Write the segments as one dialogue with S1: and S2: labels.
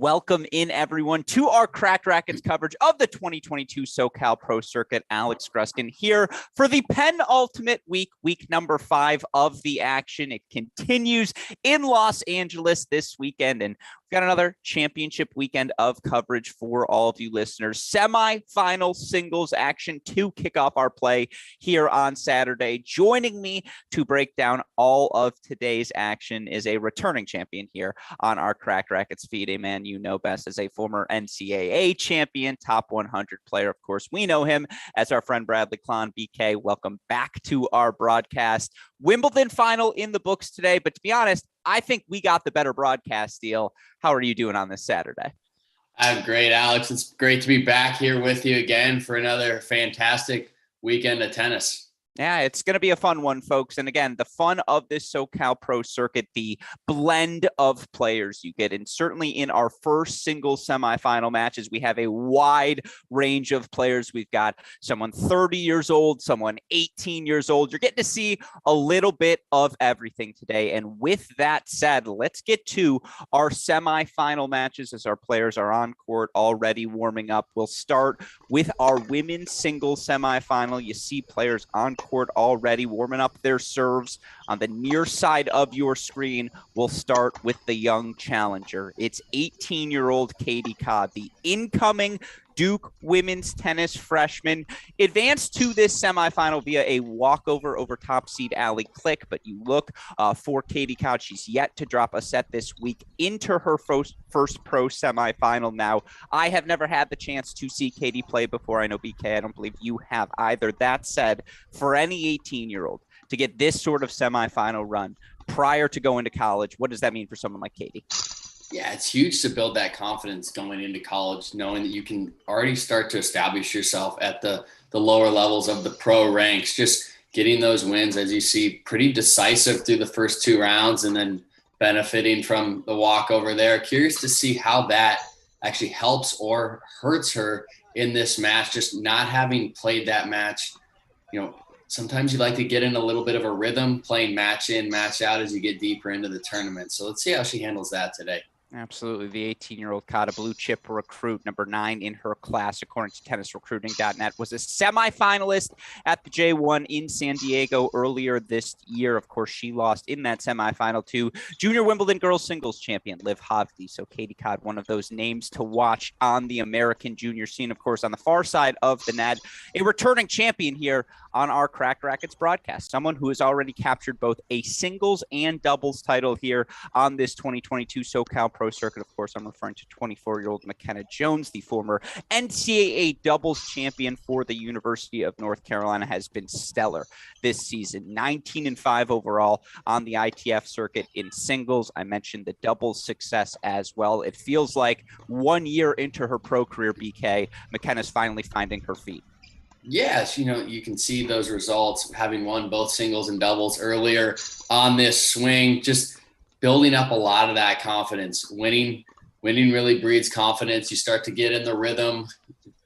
S1: Welcome in, everyone, to our Cracked Racquets coverage of the 2022 SoCal Pro Circuit. Alex Gruskin here for the penultimate week number 5 of the action. It continues in Los Angeles this weekend, and we've got another championship weekend of coverage for all of you listeners. Semi-final singles action to kick off our play here on Saturday. Joining me to break down all of today's action is a returning champion here on our Cracked Racquets feed, a man you know best as a former NCAA champion, top 100 player. Of course, we know him as our friend Bradley Klon. BK, welcome back to our broadcast. Wimbledon final in the books today, but to be honest, I think we got the better broadcast deal. How are you doing on this Saturday?
S2: I'm great, Alex. It's great to be back here with you again for another fantastic weekend of tennis.
S1: Yeah, it's going to be a fun one, folks. And again, the fun of this SoCal Pro Circuit, the blend of players you get. And certainly in our first singles semifinal matches, we have a wide range of players. We've got someone 30 years old, someone 18 years old. You're getting to see a little bit of everything today. And with that said, let's get to our semifinal matches as our players are on court already warming up. We'll start with our women's singles semifinal. You see players on court already warming up their serves. On the near side of your screen, we'll start with the young challenger. It's 18-year-old Katie Codd, the incoming Duke women's tennis freshman, advanced to this semifinal via a walkover over top seed Allie Click. But you look for Katie Codd, she's yet to drop a set this week into her first pro semifinal. Now, I have never had the chance to see Katie play before. I know, BK, I don't believe you have either. That said, for any 18-year-old to get this sort of semifinal run prior to going to college, what does that mean for someone like Katie?
S2: Yeah, it's huge to build that confidence going into college, knowing that you can already start to establish yourself at the lower levels of the pro ranks. Just getting those wins, as you see, pretty decisive through the first 2 rounds and then benefiting from the walkover there. Curious to see how that actually helps or hurts her in this match, just not having played that match. You know, sometimes you like to get in a little bit of a rhythm playing match in, match out as you get deeper into the tournament. So let's see how she handles that today.
S1: Absolutely. The 18-year-old Codd, a blue chip recruit, number 9 in her class, according to tennisrecruiting.net, was a semifinalist at the J1 in San Diego earlier this year. Of course, she lost in that semifinal to junior Wimbledon girls singles champion Liv Hovde. So Katie Codd, one of those names to watch on the American junior scene. Of course, on the far side of the net, a returning champion here on our Cracked Racquets broadcast, someone who has already captured both a singles and doubles title here on this 2022 SoCal Pro Circuit. Of course, I'm referring to 24-year-old McKenna Jones, the former NCAA doubles champion for the University of North Carolina, has been stellar this season. 19-5 overall on the ITF circuit in singles. I mentioned the doubles success as well. It feels like 1 year into her pro career, BK, McKenna's finally finding her feet.
S2: Yes, you know, you can see those results, having won both singles and doubles earlier on this swing, just building up a lot of that confidence. Winning really breeds confidence. You start to get in the rhythm.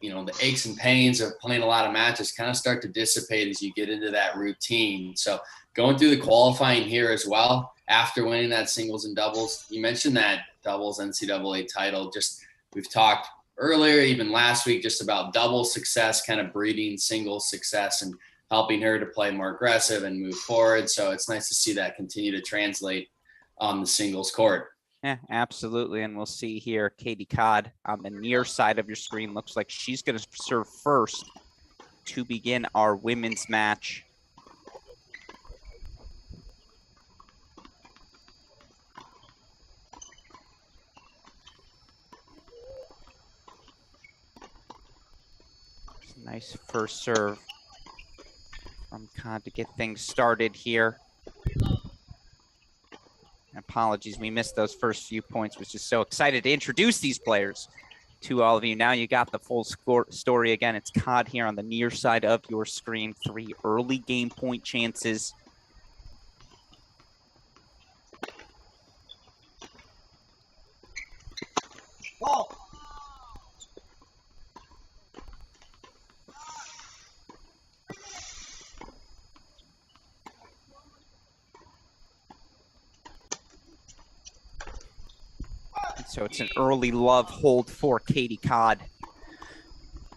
S2: You know, the aches and pains of playing a lot of matches kind of start to dissipate as you get into that routine. So going through the qualifying here as well, after winning that singles and doubles, you mentioned that doubles NCAA title. Just we've talked earlier, even last week, just about double success, kind of breeding single success and helping her to play more aggressive and move forward. So it's nice to see that continue to translate on the singles court.
S1: Yeah, absolutely. And we'll see here, Katie Codd on the near side of your screen. Looks like she's going to serve first to begin our women's match. Nice first serve from Codd to get things started here. Apologies, we missed those first few points. Was just so excited to introduce these players to all of you. Now you got the full story again. It's Codd here on the near side of your screen. 3 early game point chances.
S3: Ball.
S1: So it's an early love hold for Katie Codd.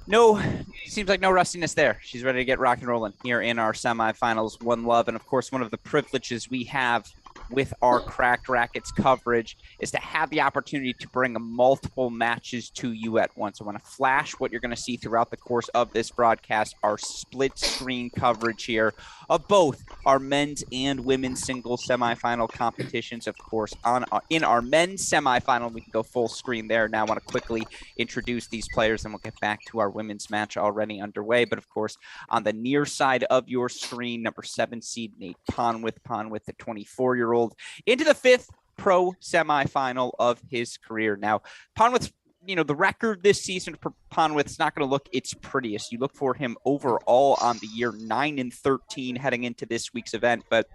S1: No, seems like no rustiness there. She's ready to get rock and rolling here in our semifinals. One love. And of course, one of the privileges we have with our Cracked Rackets coverage is to have the opportunity to bring multiple matches to you at once. I want to flash what you're going to see throughout the course of this broadcast, our split screen coverage here of both our men's and women's singles semifinal competitions. Of course, in our men's semifinal, we can go full screen there. Now I want to quickly introduce these players, and we'll get back to our women's match already underway. But of course, on the near side of your screen, number 7 seed Nate Ponwith, the 24-year-old, into the 5th pro semifinal of his career. Now, Ponwith's, the record this season for Ponwith's not going to look its prettiest. You look for him overall on the year 9-13 heading into this week's event, but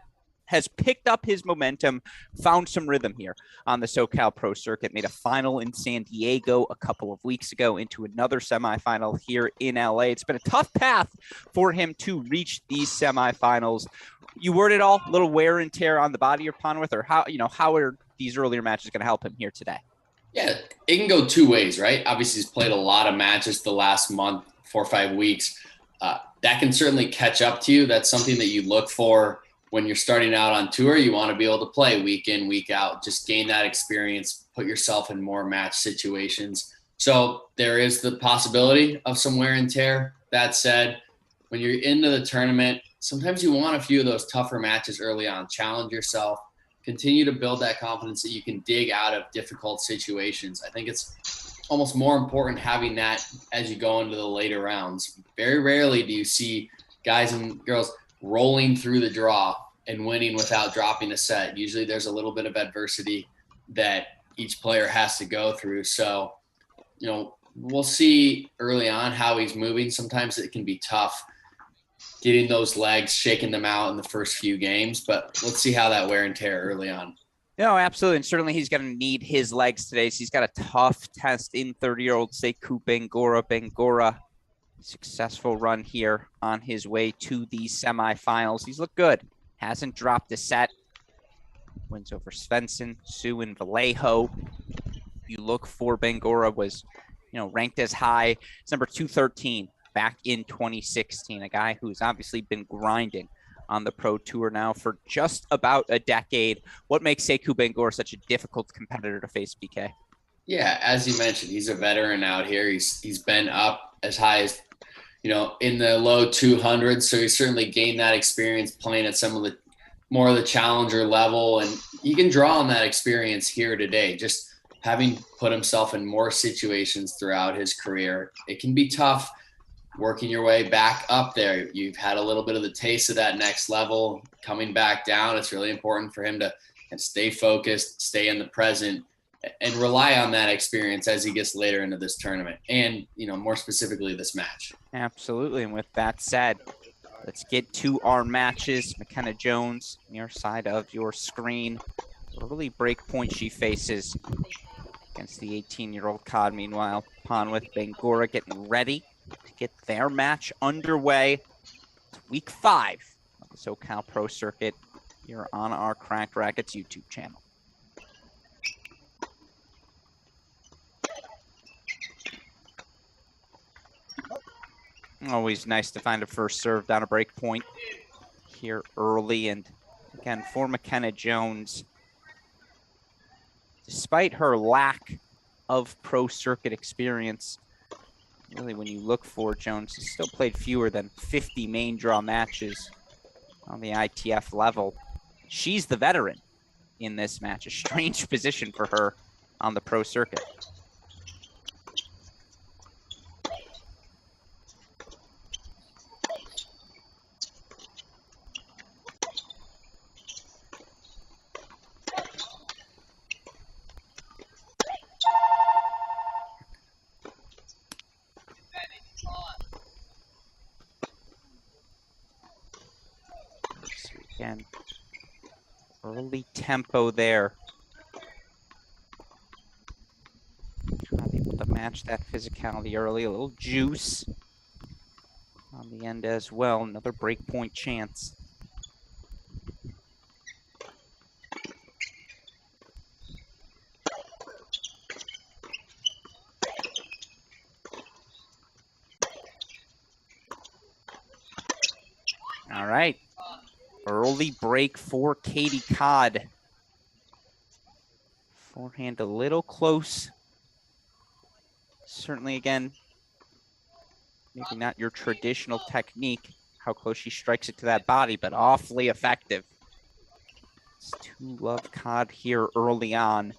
S1: has picked up his momentum, found some rhythm here on the SoCal Pro Circuit, made a final in San Diego a couple of weeks ago, into another semifinal here in LA. It's been a tough path for him to reach these semifinals. You word it all, a little wear and tear on the body of Ponwith, or how are these earlier matches going to help him here today?
S2: Yeah, it can go two ways, right? Obviously, he's played a lot of matches the last month, 4 or 5 weeks. That can certainly catch up to you. That's something that you look for when you're starting out on tour. You want to be able to play week in, week out, just gain that experience, put yourself in more match situations. So there is the possibility of some wear and tear. That said, when you're into the tournament, sometimes you want a few of those tougher matches early on. Challenge yourself, continue to build that confidence that you can dig out of difficult situations. I think it's almost more important having that as you go into the later rounds. Very rarely do you see guys and girls rolling through the draw and winning without dropping a set. Usually there's a little bit of adversity that each player has to go through. So, we'll see early on how he's moving. Sometimes it can be tough getting those legs, shaking them out in the first few games, but let's see how that wear and tear early on.
S1: No, absolutely. And certainly he's going to need his legs today. So he's got a tough test in 30-year-old Sekou Bangoura. Bangoura, successful run here on his way to the semifinals. He's looked good. Hasn't dropped a set. Wins over Svensson, Sue, and Vallejo. You look for Bangoura was, ranked as high as number 213 back in 2016. A guy who's obviously been grinding on the pro tour now for just about a decade. What makes Sekou Bangoura such a difficult competitor to face, BK?
S2: Yeah, as you mentioned, he's a veteran out here. He's been up as high as, in the low 200s. So he's certainly gained that experience playing at some of the more of the challenger level. And he can draw on that experience here today, just having put himself in more situations throughout his career. It can be tough working your way back up there. You've had a little bit of the taste of that next level. Coming back down, it's really important for him to stay focused, stay in the present, and rely on that experience as he gets later into this tournament and, more specifically this match.
S1: Absolutely. And with that said, let's get to our matches. McKenna Jones, near side of your screen. Early break point she faces against the 18-year-old Codd. Meanwhile, Ponwith, Bangoura getting ready to get their match underway. It's week 5 of the SoCal Pro Circuit here on our Cracked Rackets YouTube channel. Always nice to find a first serve down a break point here early. And again, for McKenna Jones, despite her lack of pro circuit experience, really when you look for Jones, she's still played fewer than 50 main draw matches on the ITF level. She's the veteran in this match, a strange position for her on the pro circuit. Again, early tempo there. Not able to match that physicality early. A little juice on the end as well. Another break point chance. early break for Katie Codd. Forehand a little close. Certainly, again, maybe not your traditional technique, how close she strikes it to that body, but awfully effective. It's to love Codd here early on.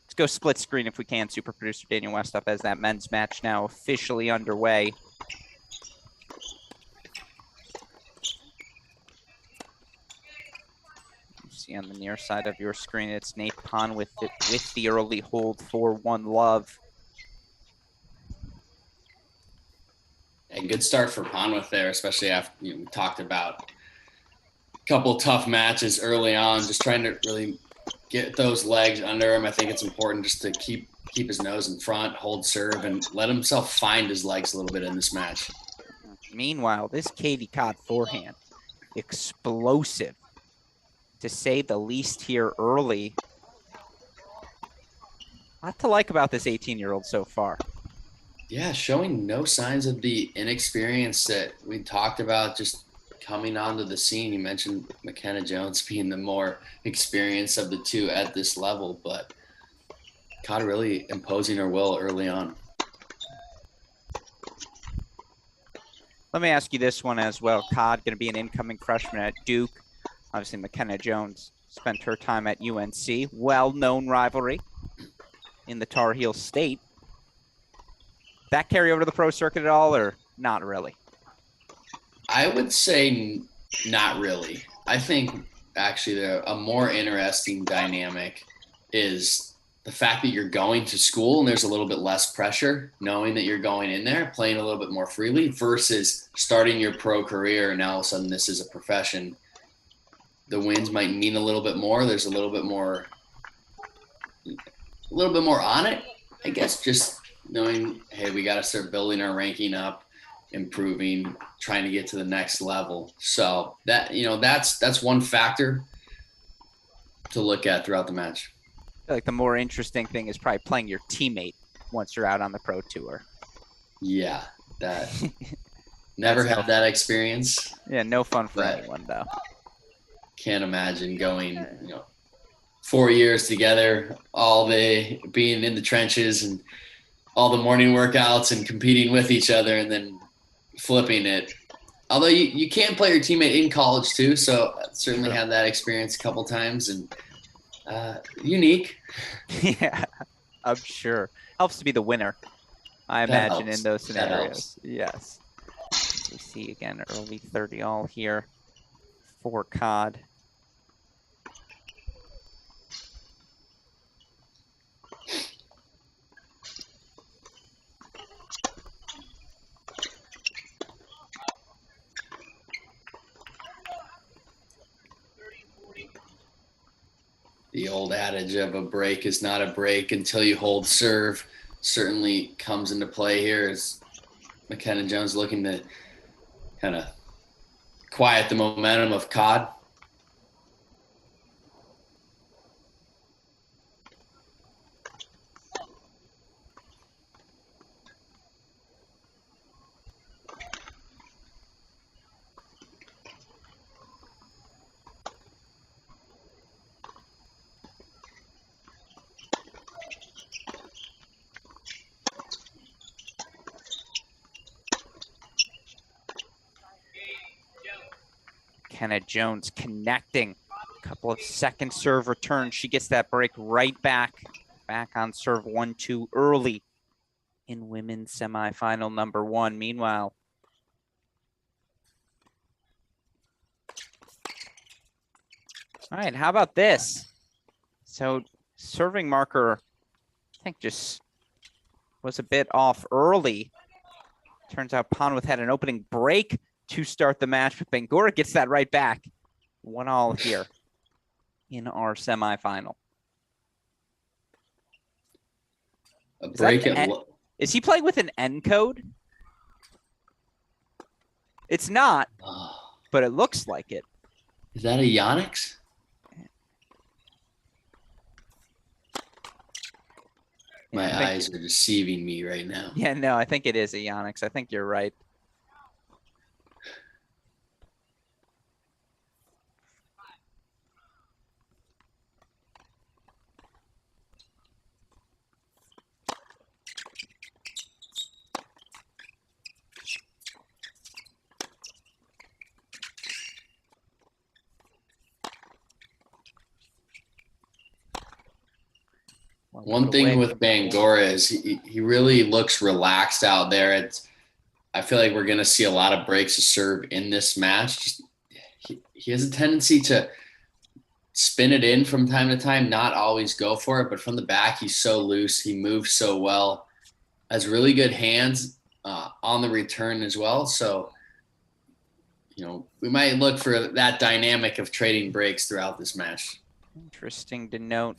S1: Let's go split screen if we can, super producer Daniel Westoff, as that men's match now officially underway. You see on the near side of your screen, it's Nate Pon with the early hold for One Love.
S2: A good start for Ponwith there, especially after we talked about a couple tough matches early on, just trying to really get those legs under him. I think it's important just to keep his nose in front, hold serve, and let himself find his legs a little bit in this match.
S1: Meanwhile, this Katie Codd forehand, explosive, to say the least here early. A lot to like about this 18-year-old so far.
S2: Yeah, showing no signs of the inexperience that we talked about just coming onto the scene. You mentioned McKenna Jones being the more experienced of the two at this level, but Codd really imposing her will early on.
S1: Let me ask you this one as well. Codd going to be an incoming freshman at Duke. Obviously, McKenna Jones spent her time at UNC. Well-known rivalry in the Tar Heel State. That carry over to the pro circuit at all, or not really?
S2: I would say not really. I think actually a more interesting dynamic is the fact that you're going to school and there's a little bit less pressure, knowing that you're going in there, playing a little bit more freely, versus starting your pro career and now all of a sudden this is a profession. The wins might mean a little bit more. There's a little bit more on it, I guess, just knowing, hey, we got to start building our ranking up, improving, trying to get to the next level. So that, that's one factor to look at throughout the match.
S1: I feel like the more interesting thing is probably playing your teammate once you're out on the pro tour.
S2: Yeah, that never had that experience.
S1: Yeah, no fun for anyone though.
S2: Can't imagine going, 4 years together, all day being in the trenches and all the morning workouts and competing with each other and then flipping it. Although you can play your teammate in college too, so I certainly had that experience a couple times and unique.
S1: Yeah, I'm sure. Helps to be the winner, I imagine, in those scenarios. Yes. We see again early 30 all here for Codd.
S2: The old adage of a break is not a break until you hold serve certainly comes into play here as McKenna Jones looking to kind of quiet the momentum of Codd.
S1: McKenna Jones connecting. A couple of second serve returns. She gets that break right back. Back on serve 1-2 early in women's semifinal number 1. Meanwhile, all right, how about this? So serving marker, I think, just was a bit off early. Turns out Ponwith had an opening break to start the match, but Bangoura gets that right back. 1-1 here in our semifinal.
S2: A break
S1: is he playing with an N code? It's not, but it looks like it.
S2: Is that a Yonex? My eyes are deceiving me right now.
S1: Yeah, no, I think it is a Yonex. I think you're right.
S2: One thing with Bangoura is he really looks relaxed out there. I feel like we're going to see a lot of breaks of serve in this match. He has a tendency to spin it in from time to time, not always go for it, but from the back, he's so loose. He moves so well, has really good hands on the return as well. So, we might look for that dynamic of trading breaks throughout this match.
S1: Interesting to note.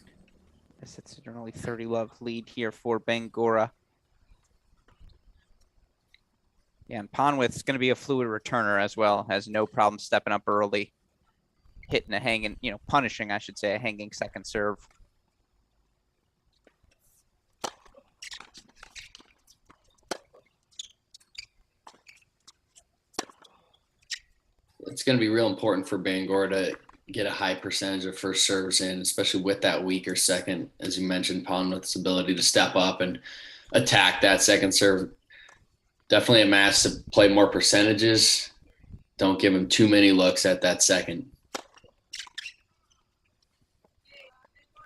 S1: It's an early 30-love lead here for Bangoura. Yeah, and Ponwith's going to be a fluid returner as well. Has no problem stepping up early, hitting a hanging, punishing, I should say, a hanging second serve.
S2: It's going to be real important for Bangoura to get a high percentage of first serves in, especially with that weaker second. As you mentioned, Ponwith's ability to step up and attack that second serve. Definitely a match to play more percentages. Don't give him too many looks at that second.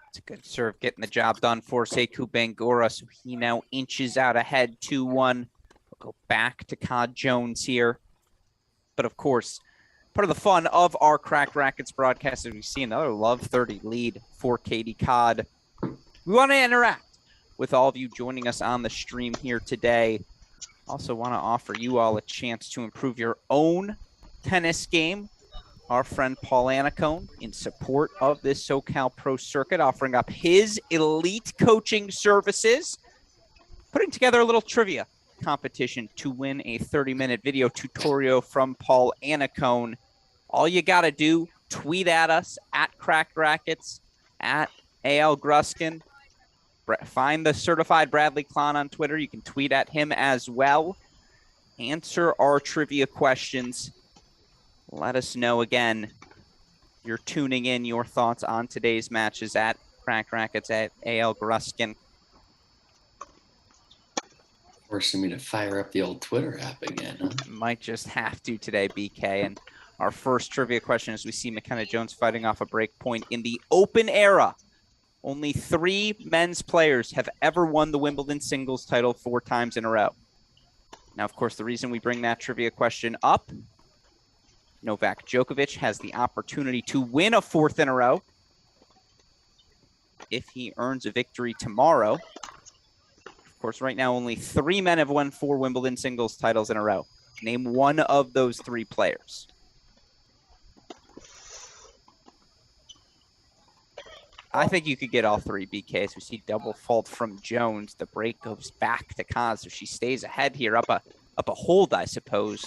S1: It's a good serve, getting the job done for Sekou Bangoura. So he now inches out ahead 2-1. We'll go back to Cod Jones here. But of course, part of the fun of our Cracked Racquets broadcast is we see another Love 30 lead for Katie Cod. We want to interact with all of you joining us on the stream here today. Also want to offer you all a chance to improve your own tennis game. Our friend Paul Anacone, in support of this SoCal Pro Circuit, offering up his elite coaching services, putting together a little trivia competition to win a 30-minute video tutorial from Paul Anacone. All you got to do, tweet at us, at Cracked Racquets, at AL Gruskin. Find the certified Bradley Klon on Twitter. You can tweet at him as well. Answer our trivia questions. Let us know again. You're tuning in your thoughts on today's matches at Cracked Racquets, at AL Gruskin.
S2: Forcing me to fire up the old Twitter app again, huh?
S1: Might just have to today, BK. And our first trivia question is we see McKenna Jones fighting off a break point in the Open era. Only 3 men's players have ever won the Wimbledon singles title 4 times in a row. Now, of course, the reason we bring that trivia question up, Novak Djokovic has the opportunity to win a 4th in a row if he earns a victory tomorrow. Of course, right now, only 3 men have won 4 Wimbledon singles titles in a row. Name one of those 3 players. I think you could get all 3, BK. As we see double fault from Jones. The break goes back to Kaz, so she stays ahead here, up a hold, I suppose.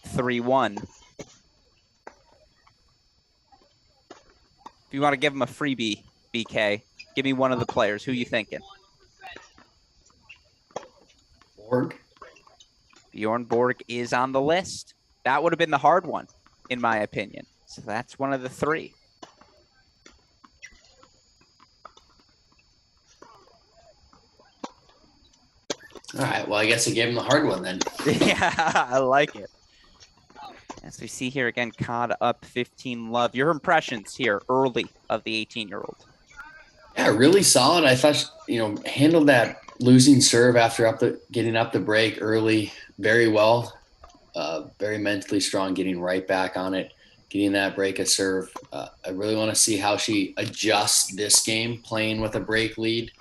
S1: 3-1. If you want to give him a freebie, BK, give me one of the players. Who you thinking?
S2: Borg.
S1: Bjorn Borg is on the list. That would have been the hard one, in my opinion. So that's one of the 3.
S2: All right, well, I guess I gave him the hard one then.
S1: Yeah, I like it. As we see here again, Cod up 15-love. Your impressions here early of the 18-year-old?
S2: Yeah, really solid. I thought, handled that losing serve after getting up the break early very well. Very mentally strong, getting right back on it, getting that break of serve. I really want to see how she adjusts this game, playing with a break lead.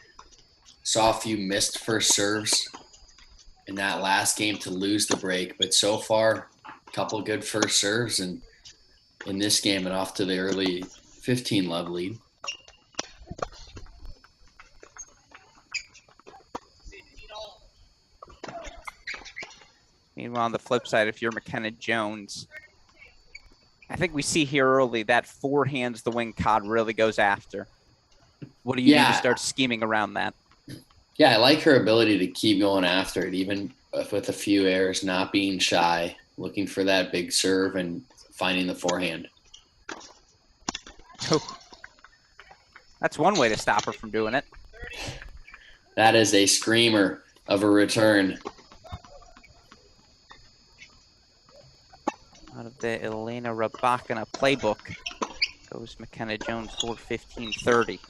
S2: Saw a few missed first serves in that last game to lose the break, but so far, a couple good first serves and in this game and off to the early 15-love lead.
S1: Meanwhile, on the flip side, if you're McKenna Jones, I think we see here early that forehand's the wing Cod really goes after. What do you do to start scheming around that?
S2: Yeah, I like her ability to keep going after it, even with a few errors, not being shy, looking for that big serve and finding the forehand.
S1: Oh, that's one way to stop her from doing it.
S2: That is a screamer of a return.
S1: Out of the Elena Rybakina playbook goes McKenna Jones for 15-30.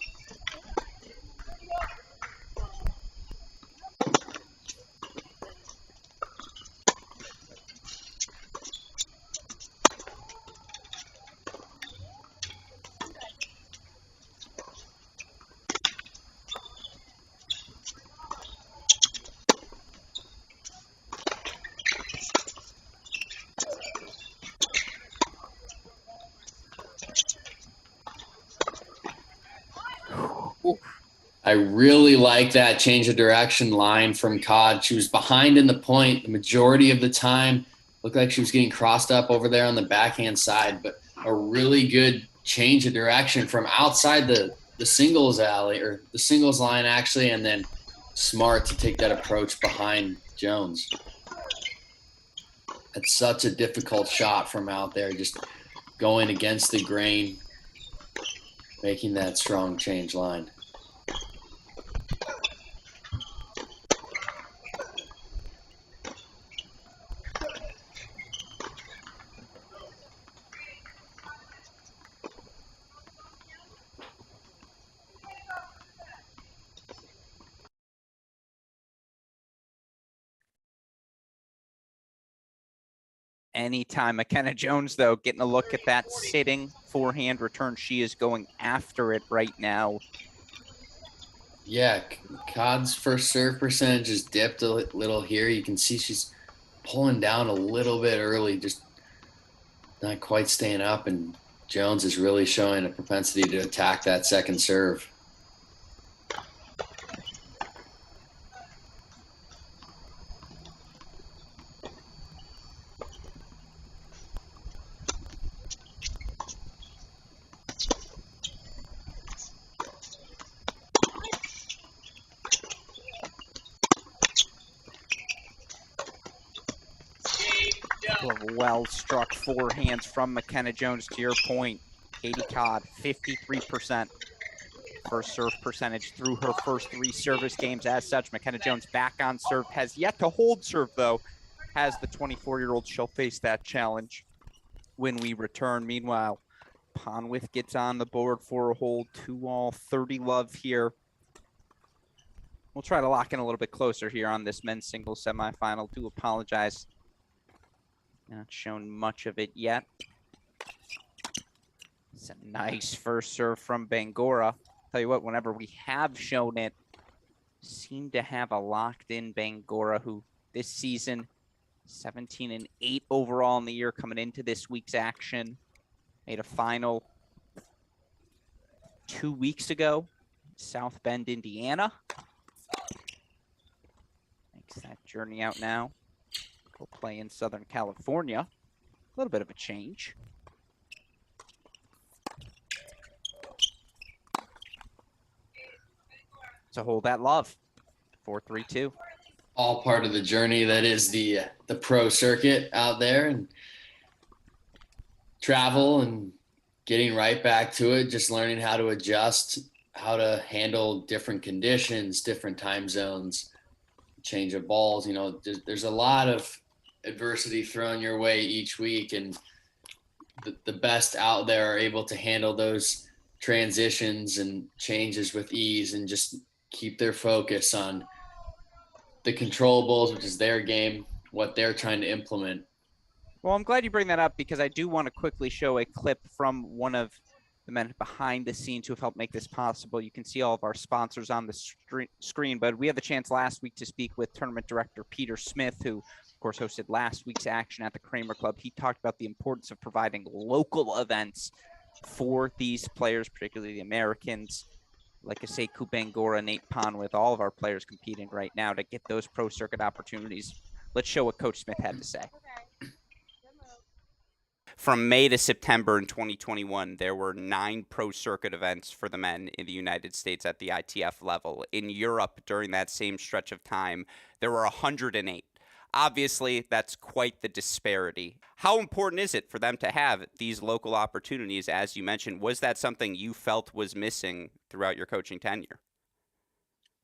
S2: I really like that change of direction line from Cod. She was behind in the point the majority of the time. Looked like she was getting crossed up over there on the backhand side, but a really good change of direction from outside the singles alley, or the singles line actually, and then smart to take that approach behind Jones. It's such a difficult shot from out there, just going against the grain, making that strong change line.
S1: Anytime. McKenna Jones, though, getting a look at that sitting forehand return. She is going after it right now.
S2: Yeah, Cod's first serve percentage is dipped a little here. You can see she's pulling down a little bit early, just not quite staying up, and Jones is really showing a propensity to attack that second serve.
S1: Well struck forehands from McKenna Jones. To your point, Katie Cod, 53% first serve percentage through her first 3 service games. As such, McKenna Jones back on serve, has yet to hold serve, though. Has the 24-year-old. She'll face that challenge when we return. Meanwhile, Ponwith gets on the board for a hold, 2-all, 30 love here. We'll try to lock in a little bit closer here on this men's singles semifinal. Do apologize. Not shown much of it yet. It's a nice first serve from Bangoura. Tell you what, whenever we have shown it, seem to have a locked-in Bangoura, who this season, 17-8 overall in the year coming into this week's action. Made a final 2 weeks ago, South Bend, Indiana. Makes that journey out now. Go play in Southern California. A little bit of a change. To hold that love. 4-3-2.
S2: All part of the journey that is the pro circuit out there, and travel and getting right back to it, just learning how to adjust, how to handle different conditions, different time zones, change of balls. You know, there's a lot of adversity thrown your way each week, and the best out there are able to handle those transitions and changes with ease and just keep their focus on the controllables, which is their game, what they're trying to implement.
S1: Well, I'm glad you bring that up, because I do want to quickly show a clip from one of the men behind the scenes who have helped make this possible. You can see all of our sponsors on the screen, but we had the chance last week to speak with tournament director Peter Smith, who of course hosted last week's action at the Kramer Club. He talked about the importance of providing local events for these players, particularly the Americans, like a Sekou Bangoura, Nate Ponwith, all of our players competing right now to get those pro circuit opportunities. Let's show what Coach Smith had to say. From May to September in 2021, there were 9 pro circuit events for the men in the United States at the ITF level. In Europe, during that same stretch of time, there were 108. Obviously, that's quite the disparity. How important is it for them to have these local opportunities? As you mentioned, was that something you felt was missing throughout your coaching tenure?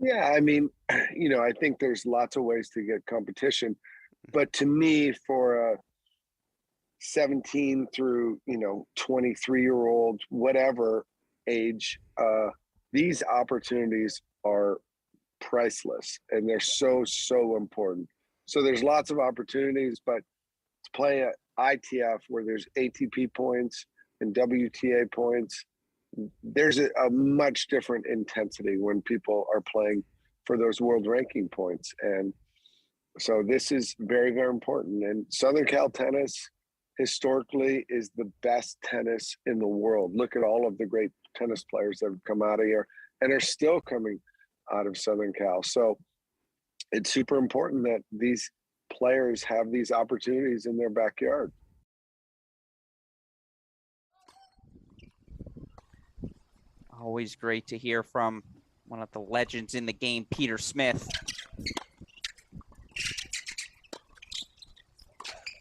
S3: Yeah, I mean, I think there's lots of ways to get competition, but to me, for a 17 through 23-year-old, whatever age, these opportunities are priceless, and they're so important. So there's lots of opportunities, but to play at ITF where there's ATP points and WTA points, there's a much different intensity when people are playing for those world ranking points. And so this is very, very important. And Southern Cal tennis historically is the best tennis in the world. Look at all of the great tennis players that have come out of here. and are still coming out of Southern Cal. So it's super important that these players have these opportunities in their backyard.
S1: Always great to hear from one of the legends in the game, Peter Smith.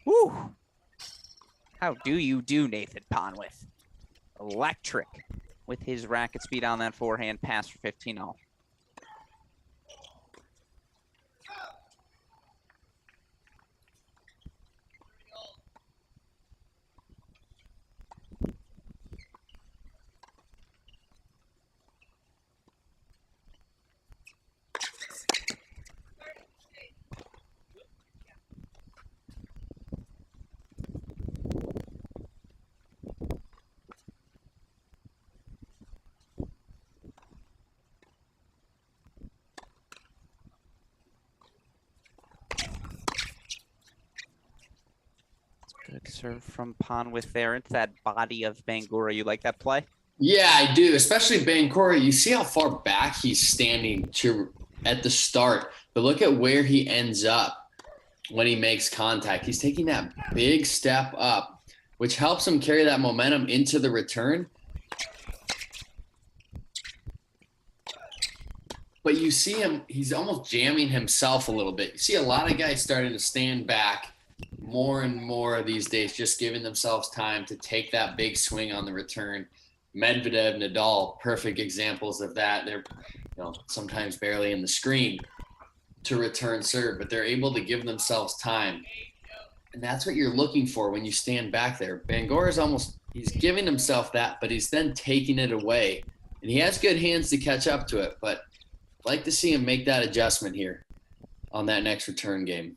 S1: Woo! How do you do, Nathan Ponwith? Electric with his racket speed on that forehand pass for 15-all. Good serve from Ponwith there into that body of Bangoura. You like that play?
S2: Yeah, I do, especially Bangoura. You see how far back he's standing at the start, but look at where he ends up when he makes contact. He's taking that big step up, which helps him carry that momentum into the return. But you see him, he's almost jamming himself a little bit. You see a lot of guys starting to stand back more and more these days, just giving themselves time to take that big swing on the return. Medvedev, Nadal, perfect examples of that. They're, sometimes barely in the screen to return serve, but they're able to give themselves time. And that's what you're looking for when you stand back there. Bangoura's he's giving himself that, but he's then taking it away. And he has good hands to catch up to it, but I'd like to see him make that adjustment here on that next return game.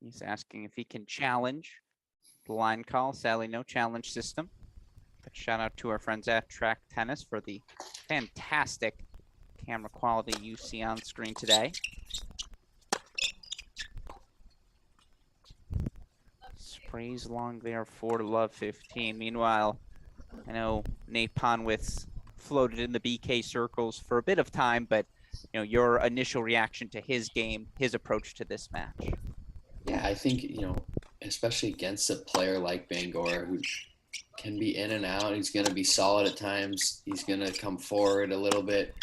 S1: He's asking if he can challenge the line call. Sadly, no challenge system. But shout out to our friends at Track Tennis for the fantastic camera quality you see on screen today. Sprays long there for love 15. Meanwhile, I know Nate Ponwith's floated in the BK circles for a bit of time, but your initial reaction to his game, his approach to this match.
S2: Yeah, I think, especially against a player like Bangoura, who can be in and out. He's going to be solid at times. He's going to come forward a little bit.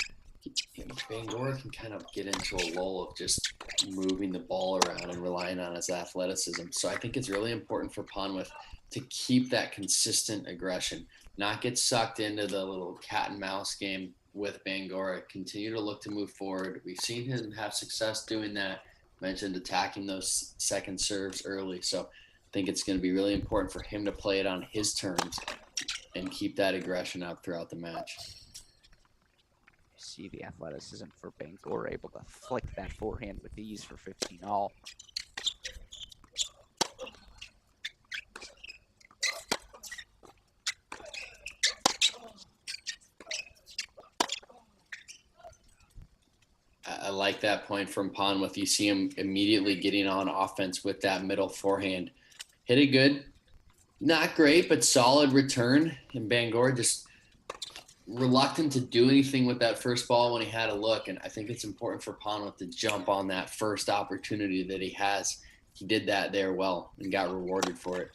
S2: Bangoura can kind of get into a lull of just moving the ball around and relying on his athleticism. So I think it's really important for Ponwith to keep that consistent aggression, not get sucked into the little cat and mouse game with Bangoura. Continue to look to move forward. We've seen him have success doing that. Mentioned attacking those second serves early. So I think it's going to be really important for him to play it on his terms and keep that aggression up throughout the match.
S1: See the athleticism for Bangoura, able to flick that forehand with ease for 15-all.
S2: I like that point from Ponwith. You see him immediately getting on offense with that middle forehand. Hit it good. Not great, but solid return. And Bangoura just reluctant to do anything with that first ball when he had a look. And I think it's important for Ponwith to jump on that first opportunity that he has. He did that there well and got rewarded for it.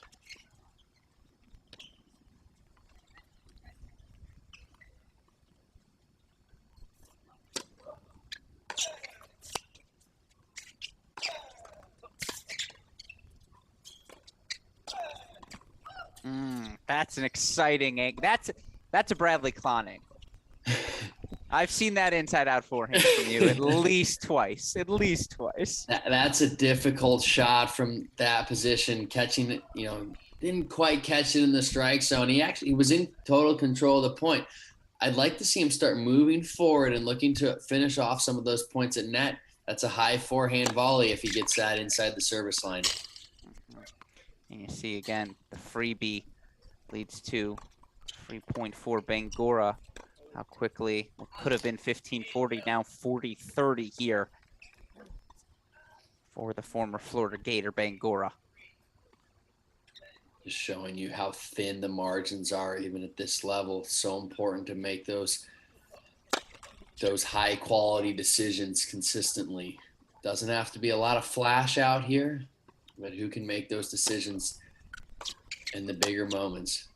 S1: That's an exciting angle. That's a Bradley Klahn angle. I've seen that inside out forehand from you at least twice. At least twice.
S2: That's a difficult shot from that position. Catching it, didn't quite catch it in the strike zone. He was in total control of the point. I'd like to see him start moving forward and looking to finish off some of those points at net. That's a high forehand volley if he gets that inside the service line.
S1: And you see again, the freebie leads to 3.4 Bangoura. How quickly it could have been 15-40, now 40-30 here for the former Florida Gator Bangoura.
S2: Just showing you how thin the margins are even at this level. It's so important to make those high quality decisions consistently. Doesn't have to be a lot of flash out here, but who can make those decisions in the bigger moments?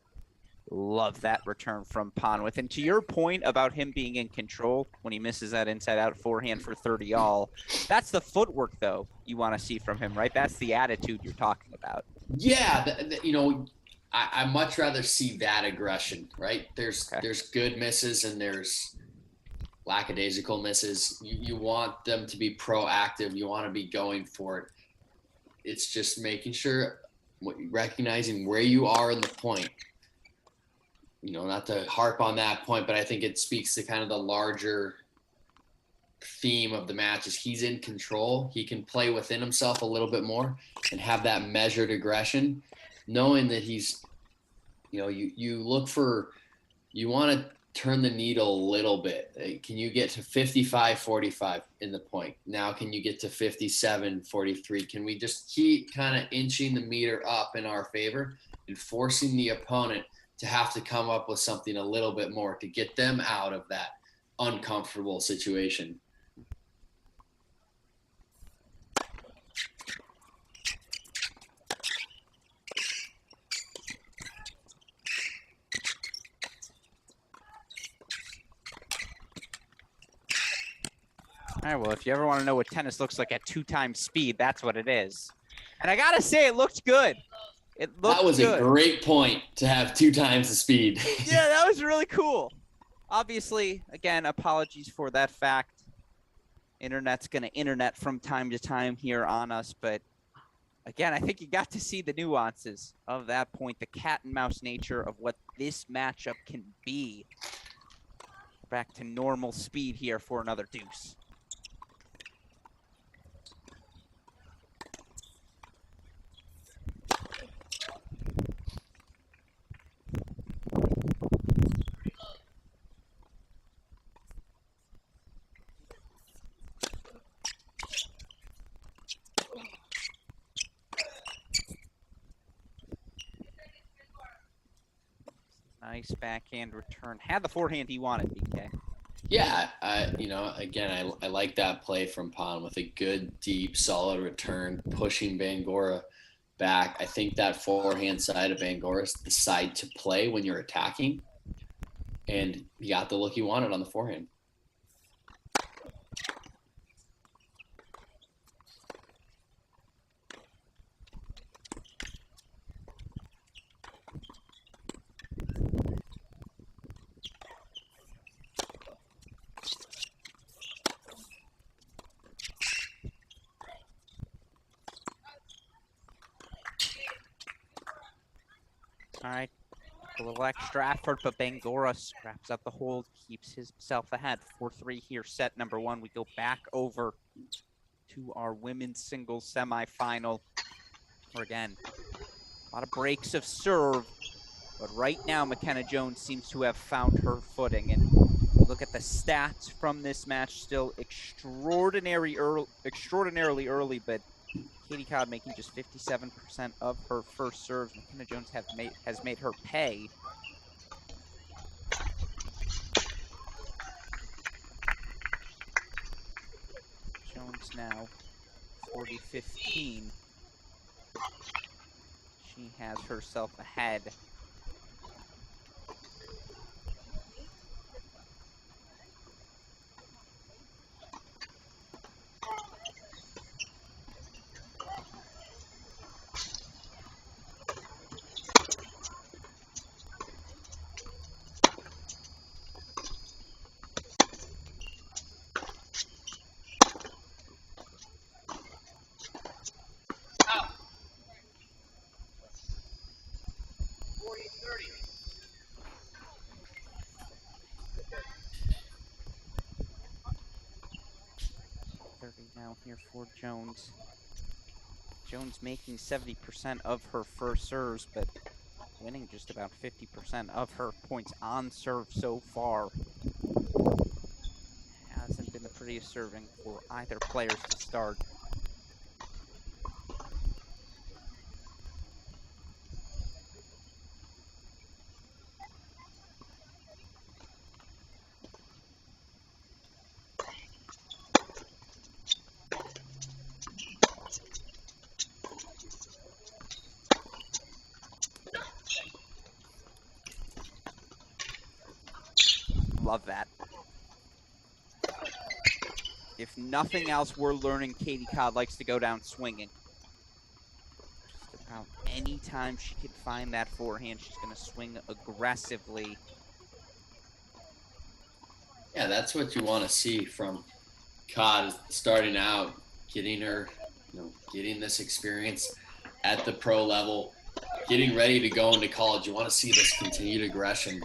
S1: Love that return from Ponwith. And to your point about him being in control when he misses that inside out forehand for 30 all, that's the footwork though you want to see from him, right? That's the attitude you're talking about.
S2: Yeah, you know, I much rather see that aggression, right? There's good misses and there's lackadaisical misses. You want them to be proactive. You want to be going for it. It's just making sure, recognizing where you are in the point. You know, not to harp on that point, but I think it speaks to kind of the larger theme of the match is he's in control. He can play within himself a little bit more and have that measured aggression, knowing that he's, you know, you look for, you want to turn the needle a little bit. Can you get to 55-45 in the point? Now, can you get to 57-43? Can we just keep kind of inching the meter up in our favor and forcing the opponent to have to come up with something a little bit more to get them out of that uncomfortable situation?
S1: All right, well, if you ever want to know what tennis looks like at 2x speed, that's what it is. And I got to say, it looked good. It looked
S2: That was
S1: good.
S2: A great point to have 2 times the speed.
S1: Yeah, that was really cool. Obviously, again, apologies for that fact. Internet's going to internet from time to time here on us. But again, I think you got to see the nuances of that point, the cat and mouse nature of what this matchup can be. Back to normal speed here for another deuce. Nice backhand return. Had the forehand he wanted, BK.
S2: Yeah, you know, again, I like that play from Pon with a good, deep, solid return, pushing Bangoura back. I think that forehand side of Bangoura is the side to play when you're attacking, and he got the look he wanted on the forehand.
S1: All right, a little extra effort, but Bangoura scraps up the hold, keeps himself ahead. 4-3 here, set number one. We go back over to our women's singles semifinal. Or again, a lot of breaks of serve, but right now McKenna Jones seems to have found her footing. And look at the stats from this match, still extraordinarily early, but Katie Codd making just 57% of her first serves. McKenna Jones has made her pay. Jones now 40-15. She has herself ahead. Now here for Jones. Jones making 70% of her first serves, but winning just about 50% of her points on serve so far. Hasn't been the prettiest serving for either players to start. Love that. If nothing else, we're learning Katie Codd likes to go down swinging. Just about any time she can find that forehand, she's going to swing aggressively.
S2: Yeah, that's what you want to see from Codd starting out, getting her, getting this experience at the pro level, getting ready to go into college. You want to see this continued aggression,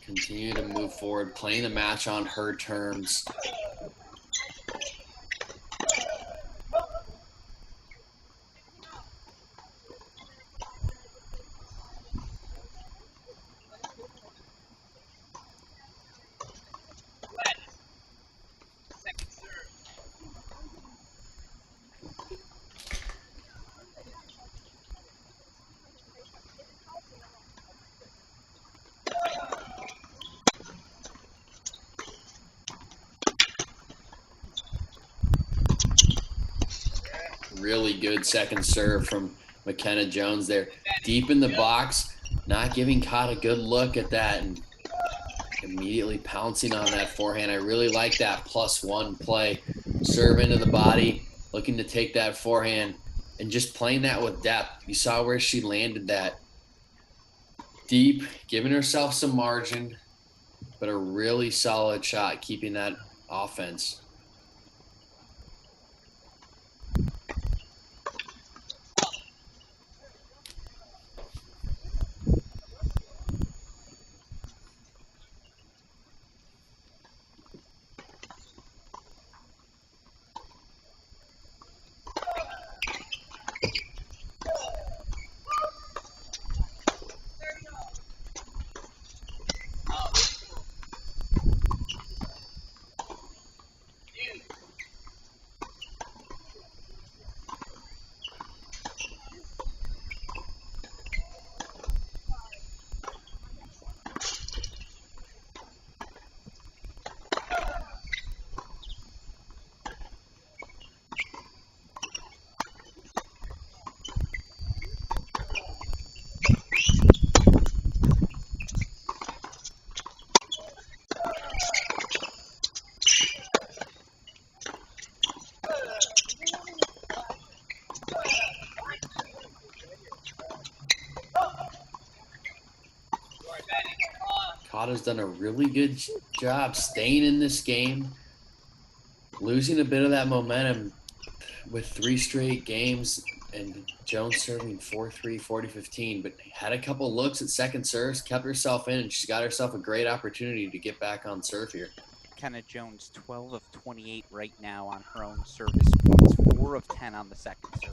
S2: continue to move forward, playing the match on her terms. Really good second serve from McKenna Jones there. Deep in the box, not giving Codd a good look at that and immediately pouncing on that forehand. I really like that +1 play. Serve into the body, looking to take that forehand and just playing that with depth. You saw where she landed that. Deep, giving herself some margin, but a really solid shot, keeping that offense. Codd has done a really good job staying in this game, losing a bit of that momentum with 3 straight games and Jones serving 4-3, 40-15, but had a couple looks at second serves, kept herself in, and she's got herself a great opportunity to get back on serve here.
S1: McKenna Jones, 12 of 28 right now on her own service points, 4 of 10 on the second serve.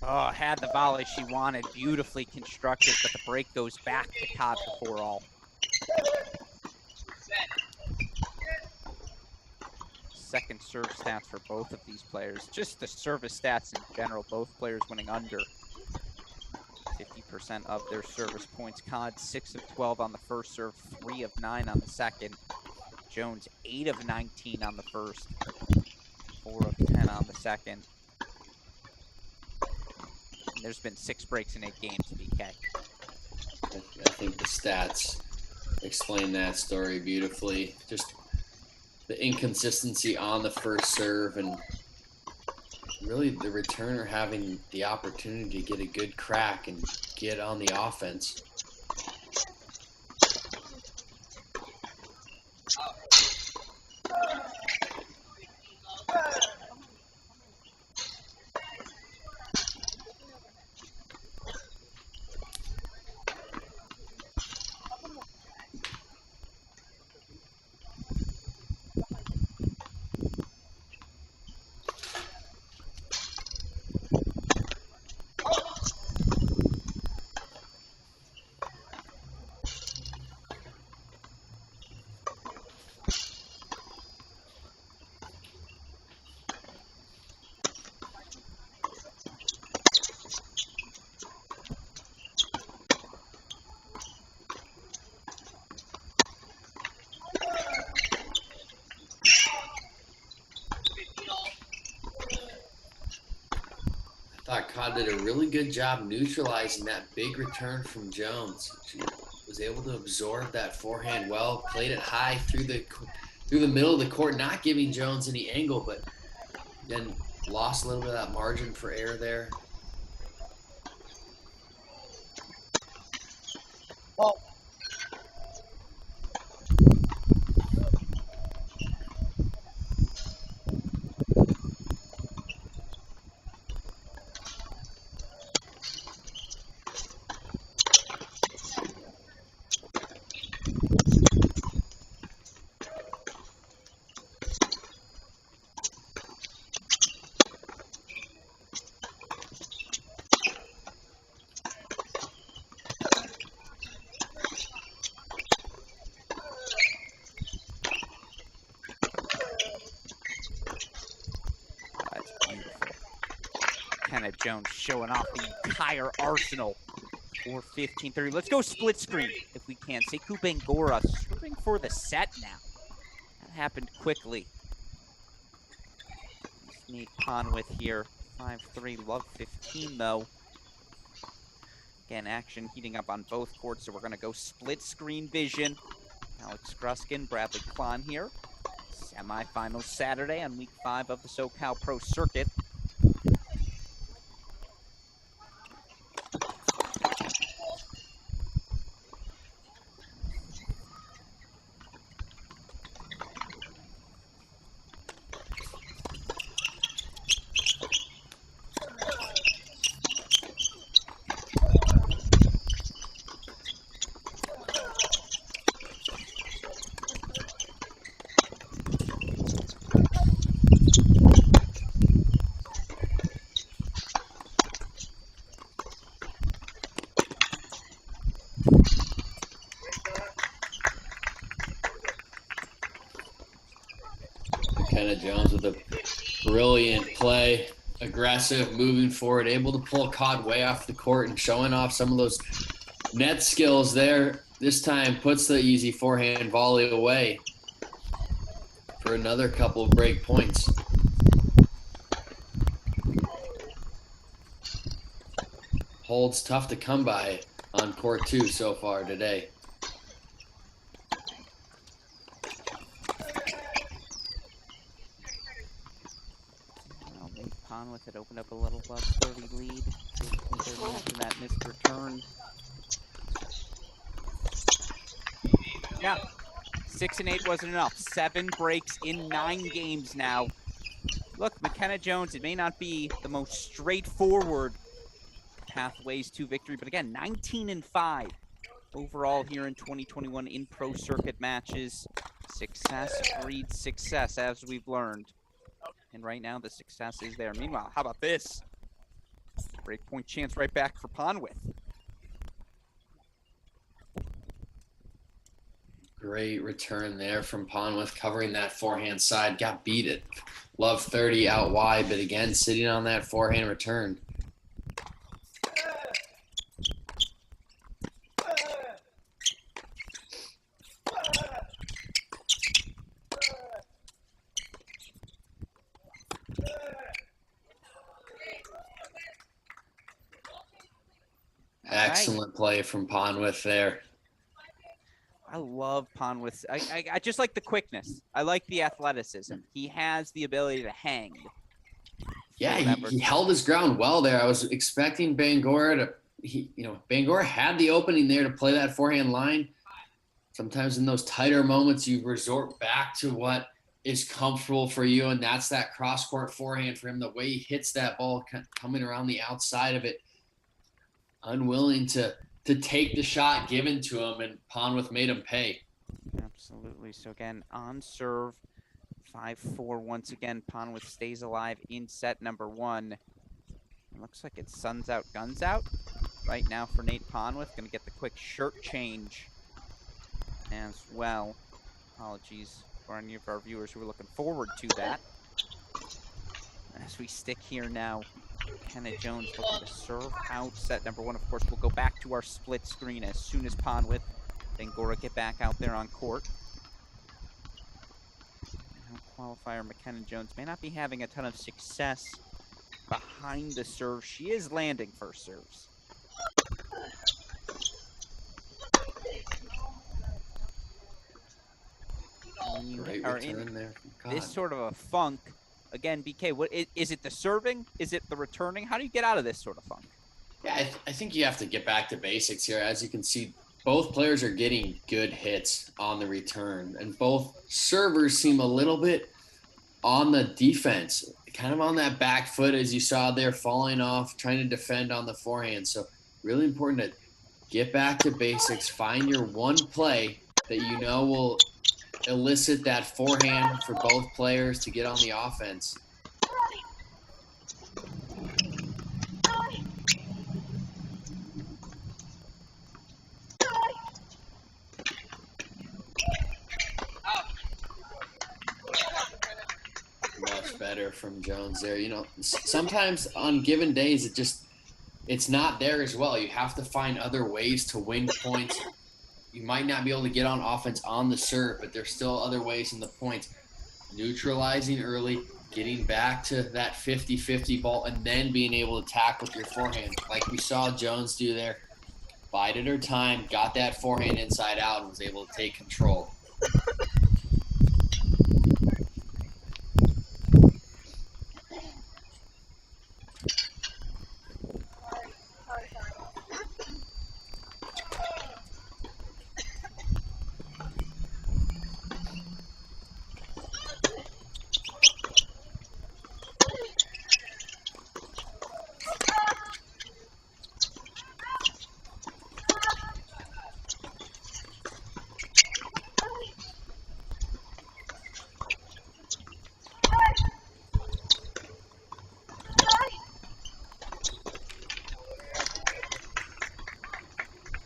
S1: Oh, had the volley she wanted, beautifully constructed, but the break goes back to Codd for 4-all. Second serve stats for both of these players. Just the service stats in general, both players winning under 50% of their service points. Codd 6 of 12 on the first serve, 3 of 9 on the second. Jones 8 of 19 on the first, 4 of 10 on the second. And there's been 6 breaks in 8 games, BK.
S2: I think the stats explain that story beautifully. Just the inconsistency on the first serve and really the returner having the opportunity to get a good crack and get on the offense. thought Codd did a really good job neutralizing that big return from Jones. She was able to absorb that forehand well, played it high through the middle of the court, not giving Jones any angle, but then lost a little bit of that margin for error there.
S3: Well,
S1: McKenna Jones showing off the entire arsenal for 15-30. Let's go split screen if we can. Sekou Bangoura serving for the set now. That happened quickly. Let's meet Ponwith here. 5-3, love 15 though. Again, action heating up on both courts, so we're going to go split screen vision. Alex Gruskin, Bradley Klahn here. Semifinals Saturday on week 5 of the SoCal Pro Circuit.
S2: McKenna Jones with a brilliant play, aggressive, moving forward, able to pull Codd way off the court and showing off some of those net skills there. This time puts the easy forehand volley away for another couple of break points. Holds tough to come by on court 2 so far today.
S1: Ponwith had opened up a little above 30 lead. After that missed return. Yeah, 6 and 8 wasn't enough. 7 breaks in 9 games now. Look, McKenna Jones, it may not be the most straightforward pathways to victory, but again, 19 and 5 overall here in 2021 in pro circuit matches. Success breeds success, as we've learned. And right now, the success is there. Meanwhile, how about this? Breakpoint chance right back for Ponwith.
S2: Great return there from Ponwith, covering that forehand side. Got beat at love 30 out wide, but again, sitting on that forehand return. Excellent play from Ponwith there.
S1: I love Ponwith. I just like the quickness. I like the athleticism. He has the ability to hang.
S2: Yeah, he held his ground well there. I was expecting Bangoura Bangoura had the opening there to play that forehand line. Sometimes in those tighter moments, you resort back to what is comfortable for you, and that's that cross-court forehand for him. The way he hits that ball coming around the outside of it, unwilling to take the shot given to him, and Ponwith made him pay.
S1: Absolutely. So again, on serve, 5-4 once again. Ponwith stays alive in set number 1. It looks like it's suns out, guns out right now for Nate Ponwith. Going to get the quick shirt change as well. Apologies for any of our viewers who are looking forward to that. As we stick here now, McKenna Jones looking to serve out set number 1. Of course, we'll go back to our split screen as soon as Ponwith and Bangoura get back out there on court. Now, qualifier McKenna Jones may not be having a ton of success behind the serve. She is landing first serves. When you are in this sort of a funk, again, BK, what is it? The serving? Is it the returning? How do you get out of this sort of funk?
S2: Yeah, I think you have to get back to basics here. As you can see, both players are getting good hits on the return, and both servers seem a little bit on the defense, kind of on that back foot, as you saw there, falling off, trying to defend on the forehand. So really important to get back to basics, find your one play that you know will elicit that forehand for both players to get on the offense. Much better from Jones there. You know, sometimes on given days, it's not there as well. You have to find other ways to win points. You might not be able to get on offense on the serve, but there's still other ways in the points. Neutralizing early, getting back to that 50-50 ball, and then being able to tackle with your forehand. Like we saw Jones do there. Bided her time, got that forehand inside out, and was able to take control.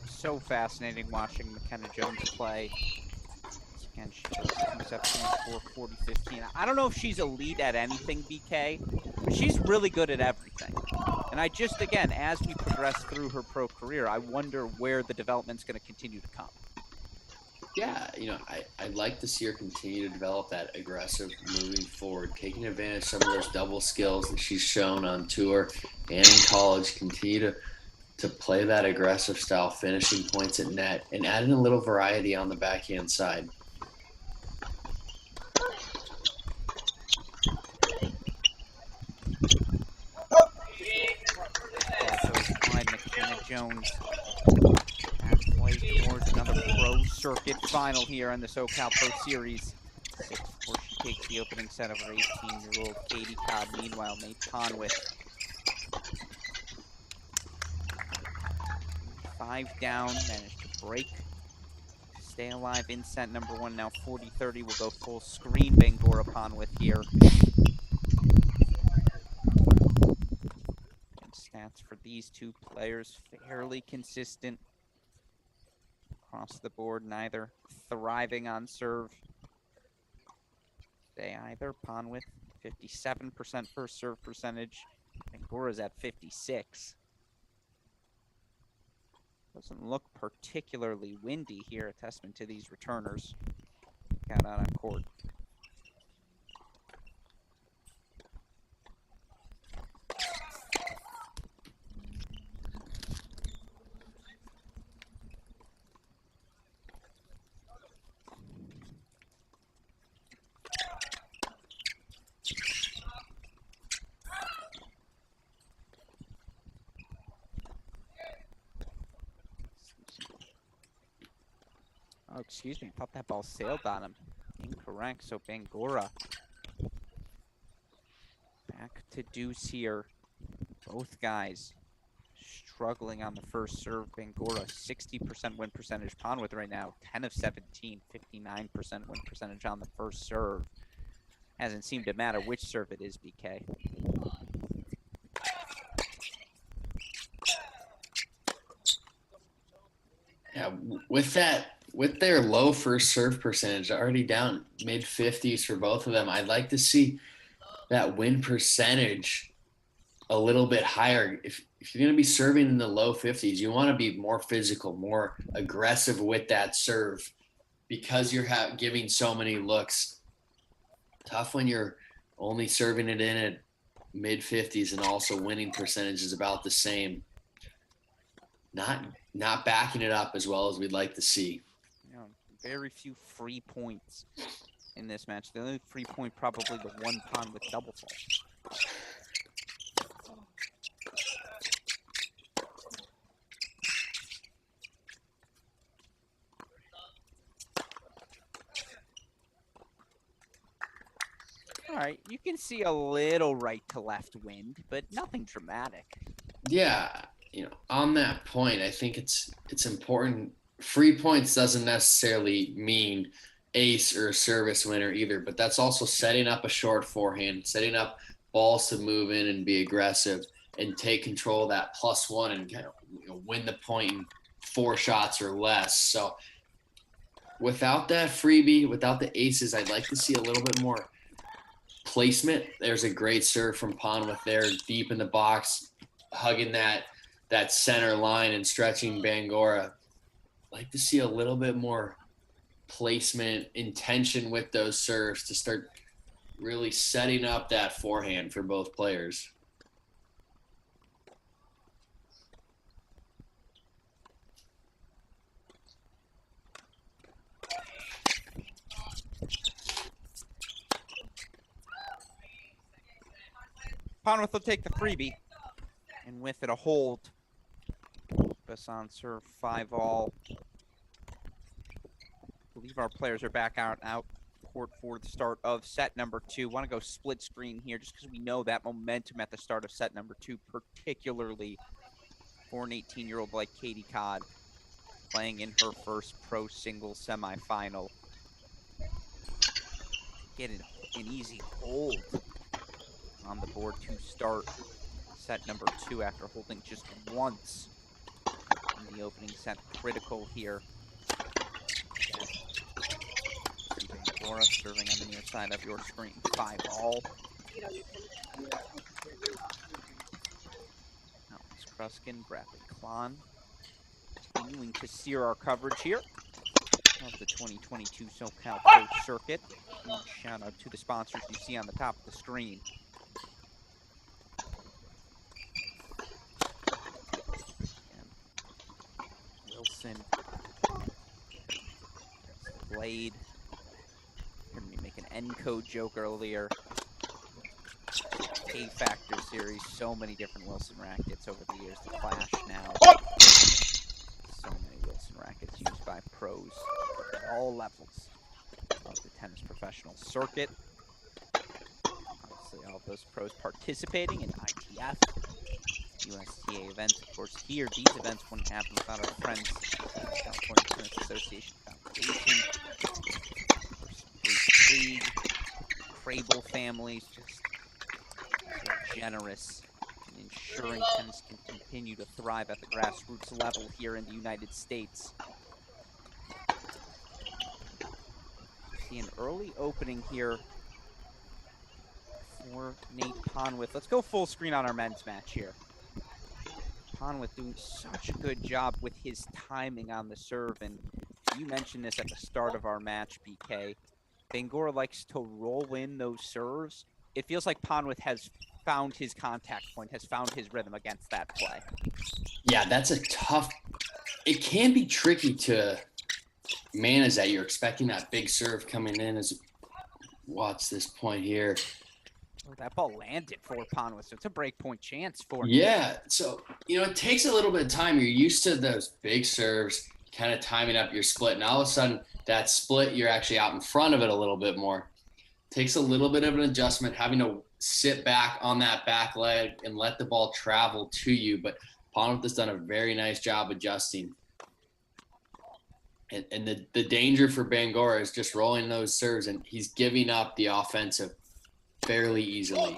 S1: So fascinating watching McKenna Jones play. And she comes up 24, 40, 15. I don't know if she's elite at anything, BK, but she's really good at everything. And I just, again, as we progress through her pro career, I wonder where the development's going to continue to come.
S2: Yeah, you know, I'd like to see her continue to develop that aggressive moving forward, taking advantage of some of those double skills that she's shown on tour and in college, continue to play that aggressive style, finishing points at net, and adding a little variety on the backhand side.
S1: McKenna Jones halfway towards another Pro Circuit final here in the SoCal Pro Series. 6 before she takes the opening set of her 18-year-old Katie Cobb. Meanwhile, Nate Conwith 5 down, managed to break, stay alive in set number 1. Now 40-30 will go full screen. Bangoura Conwith here. And stats for these two players fairly consistent across the board. Neither thriving on serve. They either. Conwith 57% first serve percentage. Bangoura's at 56. Doesn't look particularly windy here, a testament to these returners out on court. Oh, excuse me. I thought that ball sailed on him. Incorrect. So Bangoura back to deuce here. Both guys struggling on the first serve. Bangoura 60% win percentage. Conwith right now 10 of 17, 59% win percentage on the first serve. Hasn't seemed to matter which serve it is, BK.
S2: Yeah, with their low first serve percentage, already down mid-50s for both of them, I'd like to see that win percentage a little bit higher. If you're going to be serving in the low 50s, you want to be more physical, more aggressive with that serve because you're giving so many looks. Tough when you're only serving it in at mid-50s, and also winning percentage is about the same. Not backing it up as well as we'd like to see.
S1: You know, very few free points in this match. The only free point probably the one Pon with double fault. All right, you can see a little right to left wind, but nothing dramatic.
S2: Yeah, you know, on that point, I think it's important. Free points doesn't necessarily mean ace or a service winner either, but that's also setting up a short forehand, setting up balls to move in and be aggressive and take control of that +1 and kind of, you know, win the point in 4 shots or less. So without that freebie, without the aces, I'd like to see a little bit more placement. There's a great serve from Ponwith there, deep in the box, hugging that center line and stretching Bangoura. I'd like to see a little bit more placement, intention with those serves to start really setting up that forehand for both players.
S1: Ponwith will take the freebie, and with it a hold. Besson serve 5-all. I believe our players are back out court for the start of set number 2. Want to go split screen here just because we know that momentum at the start of set number 2, particularly for an 18-year-old like Katie Codd playing in her first pro singles semifinal. Get an easy hold on the board to start set number 2 after holding just once in the opening set. Critical here. Bangoura serving on the near side of your screen. 5-all. Alex Gruskin, Bradley Klon continuing to steer our coverage here of the 2022 SoCal Pro Circuit. Huge shout out to the sponsors you see on the top of the screen. Wilson. There's the blade. Heard me make an N-code joke earlier. K-Factor series, so many different Wilson rackets over the years. The Clash now. So many Wilson rackets used by pros at all levels of the tennis professional circuit. Obviously, all of those pros participating in ITF, USTA events. Of course, here, these events wouldn't happen without our friends at the California Tennis Association Foundation. League, Crable families, just so generous in ensuring tennis can continue to thrive at the grassroots level here in the United States. See an early opening here for Nate Ponwith. Let's go full screen on our men's match here. Ponwith doing such a good job with his timing on the serve, and you mentioned this at the start of our match, BK. Bangoura likes to roll in those serves. It feels like Ponwith has found his contact point, has found his rhythm against that play.
S2: Yeah, that's a tough – it can be tricky to manage that. You're expecting that big serve coming in as – watch this point here.
S1: Oh, that ball landed for Ponwith, so it's a break point chance for him.
S2: Yeah, so, you know, it takes a little bit of time. You're used to those big serves, kind of timing up your split, and all of a sudden – that split, you're actually out in front of it a little bit more. Takes a little bit of an adjustment, having to sit back on that back leg and let the ball travel to you. But Ponwith has done a very nice job adjusting. And the danger for Bangoura is just rolling those serves, and he's giving up the offensive fairly easily.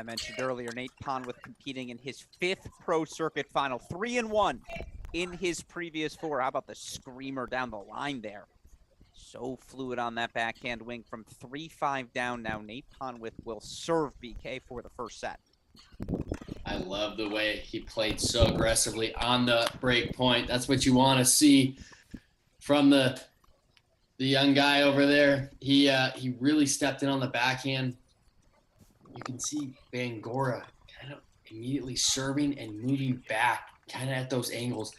S1: I mentioned earlier, Nate Ponwith competing in his 5th Pro Circuit final, 3-1 in his previous 4. How about the screamer down the line there? So fluid on that backhand wing from 3-5 down. Now Nate Ponwith will serve BK for the first set.
S2: I love the way he played so aggressively on the break point. That's what you want to see from the young guy over there. He really stepped in on the backhand. You can see Bangoura kind of immediately serving and moving back, kind of at those angles.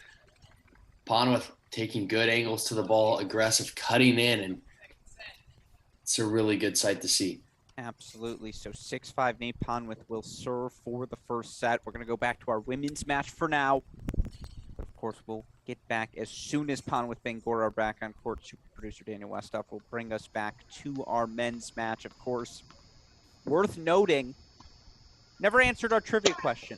S2: Ponwith taking good angles to the ball, aggressive, cutting in, and it's a really good sight to see.
S1: Absolutely. So 6-5, Nate Ponwith will serve for the first set. We're going to go back to our women's match for now. But of course, we'll get back as soon as Ponwith Bangoura are back on court. Super producer Daniel Westoff will bring us back to our men's match, of course. Worth noting, never answered our trivia question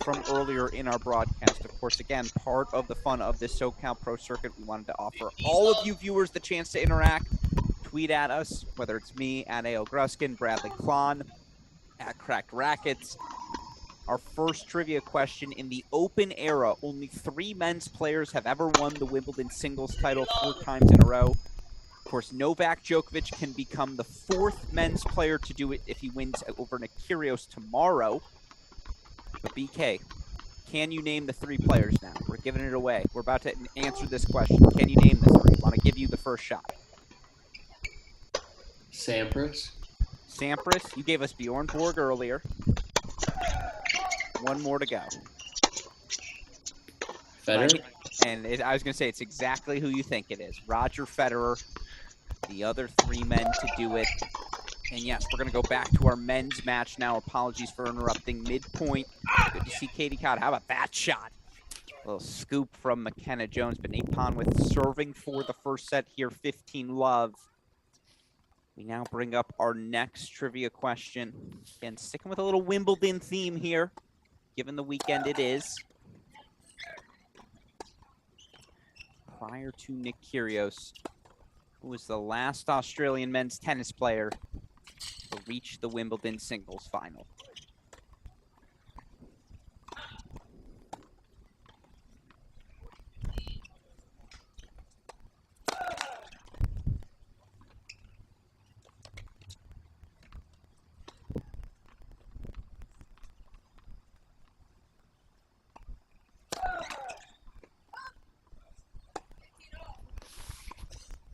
S1: from earlier in our broadcast. Of course, again, part of the fun of this SoCal Pro Circuit, we wanted to offer all of you viewers the chance to interact. Tweet at us, whether it's me, at Alex Gruskin, Bradley Klon, at Cracked Rackets. Our first trivia question: in the Open era, only 3 men's players have ever won the Wimbledon singles title 4 times in a row. Of course, Novak Djokovic can become the 4th men's player to do it if he wins over Nick Kyrgios tomorrow. But BK, can you name the 3 players now? We're giving it away. We're about to answer this question. Can you name the 3? I want to give you the first shot.
S2: Sampras.
S1: Sampras. You gave us Bjorn Borg earlier. 1 more to go.
S2: Federer.
S1: And I was going to say, it's exactly who you think it is. Roger Federer. The other 3 men to do it. And yes, we're going to go back to our men's match now. Apologies for interrupting midpoint. Good to see Katie Codd. How about that shot? A little scoop from McKenna Jones, but Nate Ponwith serving for the first set here, 15-love. We now bring up our next trivia question. Again, sticking with a little Wimbledon theme here, given the weekend it is. Prior to Nick Kyrgios, who was the last Australian men's tennis player to reach the Wimbledon singles final.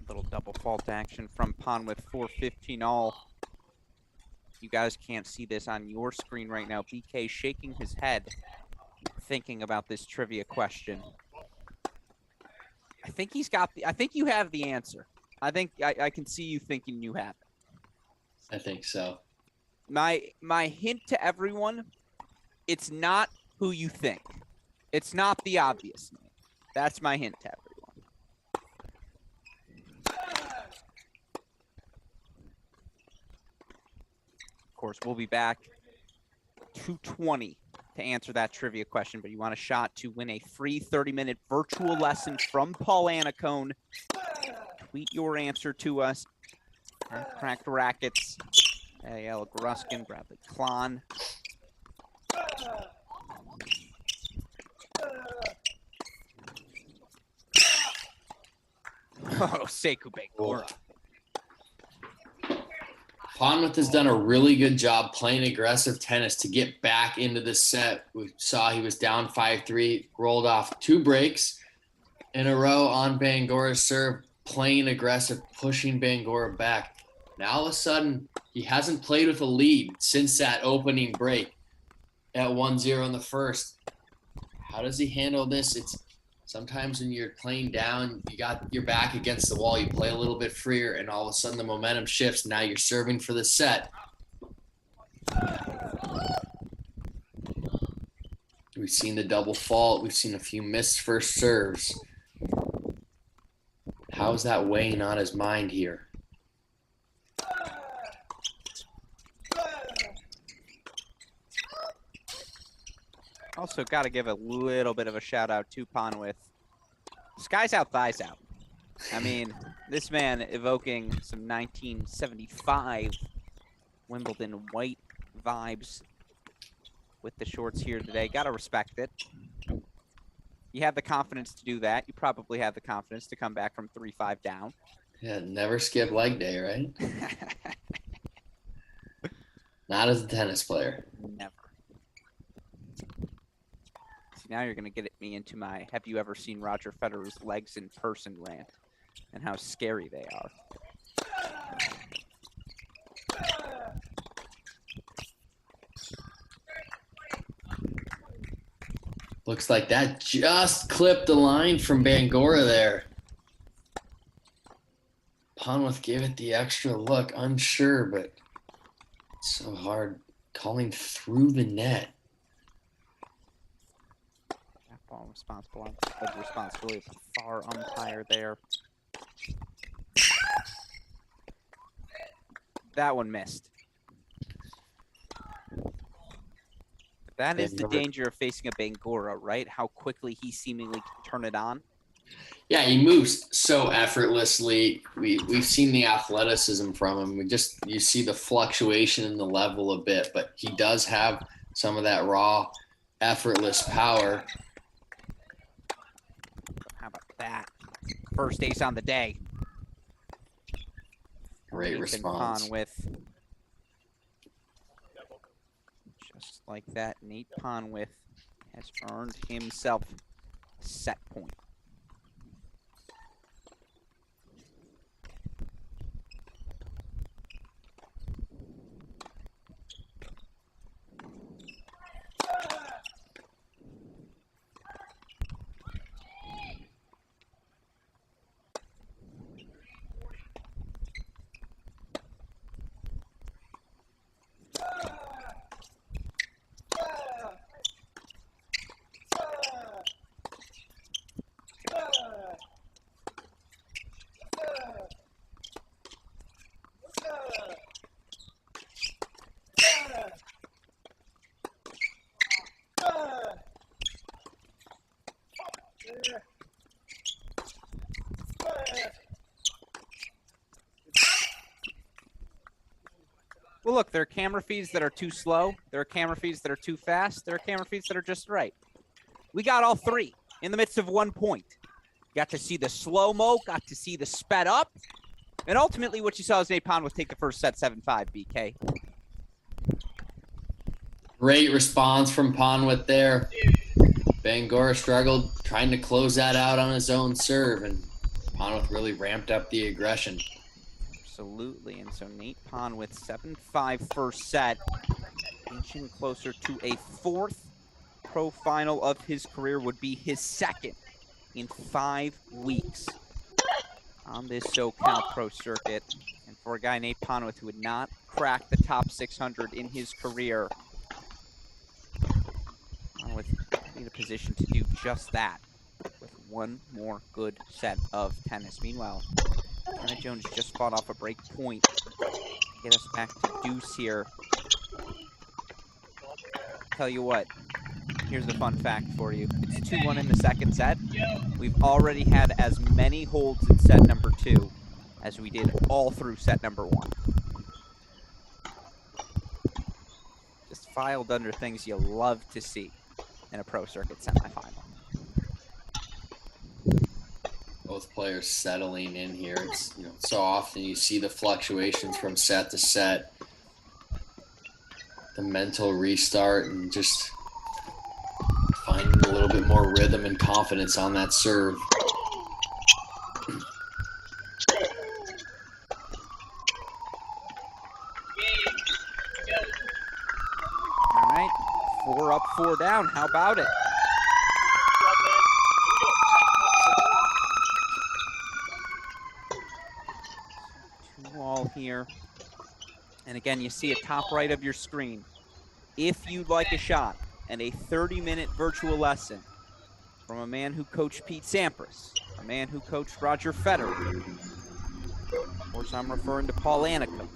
S1: Little double fault action from Ponwith, 4-15 all. You guys can't see this on your screen right now. BK shaking his head, thinking about this trivia question. I think he's got I think you have the answer. I think I can see you thinking you have it.
S2: I think so.
S1: My hint to everyone, it's not who you think. It's not the obvious name. That's my hint to everyone. Of course, we'll be back 2:20 to answer that trivia question, but you want a shot to win a free 30-minute virtual lesson from Paul Anacone. Tweet your answer to us at Cracked Rackets, Alex Gruskin, Bradley Klon. Oh, Sekou Bangoura.
S2: Ponwith has done a really good job playing aggressive tennis to get back into this set. We saw he was down 5-3, rolled off 2 breaks in a row on Bangoura's serve, playing aggressive, pushing Bangoura back. Now all of a sudden, he hasn't played with a lead since that opening break at 1-0 in the first. How does he handle this? It's sometimes when you're playing down, you got your back against the wall, you play a little bit freer, and all of a sudden the momentum shifts. Now you're serving for the set. We've seen the double fault. We've seen a few missed first serves. How's that weighing on his mind here?
S1: Also, got to give a little bit of a shout out to Ponwith. Skies out, thighs out. I mean, this man evoking some 1975 Wimbledon white vibes. with the shorts here today. Got to respect it. You have the confidence to do that. You probably have the confidence to come back from 3-5 down.
S2: Yeah, never skip leg day, right? Not as a tennis player.
S1: Never. See, now you're going to get me into my have you ever seen Roger Federer's legs in person rant and how scary they are.
S2: Looks like that just clipped the line from Bangoura there. Ponwith gave it the extra look, unsure, but it's so hard calling through the net.
S1: That ball responsibility of the far umpire there. That one missed. That is the danger of facing a Bangoura, right? How quickly he seemingly can turn it on.
S2: Yeah, he moves so effortlessly. We've seen the athleticism from him. You see the fluctuation in the level a bit, but he does have some of that raw, effortless power.
S1: How about that? First ace on the day.
S2: Great response.
S1: Just like that, Nate Ponwith has earned himself a set point. Well, look, there are camera feeds that are too slow. There are camera feeds that are too fast. There are camera feeds that are just right. We got all three in the midst of 1 point. Got to see the slow-mo, got to see the sped up. And ultimately what you saw is Nate Ponwith take the first set 7-5, BK.
S2: Great response from Ponwith there. Bangoura struggled trying to close that out on his own serve, and Ponwith really ramped up the aggression.
S1: Absolutely, and so Nate Ponwith 7-5 first set, inching closer to a fourth pro final of his career, would be his second in 5 weeks on this SoCal Pro Circuit. And for a guy, Nate Ponwith, who had not cracked the top 600 in his career, Ponwith in a position to do just that with one more good set of tennis. Meanwhile, McKenna Jones just fought off a break point. Get us back to deuce here. Tell you what, here's a fun fact for you. It's 2-1 in the second set. We've already had as many holds in set number 2 as we did all through set number 1. Just filed under things you love to see in a Pro Circuit semifinal.
S2: Both players settling in here. It's, so often you see the fluctuations from set to set, the mental restart, and just finding a little bit more rhythm and confidence on that serve.
S1: All right, 4 up, 4 down. How about it? All here. And again, you see it top right of your screen. If you'd like a shot and a 30-minute virtual lesson from a man who coached Pete Sampras, a man who coached Roger Federer, of course I'm referring to Paul Annika,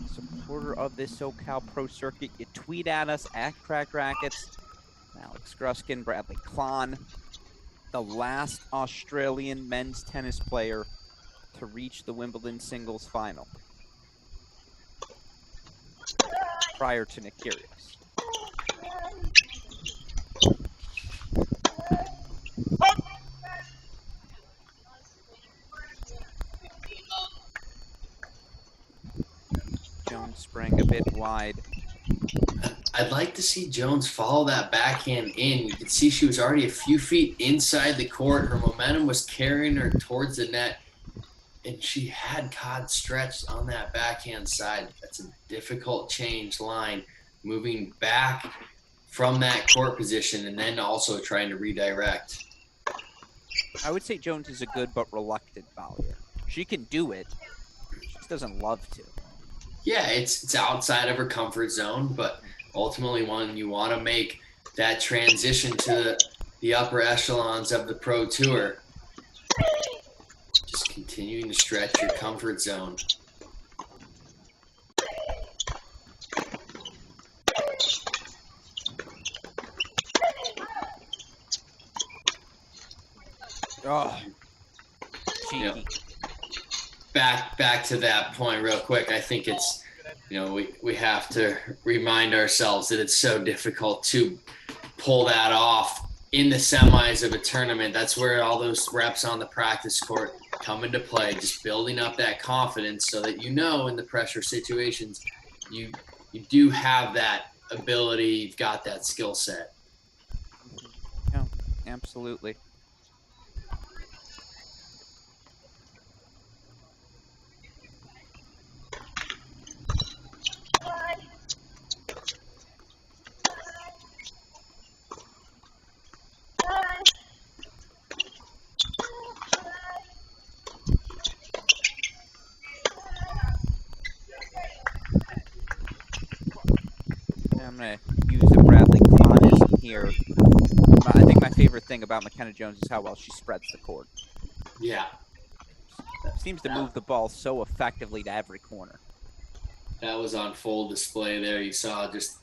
S1: supporter of this SoCal Pro Circuit, you tweet at us at Crack Rackets. Alex Gruskin, Bradley Klon, the last Australian men's tennis player to reach the Wimbledon singles final prior to Nick Kyrgios. bit wide.
S2: I'd like to see Jones follow that backhand in. You could see she was already a few feet inside the court. Her momentum was carrying her towards the net, and she had Cod stretched on that backhand side. That's a difficult change line, moving back from that court position and then also trying to redirect.
S1: I would say Jones is a good but reluctant volleyer. She can do it. She just doesn't love to.
S2: Yeah, it's outside of her comfort zone, but ultimately when you want to make that transition to the upper echelons of the Pro Tour, just continuing to stretch your comfort zone.
S1: Oh, cheeky.
S2: You know, back to that point real quick. I think it's, we have to remind ourselves that it's so difficult to pull that off in the semis of a tournament. That's where all those reps on the practice court come into play, just building up that confidence so that in the pressure situations, you do have that ability, you've got that skill set.
S1: Yeah, absolutely. I'm going to use a Bradley Clonism here. I think my favorite thing about McKenna Jones is how well she spreads the court.
S2: Yeah.
S1: Seems to move the ball so effectively to every corner.
S2: That was on full display there. You saw just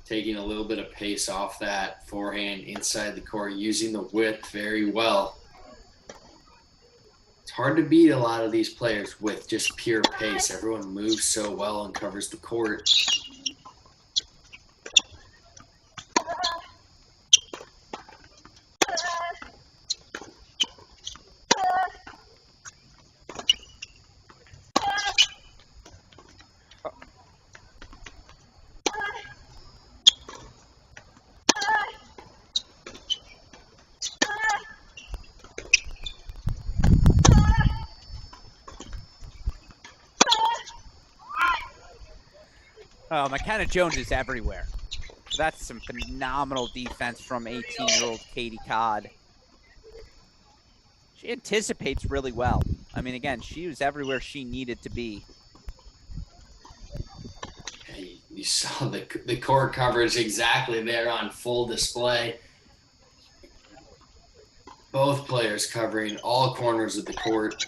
S2: taking a little bit of pace off that forehand inside the court, using the width very well. It's hard to beat a lot of these players with just pure pace. Everyone moves so well and covers the court.
S1: Oh, McKenna Jones is everywhere. That's some phenomenal defense from 18-year-old Katie Codd. She anticipates really well. I mean, again, she was everywhere she needed to be.
S2: You saw the court coverage exactly there on full display. Both players covering all corners of the court.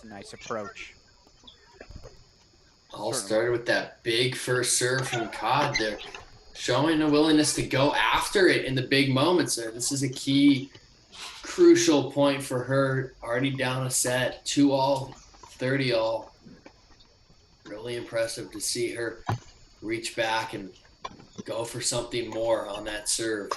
S1: Nice approach.
S2: All started with that big first serve from Codd there, showing a willingness to go after it in the big moments. This is a key, crucial point for her. Already down a set, 2-all, 30-all. Really impressive to see her reach back and go for something more on that serve.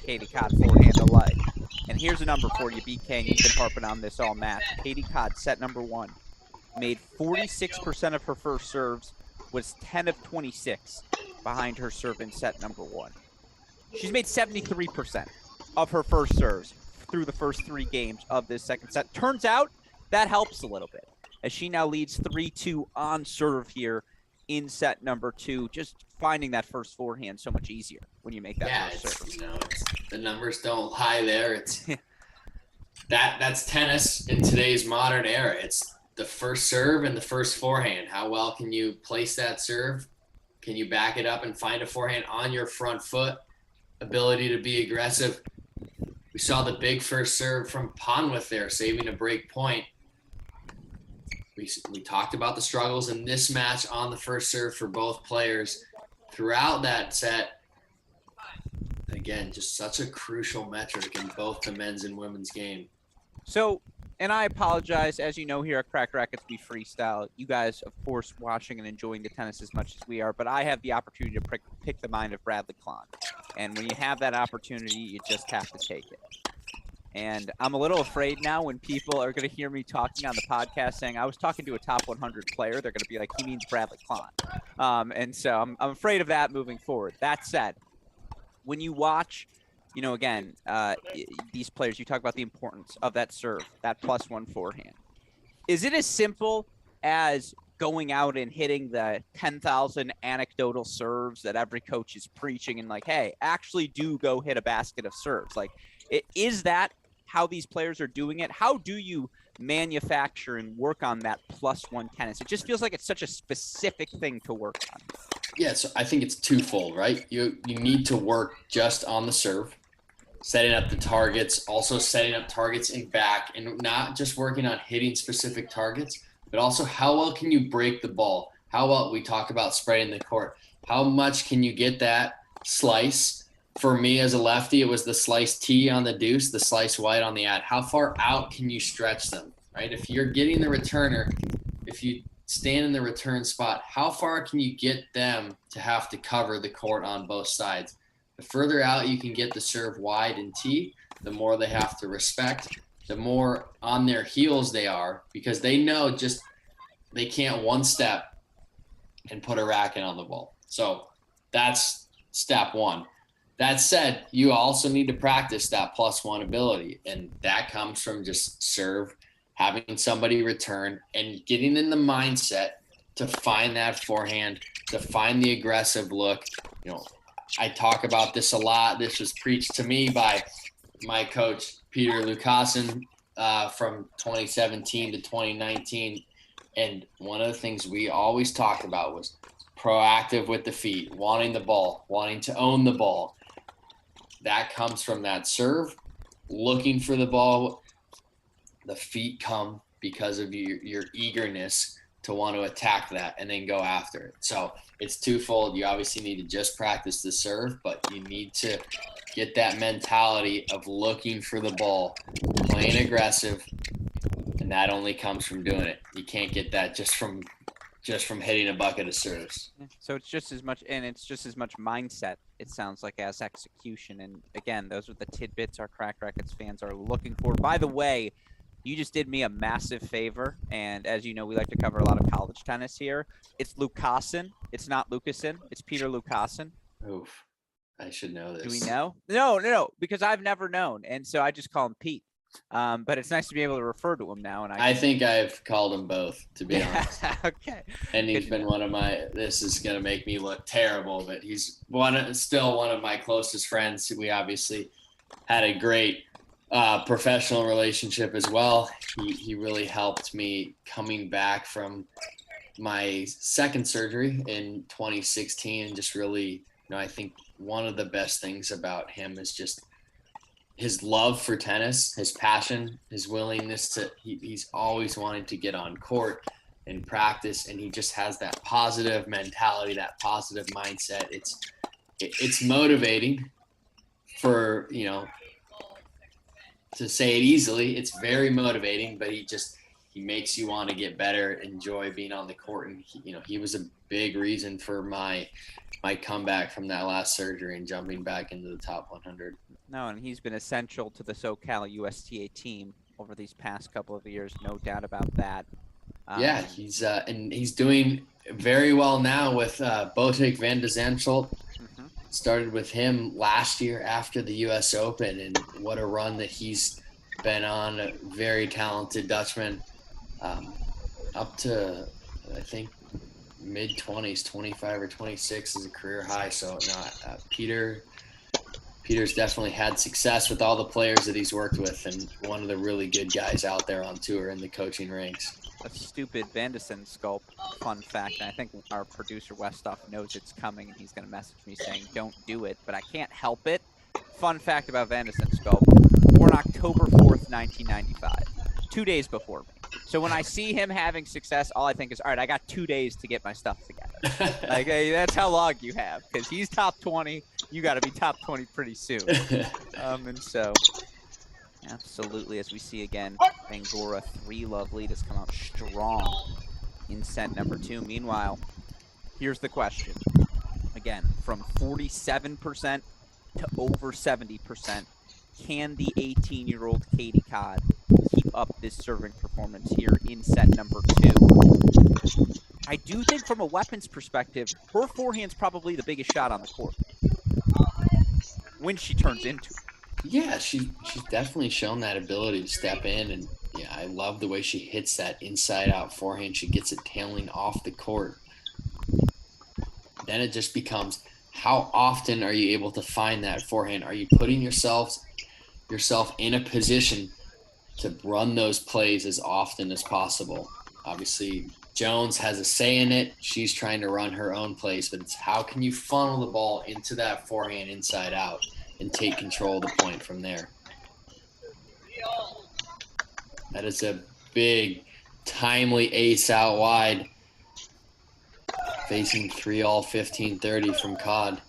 S1: Katie Codd forehand alike. And here's a number for you, BK, and you've been harping on this all match. Katie Codd, set number 1, made 46% of her first serves, was 10 of 26 behind her serve in set number 1. She's made 73% of her first serves through the first 3 games of this second set. Turns out that helps a little bit, as she now leads 3-2 on serve here in set number 2. Just finding that first forehand so much easier when you make that first serve.
S2: The numbers don't lie there. It's that's tennis in today's modern era. It's the first serve and the first forehand. How well can you place that serve? Can you back it up and find a forehand on your front foot? Ability to be aggressive. We saw the big first serve from Ponwith there, saving a break point. We talked about the struggles in this match on the first serve for both players throughout that set. Again, just such a crucial metric in both the men's and women's game.
S1: So, and I apologize, as you know, here at Crack Rackets, we freestyle. You guys, of course, watching and enjoying the tennis as much as we are, but I have the opportunity to pick the mind of Bradley Klahn. And when you have that opportunity, you just have to take it. And I'm a little afraid now when people are going to hear me talking on the podcast saying I was talking to a top 100 player, they're going to be like, he means Bradley Klahn. And so I'm afraid of that moving forward. That said, when you watch, you know, again, these players, you talk about the importance of that serve, that +1 forehand. Is it as simple as going out and hitting the 10,000 anecdotal serves that every coach is preaching and like, hey, actually do go hit a basket of serves? Like, is that how these players are doing it? How do you manufacture and work on that +1 tennis? It just feels like it's such a specific thing to work on.
S2: Yeah, so I think it's twofold, right? You need to work just on the serve, setting up the targets, also setting up targets in back, and not just working on hitting specific targets, but also how well can you break the ball? How well, we talk about spreading the court. How much can you get that slice? For me as a lefty, it was the slice T on the deuce, the slice white on the ad. How far out can you stretch them, right? If you're getting the returner, if you stand in the return spot, how far can you get them to have to cover the court on both sides? The further out you can get the serve wide and T, the more they have to respect, the more on their heels they are, because they know just they can't one step and put a racket on the ball. So that's step one. That said, you also need to practice that +1 ability, and that comes from just serve, having somebody return, and getting in the mindset to find that forehand, to find the aggressive look. You know, I talk about this a lot. This was preached to me by my coach, Peter Lucassen, from 2017 to 2019. And one of the things we always talked about was proactive with the feet, wanting the ball, wanting to own the ball. That comes from that serve, looking for the ball. The feet come because of your eagerness to want to attack that and then go after it. So it's twofold. You obviously need to just practice the serve, but you need to get that mentality of looking for the ball, playing aggressive, and that only comes from doing it. You can't get that just from hitting a bucket of serves.
S1: So it's just as much, and it's just as much mindset, it sounds like, as execution. And again, those are the tidbits our Crack Rackets fans are looking for. By the way, you just did me a massive favor, and as you know, we like to cover a lot of college tennis here. It's Lucassen. It's not Lucassen. It's Peter Lucassen.
S2: Oof. I should know this.
S1: Do we know? No, because I've never known, and so I just call him Pete. But it's nice to be able to refer to him now. And I
S2: think I've called him both, to be honest.
S1: Okay.
S2: And he's been one of my, this is going to make me look terrible, but he's still one of my closest friends. We obviously had a great professional relationship as well. He really helped me coming back from my second surgery in 2016. And just really, I think one of the best things about him is just his love for tennis, his passion, his willingness to, he's always wanted to get on court and practice. And he just has that positive mentality, that positive mindset. It's motivating for, to say it easily, it's very motivating, but he makes you want to get better, enjoy being on the court. And he was a big reason for my comeback from that last surgery and jumping back into the top 100.
S1: No, and he's been essential to the SoCal USTA team over these past couple of years, no doubt about that.
S2: Yeah, he's doing very well now with Botic van de Zandschulp.
S1: Mm-hmm.
S2: Started with him last year after the U.S. Open, and what a run that he's been on. A very talented Dutchman, up to, I think, mid-20s, 25 or 26 is a career high. So Peter's definitely had success with all the players that he's worked with, and one of the really good guys out there on tour in the coaching ranks.
S1: a stupid Vandesen sculpt fun fact, and I think our producer Westoff knows it's coming, and he's going to message me saying, don't do it, but I can't help it. Fun fact about Vandesen sculpt, born October 4th, 1995, 2 days before me. So when I see him having success, all I think is, all right, I got 2 days to get my stuff together. Like, hey, that's how long you have, because he's top 20. You got to be top 20 pretty soon. And so, absolutely, as we see again, Bangoura 3-love lead has come out strong in set number 2. Meanwhile, here's the question. Again, from 47% to over 70%, can the 18-year-old Katie Codd keep up this serving performance here in set number 2? I do think from a weapons perspective, her forehand's probably the biggest shot on the court when she turns into it.
S2: Yeah, she's definitely shown that ability to step in, and yeah, I love the way she hits that inside-out forehand. She gets it tailing off the court. Then it just becomes, how often are you able to find that forehand? Are you putting yourself in a position to run those plays as often as possible? Obviously, Jones has a say in it. She's trying to run her own plays, but it's how can you funnel the ball into that forehand inside out and take control of the point from there. That is a big, timely ace out wide. Facing 3-all 15-30 from Codd.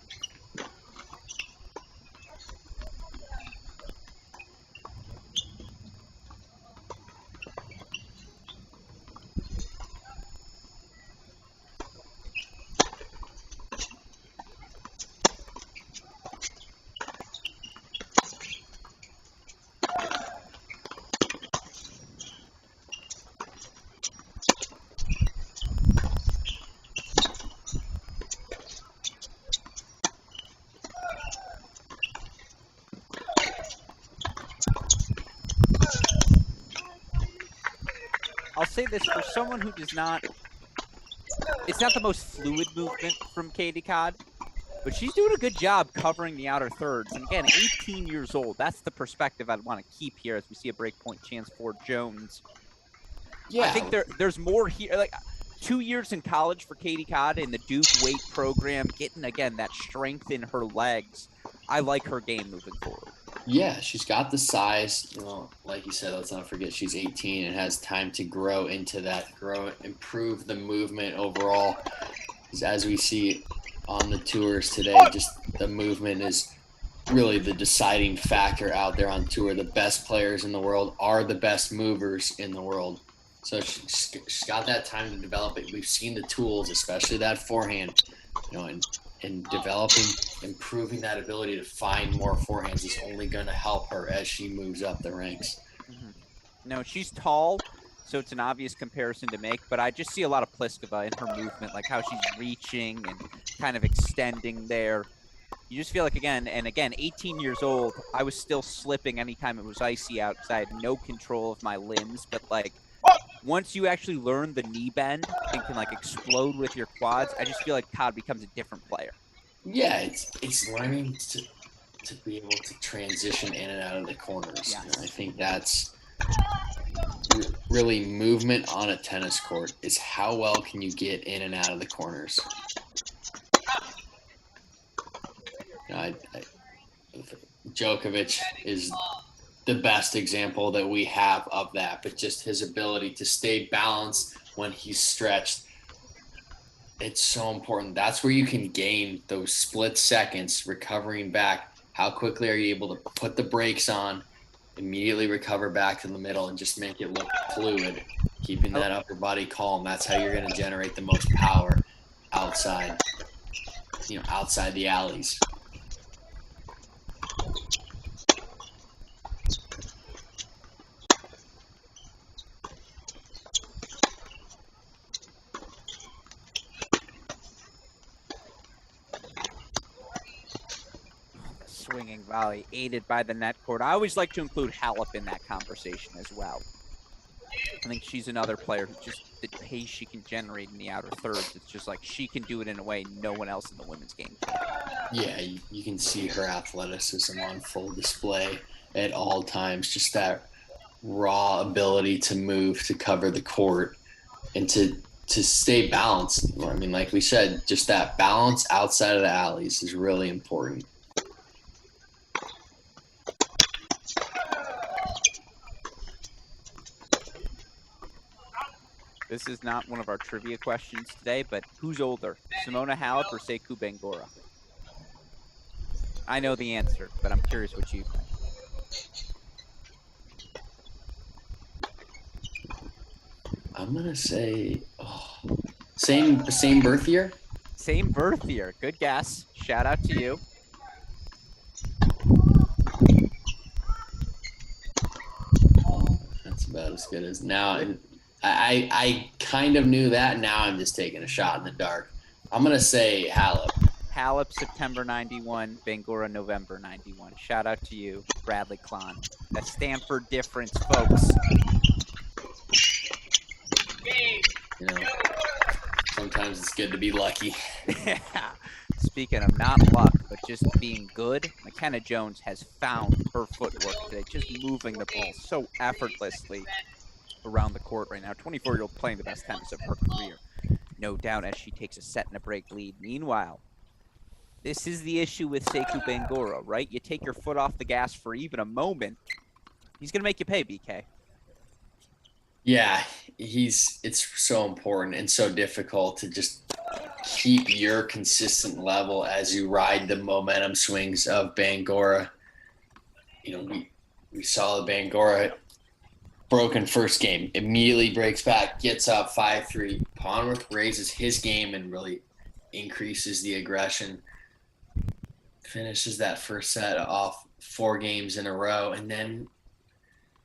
S1: I'll say this for someone who does not, it's not the most fluid movement from Katie Codd, but she's doing a good job covering the outer thirds. And again, 18 years old, that's the perspective I'd want to keep here as we see a breakpoint chance for Jones. Yeah. I think there's more here. Like 2 years in college for Katie Codd in the Duke weight program, getting, again, that strength in her legs. I like her game moving forward.
S2: Yeah, she's got the size. You know, like you said, let's not forget she's 18 and has time to grow into that, improve the movement overall. As we see on the tours today, just the movement is really the deciding factor out there on tour. The best players in the world are the best movers in the world. So she's got that time to develop it. We've seen the tools, especially that forehand, you know, and developing, improving that ability to find more forehands is only going to help her as she moves up the ranks.
S1: Mm-hmm. No, she's tall, so it's an obvious comparison to make, but I just see a lot of Pliskova in her movement, like how she's reaching and kind of extending there. You just feel like, again, 18 years old, I was still slipping anytime it was icy out because I had no control of my limbs, but like, once you actually learn the knee bend and can like explode with your quads, I just feel like Codd becomes a different player.
S2: Yeah, it's learning to be able to transition in and out of the corners.
S1: Yes.
S2: And I think that's really movement on a tennis court is how well can you get in and out of the corners. You know, Djokovic is the best example that we have of that, but just his ability to stay balanced when he's stretched, it's so important. That's where you can gain those split seconds recovering back. How quickly are you able to put the brakes on, immediately recover back to the middle, and just make it look fluid, keeping that upper body calm. That's how you're going to generate the most power outside the alleys.
S1: Swinging volley aided by the net cord. I always like to include Halep in that conversation as well. I think she's another player who just, the pace she can generate in the outer thirds, it's just like she can do it in a way no one else in the women's game can.
S2: Yeah, you can see her athleticism on full display at all times. Just that raw ability to move, to cover the court. and to stay balanced. I mean, like we said, just that balance outside of the alleys is really important.
S1: This is not one of our trivia questions today, but who's older, Simona Halep or Sekou Bangoura? I know the answer, but I'm curious what you think.
S2: I'm gonna say same birth year.
S1: Same birth year. Good guess. Shout out to you.
S2: That's about as good as now. I kind of knew that. Now I'm just taking a shot in the dark. I'm gonna say Halep.
S1: Halep, September 91, Bangoura, November 91. Shout out to you, Bradley Klon. That Stanford difference, folks.
S2: You know, sometimes it's good to be lucky.
S1: Yeah. Speaking of not luck, but just being good, McKenna Jones has found her footwork today, just moving the ball so effortlessly around the court right now. 24-year-old playing the best tennis of her career, no doubt, as she takes a set and a break lead. Meanwhile, this is the issue with Sekou Bangoura, right? You take your foot off the gas for even a moment, he's going to make you pay, BK.
S2: Yeah, it's so important and so difficult to just keep your consistent level as you ride the momentum swings of Bangoura. You know, we saw the Bangoura broken first game, immediately breaks back, gets up 5-3. Ponworth raises his game and really increases the aggression. Finishes that first set off 4 games in a row, and then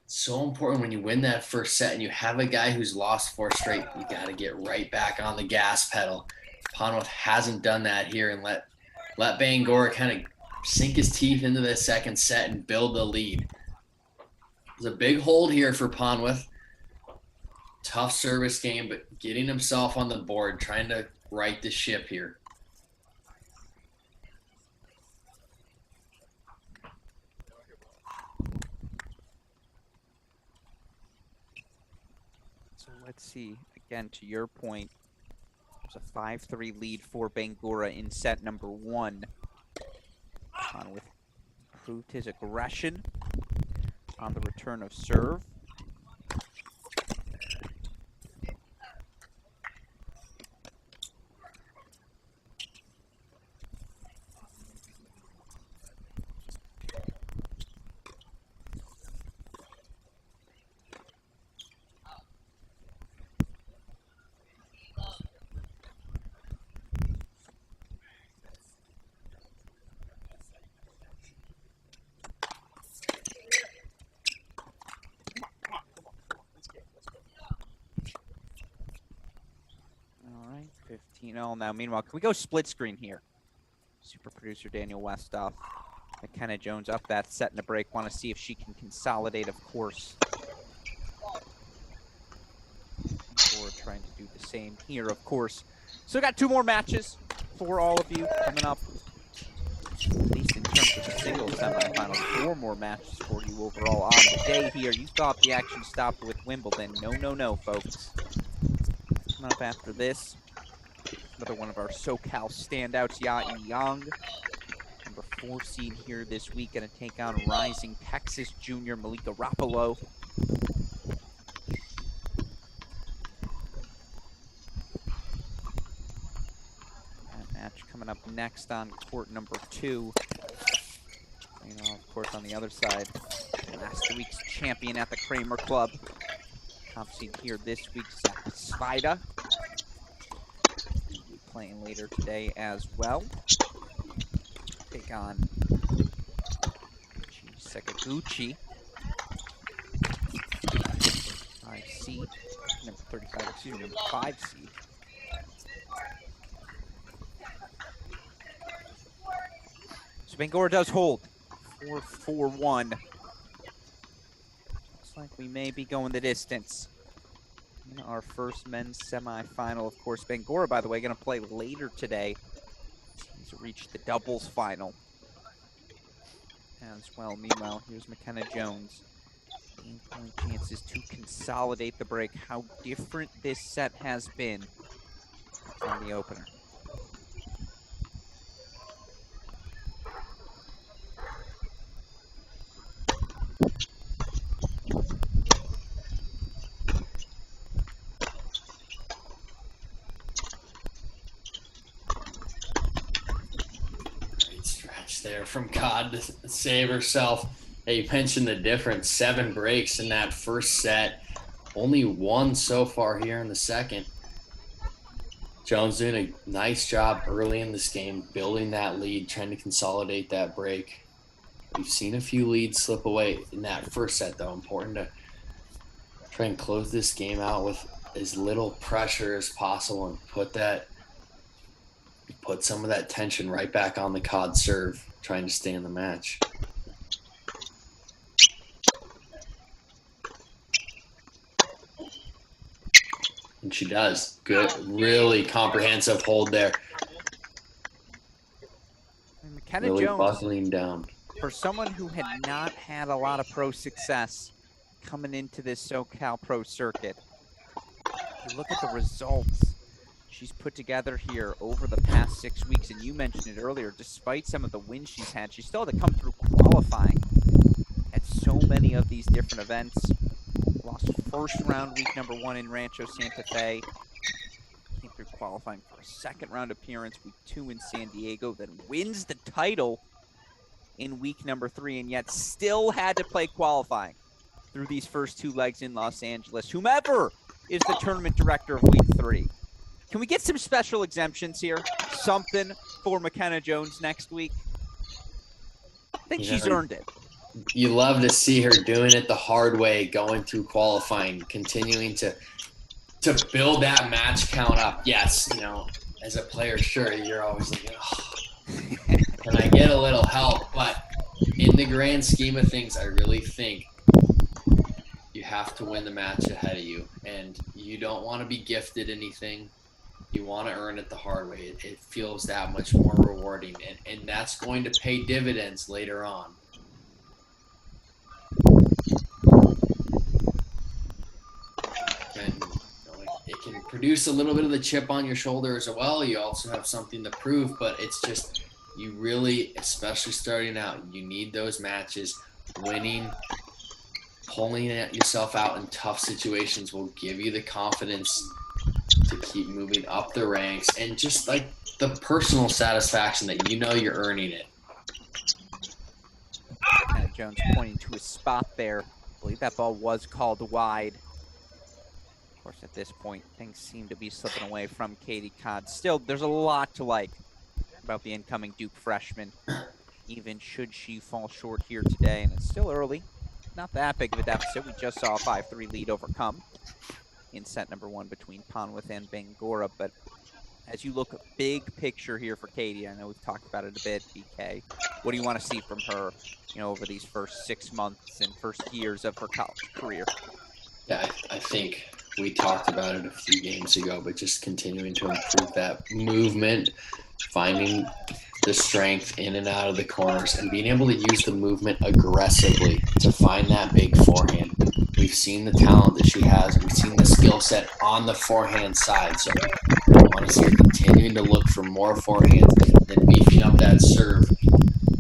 S2: so important when you win that first set and you have a guy who's lost 4 straight, you got to get right back on the gas pedal. Ponworth hasn't done that here and let Bangoura kind of sink his teeth into the second set and build the lead. There's a big hold here for Ponworth. Tough service game, but getting himself on the board, trying to right the ship here.
S1: Let's see, again, to your point, there's a 5-3 lead for Bangoura in set number 1. Ponworth proved his aggression on the return of serve. Now, meanwhile, can we go split screen here? Super producer Daniel Westoff. McKenna Jones up that set in a break. Want to see if she can consolidate, of course. Or trying to do the same here, of course. So got 2 more matches for all of you coming up. At least in terms of the singles semifinals, 4 more matches for you overall on the day here. You thought the action stopped with Wimbledon. No, folks. Coming up after this, another one of our SoCal standouts, Ya Young, number 4 seed here this week, going to take on rising Texas junior Malika Rapaloe. That match coming up next on court number 2. You know, of course, on the other side, last week's champion at the Kramer Club. Top seed here this week, Zachary Svajda. Playing later today as well. Take on Sekou, 5 seed, number 35, excuse me, number 5 seed. So Bangoura does hold 4-4-1. Looks like we may be going the distance in our first men's semifinal. Of course, Bangoura, by the way, going to play later today. He's reached the doubles final as well. Meanwhile, here's McKenna Jones Game-point chances to consolidate the break. How different this set has been from the opener.
S2: There from God to save herself. Hey, you mentioned the difference. 7 breaks in that first set. Only 1 so far here in the second. Jones doing a nice job early in this game, building that lead, trying to consolidate that break. We've seen a few leads slip away in that first set, though. Important to try and close this game out with as little pressure as possible and put some of that tension right back on the COD serve, trying to stay in the match. And she does. Good, really comprehensive hold there.
S1: And McKenna
S2: really
S1: Jones,
S2: buckling down.
S1: For someone who had not had a lot of pro success coming into this SoCal Pro Circuit, you look at the results she's put together here over the past 6 weeks, and you mentioned it earlier, despite some of the wins she's had, she still had to come through qualifying at so many of these different events. Lost first round week number 1 in Rancho Santa Fe. Came through qualifying for a second round appearance week 2 in San Diego, then wins the title in week number 3, and yet still had to play qualifying through these first 2 legs in Los Angeles. Whomever is the tournament director of week 3. Can we get some special exemptions here? Something for McKenna Jones next week? I think she's earned it.
S2: You love to see her doing it the hard way, going through qualifying, continuing to build that match count up. Yes, you know, as a player, sure, you're always like, oh, can I get a little help? But in the grand scheme of things, I really think you have to win the match ahead of you, and you don't want to be gifted anything. You want to earn it the hard way. It feels that much more rewarding, and that's going to pay dividends later on. And it can produce a little bit of the chip on your shoulder as well. You also have something to prove, but it's just, you really, especially starting out, you need those matches. Winning, pulling yourself out in tough situations will give you the confidence to keep moving up the ranks, and just like the personal satisfaction that you know you're earning it.
S1: Jones pointing to a spot there. I believe that ball was called wide. Of course, at this point, things seem to be slipping away from Katie Codd. Still, there's a lot to like about the incoming Duke freshman, even should she fall short here today. And it's still early. Not that big of a deficit. We just saw a 5-3 lead overcome in set number 1 between Ponwith and Bangoura. But as you look big picture here for Katie, I know we've talked about it a bit, BK. What do you want to see from her, you know, over these first 6 months and first years of her college career?
S2: Yeah, I think we talked about it a few games ago, but just continuing to improve that movement, finding the strength in and out of the corners, and being able to use the movement aggressively to find that big forehand. We've seen the talent that she has. We've seen the skill set on the forehand side. So I want to see her continuing to look for more forehands and beefing up that serve,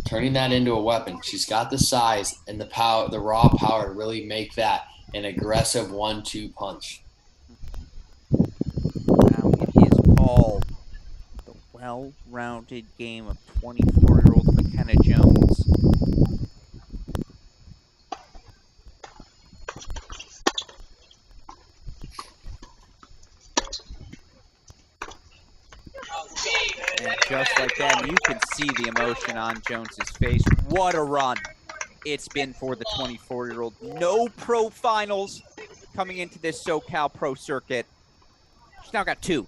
S2: turning that into a weapon. She's got the size and the power, the raw power to really make that an aggressive 1-2 punch.
S1: Now it is all the well-rounded game of 24-year-old McKenna Jones. And just like that, you can see the emotion on Jones's face. What a run it's been for the 24-year-old. No pro finals coming into this SoCal Pro Circuit. She's now got 2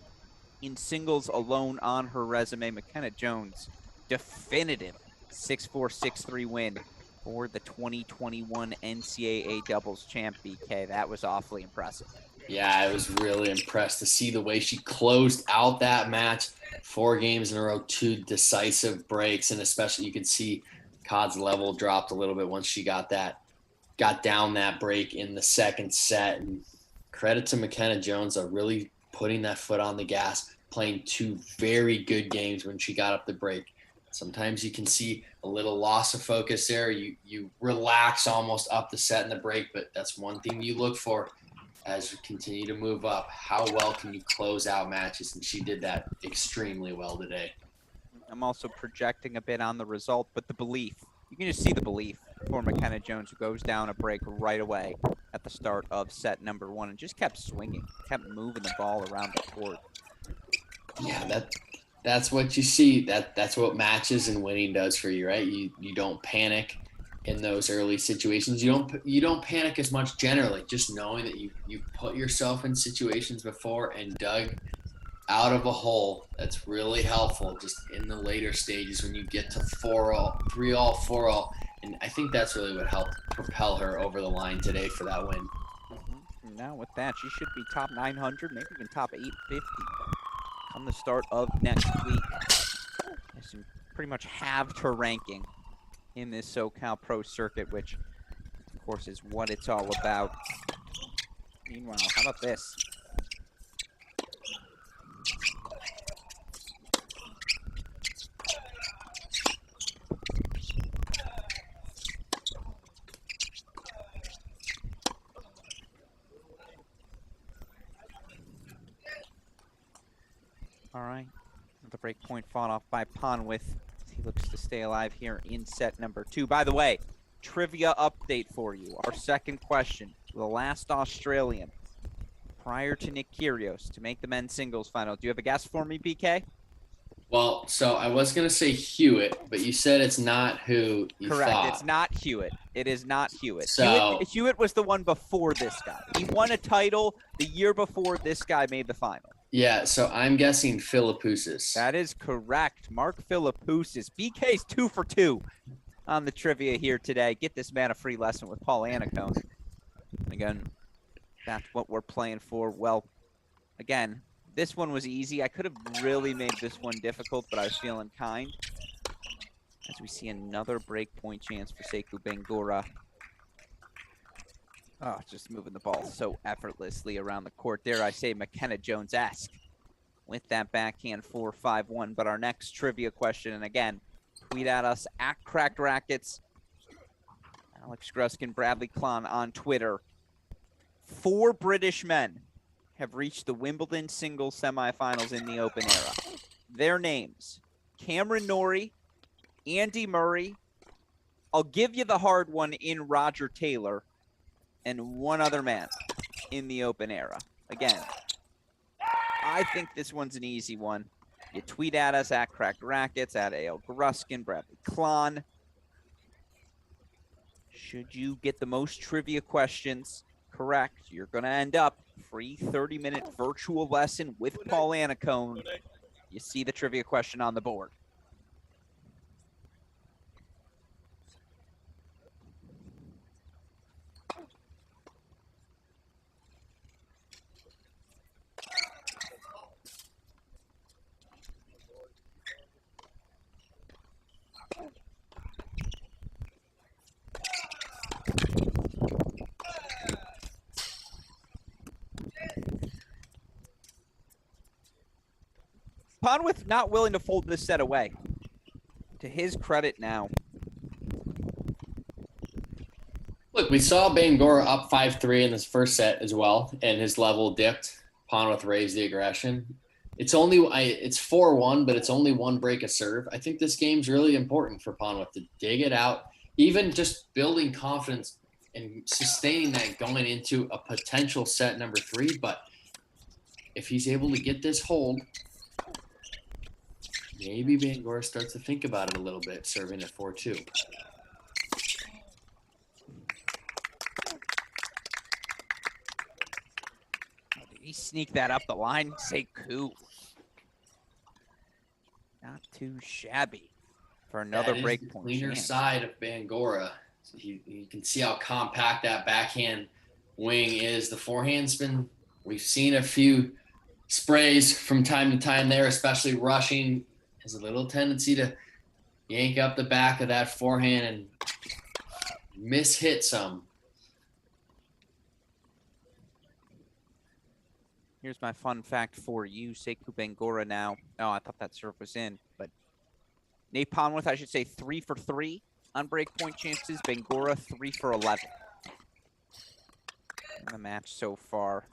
S1: in singles alone on her resume. McKenna Jones, definitive 6-4, 6-3 win for the 2021 NCAA doubles champ, BK. That was awfully impressive.
S2: Yeah, I was really impressed to see the way she closed out that match. 4 games in a row, 2 decisive breaks, and especially you could see Codd's level dropped a little bit once she got that got down that break in the second set. And credit to McKenna Jones of really putting that foot on the gas, playing 2 very good games when she got up the break. Sometimes you can see a little loss of focus there. You relax almost up the set in the break, but that's one thing you look for as you continue to move up. How well can you close out matches? And she did that extremely well today.
S1: I'm also projecting a bit on the result, but the belief. You can just see the belief for McKenna Jones, who goes down a break right away at the start of set number 1 and just kept swinging, kept moving the ball around the court.
S2: Yeah, that's what you see. That's what matches and winning does for you, right? You don't panic in those early situations. You don't panic as much generally, just knowing that you put yourself in situations before and dug out of a hole. That's really helpful just in the later stages when you get to 4-all, 3-all, 4-all. And I think that's really what helped propel her over the line today for that win.
S1: Mm-hmm. Now with that, she should be top 900, maybe even top 850 on the start of next week. She pretty much halved her ranking in this SoCal Pro Circuit, which, of course, is what it's all about. Meanwhile, how about this? All right, the break point fought off by Ponwith. He looks to stay alive here in set number 2. By the way, trivia update for you. Our second question, the last Australian prior to Nick Kyrgios to make the men's singles final. Do you have a guess for me, PK?
S2: Well, so I was going to say Hewitt, but you said it's not who you
S1: Correct.
S2: thought.
S1: It's not Hewitt. It is not Hewitt.
S2: So,
S1: Hewitt was the one before this guy. He won a title the year before this guy made the final.
S2: Yeah, so I'm guessing Philippoussis.
S1: That is correct. Mark Philippoussis. BK's 2 for 2 on the trivia here today. Get this man a free lesson with Paul Annacone. And again, that's what we're playing for. Well, again, this one was easy. I could have really made this one difficult, but I was feeling kind. As we see another break point chance for Sekou Bangoura. Oh, just moving the ball so effortlessly around the court. Dare I say McKenna Jones-esque with that backhand 4-5-1. But our next trivia question, and again, tweet at us at Cracked Rackets. Alex Gruskin, Bradley Klon on Twitter. 4 British men have reached the Wimbledon singles semifinals in the Open era. Their names, Cameron Norrie, Andy Murray. I'll give you the hard one in Roger Taylor, and one other man in the Open era. Again, I think this one's an easy one. You tweet at us at Cracked Rackets, at AL Gruskin, Bradley Klon. Should you get the most trivia questions correct, you're going to end up free 30-minute virtual lesson with Paul Annacone. You see the trivia question on the board. Ponwith not willing to fold this set away. To his credit now.
S2: Look, we saw Bangoura up 5-3 in this first set as well, and his level dipped. Ponwith raised the aggression. It's 4-1, but it's only 1 break a serve. I think this game's really important for Ponwith to dig it out, even just building confidence and sustaining that going into a potential set number 3. But if he's able to get this hold, maybe Bangoura starts to think about it a little bit, serving at 4-2.
S1: Did he sneak that up the line? Sekou. Not too shabby for another break point.
S2: Cleaner side of Bangoura. So you can see how compact that backhand wing is. The forehand's been, we've seen a few sprays from time to time there, especially rushing. Has a little tendency to yank up the back of that forehand and mishit some.
S1: Here's my fun fact for you. Sekou Bangoura now. Oh, I thought that serve was in, but Nate Ponworth, I should say 3 for 3 on break point chances. Bangoura 3 for 11 in the match so far.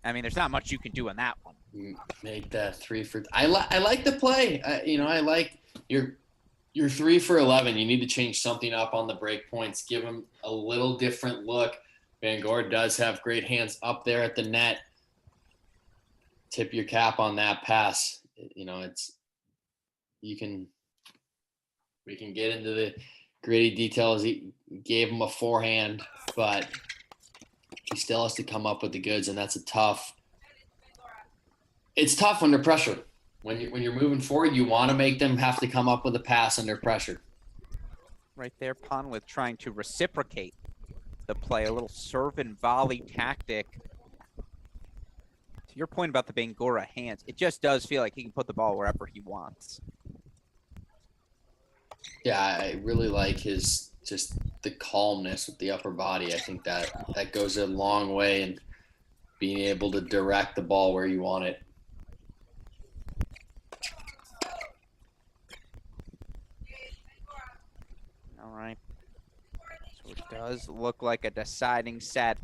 S1: I mean, there's not much you can do on that one.
S2: Make that 3 for. I like the play. I like your 3 for 11. You need to change something up on the break points. Give him a little different look. Bangoura does have great hands up there at the net. Tip your cap on that pass. We can get into the gritty details. He gave him a forehand, but he still has to come up with the goods, and that's it's tough under pressure. When you're moving forward, you want to make them have to come up with a pass under pressure.
S1: Right there, Ponworth trying to reciprocate the play, a little serve and volley tactic. To your point about the Bangoura hands, it just does feel like he can put the ball wherever he wants.
S2: Yeah, I really like his just the calmness with the upper body. I think that goes a long way in being able to direct the ball where you want it.
S1: All right. So it does look like a deciding set.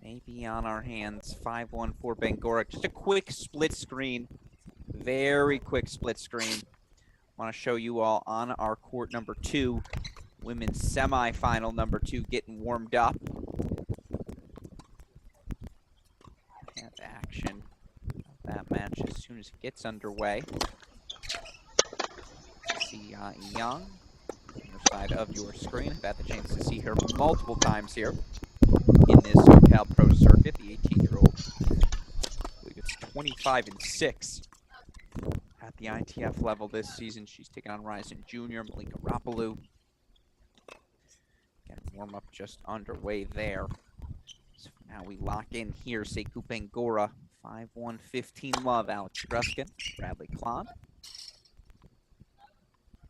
S1: Maybe on our hands. 5-1 for Bangoura. Just a quick split screen. Very quick split screen. Want to show you all on our court number 2, women's semifinal number 2, getting warmed up. Have action of that match as soon as it gets underway. See Young on the side of your screen. I've had the chance to see her multiple times here in this SoCal Pro Circuit. The 18-year-old, I believe it's 25-6. At the ITF level this season. She's taken on Ryzen Jr., Malika Rapalu. Getting warm-up just underway there. So now we lock in here. Sekou Bangoura, 5-1, 15 love. Alex Gruskin, Bradley Klon.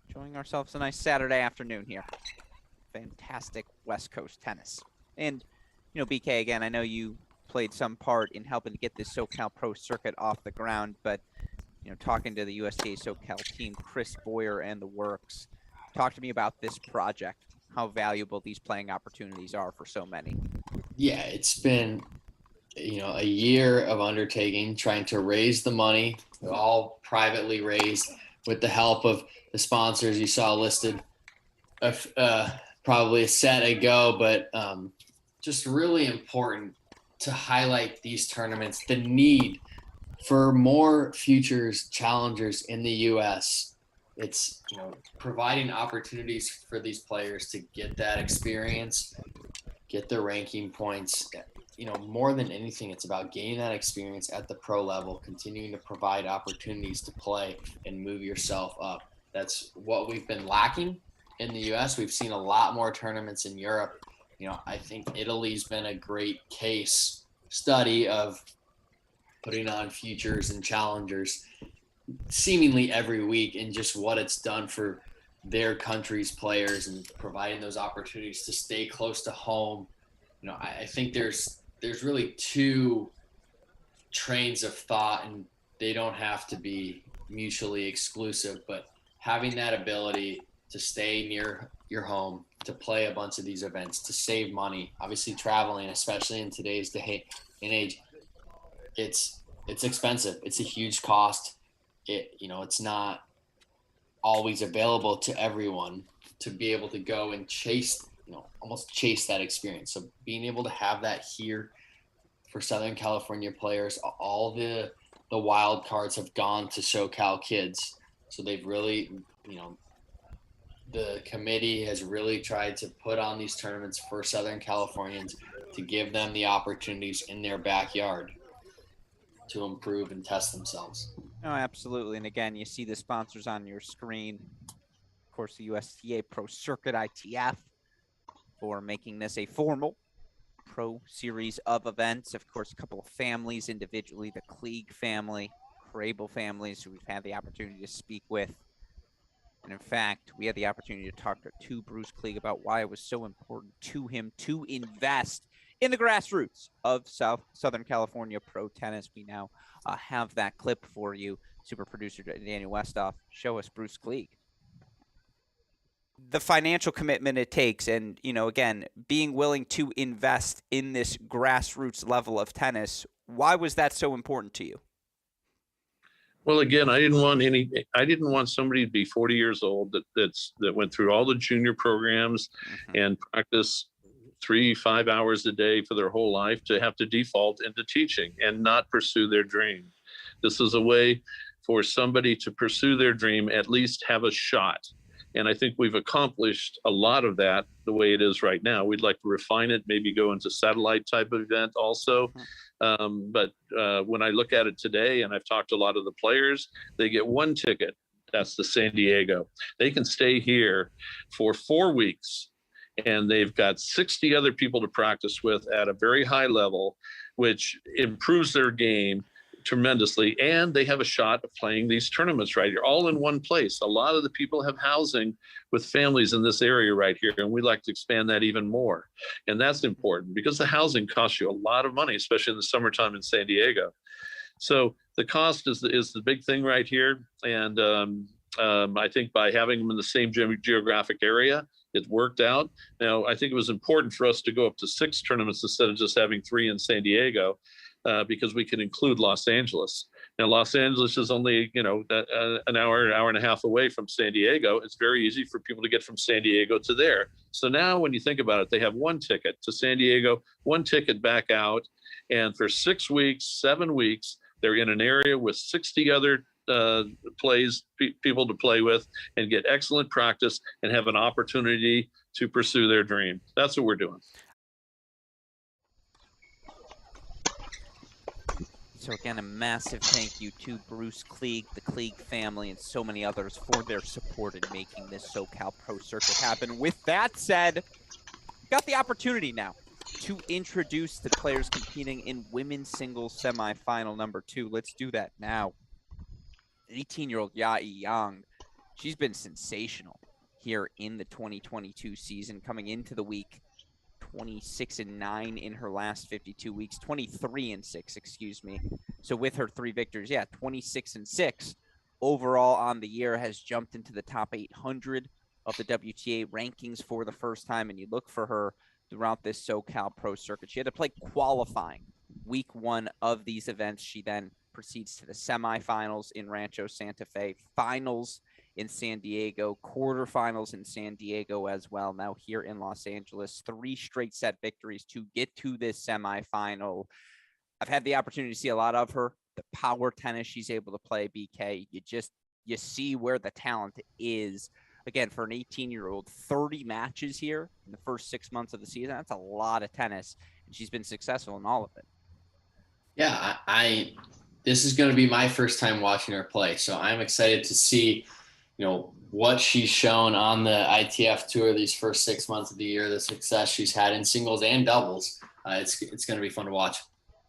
S1: Enjoying ourselves a nice Saturday afternoon here. Fantastic West Coast tennis. And, BK, again, I know you played some part in helping to get this SoCal Pro Circuit off the ground, but talking to the USTA SoCal team, Chris Boyer and the works, talk to me about this project, how valuable these playing opportunities are for so many.
S2: Yeah, it's been, a year of undertaking, trying to raise the money, all privately raised with the help of the sponsors you saw listed probably a set ago, but just really important to highlight these tournaments, the need for more futures challengers in the U.S. It's, providing opportunities for these players to get that experience, get their ranking points. More than anything, it's about gaining that experience at the pro level, continuing to provide opportunities to play and move yourself up. That's what we've been lacking in the U.S. We've seen a lot more tournaments in Europe. I think Italy's been a great case study of putting on futures and challengers seemingly every week, and just what it's done for their country's players and providing those opportunities to stay close to home. I think there's really two trains of thought, and they don't have to be mutually exclusive, but having that ability to stay near your home, to play a bunch of these events, to save money, obviously traveling, especially in today's day and age, it's expensive. It's a huge cost. It's not always available to everyone to be able to go and almost chase that experience. So being able to have that here for Southern California players, all the wild cards have gone to SoCal kids. So they've really, the committee has really tried to put on these tournaments for Southern Californians to give them the opportunities in their backyard to improve and test themselves.
S1: Oh, absolutely. And again, you see the sponsors on your screen. Of course, the USTA Pro Circuit ITF for making this a formal pro series of events. Of course, a couple of families individually, the Klieg family, Crable families, who we've had the opportunity to speak with. And in fact, we had the opportunity to talk to Bruce Klieg about why it was so important to him to invest in the grassroots of Southern California pro tennis. We now have that clip for you. Super producer Daniel Westoff, show us Bruce Klieg. The financial commitment it takes, and, you know, again, being willing to invest in this grassroots level of tennis. Why was that so important to you?
S4: Well, again, I didn't want somebody to be 40 years old that went through all the junior programs and practice 3-5 hours a day for their whole life to have to default into teaching and not pursue their dream. This is a way for somebody to pursue their dream, at least have a shot. And I think we've accomplished a lot of that the way it is right now. We'd like to refine it, maybe go into satellite type of event also. But when I look at it today, and I've talked to a lot of the players, they get one ticket. That's the San Diego. They can stay here for 4 weeks, and they've got 60 other people to practice with at a very high level, which improves their game tremendously, and they have a shot of playing these tournaments right here, all in one place. A lot of the people have housing with families in this area right here, and we'd like to expand that even more. And that's important because the housing costs you a lot of money, especially in the summertime in San Diego. So the cost is the big thing right here. And I think by having them in the same geographic area, it worked out. Now, I think it was important for us to go up to 6 tournaments instead of just having 3 in San Diego. Because we can include Los Angeles. Now, Los Angeles is only, an hour and a half away from San Diego. It's very easy for people to get from San Diego to there. So now when you think about it, they have one ticket to San Diego, one ticket back out. And for 6 weeks, 7 weeks, they're in an area with 60 other people to play with and get excellent practice and have an opportunity to pursue their dream. That's what we're doing.
S1: So again, a massive thank you to Bruce Klieg, the Klieg family, and so many others for their support in making this SoCal Pro Circuit happen. With that said, we've got the opportunity now to introduce the players competing in women's singles semifinal number 2. Let's do that now. 18-year-old Yae Yang, she's been sensational here in the 2022 season, coming into the week 26-9 in her last 52 weeks, 23-6, excuse me. So with her 3 victories, 26-6 overall on the year, has jumped into the top 800 of the WTA rankings for the first time. And you look for her throughout this SoCal Pro Circuit. She had to play qualifying week 1 of these events. She then proceeds to the semifinals in Rancho Santa Fe, finals in San Diego, quarterfinals in San Diego as well. Now here in Los Angeles, 3 straight set victories to get to this semifinal. I've had the opportunity to see a lot of her. The power tennis she's able to play, BK, you see where the talent is. Again, for an 18-year-old, 30 matches here in the first 6 months of the season. That's a lot of tennis, and she's been successful in all of it.
S2: Yeah, this is going to be my first time watching her play, so I'm excited to see what she's shown on the ITF tour these first 6 months of the year, the success she's had in singles and doubles. It's going to be fun to watch.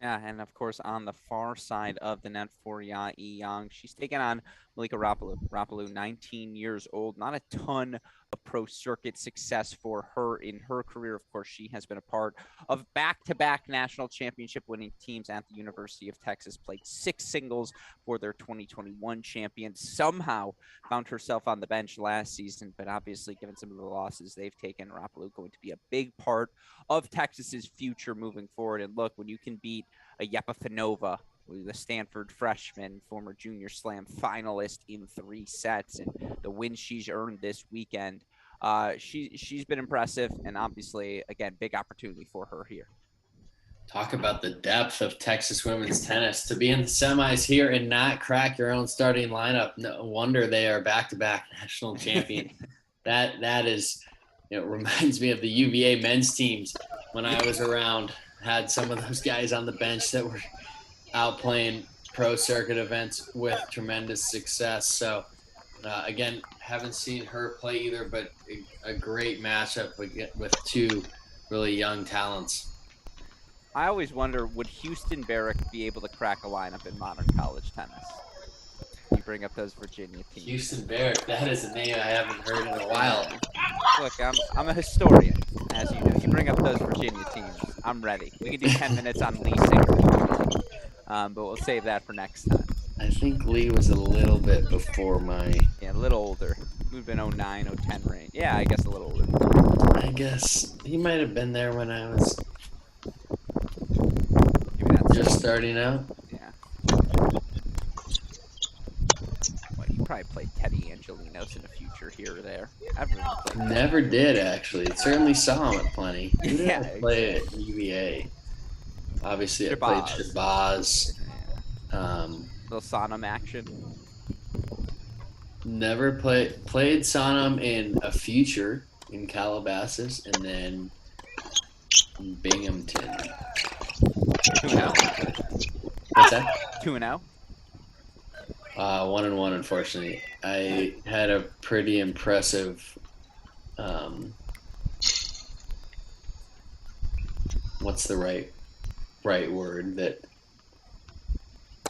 S1: Yeah, and of course, on the far side of the net for Yae Yang, she's taken on Malika Rapalu. Rapalu, 19 years old, not a ton of pro circuit success for her in her career. Of course, she has been a part of back-to-back national championship winning teams at the University of Texas, played 6 singles for their 2021 champions, somehow found herself on the bench last season, but obviously, given some of the losses they've taken, Rapalu going to be a big part of Texas's future moving forward. And look, when you can beat a Yepafanova, the Stanford freshman, former Junior Slam finalist in 3 sets, and the win she's earned this weekend, she's been impressive, and obviously, again, big opportunity for her here.
S2: Talk about the depth of Texas women's tennis. To be in the semis here and not crack your own starting lineup, no wonder they are back-to-back national champion. That is, it reminds me of the UVA men's teams when I was around. Had some of those guys on the bench that were out playing pro circuit events with tremendous success. So again, haven't seen her play either, but a great matchup with 2 really young talents.
S1: I always wonder, would Houston Barrett be able to crack a lineup in modern college tennis? You bring up those Virginia teams.
S2: Houston Barrett, that is a name I haven't heard in a while.
S1: Look, I'm a historian, as you know. You bring up those Virginia teams. I'm ready. We can do 10 minutes on Lee Singh, but we'll save that for next time.
S2: I think Lee was a little bit before my.
S1: Yeah, a little older. We've been 09, 010 range. Yeah, I guess a little older.
S2: I guess he might have been there when I was
S1: Maybe that's
S2: just starting out.
S1: Yeah. Well, you probably played Teddy Angelinos in the future here or there. Everyone played.
S2: Never did, actually. Certainly saw him at plenty. Who did
S1: Yeah,
S2: I play at UVA? Obviously, I played Shabazz.
S1: Little Sonam action.
S2: Never played Sonam in a future in Calabasas, and then in Binghamton.
S1: 2-0.
S2: What's that?
S1: 2-0.
S2: 1-1, unfortunately. I had a pretty impressive. What's the right word? That.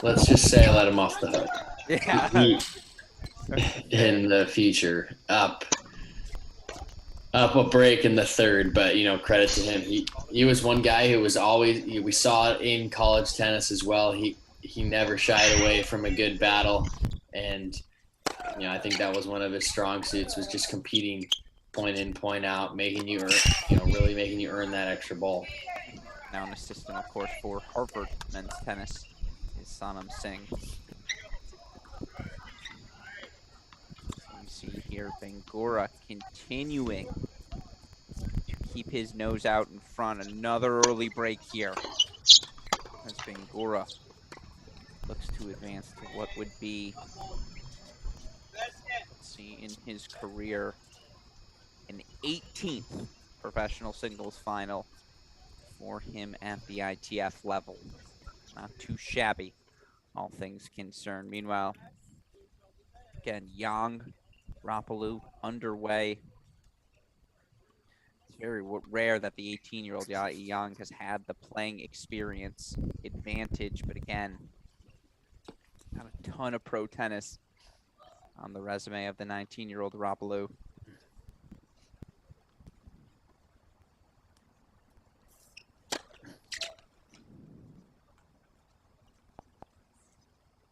S2: Let's just say I let him off the hook.
S1: Yeah.
S2: In the future, up a break in the third, but credit to him. He was one guy who was always. We saw it in college tennis as well. He never shied away from a good battle, and I think that was one of his strong suits, was just competing point in, point out, making you earn, really making you earn that extra ball.
S1: Now an assistant, of course, for Harvard men's tennis is Sonam Singh. So you see here Bangoura continuing to keep his nose out in front. Another early break here as Bangoura looks to advance to what would be, let's see, in his career, an 18th professional singles final for him at the ITF level. Not too shabby, all things concerned. Meanwhile, again, Yang Rapalou underway. It's very rare that the 18-year-old Yang has had the playing experience advantage, but again, not a ton of pro tennis on the resume of the 19-year-old Rapalou.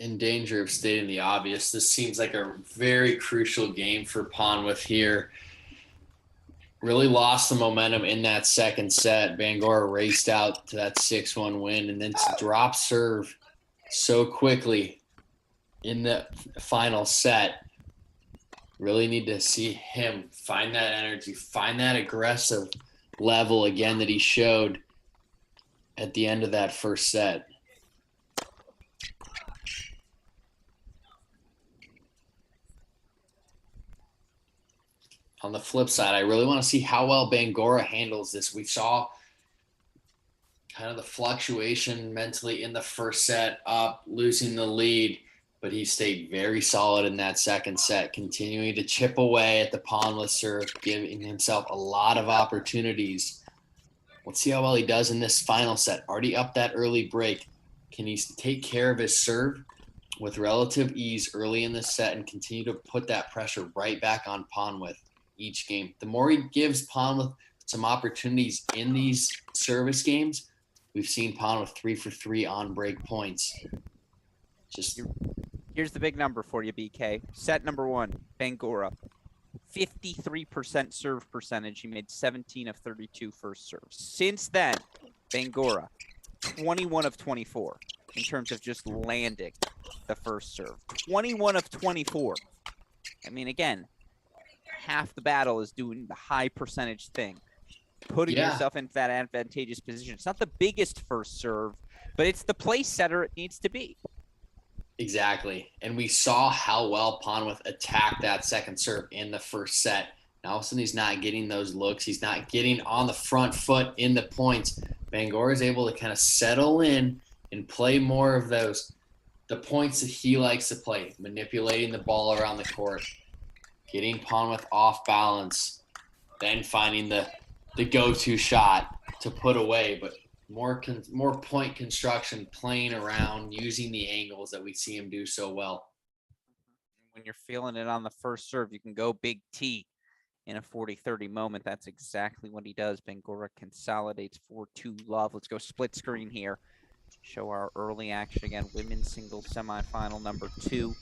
S2: In danger of stating the obvious, this seems like a very crucial game for Ponwith here. Really lost the momentum in that second set. Bangoura raced out to that 6-1 win, and then to drop serve so quickly in the final set. Really need to see him find that energy, find that aggressive level again that he showed at the end of that first set. On the flip side, I really want to see how well Bangoura handles this. We saw kind of the fluctuation mentally in the first set, up, losing the lead, but he stayed very solid in that second set, continuing to chip away at the Ponwith serve, giving himself a lot of opportunities. Let's see how well he does in this final set. Already up that early break. Can he take care of his serve with relative ease early in this set and continue to put that pressure right back on Ponwith each game? The more he gives Ponwith some opportunities in these service games, we've seen Ponwith 3 for 3 on break points.
S1: Here's the big number for you, BK. Set number 1, Bangoura. 53% serve percentage. He made 17 of 32 first serves. Since then, Bangoura, 21 of 24 in terms of just landing the first serve. 21 of 24. I mean, again, half the battle is doing the high percentage thing, putting yourself into that advantageous position. It's not the biggest first serve, but it's the place setter it needs to be.
S2: Exactly. And we saw how well Ponwith attacked that second serve in the first set. Now, all of a sudden, he's not getting those looks. He's not getting on the front foot in the points. Bangoura is able to kind of settle in and play more of the points that he likes to play, manipulating the ball around the court, getting Ponwith off balance, then finding the go-to shot to put away, but more point construction, playing around, using the angles that we see him do so well.
S1: When you're feeling it on the first serve, you can go big T in a 40-30 moment. That's exactly what he does. Bangoura consolidates 4-2 love. Let's go split screen here. Show our early action again. Women's singles semifinal number 2.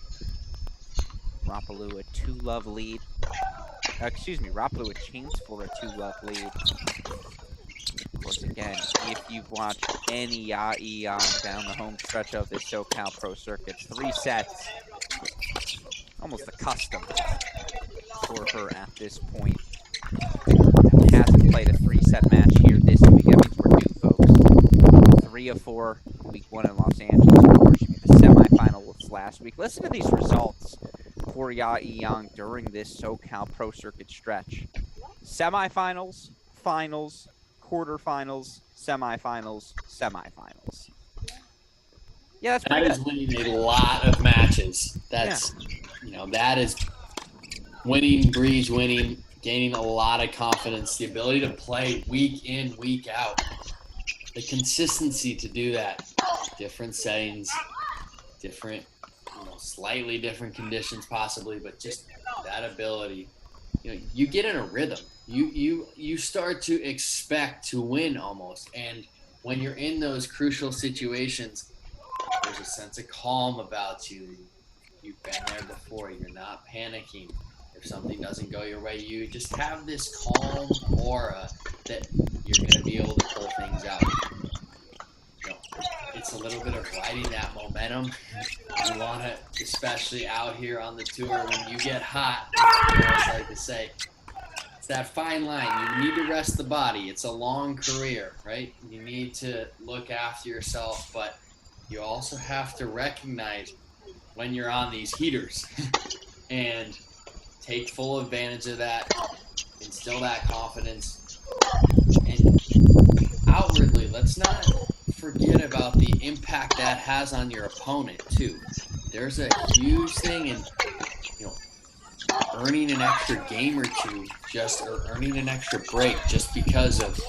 S1: Rapalou a 2-love lead. Rapalou chains for a 2-love lead. Of course, again, if you've watched any Yae down the home stretch of this SoCal Pro Circuit, 3 sets, almost a custom for her at this point. Hasn't played a 3-set match here this week. That means we're due, folks. 3 of 4, week 1 in Los Angeles. Of course, she made the semifinal last week. Listen to these results for Yae during this SoCal Pro Circuit stretch. Semifinals, finals, quarterfinals, semifinals, semifinals. Yeah, that's pretty
S2: good. That is winning a lot of matches. That's, that is winning breeds winning, gaining a lot of confidence, the ability to play week in, week out, the consistency to do that, different settings, different, slightly different conditions possibly, but just that ability, you get in a rhythm. You start to expect to win almost. And when you're in those crucial situations, there's a sense of calm about you. You've been there before. You're not panicking. If something doesn't go your way, you just have this calm aura that you're going to be able to pull things out. It's a little bit of riding that momentum. You want to, especially out here on the tour, when you get hot, I like to say, it's that fine line. You need to rest the body. It's a long career, right? You need to look after yourself, but you also have to recognize when you're on these heaters and take full advantage of that, instill that confidence, and outwardly, let's not forget about the impact that has on your opponent too. There's a huge thing in, earning an extra game or two, or earning an extra break just because of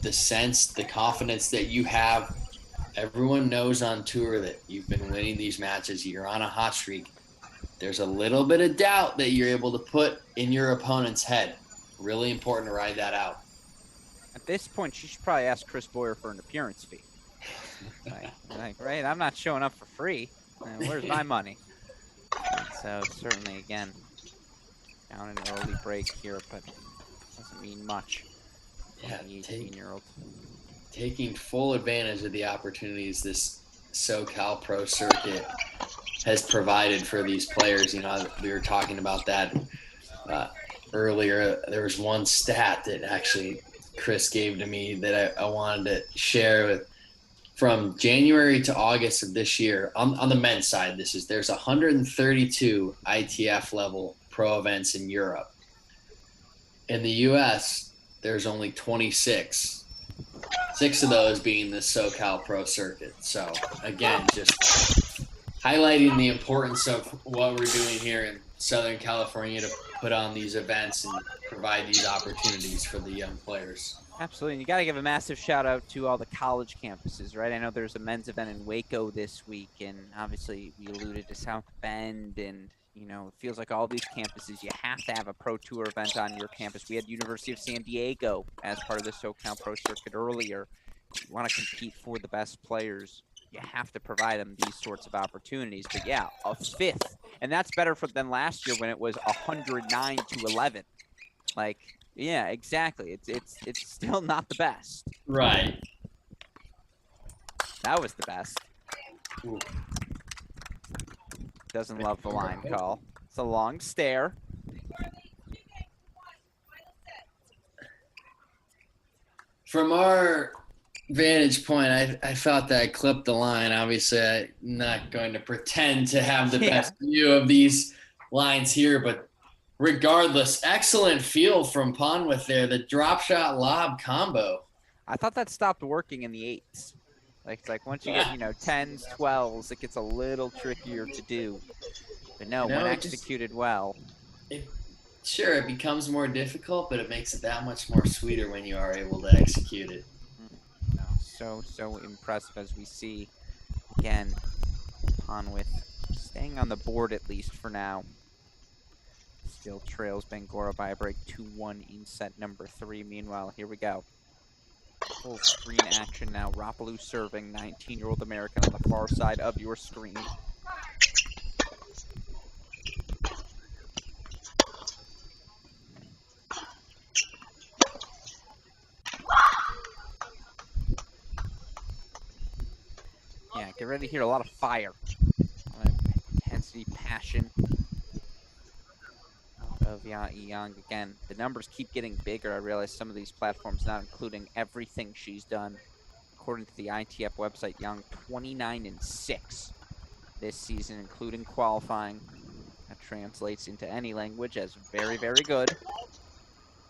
S2: the sense, the confidence that you have. Everyone knows on tour that you've been winning these matches. You're on a hot streak. There's a little bit of doubt that you're able to put in your opponent's head. Really important to ride that out.
S1: At this point, she should probably ask Chris Boyer for an appearance fee. Right? I'm not showing up for free. Where's my money? And so certainly, again, down an early break here, but doesn't mean much.
S2: Yeah,
S1: the 18-year-old.
S2: Taking full advantage of the opportunities this SoCal Pro Circuit has provided for these players. We were talking about that earlier. There was one stat that actually Chris gave to me that I wanted to share with. From January to August of this year, on the men's side, there's 132 ITF level pro events in Europe. In the US, there's only 26. 6 of those being the SoCal Pro Circuit. So again, just highlighting the importance of what we're doing here in Southern California to put on these events and provide these opportunities for the young players.
S1: Absolutely. And you got to give a massive shout out to all the college campuses, right? I know there's a men's event in Waco this week, and obviously we alluded to South Bend, and it feels like all these campuses, you have to have a pro tour event on your campus. We had University of San Diego as part of the SoCal Pro Circuit earlier. If you want to compete for the best players, you have to provide them these sorts of opportunities. But yeah, a 5th, and that's better than last year when it was 109 to 11. Yeah, exactly. It's still not the best.
S2: Right.
S1: That was the best.
S2: Ooh.
S1: Doesn't love the line call. It's a long stare.
S2: From our vantage point, I thought that I clipped the line. Obviously, I'm not going to pretend to have the best view of these lines here, but regardless, excellent feel from Ponwith there. The drop shot lob combo.
S1: I thought that stopped working in the 8s. It's like once you get 10s, 12s, it gets a little trickier to do. But no, when executed well.
S2: Sure, it becomes more difficult, but it makes it that much more sweeter when you are able to execute it.
S1: So impressive as we see again. Ponwith staying on the board at least for now. Still trails Bangoura by a break 2-1 in set number 3. Meanwhile, here we go. Full screen action now. Rapalou serving, 19-year-old American on the far side of your screen. Yeah, get ready to hear a lot of fire. A lot of intensity, passion. Of Yang. Again, the numbers keep getting bigger. I realize some of these platforms not including everything she's done. According to the ITF website, Yang 29-6 this season, including qualifying. That translates into any language as very, very good.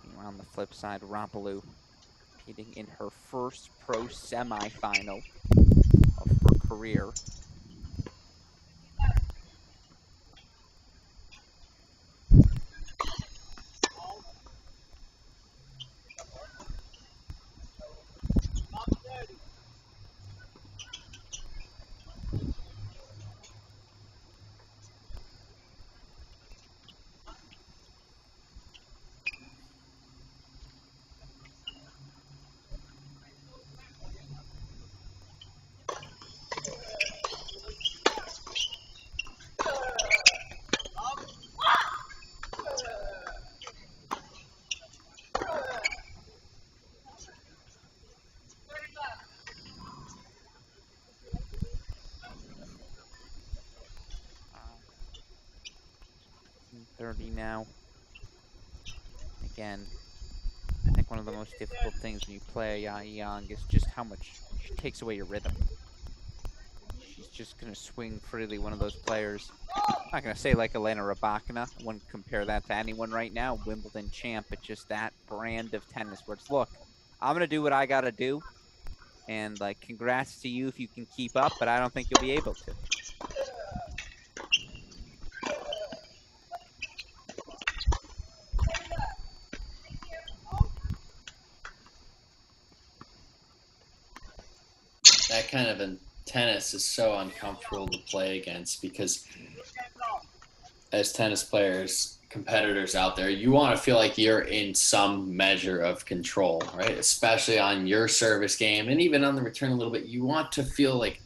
S1: Meanwhile, on the flip side, Rapalou competing in her first pro semifinal of her career. Now. Again, I think one of the most difficult things when you play Yang is just how much she takes away your rhythm. She's just going to swing freely, one of those players. I'm not going to say like Elena Rybakina. I wouldn't compare that to anyone right now. Wimbledon champ, but just that brand of tennis where it's, look, I'm going to do what I got to do. And, like, congrats to you if you can keep up, but I don't think you'll be able to.
S2: That kind of in tennis is so uncomfortable to play against because as tennis players, competitors out there, you want to feel like you're in some measure of control, right? Especially on your service game and even on the return a little bit. You want to feel like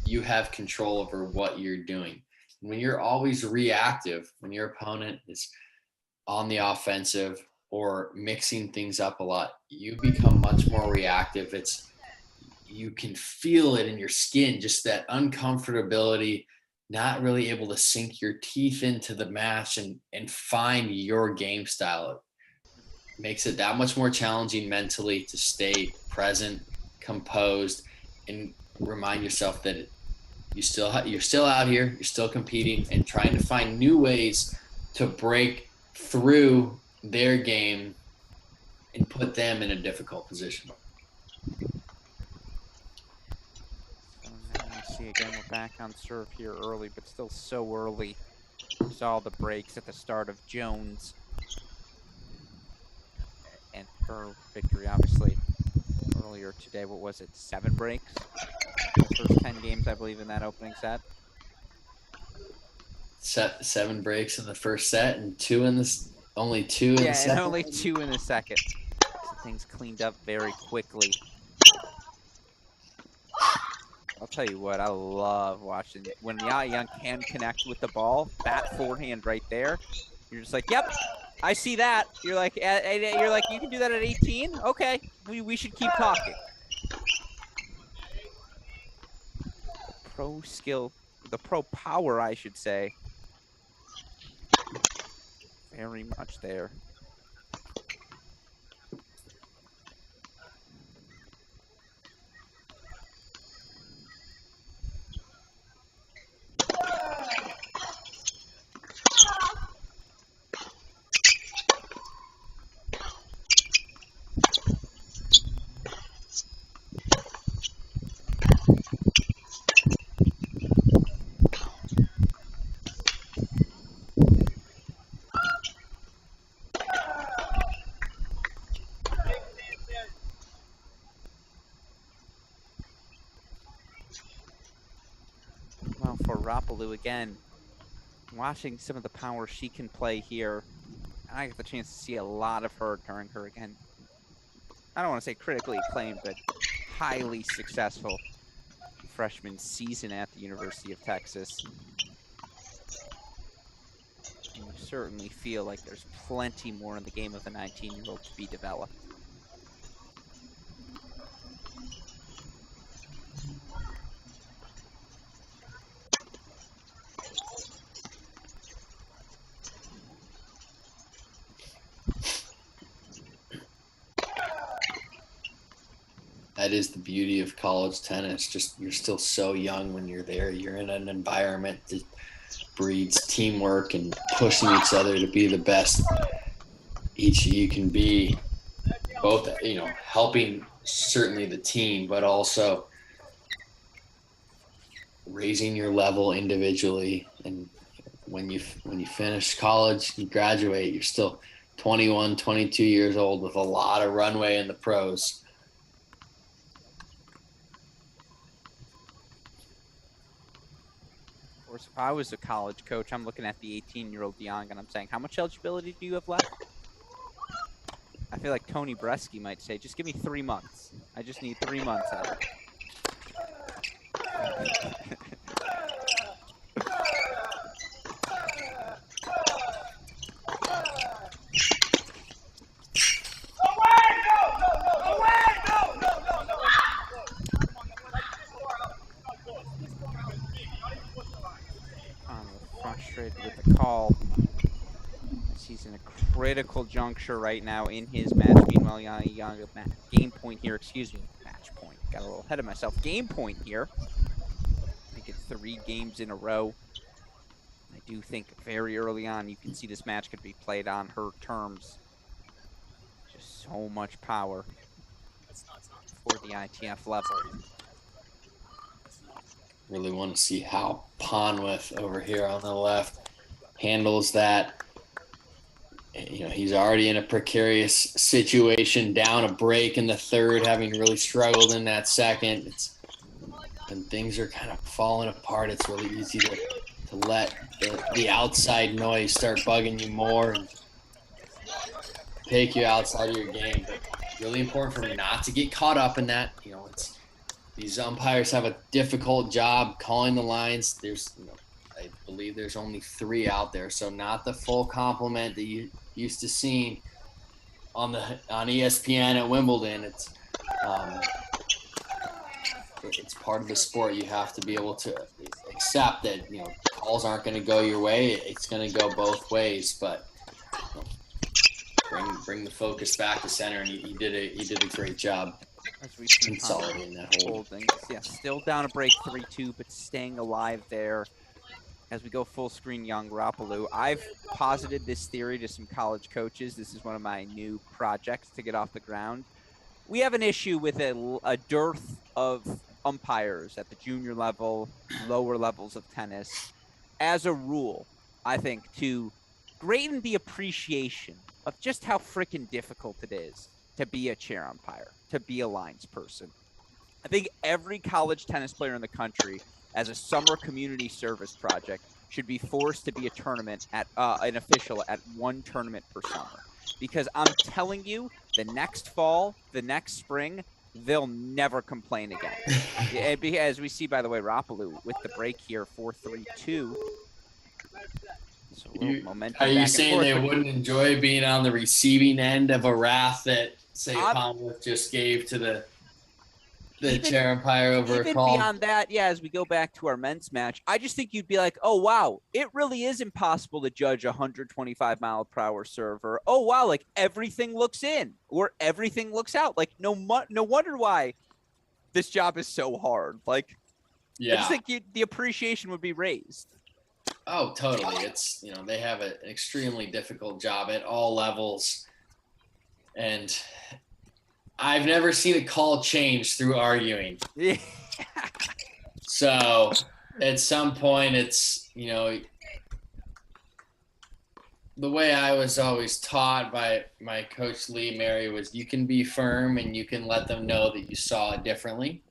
S2: you have control over what you're doing. When you're always reactive, when your opponent is on the offensive or mixing things up a lot, you become much more reactive. You can feel it in your skin, just that uncomfortability, not really able to sink your teeth into the match and find your game style. It makes it that much more challenging mentally to stay present, composed, and remind yourself that you're still out here, you're still competing and trying to find new ways to break through their game and put them in a difficult position.
S1: See, again, we're back on serve here early, but still so early. We saw the breaks at the start of Jones and her victory, obviously, earlier today. What was it, 7 breaks? The first 10 games, I believe, in that opening set.
S2: 7 breaks in the first set and only 2 in the second.
S1: Yeah, and only 2 in the second. So things cleaned up very quickly. I'll tell you what, I love watching when Yang can connect with the ball. That forehand right there, you're just like, yep, I see that. You're like, you can do that at 18. Okay, we should keep talking. Pro skill, the pro power, I should say, very much there. For Rapalou again, watching some of the power she can play here, I got the chance to see a lot of her during her, again, I don't want to say critically acclaimed, but highly successful freshman season at the University of Texas. And you certainly feel like there's plenty more in the game of the 19-year-old to be developed.
S2: That is the beauty of college tennis. Just you're still so young when you're there. You're in an environment that breeds teamwork and pushing each other to be the best each of you can be. Both, helping certainly the team, but also raising your level individually. And when you finish college, you graduate, you're still 21, 22 years old with a lot of runway in the pros.
S1: If I was a college coach, I'm looking at the 18-year-old young and I'm saying, how much eligibility do you have left? I feel like Tony Bresky might say, just give me 3 months. I just need 3 months out of it. With the call. He's in a critical juncture right now in his match. Meanwhile, Young game point here. Excuse me, match point. Got a little ahead of myself. Game point here. Make it 3 games in a row. I do think very early on you can see this match could be played on her terms. Just so much power for the ITF level.
S2: Really want to see how Ponwith over here on the left handles that. He's already in a precarious situation, down a break in the third, having really struggled in that second. And things are kind of falling apart. It's really easy to let the outside noise start bugging you more and take you outside of your game. But really important for me not to get caught up in that. These umpires have a difficult job calling the lines. I believe there's only 3 out there, so not the full complement that you used to seeing on ESPN at Wimbledon. It's part of the sport. You have to be able to accept that calls aren't going to go your way. It's going to go both ways, but bring the focus back to center, and he did a great job.
S1: As we see
S2: consolidating that hold.
S1: Yeah, still down a break 3-2, but staying alive there. As we go full screen, Young Rapalou. I've posited this theory to some college coaches. This is one of my new projects to get off the ground. We have an issue with a dearth of umpires at the junior level, lower levels of tennis. As a rule, I think, to greaten the appreciation of just how freaking difficult it is to be a chair umpire, to be a lines person. I think every college tennis player in the country, as a summer community service project, should be forced to be an official at 1 tournament per summer. Because I'm telling you, the next fall, the next spring, they'll never complain again. As we see, by the way, Rapalou with the break here, 4-3-2. So momentum.
S2: Are you saying they wouldn't enjoy being on the receiving end of a wrath that, say, Ponwith just gave to the chair umpire over a call?
S1: Even beyond that, yeah, as we go back to our men's match, I just think you'd be like, oh, wow, it really is impossible to judge a 125-mile-per-hour serve. Or, oh, wow, like everything looks in or everything looks out. Like, no wonder why this job is so hard. Like, yeah. I just think the appreciation would be raised.
S2: Oh, totally. It's, they have an extremely difficult job at all levels. And I've never seen a call change through arguing.
S1: Yeah.
S2: So at some point it's, the way I was always taught by my coach Lee Mary was you can be firm and you can let them know that you saw it differently.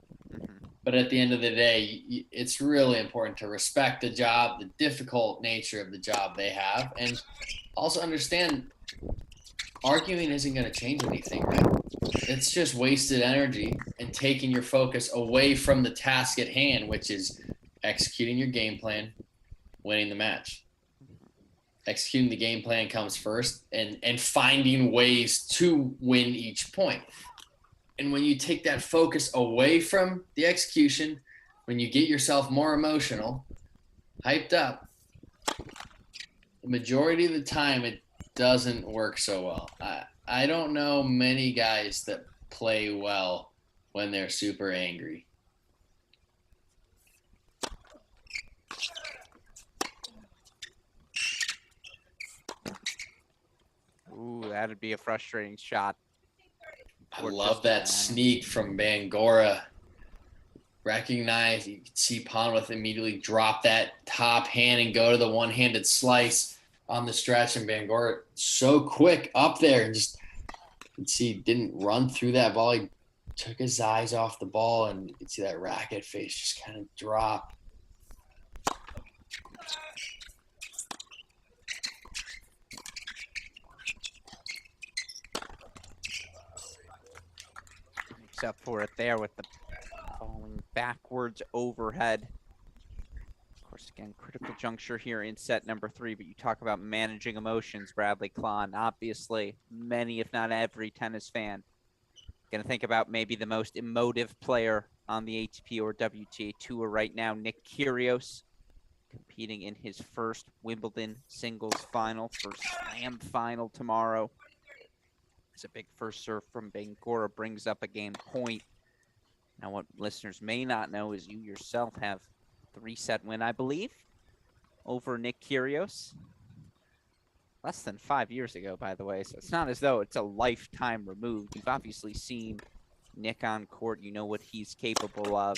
S2: But at the end of the day, it's really important to respect the job, the difficult nature of the job they have, and also understand arguing isn't going to change anything, right? It's just wasted energy and taking your focus away from the task at hand, which is executing your game plan, winning the match. Executing the game plan comes first, and finding ways to win each point. And when you take that focus away from the execution, when you get yourself more emotional, hyped up, the majority of the time it doesn't work so well. I don't know many guys that play well when they're super angry.
S1: Ooh, that'd be a frustrating shot.
S2: I love that sneak from Bangoura. Recognize, you can see Ponwith immediately drop that top hand and go to the one-handed slice on the stretch, and Bangoura so quick up there, and just you can see didn't run through that ball. He took his eyes off the ball, and you can see that racket face just kind of drop.
S1: Up for it there with the falling backwards overhead. Of course, again, critical juncture here in set number 3, but you talk about managing emotions, Bradley Klahn. Obviously, many, if not every tennis fan, going to think about maybe the most emotive player on the ATP or WTA tour right now, Nick Kyrgios, competing in his first Wimbledon singles final, first slam final tomorrow. It's a big first serve from Bangoura, brings up a game point. Now, what listeners may not know is you yourself have a 3-set win, I believe, over Nick Kyrgios. Less than 5 years ago, by the way, so it's not as though it's a lifetime removed. You've obviously seen Nick on court. You know what he's capable of.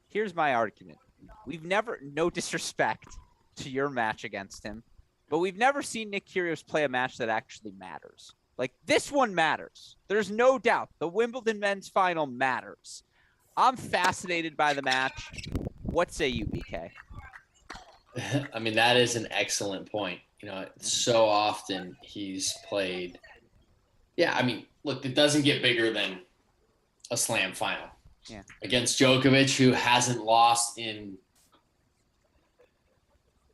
S1: Here's my argument. We've never, no disrespect to your match against him, but we've never seen Nick Kyrgios play a match that actually matters. Like, this one matters. There's no doubt. The Wimbledon men's final matters. I'm fascinated by the match. What say you, BK?
S2: I mean, that is an excellent point. You know, so often he's played. Yeah, I mean, look, it doesn't get bigger than a slam final.
S1: Yeah.
S2: Against Djokovic, who hasn't lost in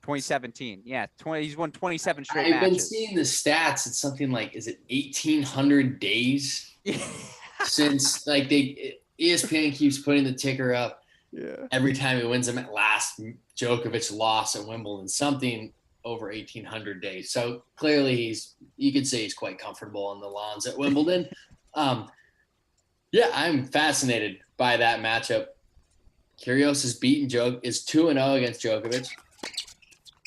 S1: 2017. Yeah, he's won 27 straight
S2: I've
S1: matches.
S2: been seeing the stats. It's something like, is it 1,800 days since, like, ESPN keeps putting the ticker up.
S1: Yeah.
S2: Every time he wins a last Djokovic loss at Wimbledon, something over 1,800 days. So clearly you could say he's quite comfortable on the lawns at Wimbledon. Yeah, I'm fascinated by that matchup. Kyrgios is 2-0 against Djokovic.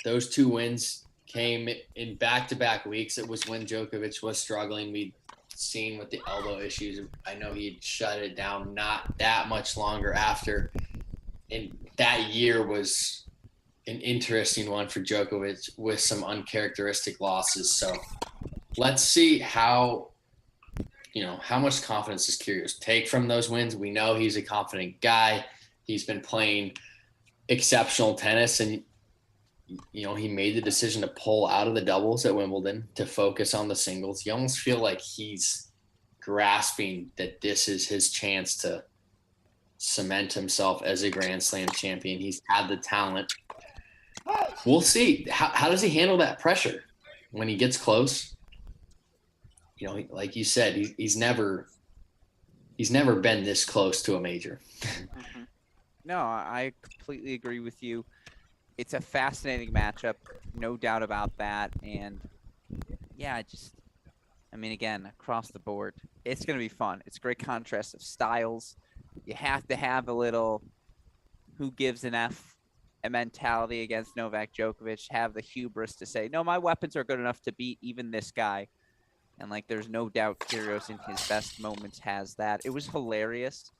S2: Those 2 wins came in back-to-back weeks. It was when Djokovic was struggling. We'd seen with the elbow issues. I know he'd shut it down not that much longer after. And that year was an interesting one for Djokovic with some uncharacteristic losses. So let's see how much confidence does Kyrgios take from those wins. We know he's a confident guy. He's been playing exceptional tennis, and he made the decision to pull out of the doubles at Wimbledon to focus on the singles. You almost feel like he's grasping that this is his chance to cement himself as a Grand Slam champion. He's had the talent. We'll see. How does he handle that pressure when he gets close? Like you said, he's never been this close to a major.
S1: Mm-hmm. No, I completely agree with you. It's a fascinating matchup, no doubt about that. And yeah, again, across the board, it's going to be fun. It's a great contrast of styles. You have to have a little who gives an F a mentality against Novak Djokovic, have the hubris to say, no, my weapons are good enough to beat even this guy. And there's no doubt Kyrgios in his best moments has that. It was hilarious.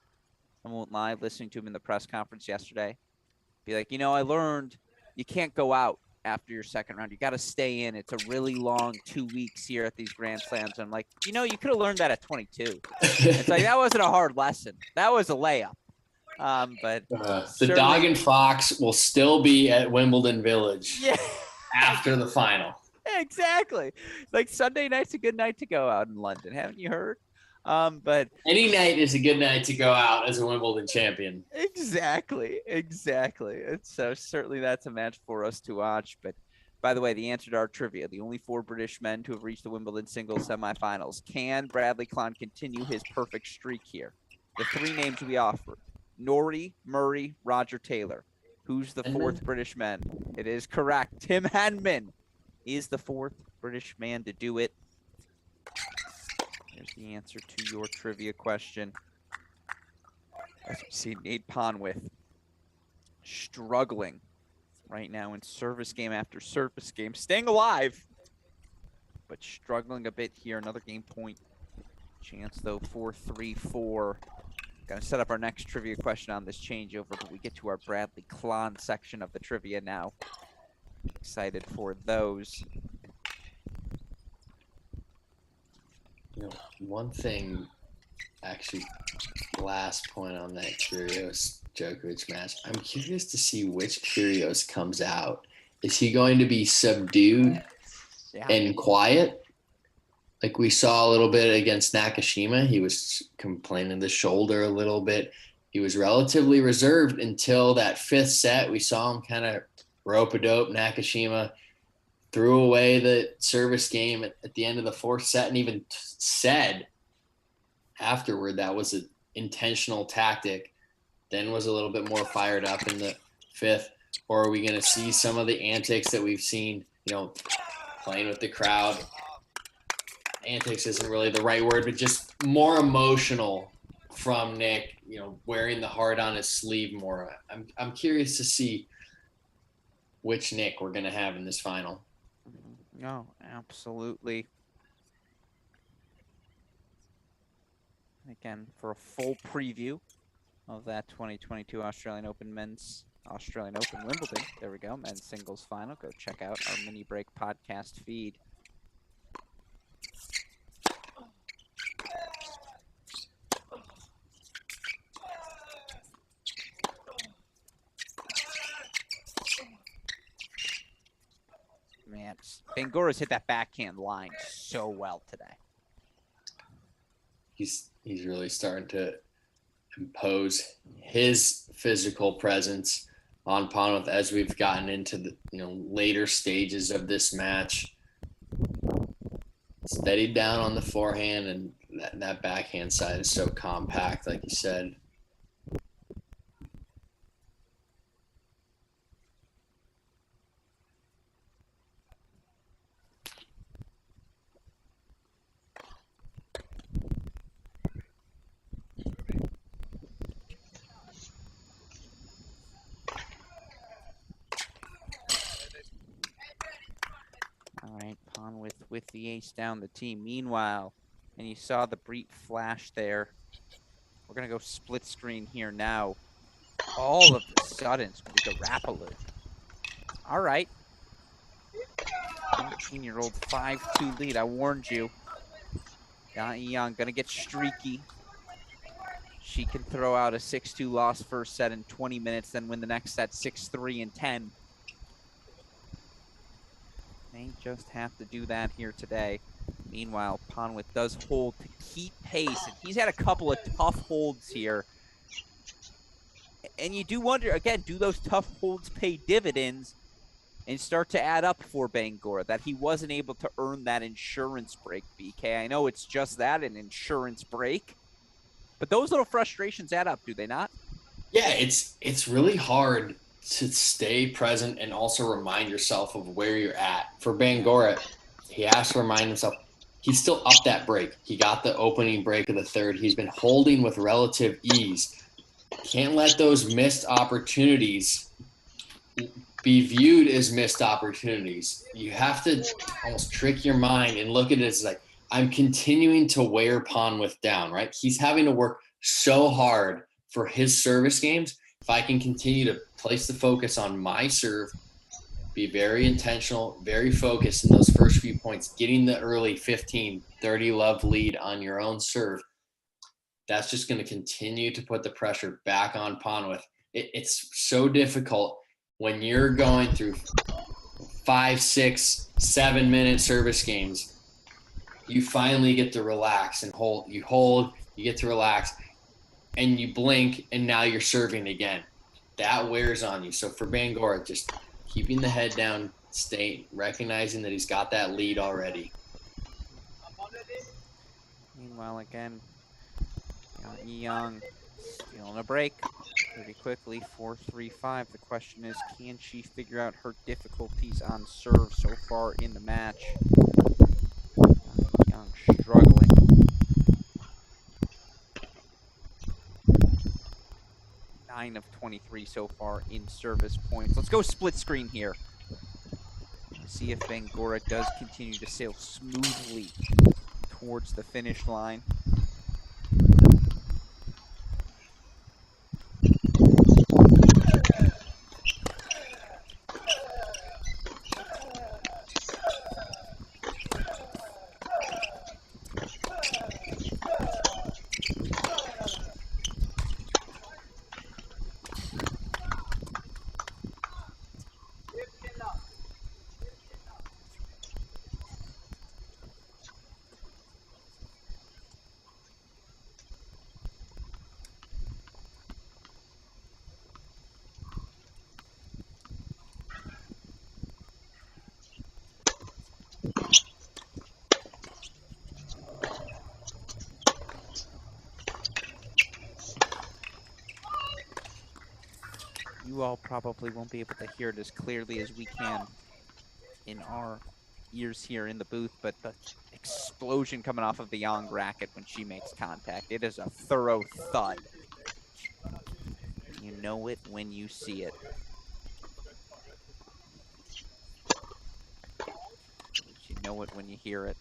S1: I won't lie, listening to him in the press conference yesterday. Be like, I learned you can't go out after your second round. You got to stay in. It's a really long 2 weeks here at these Grand Slams. I'm like, you could have learned that at 22. It's like, that wasn't a hard lesson. That was a layup. But
S2: the dog and fox will still be at Wimbledon Village after the final.
S1: Exactly. Like Sunday night's a good night to go out in London. Haven't you heard? But
S2: any night is a good night to go out as a Wimbledon champion.
S1: Exactly. It's certainly that's a match for us to watch. But by the way, the answer to our trivia, the only 4 British men to have reached the Wimbledon singles semifinals. Can Bradley Klahn continue his perfect streak here? The 3 names we offered: Norrie, Murray, Roger Taylor. Who's the 4th British man? It is correct. Tim Henman is the 4th British man to do it. Here's the answer to your trivia question. As we see Nate Ponwith struggling right now in service game after service game, staying alive, but struggling a bit here. Another game point chance though, 4-3-4. Gonna set up our next trivia question on this changeover, but we get to our Bradley Klahn section of the trivia now. Excited for those.
S2: You know, one thing, actually, last point on that Kyrgios Djokovic match. I'm curious to see which Kyrgios comes out. Is he going to be subdued and quiet? Like we saw a little bit against Nakashima. He was complaining the shoulder a little bit. He was relatively reserved until that 5th set. We saw him kind of rope-a-dope Nakashima, threw away the service game at the end of the 4th set, and even said afterward that was an intentional tactic. Then was a little bit more fired up in the 5th. Or are we going to see some of the antics that we've seen, playing with the crowd? Antics isn't really the right word, but just more emotional from Nick, wearing the heart on his sleeve more. I'm curious to see which Nick we're going to have in this final.
S1: No, absolutely. Again, for a full preview of that 2022 Australian Open Wimbledon, there we go, men's singles final. Go check out our mini break podcast feed. Man, Bangoura's hit that backhand line so well today.
S2: He's really starting to impose his physical presence on Ponwith as we've gotten into the later stages of this match. Steadied down on the forehand, and that backhand side is so compact, like you said.
S1: With the ace down the tee. Meanwhile, and you saw the brief flash there. We're going to go split screen here now. All of a sudden, it's going to be the Rapaloo. All right. 19-year-old 5-2 lead. I warned you. Dai Young going to get streaky. She can throw out a 6-2 loss first set in 20 minutes, then win the next set 6-3 in 10. May just have to do that here today. Meanwhile, Ponwith does hold to keep pace, and he's had a couple of tough holds here. And you do wonder, again, do those tough holds pay dividends and start to add up for Bangoura, that he wasn't able to earn that insurance break, BK? I know it's just that, an insurance break, but those little frustrations add up, do they not?
S2: Yeah, it's really hard to stay present and also remind yourself of where you're at. For Bangoura, he has to remind himself he's still up that break. He got the opening break of the 3rd. He's been holding with relative ease. Can't let those missed opportunities be viewed as missed opportunities. You have to almost trick your mind and look at it as like, I'm continuing to wear Ponwith down, right? He's having to work so hard for his service games. If I can continue to place the focus on my serve, be very intentional, very focused in those first few points, getting the early 15-30 love lead on your own serve, that's just going to continue to put the pressure back on Ponwith. It's so difficult when you're going through 5, 6, 7-minute service games. You finally get to relax and hold, you get to relax, and you blink, and now you're serving again. That wears on you. So for Bangoura, just keeping the head down, recognizing that he's got that lead already.
S1: Meanwhile, again, Young stealing a break pretty quickly, 4-3-5. The question is, can she figure out her difficulties on serve so far in the match? Young struggling. Nine of 23 so far in service points. Let's go split screen here. See if Bangoura does continue to sail smoothly towards the finish line. You all probably won't be able to hear it as clearly as we can in our ears here in the booth, but the explosion coming off of the Yang racket when she makes contact, it is a thorough thud. You know it when you see it. You know it when you hear it.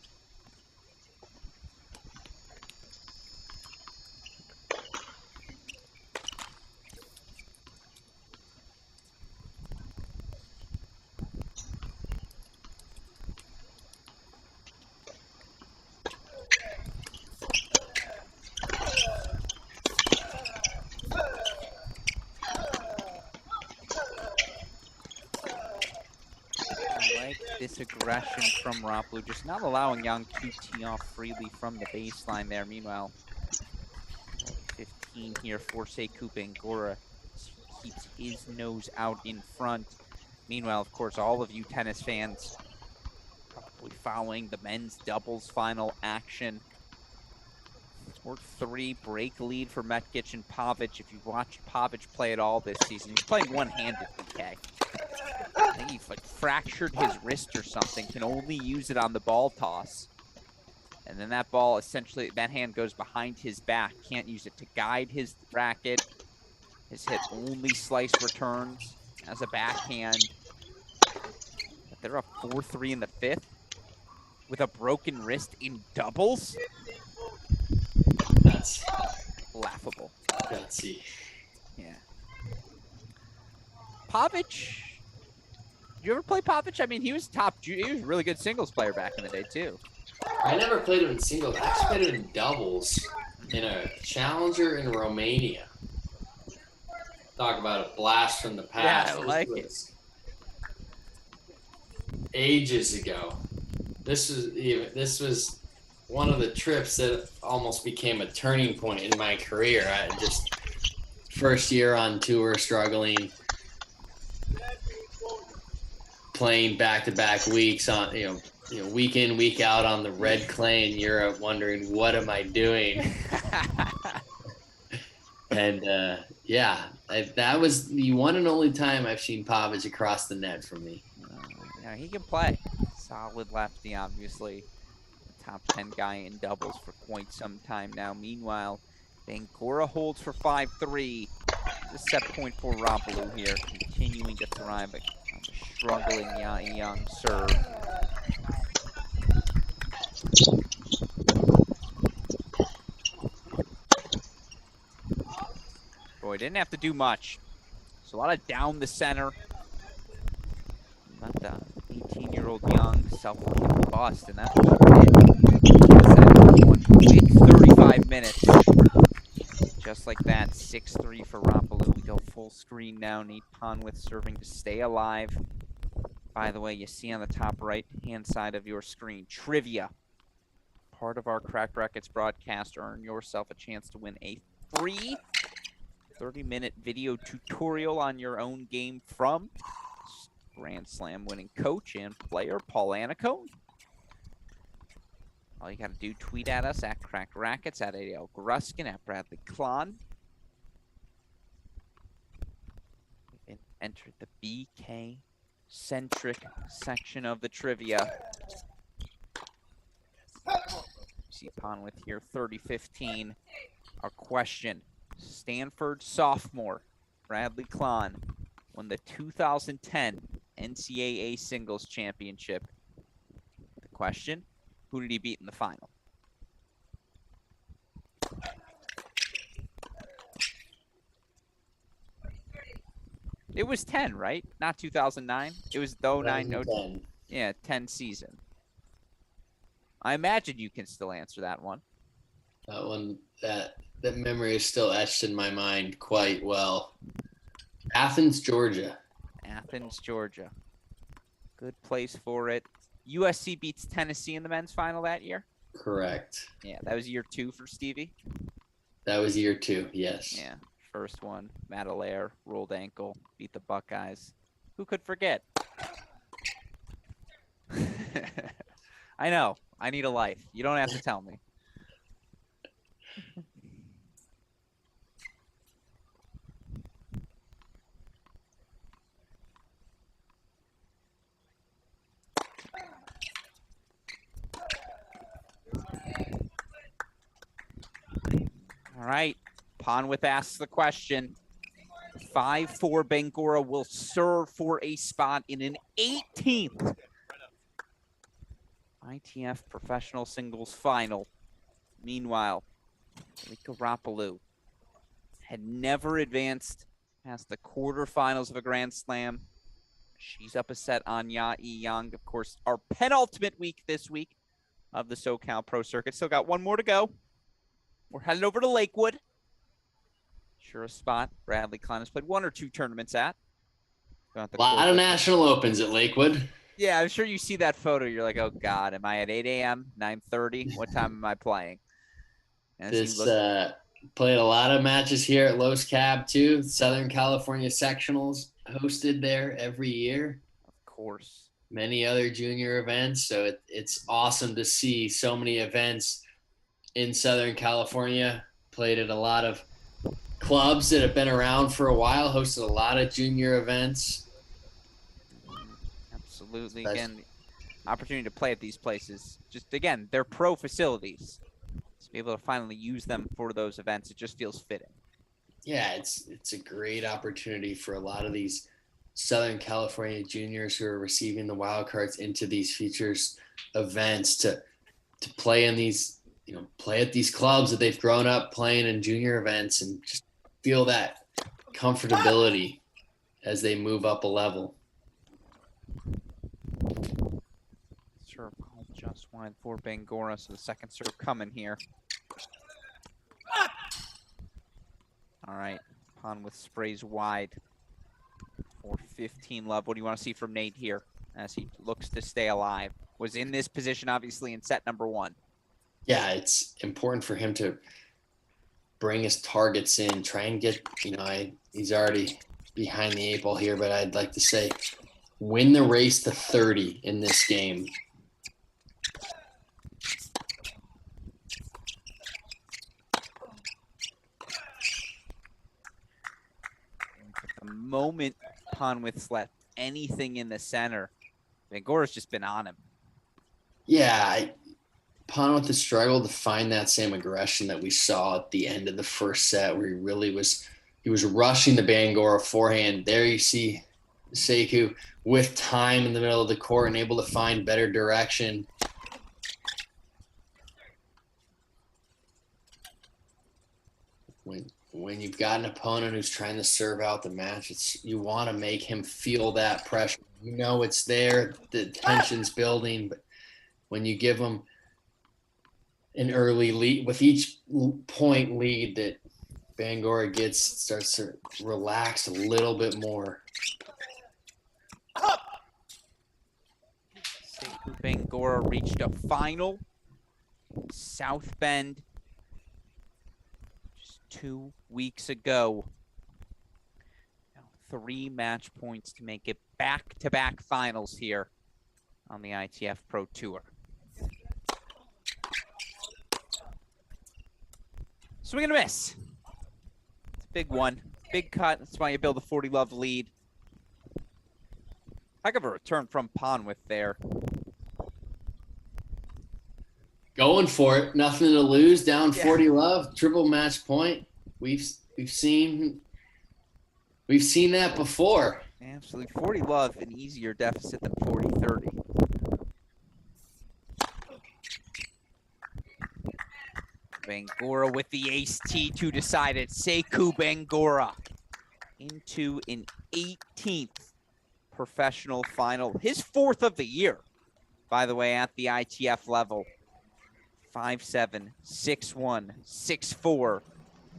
S1: This aggression from Raplu, just not allowing Yang to tee off freely from the baseline there. Meanwhile, 15 here for Sekou Bangoura. Keeps his nose out in front. Meanwhile, of course, all of you tennis fans probably following the men's doubles final action. 4-3 break lead for Metkic and Pavic. If you've watched Pavic play at all this season, he's playing one-handed PK. I think he's like fractured his wrist or something, can only use it on the ball toss. And then that ball, essentially, that hand goes behind his back. Can't use it to guide his racket. His hit only slice returns as a backhand. But they're up 4-3 in the fifth with a broken wrist in doubles.
S2: That's
S1: laughable.
S2: Gutsy.
S1: Yeah. Pavic. Did you ever play Pavic? I mean, he was he was a really good singles player back in the day, too.
S2: I never played him in singles. I actually played him in doubles in a challenger in Romania. Talk about a blast from the past.
S1: Yeah, I like it.
S2: Ages ago. This was one of the trips that almost became a turning point in my career. I just first year on tour, struggling, playing back-to-back weeks on week in, week out on the red clay in Europe, wondering what am I doing. And that was the one and only time I've seen Pavic across the net for me.
S1: Yeah, he can play. Solid lefty, obviously. Top 10 guy in doubles for quite some time now. Meanwhile, Bangoura holds for 5-3. The set point for Raplu here, continuing to thrive on the struggling Young serve. Boy, didn't have to do much. So a lot of down the center. Not the 18-year-old Young self-bust, and that's what she did. One quick 35 minutes like that. 6-3 for Rapalou. We go full screen now. Nate Ponwith serving to stay alive. By the way, you see on the top right-hand side of your screen, trivia. Part of our Cracked Rackets broadcast. Earn yourself a chance to win a free 30-minute video tutorial on your own game from Grand Slam winning coach and player Paul Annacone. All you got to do, tweet at us at Cracked Rackets, at Alex Gruskin, at Bradley Klon. And entered the BK-centric section of the trivia. See Ponwith here, 30-15. Our question, Stanford sophomore Bradley Klon won the 2010 NCAA Singles Championship. The question, who did he beat in the final? It was 10, right? Not 2009. It was the 09, yeah, 10 season. I imagine you can still answer that one.
S2: That one, that memory is still etched in my mind quite well. Athens, Georgia.
S1: Athens, Georgia. Good place for it. USC beats Tennessee in the men's final that year?
S2: Correct.
S1: Yeah, that was year 2 for Stevie.
S2: That was year 2, yes.
S1: Yeah, first one. Matt Allaire, rolled ankle, beat the Buckeyes. Who could forget? I know. I need a life. You don't have to tell me. All right. Ponwith asks the question. 5-4 Bangoura will serve for a spot in an 18th ITF Professional Singles Final. Meanwhile, Rika Rapalou had never advanced past the quarterfinals of a Grand Slam. She's up a set on Ya Yang. Of course, our penultimate week this week of the SoCal Pro Circuit. Still got one more to go. We're headed over to Lakewood. Sure, a spot Bradley Klein has played 1 or 2 tournaments at.
S2: A lot of national opens at Lakewood.
S1: Yeah, I'm sure you see that photo. You're like, oh, God, am I at 8 a.m., 9:30? What time am I playing?
S2: Played a lot of matches here at Los Cab, too. Southern California Sectionals hosted there every year.
S1: Of course.
S2: Many other junior events. So it's awesome to see so many events in Southern California. Played at a lot of clubs that have been around for a while, hosted a lot of junior events.
S1: Absolutely. Again, the opportunity to play at these places. Just, again, they're pro facilities. To be able to finally use them for those events, it just feels fitting.
S2: Yeah, it's a great opportunity for a lot of these Southern California juniors who are receiving the wild cards into these features events to play in these, play at these clubs that they've grown up playing in junior events and just feel that comfortability as they move up a level.
S1: Serve called just wide for Bangoura, so the second serve coming here. All right, Ponwith sprays wide for 15 love. What do you want to see from Nate here as he looks to stay alive? Was in this position, obviously, in set number 1.
S2: Yeah, it's important for him to bring his targets in, try and get, he's already behind the 8 ball here, but I'd like to say win the race to 30 in this game.
S1: The moment Ponwith's left anything in the center, Bangoura's just been on him.
S2: Yeah, Ponwith has struggled to find that same aggression that we saw at the end of the first set, where he was rushing the Bangoura forehand. There you see Sekou with time in the middle of the court and able to find better direction. When you've got an opponent who's trying to serve out the match, you want to make him feel that pressure. It's there, the tension's building, but when you give him an early lead, with each point lead that Bangoura starts to relax a little bit more.
S1: Sekou Bangoura reached a final. South Bend just 2 weeks ago. Now 3 match points to make it back-to-back finals here on the ITF Pro Tour. Swing and a miss. It's a big one. Big cut. That's why you build a 40-love lead. Heck of a return from Ponwith there.
S2: Going for it. Nothing to lose. Down 40-love. Triple match point. We've seen that before.
S1: Absolutely. 40-love, an easier deficit than 40-30. Bangoura with the ace-T to decide it. Sekou Bangoura into an 18th professional final. His 4th of the year, by the way, at the ITF level. 5'7", 6'1", 6'4".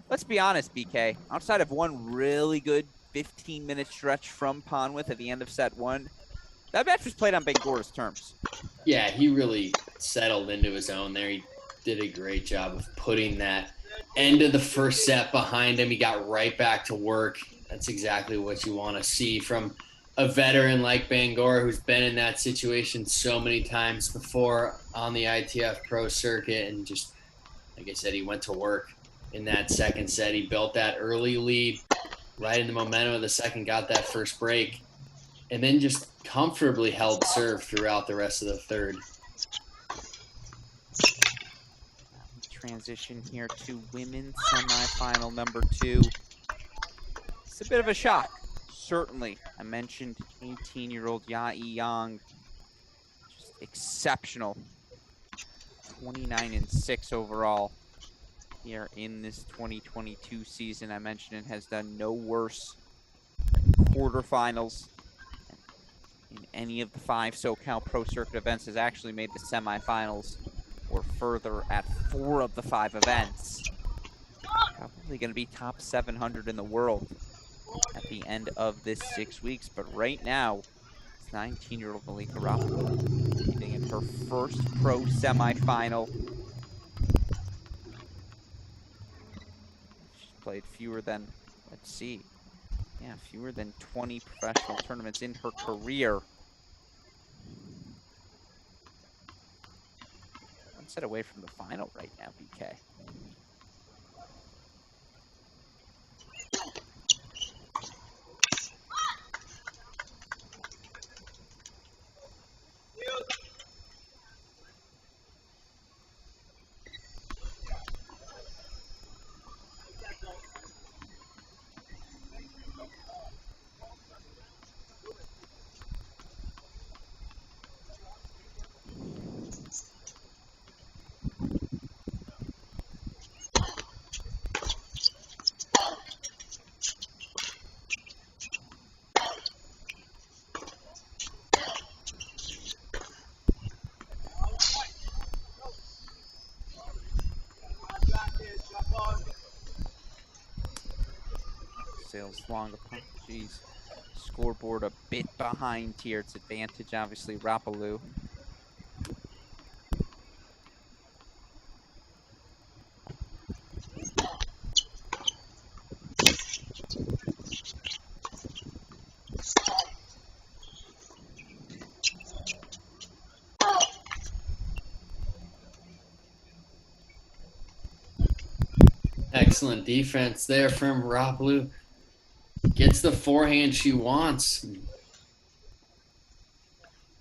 S1: Let's be honest, BK. Outside of one really good 15-minute stretch from Ponwith at the end of set 1, that match was played on Bangoura's terms.
S2: Yeah, he really settled into his own there. He did a great job of putting that end of the first set behind him. He got right back to work. That's exactly what you want to see from a veteran like Bangoura, who's been in that situation so many times before on the ITF Pro Circuit. And just, like I said, he went to work in that second set. He built that early lead right in the momentum of the second, got that first break, and then just comfortably held serve throughout the rest of the third.
S1: Transition here to women's semifinal number 2. It's a bit of a shock, certainly. I mentioned 18-year-old Yae Yang, just exceptional. 29-6 overall here in this 2022 season. I mentioned it has done no worse than quarterfinals in any of the 5 SoCal Pro Circuit events. Has actually made the semifinals or further at 4 of the 5 events. Probably going to be top 700 in the world at the end of this 6 weeks. But right now, it's 19-year-old Malika Rapaport competing in her first pro semifinal. She's played fewer than, fewer than 20 professional tournaments in her career. Set away from the final right now, BK. Sails long upon, scoreboard a bit behind here. It's advantage, obviously, Rapaloo.
S2: Excellent defense there from Rapaloo. Gets the forehand she wants.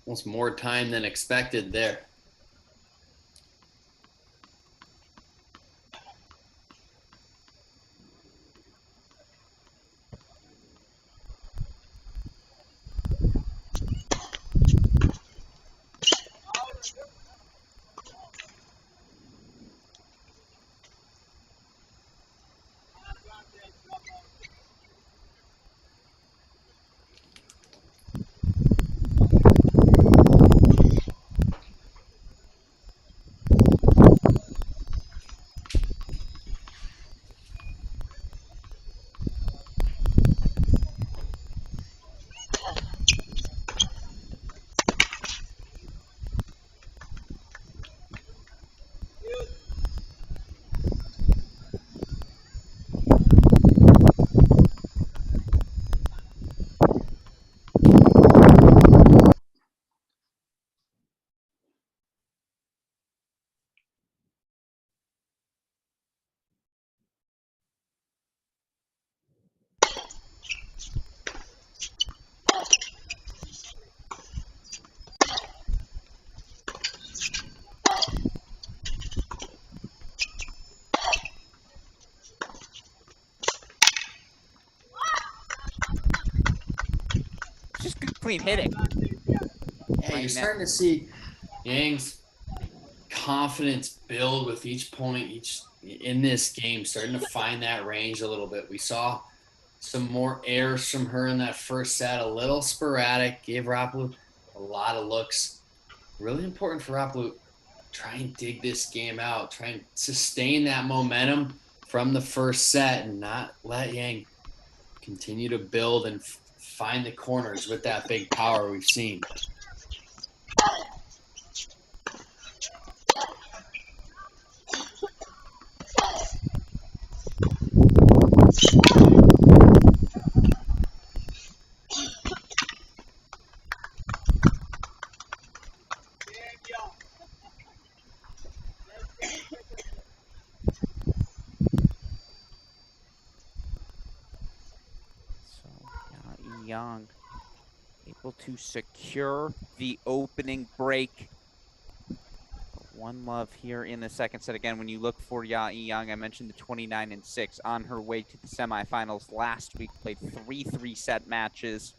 S2: Almost more time than expected there.
S1: clean hitting.
S2: Yeah, you're starting to see Yang's confidence build with each point in this game, starting to find that range a little bit. We saw some more airs from her in that first set, a little sporadic, gave Rapalou a lot of looks. Really important for Rapalou, try and dig this game out, try and sustain that momentum from the first set and not let Yang continue to build and find the corners with that big power we've seen.
S1: Yang able to secure the opening break. One love here in the second set. Again, when you look for Yang, I mentioned the 29-6 on her way to the semifinals last week. Played 3 3-set matches.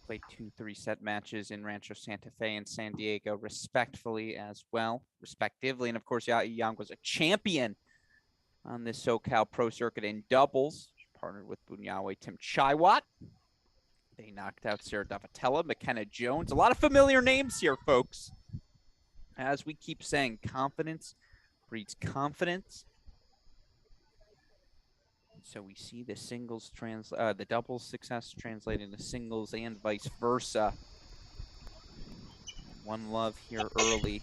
S1: Played 2 3-set matches in Rancho Santa Fe and San Diego, respectively. And of course, Yang was a champion on this SoCal Pro Circuit in doubles. Partnered with Bunyawe Tim Chaiwat. They knocked out Sarah Davatella, McKenna Jones. A lot of familiar names here, folks. As we keep saying, confidence breeds confidence. So we see the the doubles success translate into singles and vice versa. One love here early.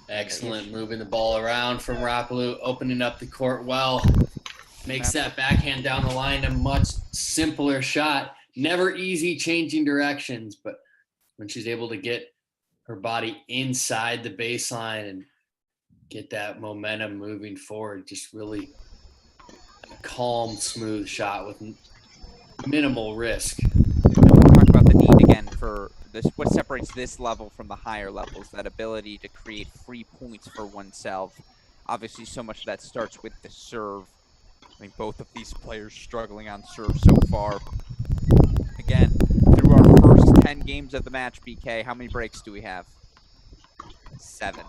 S2: Excellent, moving the ball around from Rapalou, opening up the court well. Makes that backhand down the line a much simpler shot. Never easy changing directions, but when she's able to get her body inside the baseline and get that momentum moving forward, just really a calm, smooth shot with minimal risk.
S1: Talk about the need again for this. What separates this level from the higher levels? That ability to create free points for oneself. Obviously, so much of that starts with the serve. I mean, both of these players struggling on serve so far. Again, through our first 10 games of the match, BK, how many breaks do we have? 7.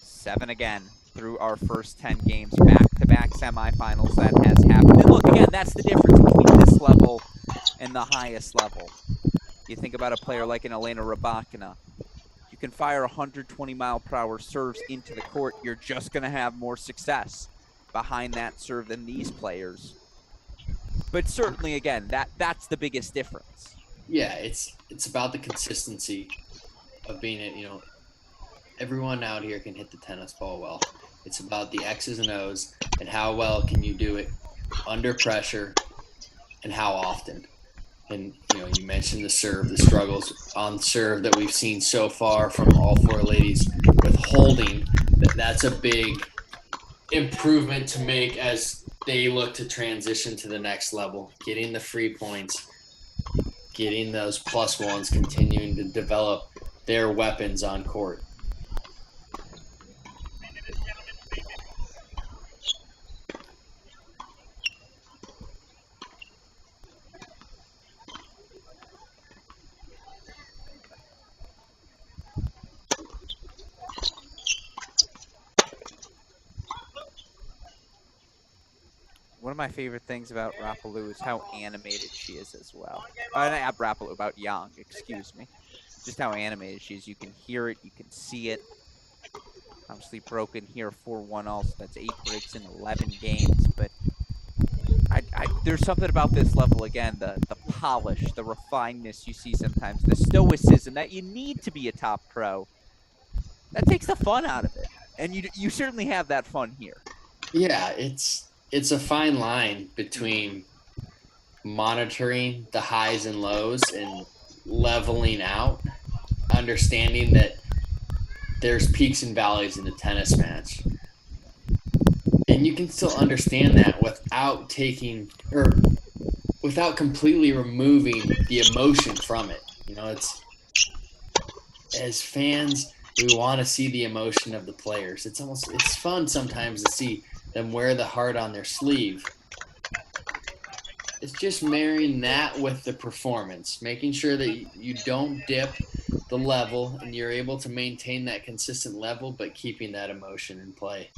S1: 7 again through our first 10 games, back-to-back semifinals. That has happened. And look, again, that's the difference between this level and the highest level. You think about a player like an Elena Rybakina. You can fire 120-mile-per-hour serves into the court. You're just going to have more success behind that serve than these players. But certainly, again, that's the biggest difference.
S2: Yeah, it's about the consistency of being it. You know, everyone out here can hit the tennis ball well. It's about the X's and O's and how well can you do it under pressure and how often. And, you mentioned the serve, the struggles on serve that we've seen so far from all four ladies with holding. That's a big improvement to make as they look to transition to the next level, getting the free points, getting those plus ones, continuing to develop their weapons on court.
S1: One of my favorite things about Rapalou is how animated she is as well. Not Rapalou, about Yang, excuse me. Just how animated she is. You can hear it, you can see it. Obviously broken here 4-1 also. That's 8 breaks in 11 games. But there's something about this level, again, the polish, the refinedness you see sometimes, the stoicism that you need to be a top pro. That takes the fun out of it. And you certainly have that fun here.
S2: Yeah, it's a fine line between monitoring the highs and lows and leveling out, understanding that there's peaks and valleys in a tennis match. And you can still understand that without completely removing the emotion from it. As fans, we want to see the emotion of the players. It's fun sometimes to see them wear the heart on their sleeve. It's just marrying that with the performance, making sure that you don't dip the level and you're able to maintain that consistent level, but keeping that emotion in play.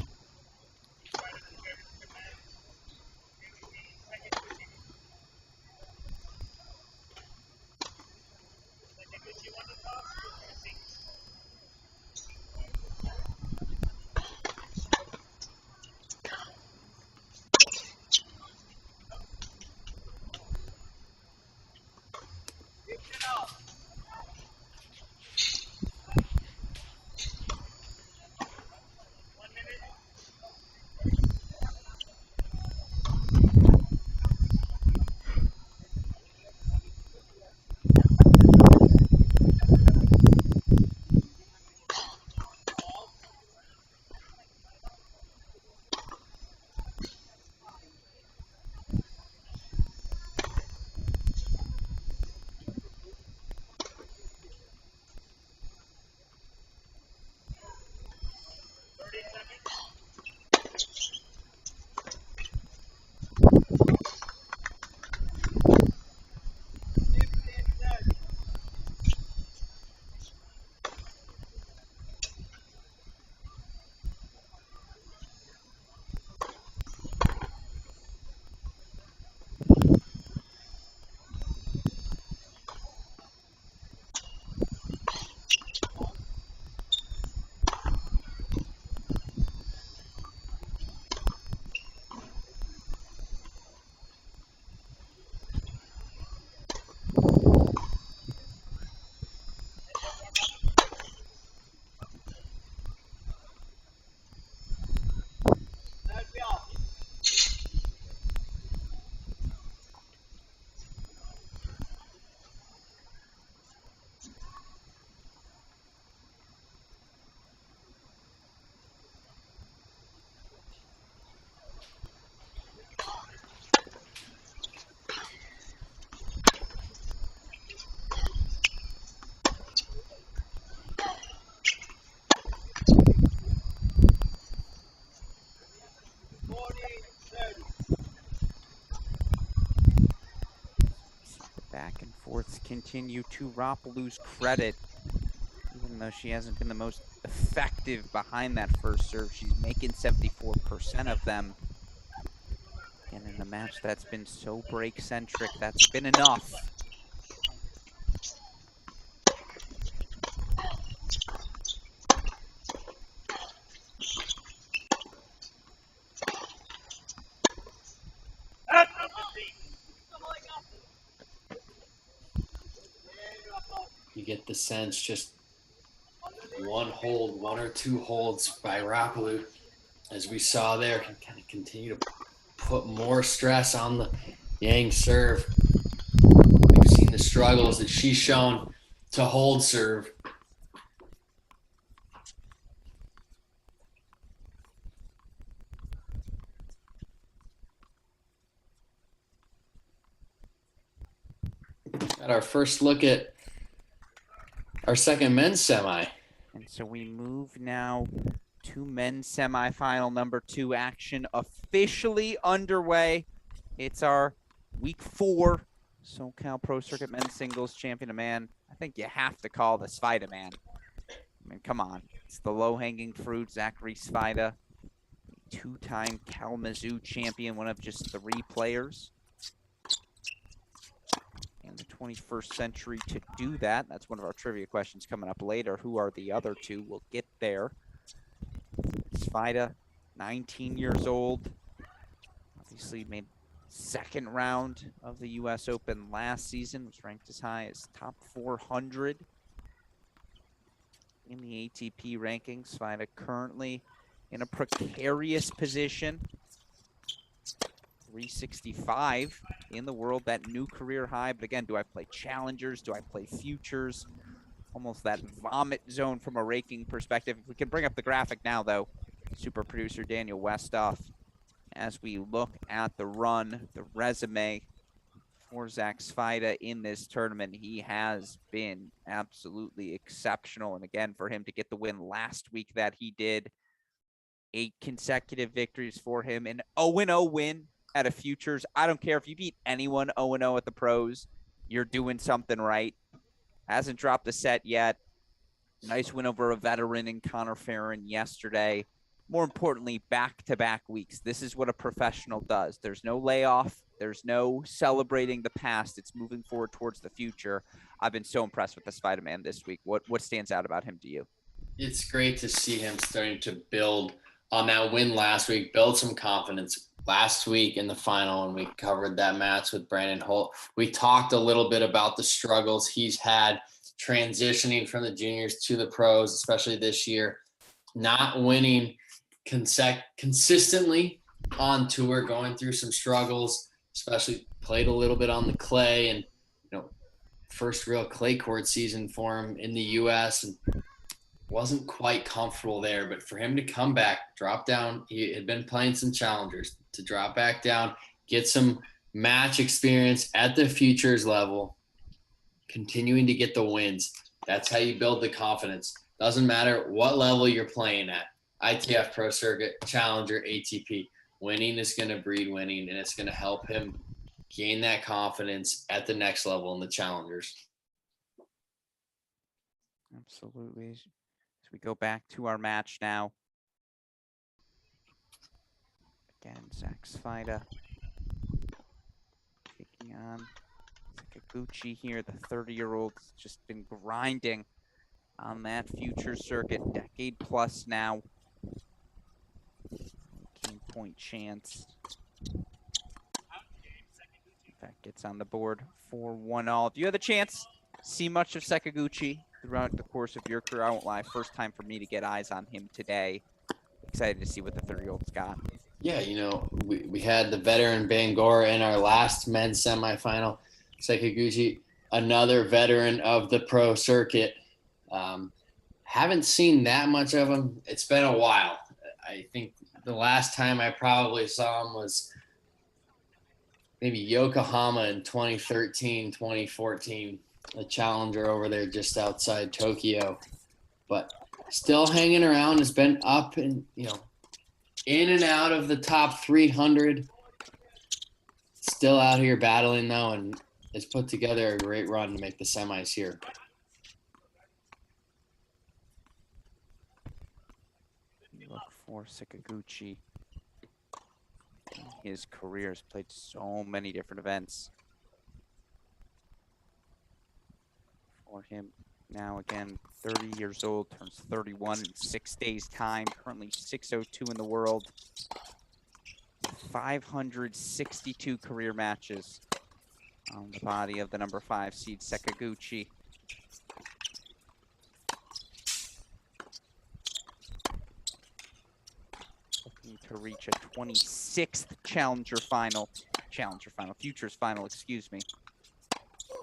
S1: Back and forths continue to Rapalou's credit. Even though she hasn't been the most effective behind that first serve, she's making 74% of them. And in a match that's been so break-centric, that's been enough.
S2: You get the sense just one or two holds by Rapalou, as we saw there, can kind of continue to put more stress on the Yang serve. We've the struggles that she's shown to hold serve. At our first look at our second men's semi.
S1: And so we move now to men's semifinal number 2 action officially underway. It's our week 4 SoCal Pro Circuit men's singles champion of man. I think you have to call the Svajda man. I mean, come on. It's the low-hanging fruit, Zachary Svajda, 2-time Kalamazoo champion, one of just 3 players in the 21st century to do that. That's one of our trivia questions coming up later. Who are the other 2? We'll get there. Svajda, 19 years old. Obviously made second round of the US Open last season. Was ranked as high as top 400 in the ATP rankings. Svajda currently in a precarious position. 365 in the world, that new career high. But again, do I play challengers? Do I play futures? Almost that vomit zone from a ranking perspective. If we can bring up the graphic now, though, super producer Daniel Westoff, as we look at the run, the resume for Zach Svajda in this tournament, he has been absolutely exceptional. And again, for him to get the win last week that he did, 8 consecutive victories for him, an 0-0 win at a futures. I don't care if you beat anyone 0-0 at the pros, you're doing something right. Hasn't dropped a set yet. Nice win over a veteran in Connor Farron yesterday. More importantly, back-to-back weeks. This is what a professional does. There's no layoff. There's no celebrating the past. It's moving forward towards the future. I've been so impressed with the Svajda man this week. What stands out about him to you?
S2: It's great to see him starting to build on that win last week, build some confidence. Last week in the final, when we covered that match with Brandon Holt, we talked a little bit about the struggles he's had transitioning from the juniors to the pros, especially this year, not winning consistently on tour, going through some struggles, especially played a little bit on the clay, and first real clay court season for him in the US, and wasn't quite comfortable there. But for him to come back, drop down, he had been playing some challengers, to drop back down, get some match experience at the futures level, continuing to get the wins. That's how you build the confidence. Doesn't matter what level you're playing at. ITF Pro Circuit, Challenger, ATP. Winning is going to breed winning, and it's going to help him gain that confidence at the next level in the challengers.
S1: Absolutely. As we go back to our match now. Again, Zach Svajda taking on Sakaguchi here. The 30-year-old's just been grinding on that future circuit, decade plus now. 18-point chance. In fact, gets on the board for 1-all. Do you have the chance to see much of Sakaguchi throughout the course of your career? I won't lie, first time for me to get eyes on him today. Excited to see what the 30-year-old's got.
S2: Yeah, we had the veteran Bangoura in our last men's semifinal. Sakaguchi, another veteran of the pro circuit. Haven't seen that much of him. It's been a while. I think the last time I probably saw him was maybe Yokohama in 2013, 2014, a challenger over there just outside Tokyo. But still hanging around, has been up and, in and out of the top 300. Still out here battling, though, and has put together a great run to make the semis here.
S1: Look for Sakaguchi. His career has played so many different events. For him now, again, 30 years old, turns 31 in 6 days' time, currently 602 in the world. 562 career matches on the body of the number 5 seed Sakaguchi. Looking to reach a 26th futures final, excuse me.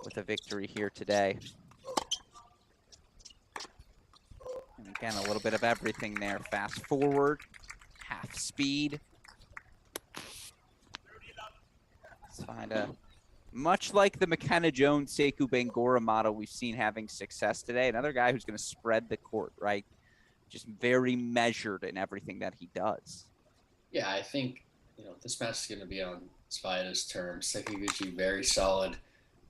S1: with a victory here today. And again, a little bit of everything there. Fast forward, half speed. Svajda, much like the McKenna Jones, Sekou Bangoura model we've seen having success today. Another guy who's going to spread the court, right? Just very measured in everything that he does.
S2: Yeah, I think, this match is going to be on Svajda's terms. Sekaguchi, very solid,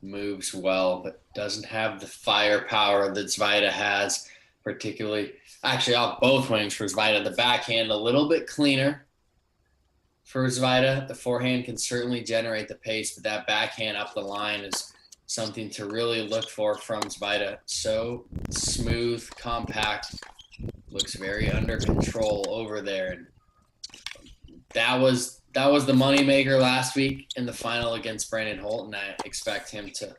S2: moves well, but doesn't have the firepower that Svajda has, particularly. Actually, off both wings for Svajda. The backhand a little bit cleaner for Svajda. The forehand can certainly generate the pace, but that backhand up the line is something to really look for from Svajda. So smooth, compact, looks very under control over there. And that was the moneymaker last week in the final against Brandon Holt, and I expect him to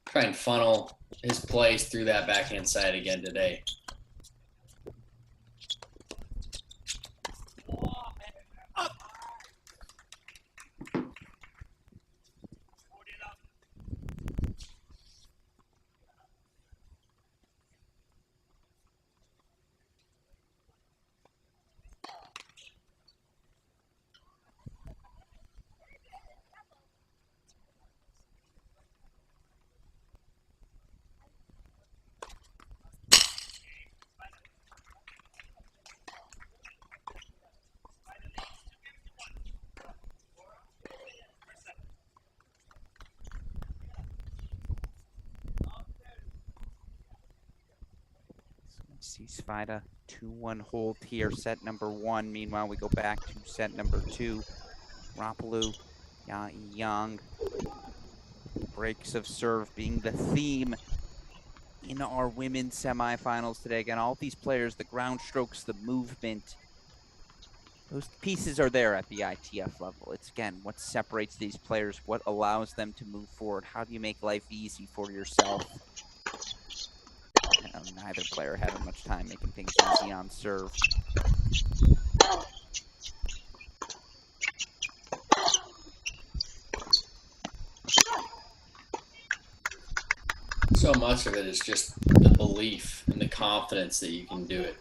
S2: try and funnel his plays through that backhand side again today.
S1: See Svajda 2-1 hold here, set number 1. Meanwhile, we go back to set number 2. Rapalu, Young, breaks of serve being the theme in our women's semifinals today. Again, all these players, the ground strokes, the movement, those pieces are there at the ITF level. It's, again, what separates these players, what allows them to move forward. How do you make life easy for yourself? Neither player had much time making things easy on serve.
S2: So much of it is just the belief and the confidence that you can do it.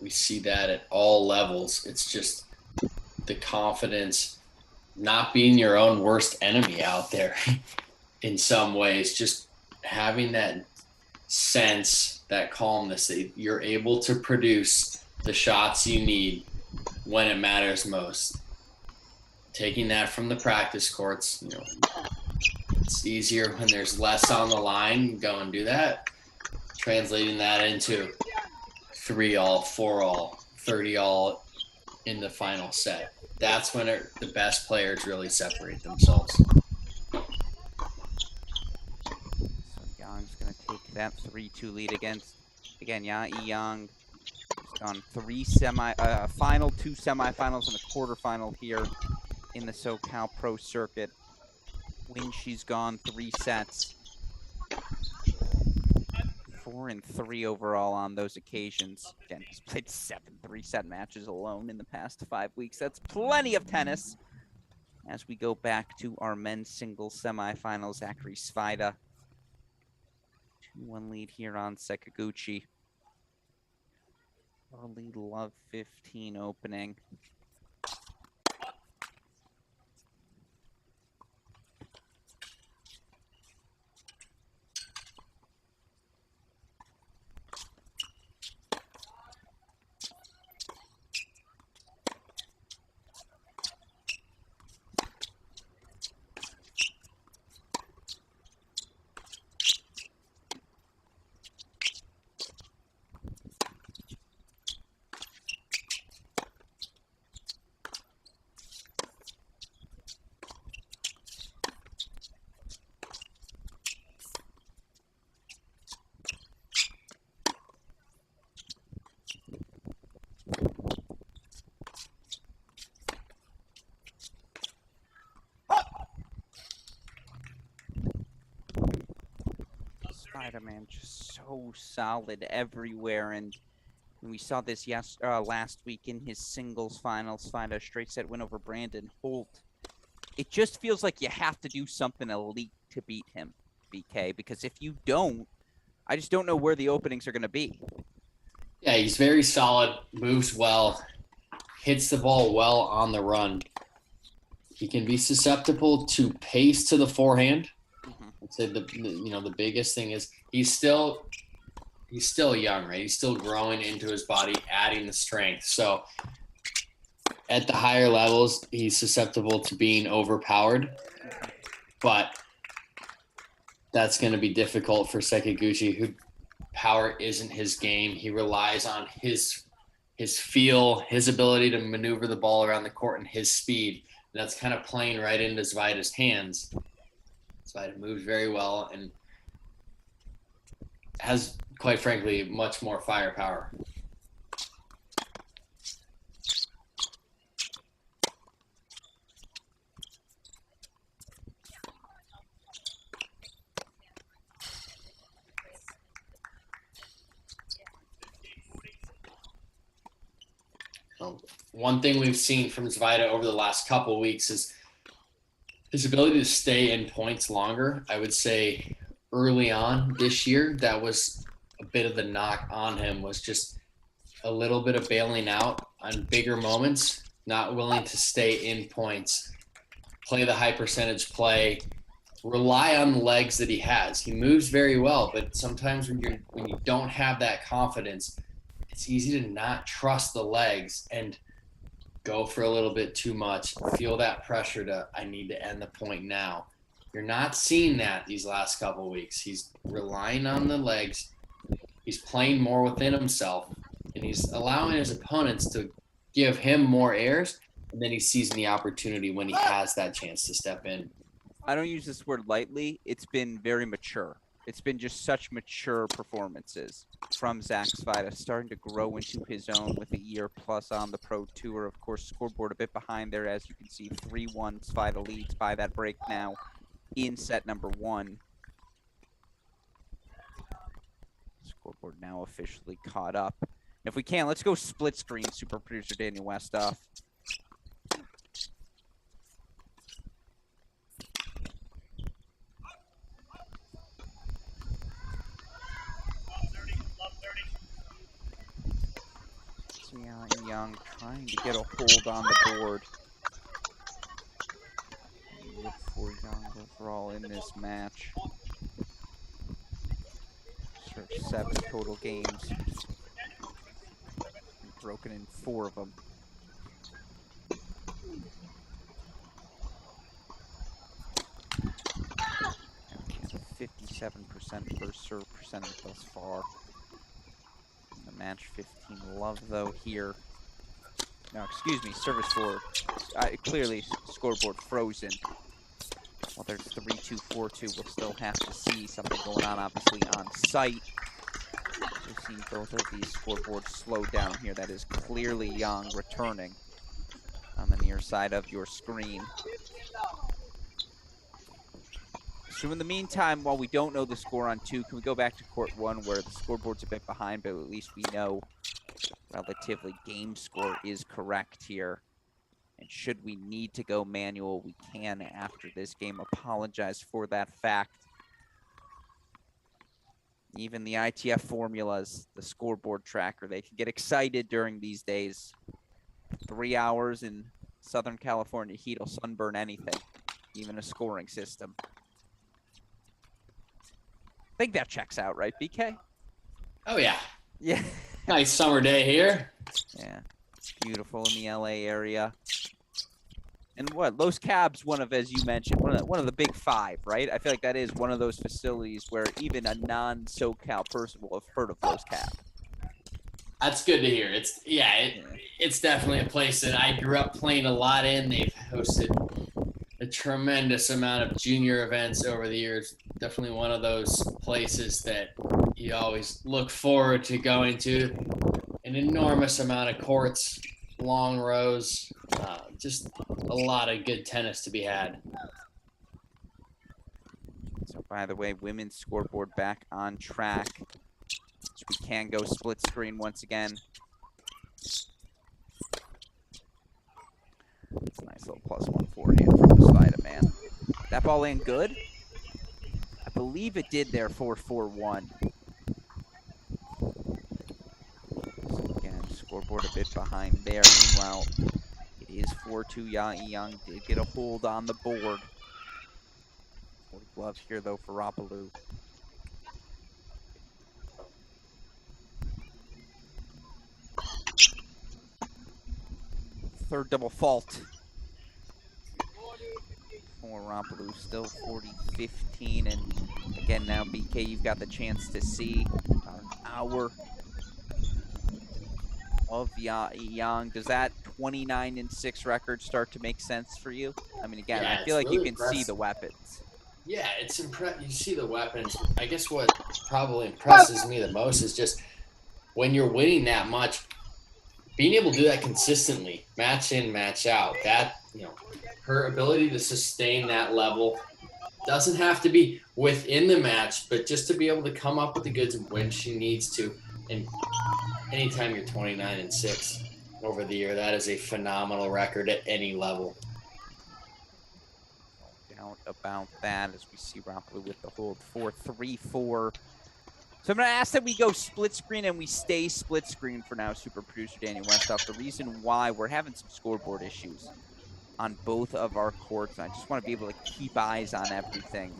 S2: We see that at all levels. It's just the confidence, not being your own worst enemy out there in some ways, just having that sense, that calmness that you're able to produce the shots you need when it matters most. Taking that from the practice courts, it's easier when there's less on the line. Go and do that. Translating that into 3-all, 4-all, 30-all in the final set. That's when the best players really separate themselves.
S1: So Young's going to take that 3-2 lead against, again, Young. He's gone final 2 semifinals and a quarterfinal here in the SoCal Pro Circuit. When she's gone 3 sets. 4-3 overall on those occasions. Again, he's played 7 3-set matches alone in the past 5 weeks. That's plenty of tennis. As we go back to our men's singles semifinals, Zachary Svajda. 2-1 lead here on Sekaguchi. Early love 15 opening. Man, just so solid everywhere, and we saw this last week in his singles finals. Find a straight set win over Brandon Holt it just feels like you have to do something elite to beat him, BK, because if you don't, I just don't know where the openings are going to be.
S2: Yeah, he's very solid, moves well, hits the ball well on the run. He can be susceptible to pace to the forehand. I'd say the biggest thing is he's still young, right? He's still growing into his body, adding the strength. So at the higher levels, he's susceptible to being overpowered, but that's going to be difficult for Sekiguchi, who power isn't his game. He relies on his feel, his ability to maneuver the ball around the court, and his speed. And that's kind of playing right into Svajda's hands. Svajda moves very well and has, quite frankly, much more firepower. One thing we've seen from Svajda over the last couple of weeks is his ability to stay in points longer. I would say early on this year, that was a bit of the knock on him, was just a little bit of bailing out on bigger moments, not willing to stay in points, play the high percentage play, rely on the legs that he has. He moves very well, but sometimes when you don't have that confidence, it's easy to not trust the legs and go for a little bit too much, feel that pressure to, I need to end the point now. You're not seeing that these last couple of weeks. He's relying on the legs. He's playing more within himself, and he's allowing his opponents to give him more airs, and then he's seizing the opportunity when he has that chance to step in.
S1: I don't use this word lightly. It's been very mature. It's been just such mature performances from Zach Svajda, starting to grow into his own with a year plus on the Pro Tour. Of course, scoreboard a bit behind there, as you can see, 3-1. Svajda leads by that break now in set number 1. Scoreboard now officially caught up. If we can, let's go split screen, super producer Daniel Westoff. Young trying to get a hold on the board. Look for Young overall in this match. Served 7 total games. Broken in 4 of them. 57% first serve percentage thus far. In the match 15 love though here. No, excuse me, service 4. Clearly scoreboard frozen. Well, there's 3-2, 4-2. We'll still have to see something going on, obviously, on site. We've seen both of these scoreboards slow down here. That is clearly Young returning on the near side of your screen. So in the meantime, while we don't know the score on 2, can we go back to court 1 where the scoreboard's a bit behind, but at least we know relatively game score is correct here. And should we need to go manual, we can after this game. Apologize for that fact. Even the ITF formulas, the scoreboard tracker, they can get excited during these days. 3 hours in Southern California heat will sunburn anything, even a scoring system. I think that checks out, right, BK?
S2: Oh, yeah.
S1: Yeah.
S2: Nice summer day here.
S1: Yeah. Beautiful in the LA area. And what? Los Cabs, one of, as you mentioned, one of the big 5, right? I feel like that is one of those facilities where even a non-SoCal person will have heard of Los Cabs.
S2: That's good to hear. It's definitely a place that I grew up playing a lot in. They've hosted a tremendous amount of junior events over the years. Definitely one of those places that you always look forward to going to. An enormous amount of courts, long rows, just a lot of good tennis to be had.
S1: So by the way, women's scoreboard back on track. So we can go split screen once again. That's a nice little +1 forehand from Svajda, man. That ball in good? I believe it did there, 4-4-1. So again, scoreboard a bit behind there. Meanwhile, it is 4-2. Yang did get a hold on the board. Gold glove here, though, for Rapalou. Third double fault for Rapalou, still 40-15, and again now BK, you've got the chance to see about an hour of Yang. Does that 29-6 record start to make sense for you? I mean, again,
S2: Yeah,
S1: I feel like
S2: really
S1: you can
S2: impressive.
S1: see the weapons.
S2: Yeah, it's impressive. You see the weapons. I guess what probably impresses me the most is just when you're winning that much, being able to do that consistently, match in, match out. That, her ability to sustain that level doesn't have to be within the match, but just to be able to come up with the goods when she needs to. And anytime you're 29-6 over the year, that is a phenomenal record at any level.
S1: Doubt about that, as we see Rapalou with the hold 4-3-4. So I'm going to ask that we go split screen and we stay split screen for now, super producer Daniel Westoff. The reason why we're having some scoreboard issues on both of our courts, and I just want to be able to keep eyes on everything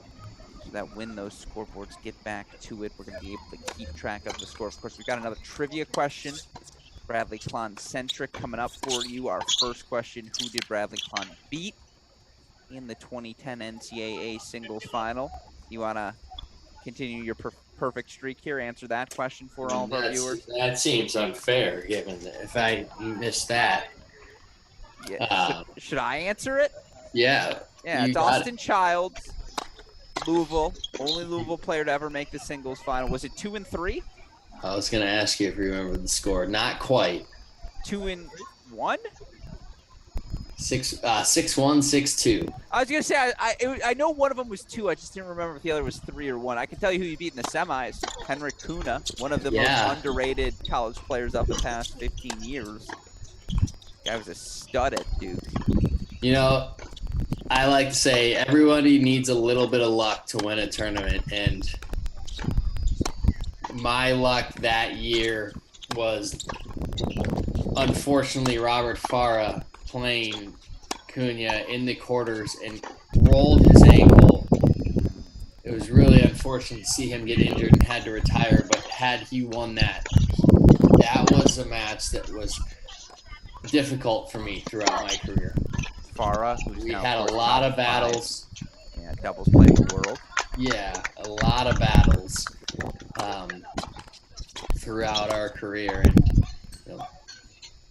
S1: so that when those scoreboards get back to it, we're going to be able to keep track of the score. Of course, we've got another trivia question, Bradley Klahn-centric, coming up for you. Our first question, who did Bradley Klahn beat in the 2010 NCAA singles final? You want to continue your perfect streak here, answer that question for all of our viewers?
S2: That seems unfair, given that if I missed that.
S1: Yeah. Should I answer it?
S2: Yeah.
S1: Yeah, it's Austin Childs, Louisville, only Louisville player to ever make the singles final. Was it 2-3?
S2: I was going to ask you if you remember the score. Not quite.
S1: 2-1?
S2: 6-1, 6-2.
S1: I was gonna say I know one of them was 2. I just didn't remember if the other was 3 or 1. I can tell you who you beat in the semis. Henrik Kuna, one of the most underrated college players of the past 15 years. Guy was a stud at Duke.
S2: I like to say everybody needs a little bit of luck to win a tournament, and my luck that year was unfortunately Robert Farah playing Cunha in the quarters and rolled his ankle. It was really unfortunate to see him get injured and had to retire, but had he won that was a match that was difficult for me throughout my career.
S1: Farah,
S2: we had a lot of battles.
S1: Yeah, doubles playing world.
S2: Yeah, a lot of battles throughout our career, and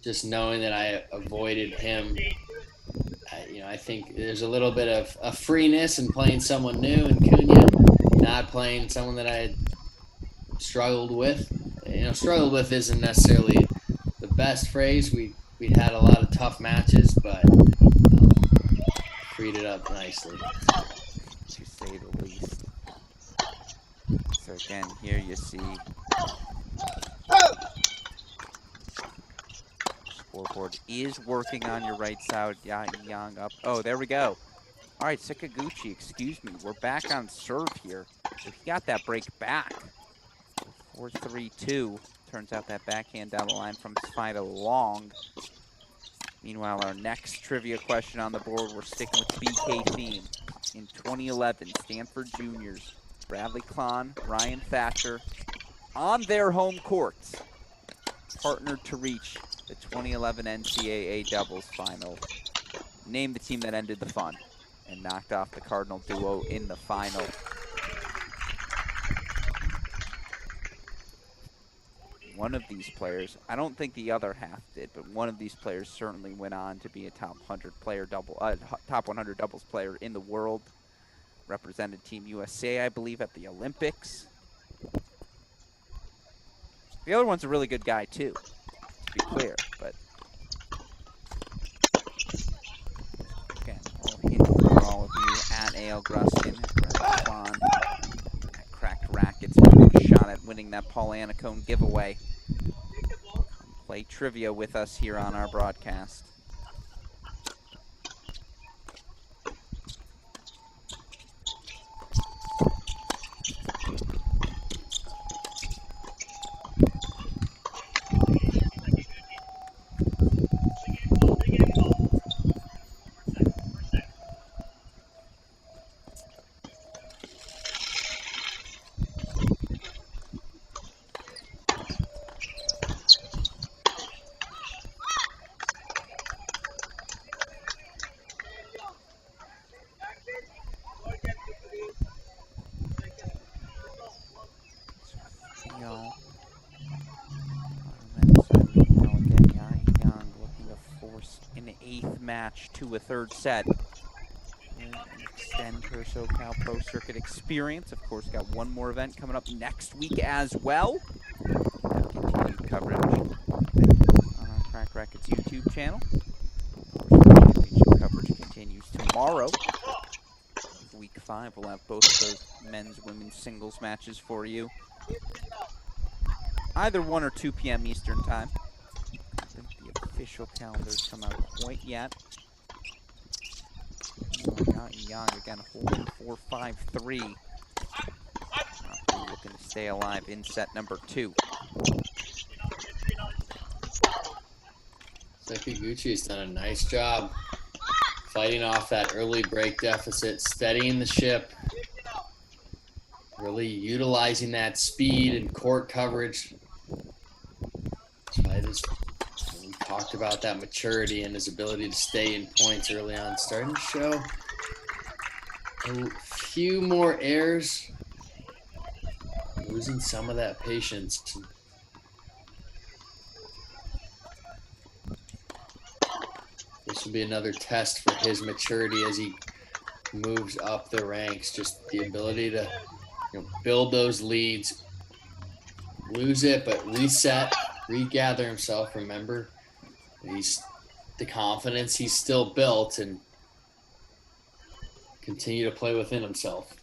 S2: just knowing that I avoided him, I think there's a little bit of a freeness in playing someone new in Cunha, not playing someone that I had struggled with. Struggled with isn't necessarily the best phrase. We had a lot of tough matches, but freed it up nicely,
S1: to say the least. So again, here you see scoreboard is working on your right side. Yang up. Oh, there we go. All right, Sakaguchi, excuse me. We're back on serve here. So he got that break back. 4-3-2. Turns out that backhand down the line from Svajda long. Meanwhile, our next trivia question on the board, we're sticking with BK theme. In 2011, Stanford Juniors, Bradley Klahn, Ryan Thatcher, on their home courts, partnered to reach the 2011 NCAA doubles final. Name the team that ended the fun and knocked off the Cardinal duo in the final. One of these players, I don't think the other half did, but one of these players certainly went on to be a top 100 player top 100 doubles player in the world. Represented Team USA, I believe, at the Olympics. The other one's a really good guy too, to be clear. But again, all here for all of you at Alex Gruskin, at Cracked Rackets, shot at winning that Paul Annacone giveaway. Come play trivia with us here on our broadcast. match to a third set. Extend her SoCal Pro Circuit experience. Of course, got one more event coming up next week as well. Continued coverage on our Crack Rackets YouTube channel. Championship coverage continues tomorrow. Week 5, we'll have both of those men's, women's singles matches for you. Either 1 or 2 p.m. Eastern time. I don't think the official calendar's come out quite yet. Young again, holding 4-5-3. Looking to stay alive in set number 2.
S2: Sekiguchi's done a nice job fighting off that early break deficit, steadying the ship, really utilizing that speed and court coverage. We talked about that maturity and his ability to stay in points early on, starting to show a few more errors, losing some of that patience. This will be another test for his maturity as he moves up the ranks. Just the ability to, build those leads, lose it, but reset, regather himself. Remember, he's the confidence he's still built, and continue to play within himself.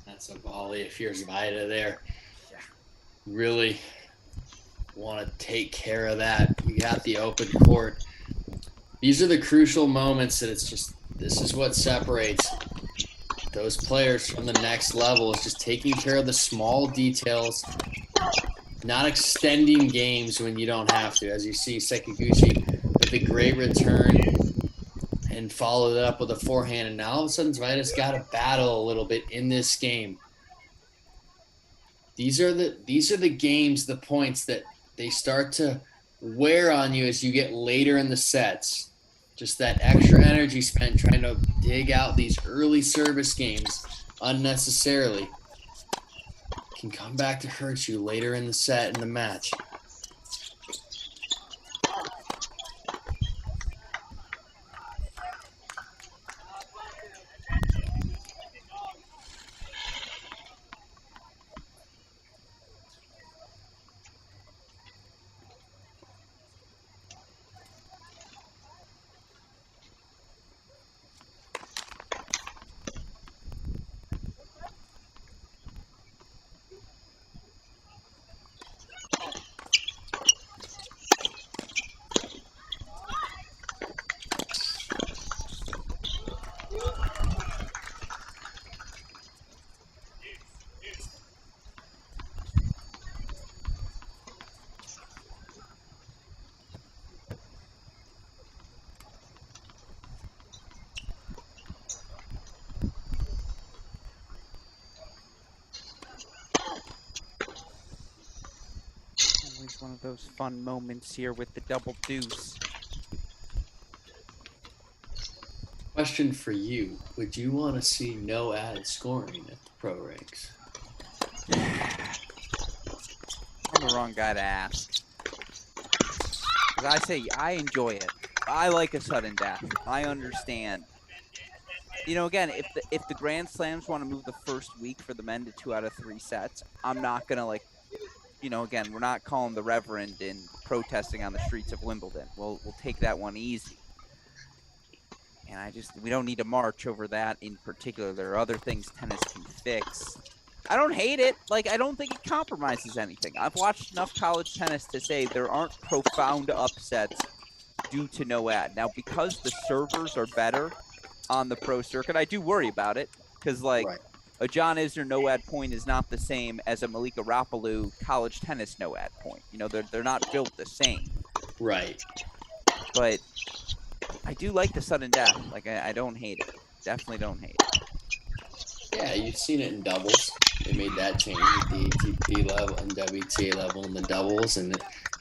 S2: That's a volley if you're Svajda there. Really want to take care of that. You got the open court. These are the crucial moments that it's just, this is what separates those players from the next level, is just taking care of the small details, not extending games when you don't have to. As you see, Sekiguchi with a great return and followed it up with a forehand, and now all of a sudden Svajda's got to battle a little bit in this game. These are the games, the points that they start to wear on you as you get later in the sets. Just that extra energy spent trying to dig out these early service games unnecessarily can come back to hurt you later in the set in the match.
S1: One of those fun moments here with the double deuce.
S2: Question for you. Would you want to see no added scoring at the pro ranks?
S1: I'm the wrong guy to ask. Because I say I enjoy it. I like a sudden death. I understand. Again, if the Grand Slams want to move the first week for the men to 2 out of 3 sets, I'm not going to again, we're not calling the Reverend and protesting on the streets of Wimbledon. We'll take that one easy. And we don't need to march over that in particular. There are other things tennis can fix. I don't hate it. Like, I don't think it compromises anything. I've watched enough college tennis to say there aren't profound upsets due to no ad. Now, because the servers are better on the pro circuit, I do worry about it because, like,
S2: Right.
S1: a John Isner no ad point is not the same as a Malika Rapalou college tennis no ad point. You know, they're not built the same.
S2: Right.
S1: But I do like the sudden death. Like, I don't hate it. Definitely don't hate it.
S2: Yeah, you've seen it in doubles. They made that change at the ATP level and WTA level in the doubles, and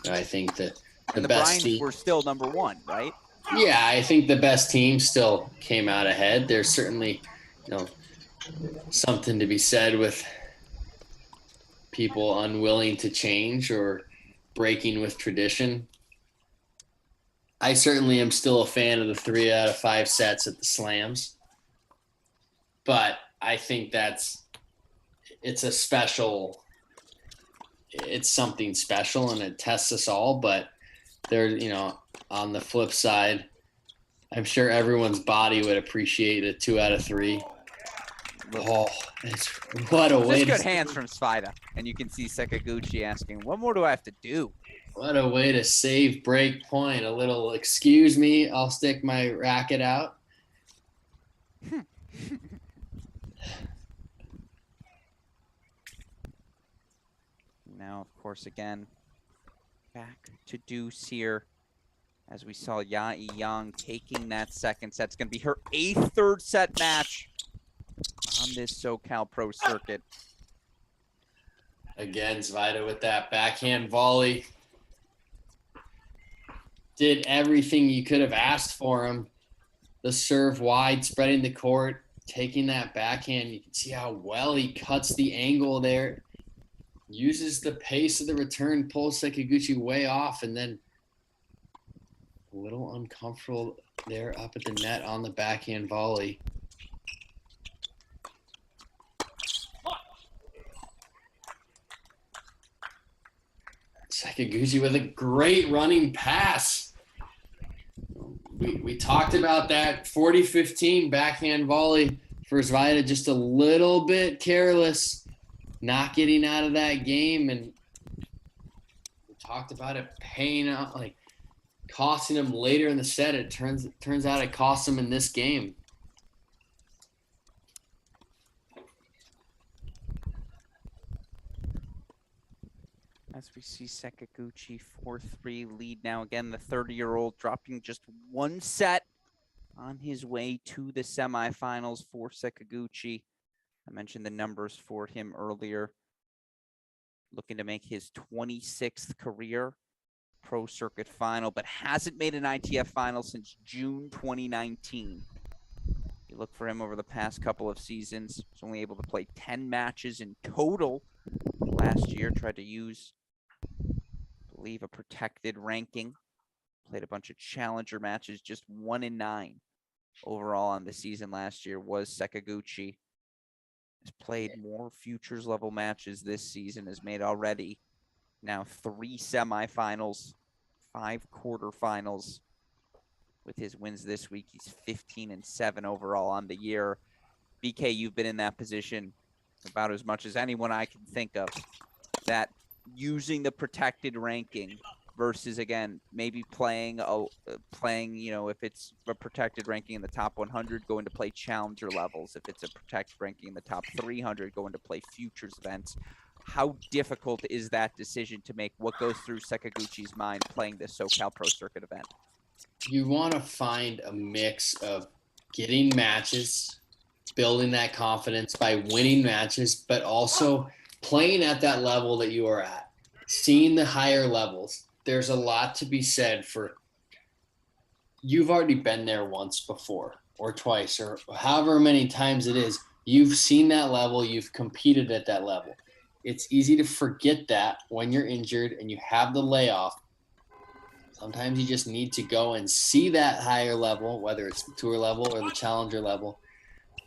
S2: I think that
S1: the
S2: best
S1: Bryans
S2: team
S1: were still number one, right?
S2: Yeah, I think the best team still came out ahead. There's certainly, something to be said with people unwilling to change or breaking with tradition. I certainly am still a fan of the 3 out of 5 sets at the slams, but I think it's something special and it tests us all. But on the flip side, I'm sure everyone's body would appreciate a 2 out of 3. Oh, what a way!
S1: Just good hands from Svajda, and you can see Sekaguchi asking, "What more do I have to do?"
S2: What a way to save break point. A little, excuse me, I'll stick my racket out.
S1: Now, of course, again, back to deuce here. As we saw Yae Yang taking that second set. It's going to be her 8th third set match on this SoCal Pro Circuit.
S2: Again, Svajda with that backhand volley. Did everything you could have asked for him. The serve wide, spreading the court, taking that backhand. You can see how well he cuts the angle there. Uses the pace of the return, pulls Sekaguchi way off, and then a little uncomfortable there up at the net on the backhand volley. Sekaguchi with a great running pass. We talked about that 40-15 backhand volley for Svajda, just a little bit careless, not getting out of that game. And we talked about it paying out, like costing him later in the set. It turns out it cost him in this game.
S1: As we see Sekaguchi 4-3 lead now. Again, the 30-year-old dropping just one set on his way to the semifinals for Sekaguchi. I mentioned the numbers for him earlier. Looking to make his 26th career Pro Circuit final, but hasn't made an ITF final since June 2019. You look for him over the past couple of seasons. He's only able to play 10 matches in total last year. Tried to use, I believe, a protected ranking. Played a bunch of challenger matches, just 1-9 overall on the season last year was Sekaguchi. Has played more futures level matches this season, has made already now 3 semifinals, 5 quarterfinals. With his wins this week, he's 15-7 overall on the year. BK, you've been in that position about as much as anyone I can think of, that using the protected ranking versus, again, maybe playing, if it's a protected ranking in the top 100, going to play challenger levels. If it's a protected ranking in the top 300, going to play futures events. How difficult is that decision to make? What goes through Sekaguchi's mind playing this SoCal Pro Circuit event?
S2: You want to find a mix of getting matches, building that confidence by winning matches, but also playing at that level that you are at, seeing the higher levels. There's a lot to be said for you've already been there once before or twice or however many times it is. You've seen that level. You've competed at that level. It's easy to forget that when you're injured and you have the layoff. Sometimes you just need to go and see that higher level, whether it's the tour level or the challenger level.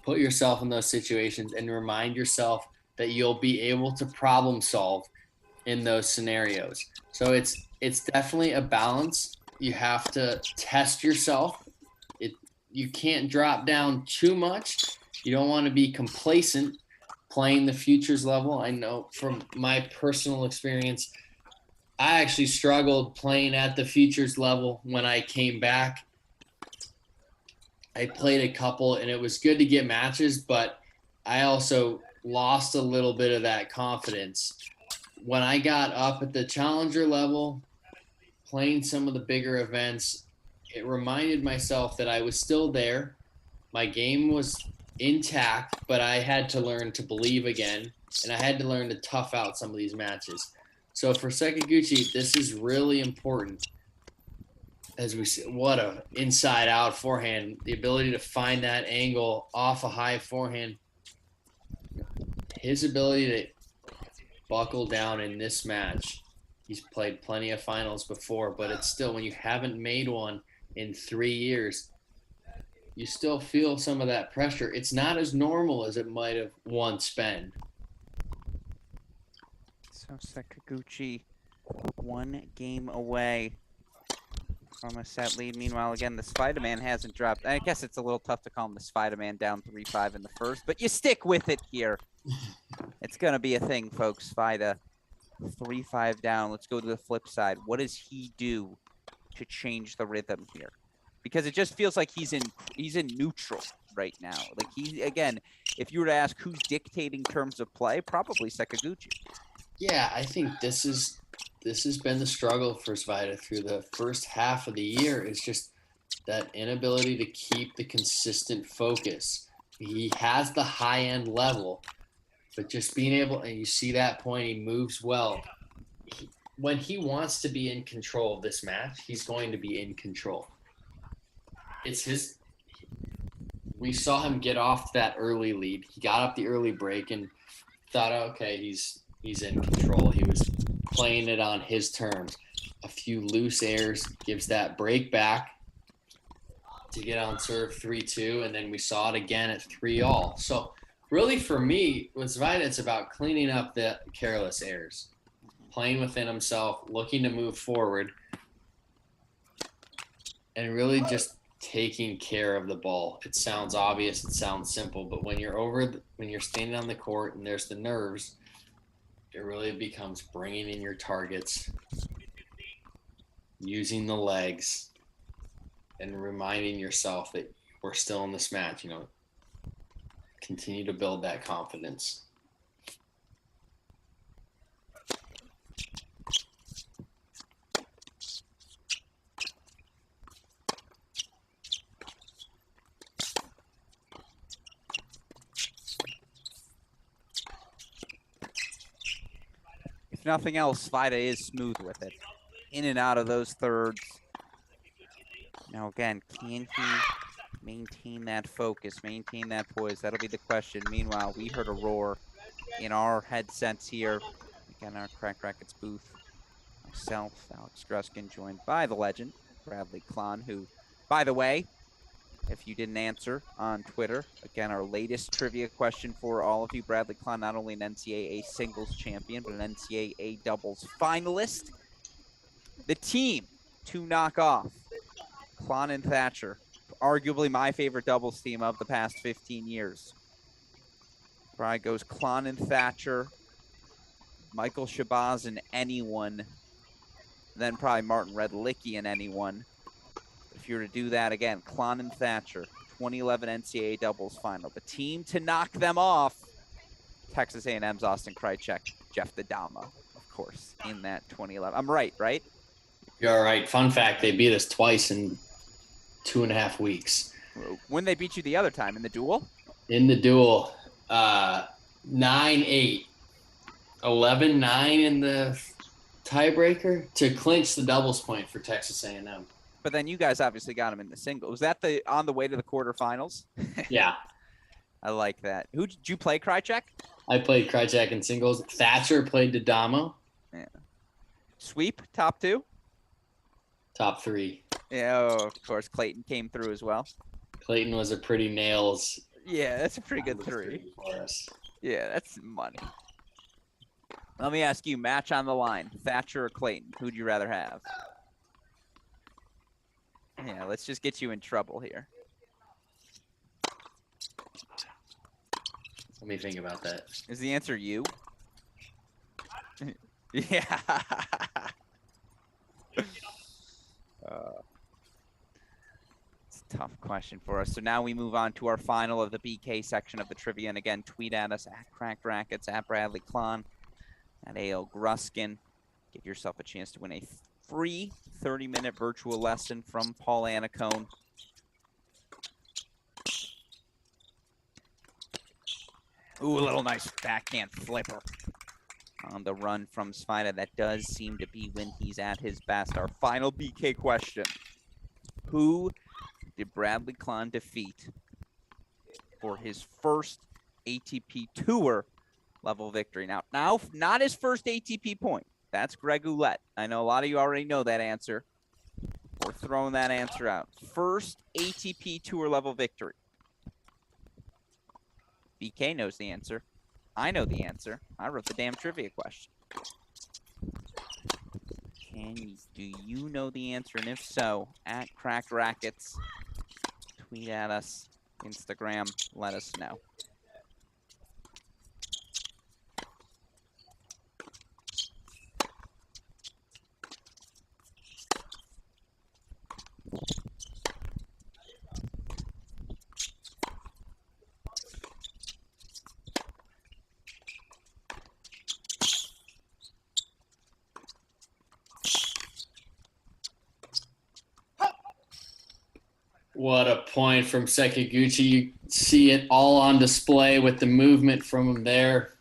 S2: Put yourself in those situations and remind yourself that you'll be able to problem solve in those scenarios. So it's definitely a balance. You have to test yourself. you can't drop down too much. You don't want to be complacent playing the futures level. I know from my personal experience, I actually struggled playing at the futures level when I came back. I played a couple and it was good to get matches, but I also lost a little bit of that confidence. When I got up at the challenger level, playing some of the bigger events, it reminded myself that I was still there. My game was intact, but I had to learn to believe again, and I had to learn to tough out some of these matches. So for Sekaguchi, this is really important. As we see, what a inside out forehand, the ability to find that angle off a high forehand. His ability to buckle down in this match. He's played plenty of finals before, but it's still, when you haven't made one in 3 years, you still feel some of that pressure. It's not as normal as it might have once been.
S1: So Sekaguchi 1 game away from a set lead. Meanwhile, again, the Spider-Man hasn't dropped. I guess it's a little tough to call him the Spider-Man down 3-5 in the first, but you stick with it here. It's going to be a thing, folks. Svajda 3-5 down. Let's go to the flip side. What does he do to change the rhythm here? Because it just feels like he's in neutral right now. Like he, again, if you were to ask who's dictating terms of play, probably Sekaguchi.
S2: Yeah, I think this has been the struggle for Svajda through the first half of the year. It's just that inability to keep the consistent focus. He has the high end level, but just being able, and you see that point, he moves well. When he wants to be in control of this match, he's going to be in control. It's his. We saw him get off that early lead. He got up the early break and thought, okay, he's in control. He was playing it on his terms. A few loose airs, gives that break back to get on serve 3-2, and then we saw it again at 3-all. So really for me, with Svajda, it's about cleaning up the careless airs, playing within himself, looking to move forward, and really just taking care of the ball. It sounds obvious, it sounds simple, but when you're standing on the court and there's the nerves, it really becomes bringing in your targets, using the legs, and reminding yourself that we're still in this match. Continue to build that confidence.
S1: If nothing else, Svajda is smooth with it. In and out of those thirds. Now again, can he maintain that focus, maintain that poise? That'll be the question. Meanwhile, we heard a roar in our headsets here. Again, our Crack Rackets booth. Myself, Alex Gruskin, joined by the legend, Bradley Klahn, who, by the way, if you didn't answer on Twitter, again, our latest trivia question for all of you, Bradley Klahn, not only an NCAA singles champion, but an NCAA doubles finalist. The team to knock off Klahn and Thatcher, arguably my favorite doubles team of the past 15 years. Probably goes Klahn and Thatcher, Michael Shabazz and anyone, then probably Martin Redlicki and anyone. If you were to do that again, Klahn and Thatcher, 2011 NCAA doubles final. The team to knock them off, Texas A&M's Austin Krajicek, Jeff Dadama, of course, in that 2011. I'm right?
S2: You're all right. Fun fact, they beat us twice in 2.5 weeks.
S1: When they beat you the other time, in the duel?
S2: In the duel, 9-8, 11-9 in the tiebreaker to clinch the doubles point for Texas A&M.
S1: But then you guys obviously got him in the single. Was that on the way to the quarterfinals?
S2: Yeah.
S1: I like that. Who did you play, Krajicek?
S2: I played Krajicek in singles. Thatcher played Dadama.
S1: Yeah. Sweep, top 2?
S2: Top 3.
S1: Yeah, oh, of course. Clayton came through as well.
S2: Clayton was a pretty nails.
S1: Yeah, that's a pretty good 3.
S2: For us.
S1: Yeah, that's money. Let me ask you, match on the line, Thatcher or Clayton? Who'd you rather have? Yeah, let's just get you in trouble here.
S2: Let me think about that.
S1: Is the answer you? Yeah. It's a tough question for us. So now we move on to our final of the BK section of the trivia. And again, tweet at us at Cracked Rackets, at Bradley Klon, at AL Gruskin. Give yourself a chance to win a free 30-minute virtual lesson from Paul Annacone. Ooh, a little nice backhand flipper on the run from Svajda. That does seem to be when he's at his best. Our final BK question. Who did Bradley Klon defeat for his first ATP Tour level victory? Now, not his first ATP point. That's Greg Ouellette. I know a lot of you already know that answer. We're throwing that answer out. First ATP Tour level victory. BK knows the answer. I know the answer. I wrote the damn trivia question. Do you know the answer? And if so, at Cracked Rackets, tweet at us, Instagram, let us know.
S2: What a point from Sekiguchi. You see it all on display with the movement from him there.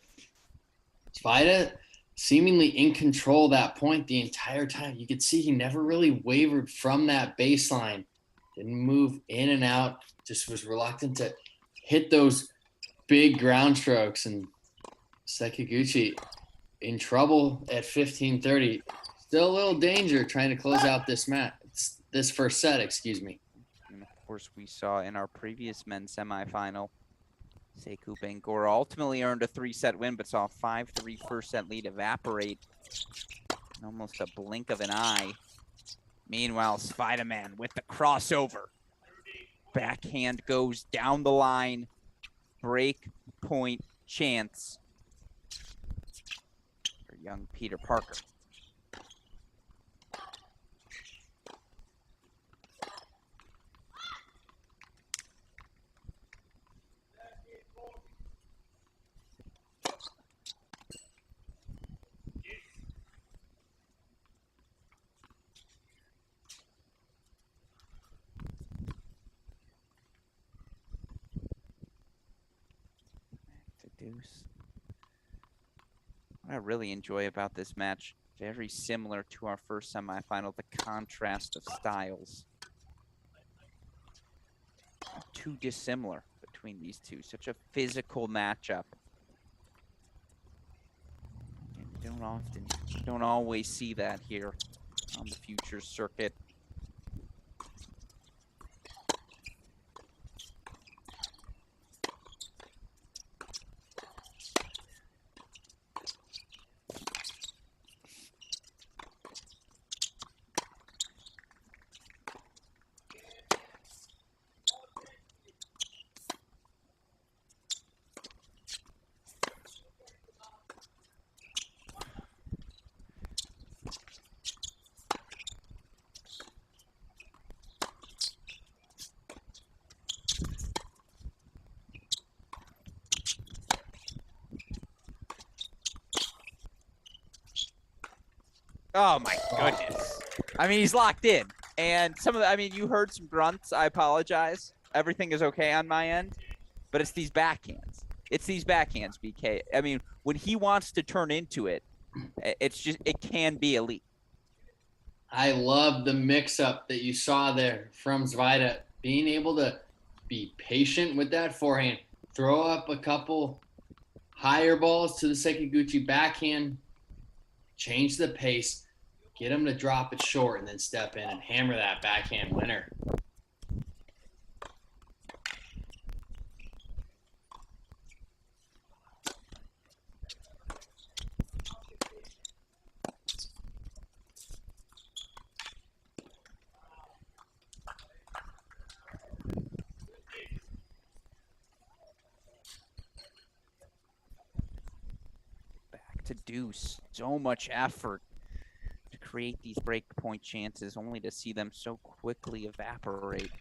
S2: Svajda seemingly in control that point the entire time. You could see he never really wavered from that baseline. Didn't move in and out. Just was reluctant to hit those big ground strokes. And Sekiguchi in trouble at 15:30. Still a little danger trying to close out this first set, excuse me.
S1: Of course, we saw in our previous men's semifinal, Sekou Bangoura ultimately earned a 3-set win, but saw a 5-3 first set lead evaporate in almost a blink of an eye. Meanwhile, Svajda with the crossover. Backhand goes down the line. Break point chance for young Peter Parker. What I really enjoy about this match, very similar to our first semifinal, the contrast of styles. Not too dissimilar between these two. Such a physical matchup. And you don't always see that here on the Future Circuit. Oh my goodness. I mean, he's locked in. And you heard some grunts. I apologize. Everything is okay on my end. But it's these backhands. BK. I mean, when he wants to turn into it, it can be elite.
S2: I love the mix-up that you saw there from Svajda. Being able to be patient with that forehand. Throw up a couple higher balls to the Sekiguchi backhand. Change the pace. Get him to drop it short and then step in and hammer that backhand winner.
S1: to do so much effort to create these break point chances, only to see them so quickly evaporate.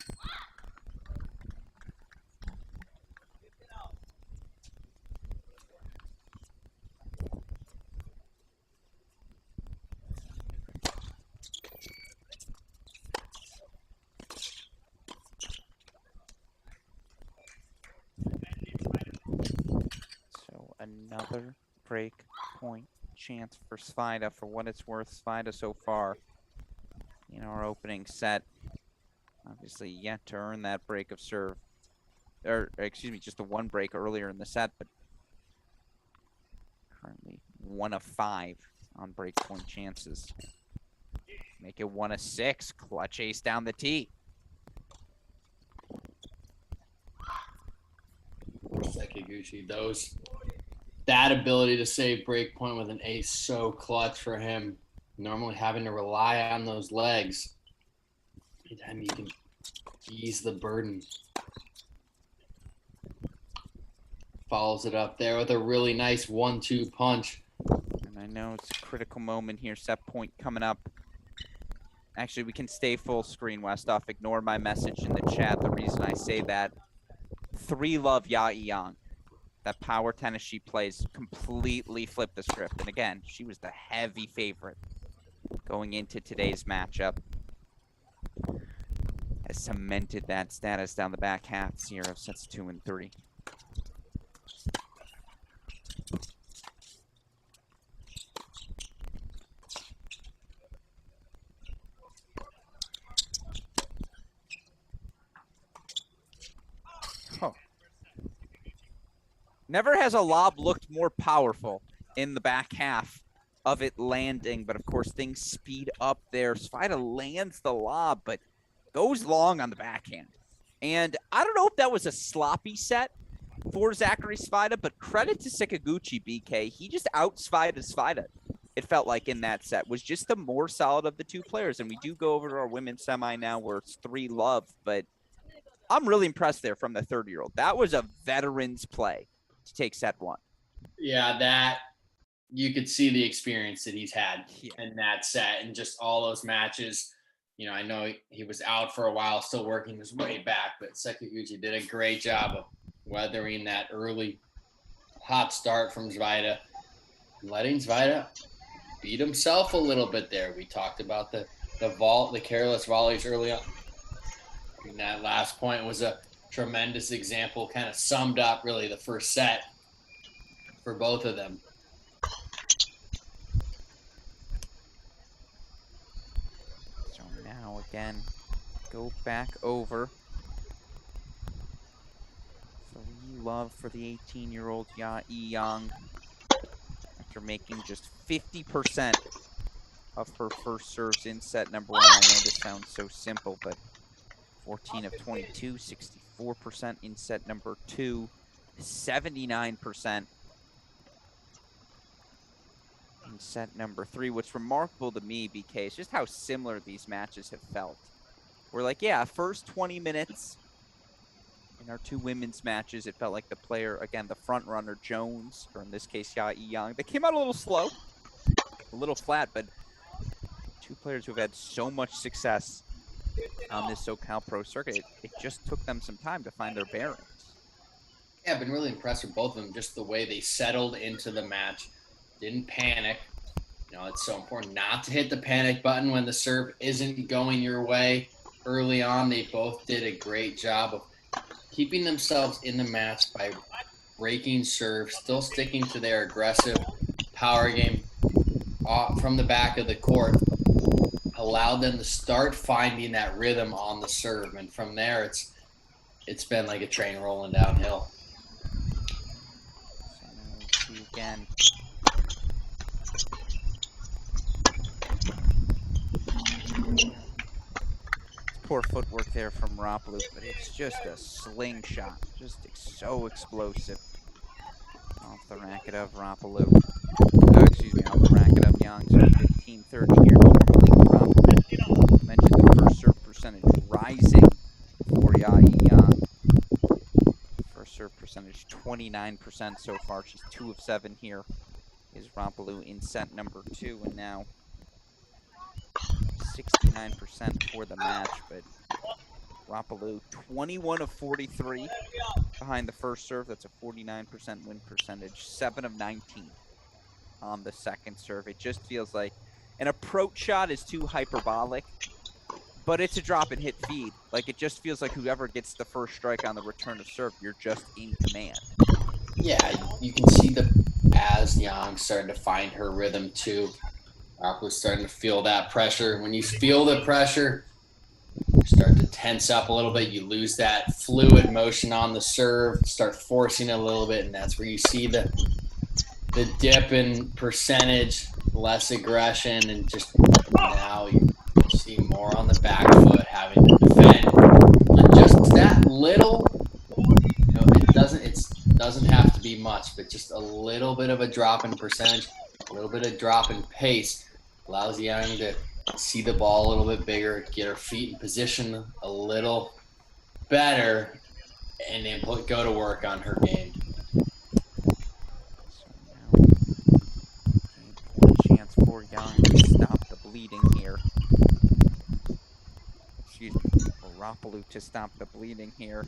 S1: So another break point chance for Svajda. For what it's worth, Svajda so far in our opening set, obviously yet to earn that break of serve, or excuse me, just the one break earlier in the set, but currently 1 of 5 on break point chances. Make it 1 of 6. Clutch ace down the tee.
S2: Sekiguchi, that ability to save break point with an ace, so clutch for him. Normally having to rely on those legs, anytime you can ease the burden. Follows it up there with a really nice 1-2 punch.
S1: And I know it's a critical moment here. Set point coming up. Actually, we can stay full screen, Westoff. Ignore my message in the chat. The reason I say that, 3 love Ya Yang. That power tennis she plays completely flipped the script. And again, she was the heavy favorite going into today's matchup. Has cemented that status down the back halves here of sets 2 and 3. Never has a lob looked more powerful in the back half of it landing, but of course things speed up there. Svajda lands the lob, but goes long on the backhand. And I don't know if that was a sloppy set for Zachary Svajda, but credit to Sekiguchi, BK. He just out-Svajda. It felt like in that set was just the more solid of the two players. And we do go over to our women's semi now where it's 3 love, but I'm really impressed there from the 30-year-old. That was a veteran's play to take set 1.
S2: Yeah, that you could see the experience that he's had in that set and just all those matches. You know, I know he was out for a while, still working his way back, but Sekiguchi did a great job of weathering that early hot start from Svajda, letting Svajda beat himself a little bit there. We talked about the careless volleys early on. And that last point was a tremendous example, kind of summed up really the first set for both of them.
S1: So now again, go back over. 3 love for the 18-year-old Ya Yang after making just 50% of her first serves in set number 1. I know this sounds so simple, but 14 of 22, 64% in set number 2, 79% in set number 3. What's remarkable to me, BK, is just how similar these matches have felt. We're like, yeah, first 20 minutes in our 2 women's matches, it felt like the player, again, the front runner, Jones, or in this case, Ya Yang, they came out a little slow, a little flat, but 2 players who have had so much success on this SoCal Pro Circuit, it just took them some time to find their bearings.
S2: Yeah, I've been really impressed with both of them, just the way they settled into the match, didn't panic. You know, it's so important not to hit the panic button when the serve isn't going your way. Early on, they both did a great job of keeping themselves in the match by breaking serve, still sticking to their aggressive power game from the back of the court. Allowed them to start finding that rhythm on the serve, and from there it's been like a train rolling downhill.
S1: So now we see again. Poor footwork there from Rapalou, but it's just a slingshot, just so explosive. Off the racket of Rapalou. Excuse me, off the racket of Young. So 15-30 here. I mentioned the first serve percentage rising for Ya Yang. First serve percentage 29% so far. She's 2 of 7 here is Rapalou in set number 2, and now 69% for the match, but Rapalou 21 of 43 behind the first serve. That's a 49% win percentage, 7 of 19 on the second serve. It just feels like an approach shot is too hyperbolic, but it's a drop and hit feed. Like, it just feels like whoever gets the first strike on the return of serve, you're just in command.
S2: Yeah, you can see as Yang starting to find her rhythm too. Rapalou's starting to feel that pressure. When you feel the pressure, you start to tense up a little bit. You lose that fluid motion on the serve, start forcing it a little bit, and that's where you see the dip in percentage, less aggression, and just now you see more on the back foot, having to defend. And just that little, it doesn't have to be much, but just a little bit of a drop in percentage, a little bit of drop in pace allows Yang to see the ball a little bit bigger, get her feet in position a little better, and then go to work on her game.
S1: Chance for Yang to stop the bleeding here. Excuse me, for Rapalou to stop the bleeding here.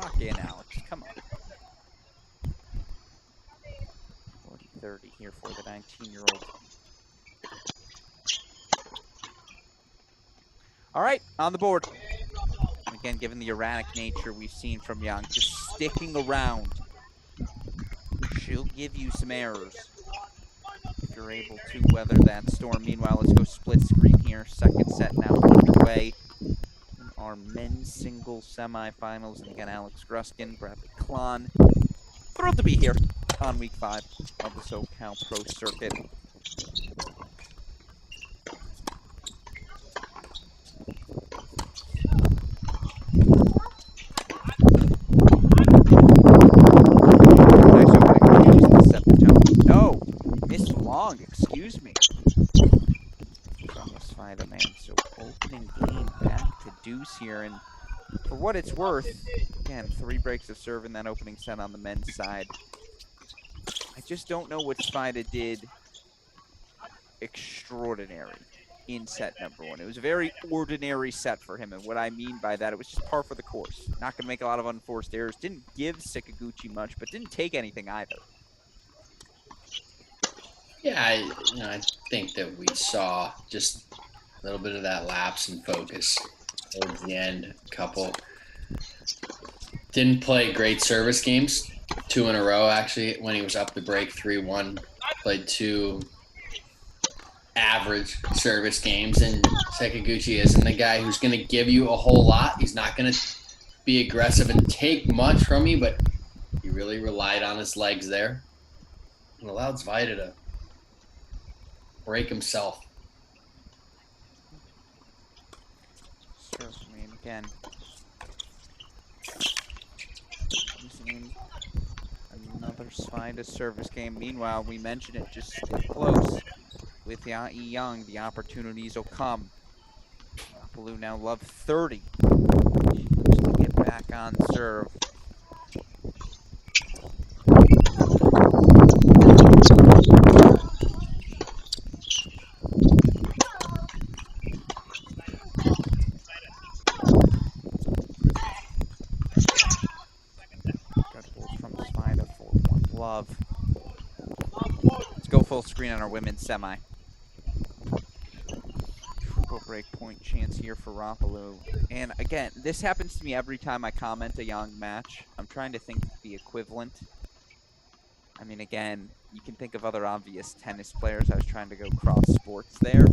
S1: Lock in, Alex. Come on. 40-30 here for the 19-year-old. All right, on the board. Again, given the erratic nature we've seen from Yang, just sticking around, she'll give you some errors if you're able to weather that storm. Meanwhile, let's go split screen here. Second set now underway in our men's singles semifinals. And again, Alex Gruskin, Bradley Klon. Thrilled to be here on week 5 of the SoCal Pro Circuit. No, missed long, excuse me. From the Svajda, man. So opening game back to deuce here, and for what it's worth, again, 3 breaks of serve in that opening set on the men's side. I just don't know what Svajda did extraordinary in set number 1. It was a very ordinary set for him, and what I mean by that, it was just par for the course. Not going to make a lot of unforced errors. Didn't give Sekou much, but didn't take anything either.
S2: Yeah, I think that we saw just a little bit of that lapse in focus towards the end. A couple didn't play great service games, 2 in a row actually. When he was up the break 3-1, played 2 average service games, and Sekou isn't the guy who's going to give you a whole lot. He's not going to be aggressive and take much from you, but he really relied on his legs there and allowed Svajda to break himself.
S1: Certainly, and again, using another Svajda service game. Meanwhile, we mentioned it, just stay close with Yang. The opportunities will come. Rapalou now love 30. She looks to get back on serve. Let's go full screen on our women's semi. Triple break point chance here for Rapalou. And again, this happens to me every time I comment a Yang match. I'm trying to think the equivalent. I mean, again, you can think of other obvious tennis players. I was trying to go cross sports there.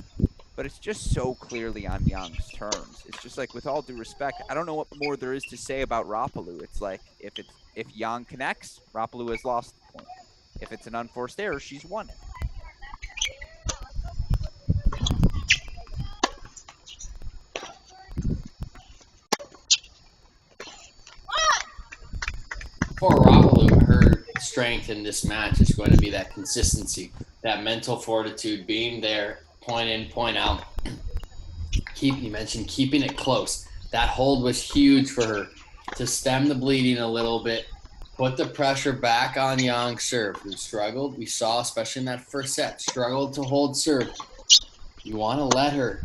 S1: But it's just so clearly on Yang's terms. It's just like, with all due respect, I don't know what more there is to say about Rapalou. It's like, if Yang connects, Rapalou has lost the point. If it's an unforced error, she's won it.
S2: For Rapalou, her strength in this match is going to be that consistency, that mental fortitude, being there, point in, point out. You mentioned keeping it close. That hold was huge for her to stem the bleeding a little bit, Put the pressure back on Young's serve, who struggled. We saw, especially in that first set, struggled to hold serve. You want to let her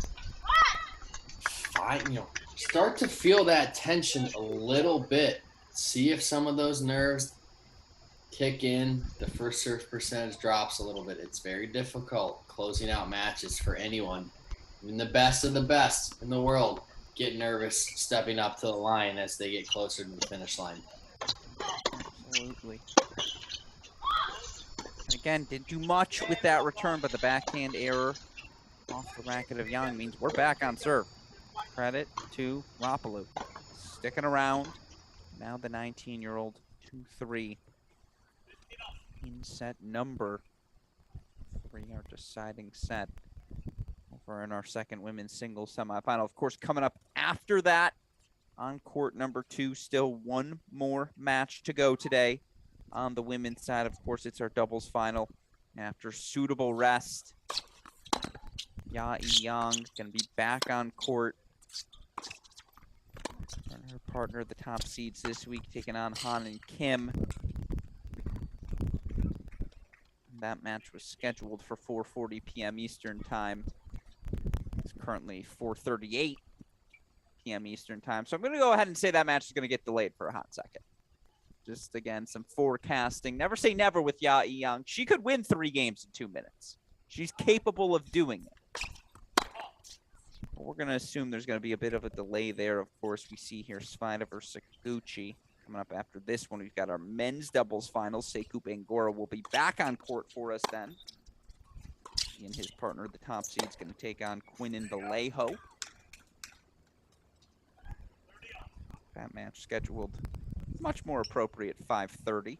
S2: start to feel that tension a little bit. See if some of those nerves kick in. The first serve percentage drops a little bit. It's very difficult closing out matches for anyone. Even the best of the best in the world get nervous stepping up to the line as they get closer to the finish line.
S1: Absolutely. And again, didn't do much with that return, but the backhand error off the racket of Young means we're back on serve. Credit to Rapalou. Sticking around. Now the 19-year-old 2-3 in set number 3, our deciding set over in our second women's singles semifinal. Of course, coming up after that on court number 2, still one more match to go today. On the women's side, of course, it's our doubles final. After suitable rest, Yae Yang going to be back on court. And her partner, the top seeds this week, taking on Han and Kim. That match was scheduled for 4:40 p.m. Eastern Time. It's currently 4:38 p.m. Eastern Time. So I'm going to go ahead and say that match is going to get delayed for a hot second. Just, again, some forecasting. Never say never with Yae Yang. She could win 3 games in 2 minutes. She's capable of doing it. But we're going to assume there's going to be a bit of a delay there. Of course, we see here Svajda versus Sekuguchi. Coming up after this one, we've got our men's doubles final. Sekou Bangoura will be back on court for us then. He and his partner, the top seed, is going to take on Quinnen Vallejo. That match scheduled much more appropriate, 5:30.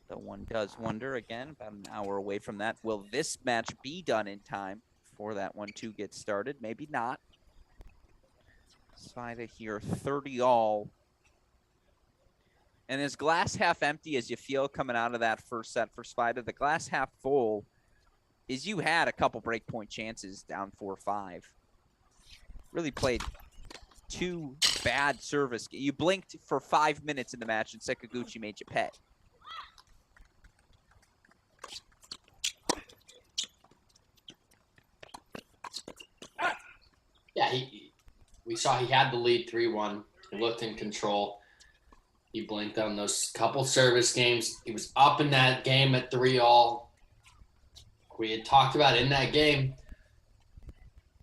S1: Though one does wonder, again, about an hour away from that, will this match be done in time for that one to get started? Maybe not. Svajda here, 30 all. And as glass half empty as you feel coming out of that first set for Svajda, the glass half full is you had a couple breakpoint chances down 4-5. Really played 2 bad service. You blinked for 5 minutes in the match and Sekuguchi made you pay.
S2: Yeah, we saw he had the lead 3-1. He looked in control. He blinked on those couple service games. He was up in that game at 3-all. We had talked about in that game,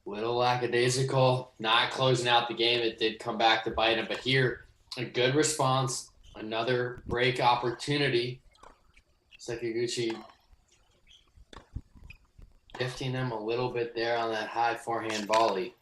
S2: little lackadaisical, not closing out the game. It did come back to bite him. But here, a good response, another break opportunity. Sekuguchi gifting him a little bit there on that high forehand volley.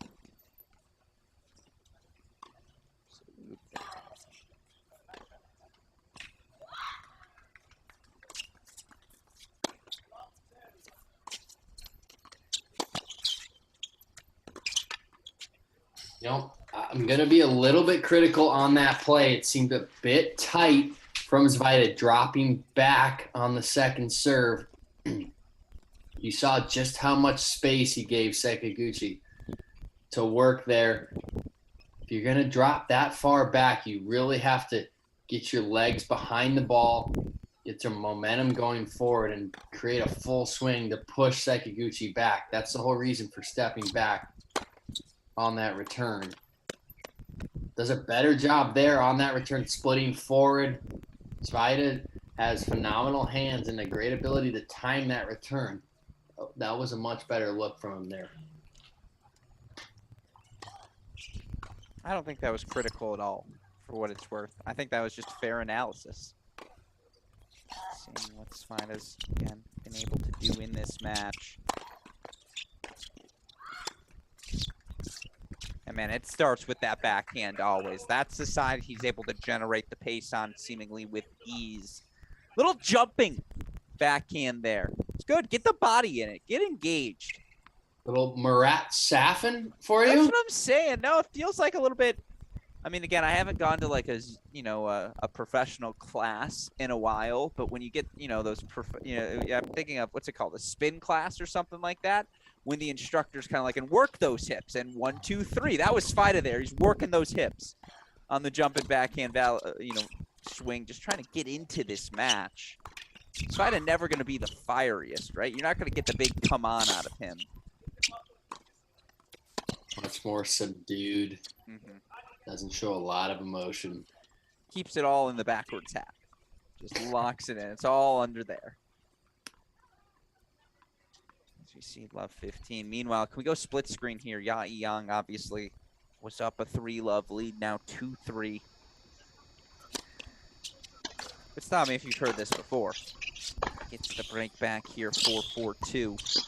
S2: You know, I'm going to be a little bit critical on that play. It seemed a bit tight from Svajda dropping back on the second serve. You saw just how much space he gave Sekuguchi to work there. If you're going to drop that far back, you really have to get your legs behind the ball, get some momentum going forward, and create a full swing to push Sekuguchi back. That's the whole reason for stepping back on that return. Does a better job there on that return, splitting forward. Svajda has phenomenal hands and a great ability to time that return. That was a much better look from him there.
S1: I don't think that was critical at all, for what it's worth. I think that was just fair analysis. Seeing what Svajda's, again, been able to do in this match. And man, it starts with that backhand always. That's the side he's able to generate the pace on seemingly with ease. Little jumping backhand there. It's good. Get the body in it. Get engaged.
S2: Little Marat Safin for you?
S1: That's what I'm saying. No, it feels like a little bit. I mean, again, I haven't gone to like a professional class in a while, but when you get, those, I'm thinking of, what's it called? A spin class or something like that. When the instructor's kind of like, and work those hips, and 1, 2, 3. That was Svajda there. He's working those hips on the jumping backhand, swing, just trying to get into this match. Svajda never going to be the fieriest, right? You're not going to get the big come on out of him.
S2: Much more subdued. Doesn't show a lot of emotion.
S1: Keeps it all in the backwards half. Just locks it in. It's all under there. As we see, love 15. Meanwhile, can we go split screen here? Yang obviously was up a 3-love lead, now 2-3. But stop me if you've heard this before. Gets the break back here, 4-4-2.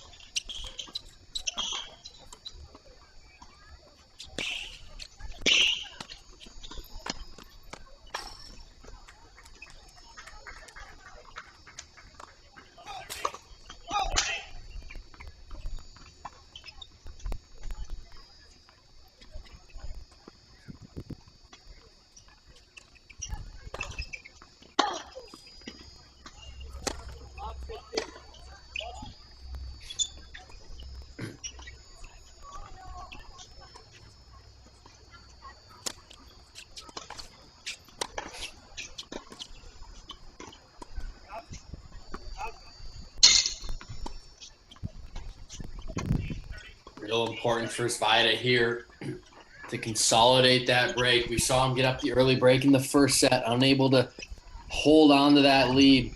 S2: Real important for Svajda here to consolidate that break. We saw him get up the early break in the first set, unable to hold on to that lead.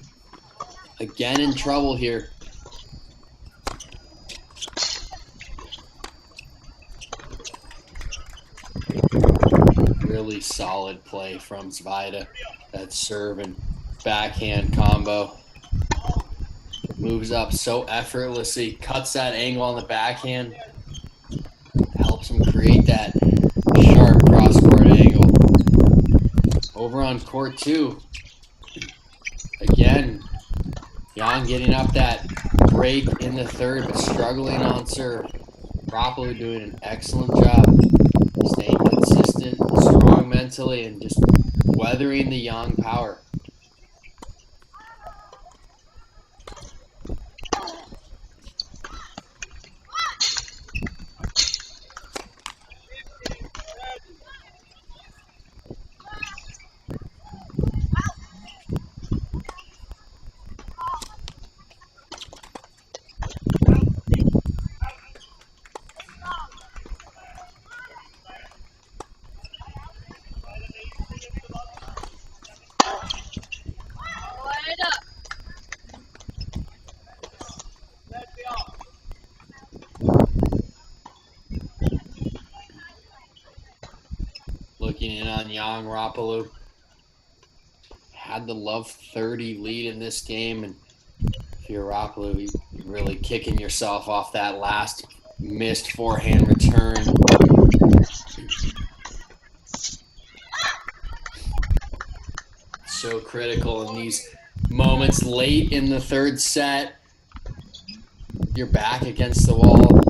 S2: Again in trouble here. Really solid play from Svajda. That serve and backhand combo. Moves up so effortlessly, cuts that angle on the backhand. Helps him create that sharp cross-court angle. Over on court 2. Again, Yang getting up that break in the third, but struggling on serve. Ropolu doing an excellent job. Staying consistent, strong mentally, and just weathering the Yang power. Looking in on Yang, Ropolu had the love 30 lead in this game, and if you're Ropolu, you're really kicking yourself off that last missed forehand return. So critical in these moments late in the third set. You're back against the wall.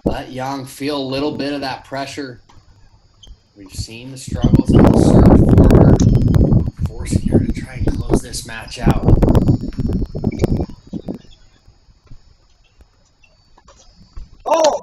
S2: Let Yang feel a little bit of that pressure. We've seen the struggles on the serve for her, forcing her to try and close this match out.
S3: Oh!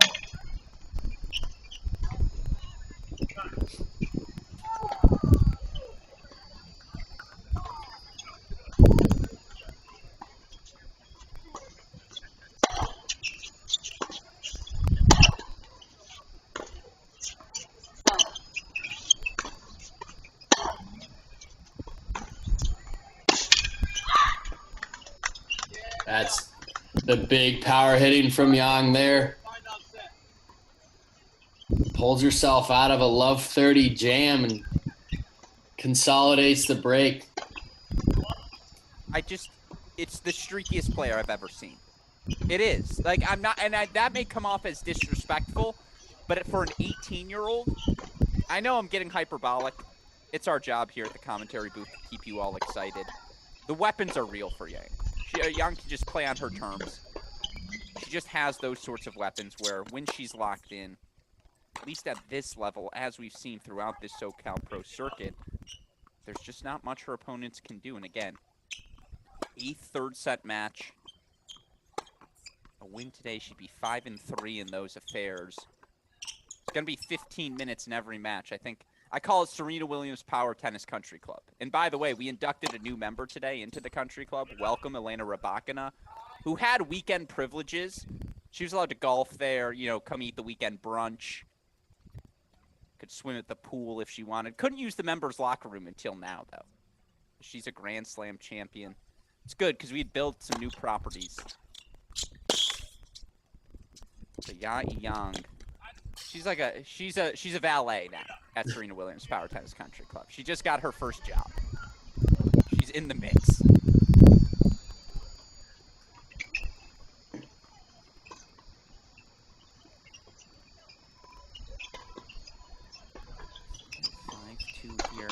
S2: That's the big power hitting from Yang there. Pulls herself out of a love 30 jam and consolidates the break.
S1: It's the streakiest player I've ever seen. It is. Like, I'm not, and that may come off as disrespectful, but for an 18-year-old, I know I'm getting hyperbolic. It's our job here at the commentary booth to keep you all excited. The weapons are real for Yang. Yang can just play on her terms. She just has those sorts of weapons where when she's locked in, at least at this level, as we've seen throughout this SoCal Pro Circuit, there's just not much her opponents can do. And again, 8th third set match. A win today should be 5-3 in those affairs. It's going to be 15 minutes in every match. I think I call it Serena Williams Power Tennis Country Club. And by the way, we inducted a new member today into the country club. Welcome, Elena Rabakina, who had weekend privileges. She was allowed to golf there, you know, come eat the weekend brunch. Could swim at the pool if she wanted. Couldn't use the members' locker room until now, though. She's a Grand Slam champion. It's good because we had built some new properties. The Ya Yang. She's a valet now at Serena Williams Power Tennis Country Club. She just got her first job. She's in the mix. Here.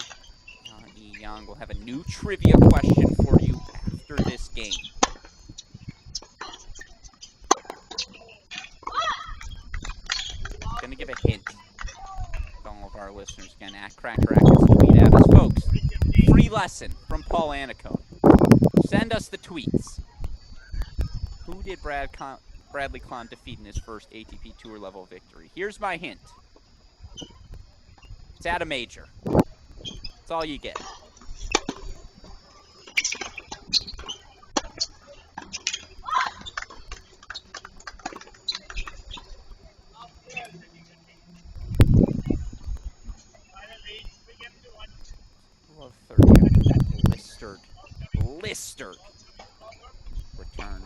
S1: Young will have a new trivia question for you after this game. I'm gonna give a hint to all of our listeners again. At Cracker Atkins tweet at us, folks. Free lesson from Paul Anacone. Send us the tweets. Who did Bradley Klahn defeat in his first ATP Tour level victory? Here's my hint. It's at a major. That's all you get. Love 30. Blistered. Return.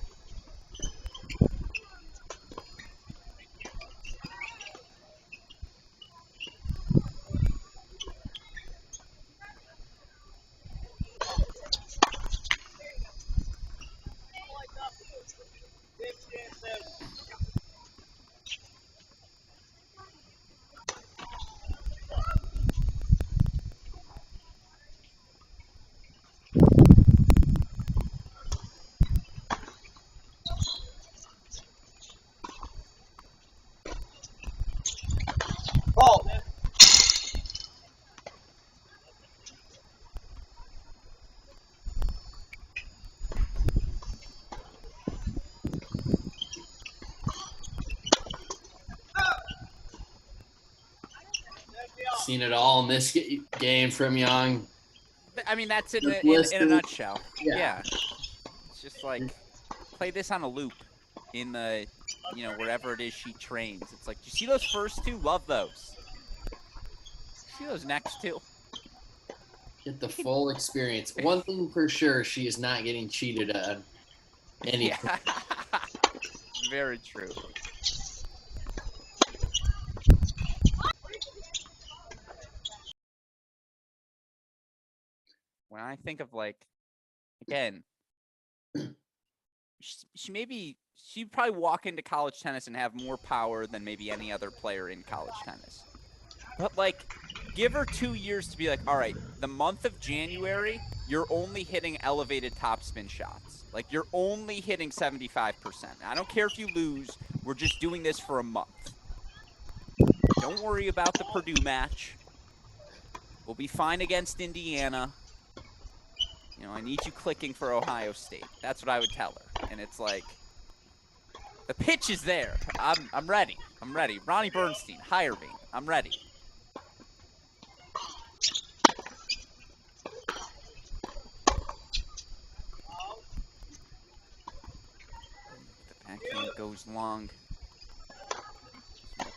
S2: Seen it all in this game from Young.
S1: I mean, that's in a nutshell. Yeah. It's just like, play this on a loop in the, you know, wherever it is she trains. It's like, you see those first two? Love those. See those next two?
S2: Get the full experience. One thing for sure, she is not getting cheated on anything.
S1: Yeah. Very true. When I think of, like, again, she'd probably walk into college tennis and have more power than maybe any other player in college tennis. But, like, give her 2 years to be like, all right, the month of January, you're only hitting elevated topspin shots. Like, you're only hitting 75%. I don't care if you lose. We're just doing this for a month. Don't worry about the Purdue match. We'll be fine against Indiana. You know, I need you clicking for Ohio State. That's what I would tell her. And it's like, the pitch is there. I'm ready. I'm ready. Ronnie Bernstein, hire me. I'm ready. The backhand goes long.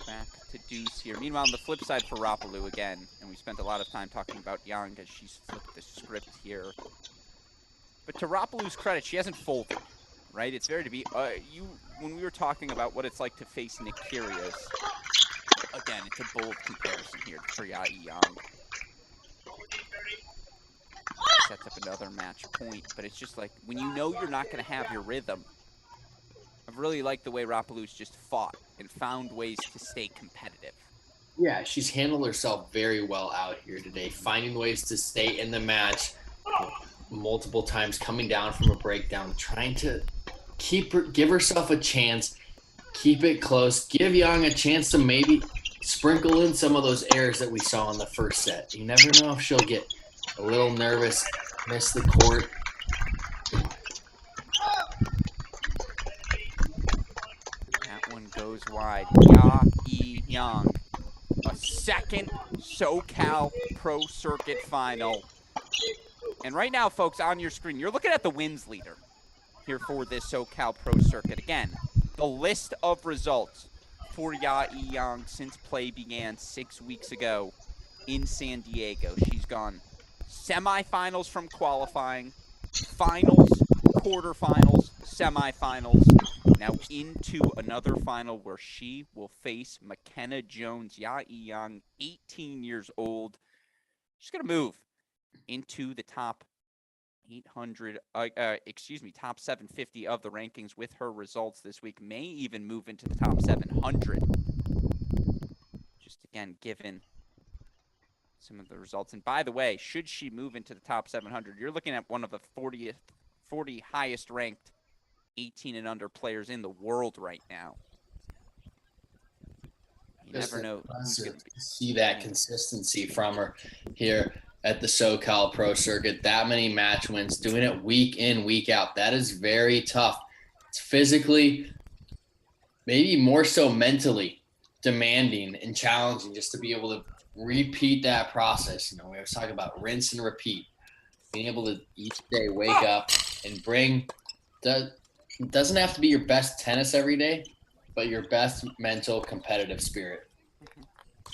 S1: Back to deuce here. Meanwhile, on the flip side for Rapalou again, and we spent a lot of time talking about Young as she's flipped the script here. But to Rapalou's credit, she hasn't folded, right? It's very to be when we were talking about what it's like to face Nick Kyrgios. Again, it's a bold comparison here to Triai Young. Sets up another match point, but it's just like when you know you're not going to have your rhythm. I've really liked the way Rapalou's just fought and found ways to stay competitive.
S2: Yeah, she's handled herself very well out here today, finding ways to stay in the match multiple times, coming down from a breakdown, trying to give herself a chance, keep it close, give Young a chance to maybe sprinkle in some of those errors that we saw in the first set. You never know if she'll get a little nervous, miss the court.
S1: That one goes wide. Ya-E Young. A second SoCal Pro Circuit final. And right now, folks, on your screen, you're looking at the wins leader here for this SoCal Pro Circuit. Again, the list of results for Ya Yang since play began 6 weeks ago in San Diego. She's gone semifinals from qualifying, finals, quarterfinals, semifinals, now into another final where she will face McKenna Jones. Ya Yang, 18 years old. She's going to move into the top top 750 of the rankings with her results this week. May even move into the top 700. Just again, given some of the results. And by the way, should she move into the top 700, you're looking at one of the 40 highest ranked 18 and under players in the world right now. You never know who's going to
S2: see that consistency from her here at the SoCal Pro Circuit. That many match wins, doing it week in, week out. That is very tough. It's physically, maybe more so mentally demanding and challenging just to be able to repeat that process. You know, we always talk about rinse and repeat. Being able to each day wake up and bring doesn't have to be your best tennis every day, but your best mental competitive spirit.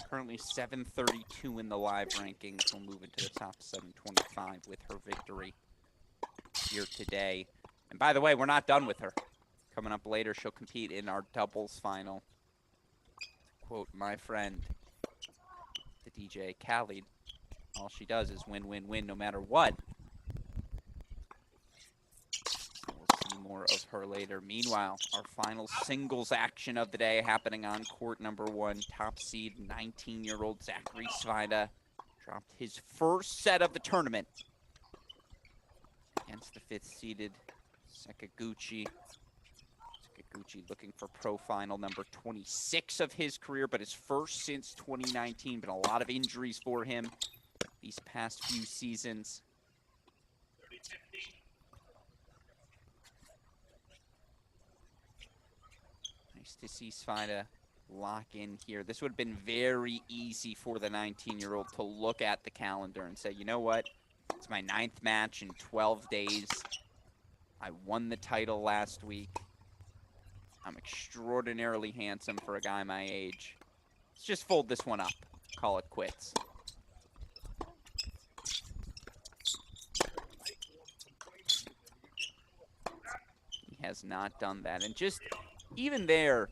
S1: Currently 732 in the live rankings. Will move into the top 725 with her victory here today. And by the way, we're not done with her. Coming up later, she'll compete in our doubles final. To quote my friend, the DJ Khaled, all she does is win, win, win no matter what. We'll see more of her later. Meanwhile, our final singles action of the day happening on court number 1. Top seed, 19-year-old Zachary Svajda dropped his first set of the tournament against the 5th-seeded Sekou. Sekou looking for pro final number 26 of his career, but his first since 2019. Been a lot of injuries for him these past few seasons. Nice to see Svajda lock in here. This would have been very easy for the 19-year-old to look at the calendar and say, you know what? It's my 9th match in 12 days. I won the title last week. I'm extraordinarily handsome for a guy my age. Let's just fold this one up. Call it quits. He has not done that. And just even there,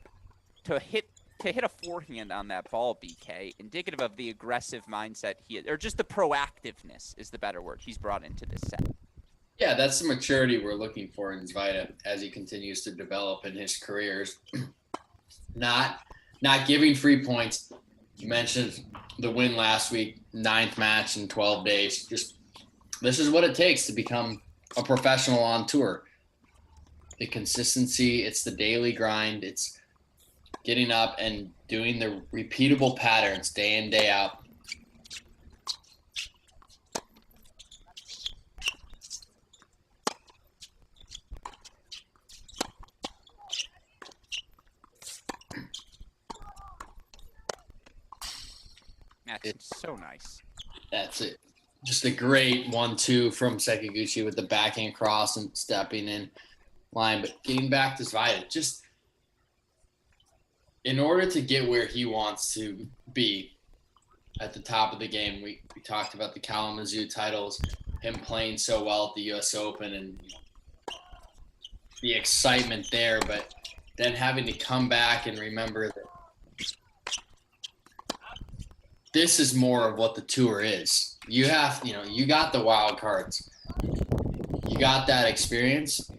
S1: to hit a forehand on that ball, BK, indicative of the aggressive mindset or just the proactiveness is the better word he's brought into this set.
S2: Yeah, that's the maturity we're looking for in Svajda as he continues to develop in his careers. Not giving free points. You mentioned the win last week, 9th match in 12 days. Just this is what it takes to become a professional on tour. The consistency, it's the daily grind, it's getting up and doing the repeatable patterns day in, day out.
S1: That's so nice.
S2: That's it. Just a great 1-2 from Sekou with the backhand cross and stepping in line. But getting back to Svajda, just in order to get where he wants to be at the top of the game, we talked about the Kalamazoo titles, him playing so well at the US Open and the excitement there, but then having to come back and remember that this is more of what the tour is. You got the wild cards. You got that experience.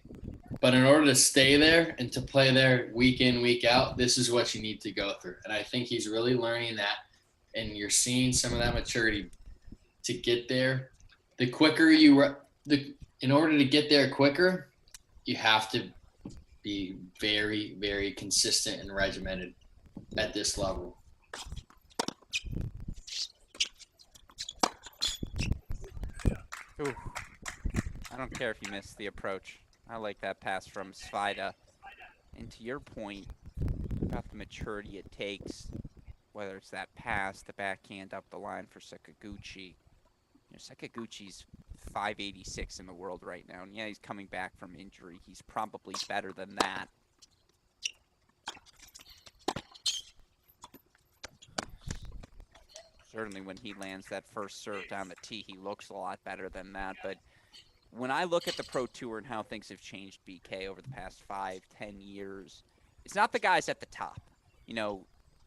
S2: But in order to stay there and to play there week in, week out, this is what you need to go through. And I think he's really learning that. And you're seeing some of that maturity to get there. The quicker in order to get there quicker, you have to be very, very consistent and regimented at this level.
S1: Ooh. I don't care if you miss the approach. I like that pass from Svajda. And to your point about the maturity it takes, whether it's that pass, the backhand up the line for Sakaguchi. Sakaguchi's 586 in the world right now, and yeah, he's coming back from injury. He's probably better than that. Certainly when he lands that first serve down the tee, he looks a lot better than that. But when I look at the Pro Tour and how things have changed, BK, over the past 5-10 years, it's not the guys at the top.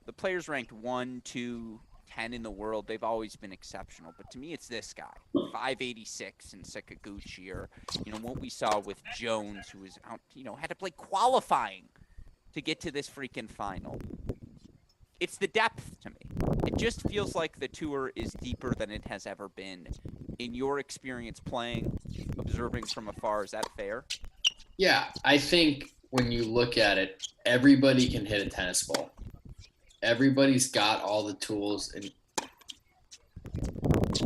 S1: The players ranked 1, 2, 10 in the world, they've always been exceptional. But to me, it's this guy, 586 in Sakaguchi, or, what we saw with Jones, who was out, had to play qualifying to get to this freaking final. It's the depth to me. It just feels like the tour is deeper than it has ever been. In your experience playing, observing from afar, is that fair?
S2: Yeah, I think when you look at it, everybody can hit a tennis ball. Everybody's got all the tools, and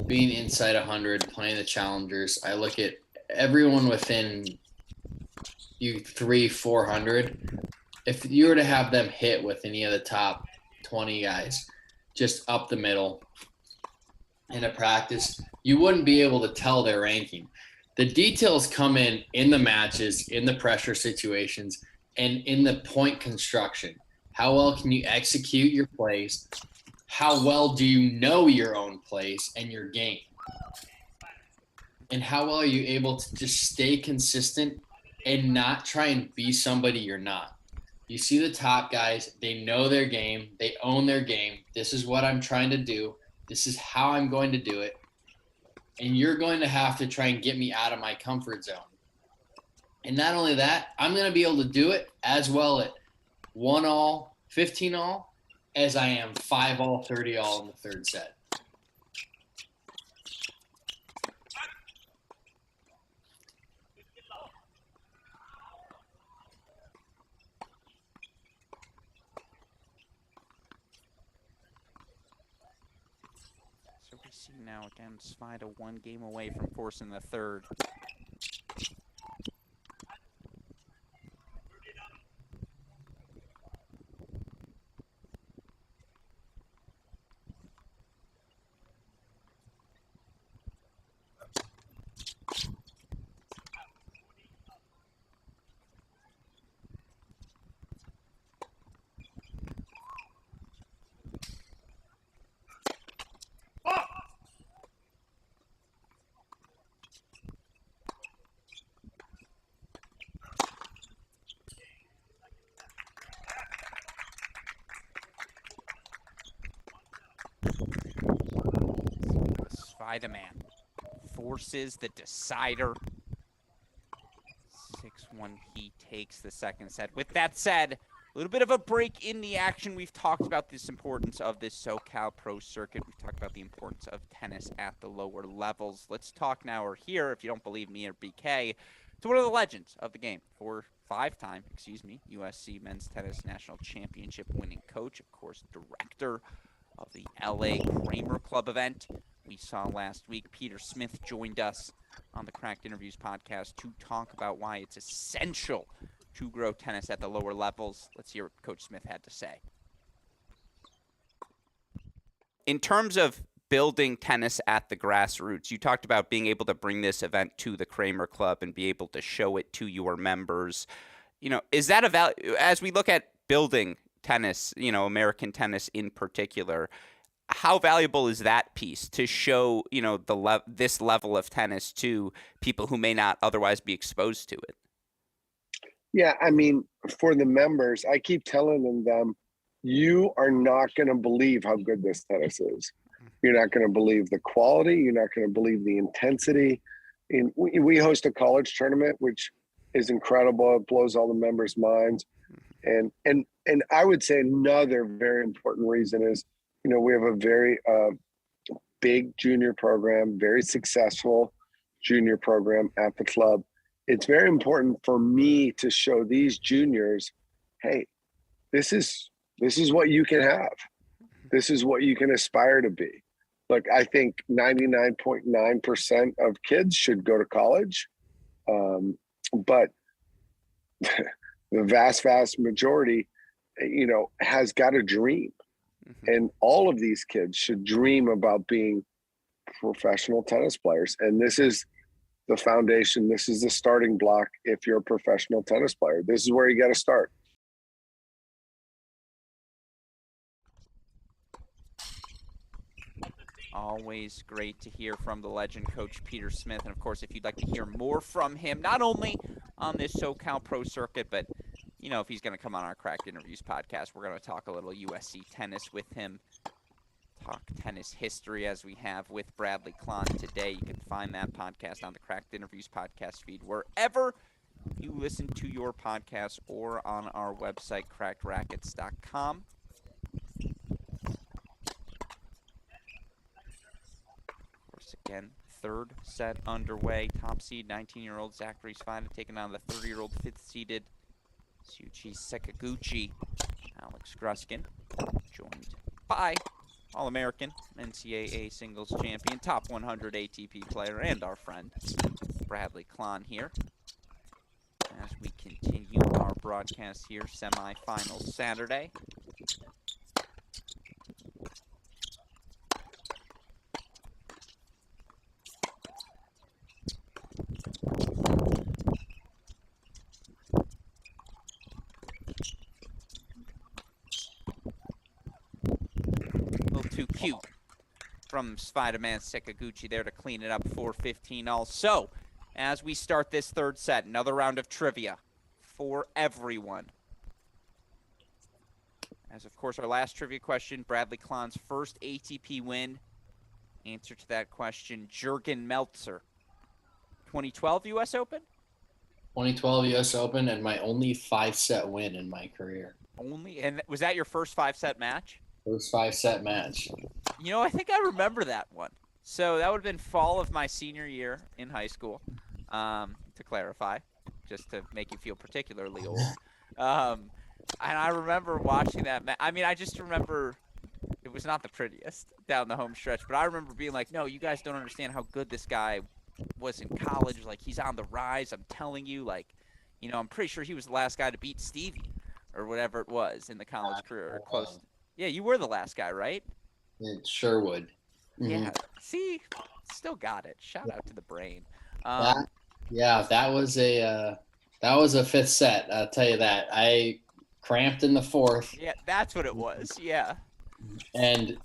S2: being inside 100, playing the challengers. I look at everyone within 300-400. If you were to have them hit with any of the top 20 guys, just up the middle in a practice, you wouldn't be able to tell their ranking. The details come in the matches, in the pressure situations, and in the point construction. How well can you execute your plays? How well do you know your own plays and your game? And how well are you able to just stay consistent and not try and be somebody you're not? You see the top guys, they know their game, they own their game. This is what I'm trying to do. This is how I'm going to do it. And you're going to have to try and get me out of my comfort zone. And not only that, I'm going to be able to do it as well at 1-all, 15-all, as I am 5-all, 30-all in the third set.
S1: So we see now, again, Svajda 1 game away from forcing the third. Svajda man forces the decider. 6-1, he takes the second set. With that said, a little bit of a break in the action. We've talked about this importance of this SoCal Pro Circuit. We've talked about the importance of tennis at the lower levels. Let's talk now, or hear, if you don't believe me or BK, to one of the legends of the game, for 5-time, USC Men's Tennis National Championship winning coach, of course, director of the LA Kramer Club event we saw last week. Peter Smith joined us on the Cracked Interviews podcast to talk about why it's essential to grow tennis at the lower levels. Let's hear what Coach Smith had to say. In terms of building tennis at the grassroots, you talked about being able to bring this event to the Kramer Club and be able to show it to your members. Is that a value as we look at building tennis, American tennis in particular? How valuable is that piece to show, this level of tennis to people who may not otherwise be exposed to it?
S3: Yeah, I mean, for the members, I keep telling them, you are not going to believe how good this tennis is. You're not going to believe the quality. You're not going to believe the intensity. And we host a college tournament, which is incredible. It blows all the members' minds. And I would say another very important reason is, we have a very big junior program, very successful junior program at the club. It's very important for me to show these juniors, hey, this is what you can have. This is what you can aspire to be. Look, I think 99.9% of kids should go to college, but the vast majority, has got a dream. And all of these kids should dream about being professional tennis players. And this is the foundation. This is the starting block. If you're a professional tennis player, this is where you got to start.
S1: Always great to hear from the legend coach Peter Smith. And of course, if you'd like to hear more from him, not only on this SoCal Pro Circuit, but you know, if he's going to come on our Cracked Interviews podcast, we're going to talk a little USC tennis with him. Talk tennis history as we have with Bradley Klahn today. You can find that podcast on the Cracked Interviews podcast feed wherever you listen to your podcast or on our website, crackedrackets.com. Of course, again, third set underway. Top seed 19-year-old Zachary Svajda taking on the 30-year-old fifth-seeded Sekou Bangoura. Alex Gruskin, joined by All-American, NCAA singles champion, top 100 ATP player, and our friend Bradley Klahn here. As we continue our broadcast here, semifinals Saturday. Too cute from Spider-Man Sekou there to clean it up. 4:15 all. So, as we start this third set, another round of trivia for everyone. As, of course, our last trivia question, Bradley Klahn's first ATP win. Answer to that question, Jürgen Meltzer. 2012 U.S. Open?
S2: 2012 U.S. Open, and my only 5-set win in my career.
S1: Only? And was that your first 5-set match?
S2: First 5-set match.
S1: You know, I think I remember that one. So that would have been fall of my senior year in high school, to clarify, just to make you feel particularly old. And I remember watching that match. I mean, I just remember it was not the prettiest down the home stretch, but I remember being like, no, you guys don't understand how good this guy was in college. Like, he's on the rise. I'm telling you, like, you know, I'm pretty sure he was the last guy to beat Stevie or whatever it was in the college career. Or close. Yeah, you were the last guy, right?
S2: It sure would. Mm-hmm.
S1: Yeah. See, still got it. Shout out to the brain.
S2: That was a 5th set. I'll tell you that. I cramped in the 4th.
S1: Yeah, that's what it was. Yeah.
S2: And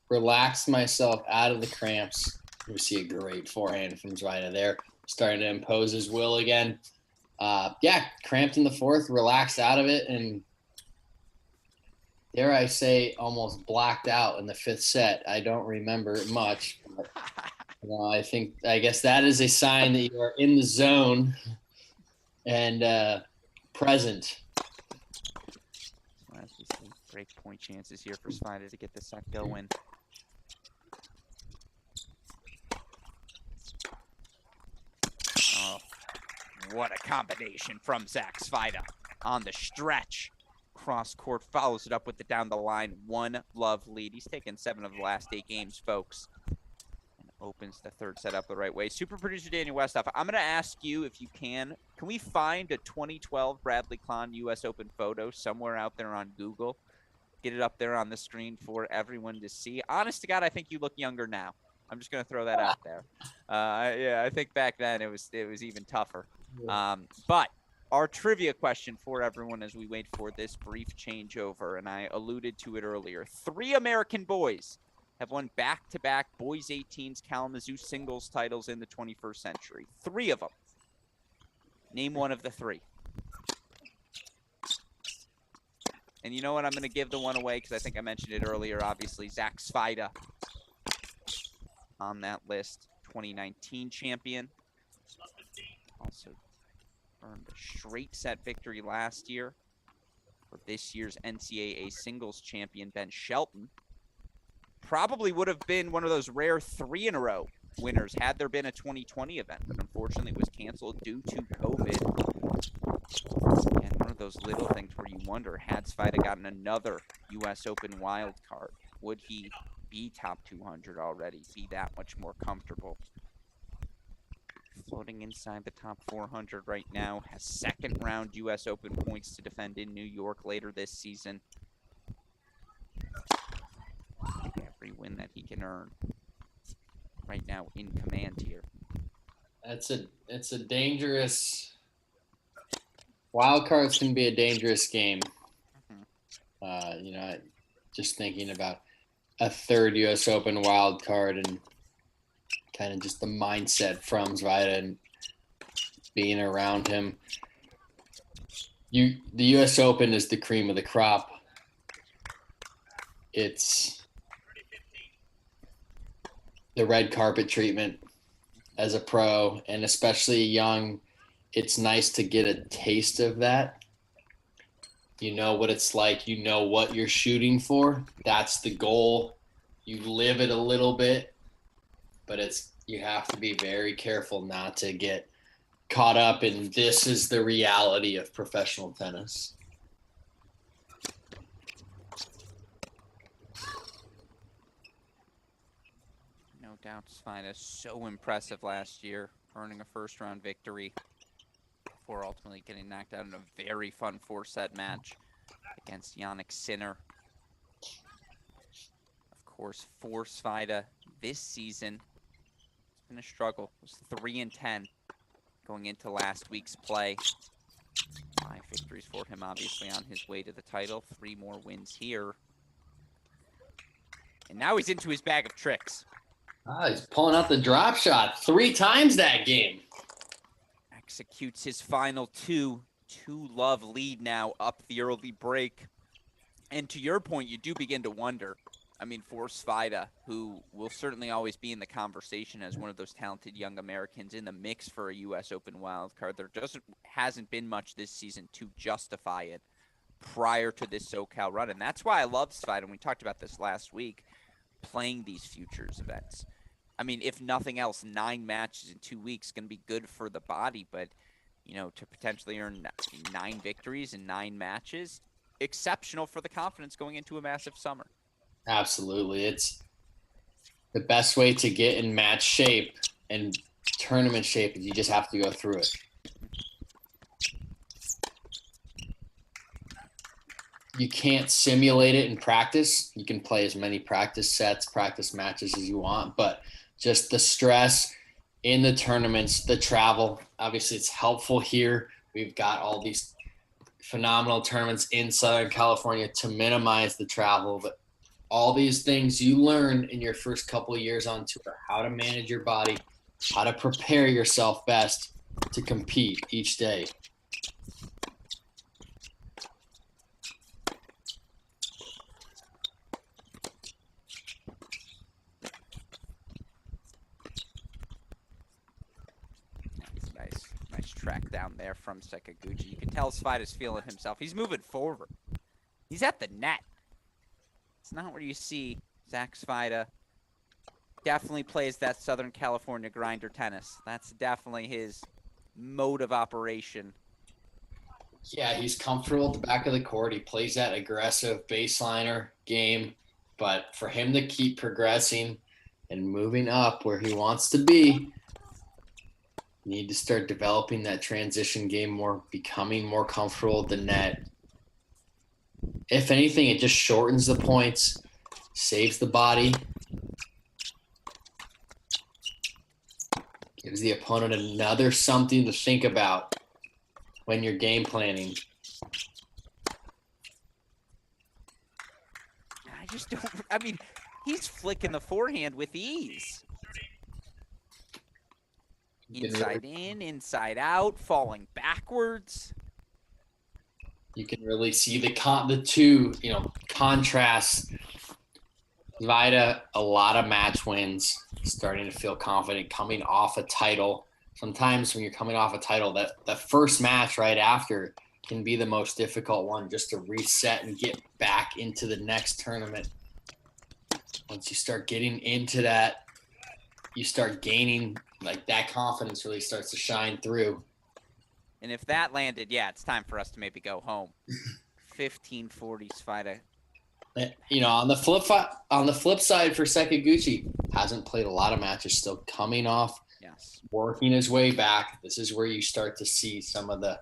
S2: relaxed myself out of the cramps. We see a great forehand from Svajda there, starting to impose his will again. Cramped in the 4th, relaxed out of it, and dare I say, almost blacked out in the 5th set. I don't remember much. But, I guess that is a sign that you are in the zone and present.
S1: As we see break point chances here for Svajda to get the set going. Oh, what a combination from Zach Svajda on the stretch. Cross court, follows it up with the down the line 1-love lead. He's taken 7 of the last 8 games, folks, and opens the third set up the right way. Super producer Daniel Westhoff, I'm going to ask you if you can we find a 2012 Bradley Klahn U.S. Open photo somewhere out there on Google? Get it up there on the screen for everyone to see. Honest to God, I think you look younger now. I'm just going to throw that out there. I think back then it was even tougher. But our trivia question for everyone as we wait for this brief changeover, and I alluded to it earlier. 3 American boys have won back-to-back boys 18s Kalamazoo singles titles in the 21st century. 3 of them. Name one of the 3. And you know what? I'm going to give the one away because I think I mentioned it earlier. Obviously, Zach Svajda on that list. 2019 champion. Also earned a straight set victory last year for this year's NCAA singles champion, Ben Shelton. Probably would have been one of those rare 3-in-a-row winners had there been a 2020 event, but unfortunately it was canceled due to COVID. And one of those little things where you wonder, had Svajda gotten another U.S. Open wild card, would he be top 200 already, be that much more comfortable? Floating inside the top 400 right now, has 2nd round U.S. Open points to defend in New York later this season. every win that he can earn right now in command here.
S2: It's a dangerous. Wild cards can be a dangerous game. Just thinking about a third U.S. Open wild card and kind of just the mindset from Svajda and being around him. The U.S. Open is the cream of the crop. It's the red carpet treatment as a pro, and especially young. It's nice to get a taste of that. You know what it's like. You know what you're shooting for. That's the goal. You live it a little bit, but you have to be very careful not to get caught up in this is the reality of professional tennis.
S1: No doubt Svajda so impressive last year, earning a first-round victory before ultimately getting knocked out in a very fun 4-set match against Jannik Sinner. Of course, for Svajda this season, it's been a struggle. It was 3-10 going into last week's play. 5 victories for him, obviously, on his way to the title. 3 more wins here. And now he's into his bag of tricks.
S2: He's pulling out the drop shot 3 times that game.
S1: Executes his final 2-love lead now up the early break. And to your point, you do begin to wonder. I mean, for Svajda, who will certainly always be in the conversation as one of those talented young Americans in the mix for a U.S. Open wildcard, there hasn't been much this season to justify it prior to this SoCal run. And that's why I love Svajda, and we talked about this last week, playing these futures events. I mean, if nothing else, 9 matches in 2 weeks going to be good for the body, but, to potentially earn 9 victories in 9 matches, exceptional for the confidence going into a massive summer.
S2: Absolutely. It's the best way to get in match shape and tournament shape is you just have to go through it. You can't simulate it in practice. You can play as many practice sets, practice matches as you want, but just the stress in the tournaments, the travel, obviously it's helpful here. We've got all these phenomenal tournaments in Southern California to minimize the travel, but all these things you learn in your first couple of years on tour, how to manage your body, how to prepare yourself best to compete each day.
S1: Nice track down there from Sekou. You can tell Svajda's feeling himself. He's moving forward. He's at the net. It's not where you see Zach Svajda. Definitely plays that Southern California grinder tennis. That's definitely his mode of operation.
S2: Yeah, he's comfortable at the back of the court. He plays that aggressive baseliner game. But for him to keep progressing and moving up where he wants to be, you need to start developing that transition game more, becoming more comfortable at the net. If anything, it just shortens the points, saves the body, gives the opponent another something to think about when you're game planning.
S1: He's flicking the forehand with ease. Inside in, inside out, falling backwards.
S2: You can really see the two contrasts. Svajda, a lot of match wins, starting to feel confident, coming off a title. Sometimes when you're coming off a title, that first match right after can be the most difficult one, just to reset and get back into the next tournament. Once you start getting into that, you start gaining, that confidence really starts to shine through.
S1: And if that landed, it's time for us to maybe go home. 1540 Svajda.
S2: On the flip side for Sekou, hasn't played a lot of matches, still coming off, working his way back. This is where you start to see some of the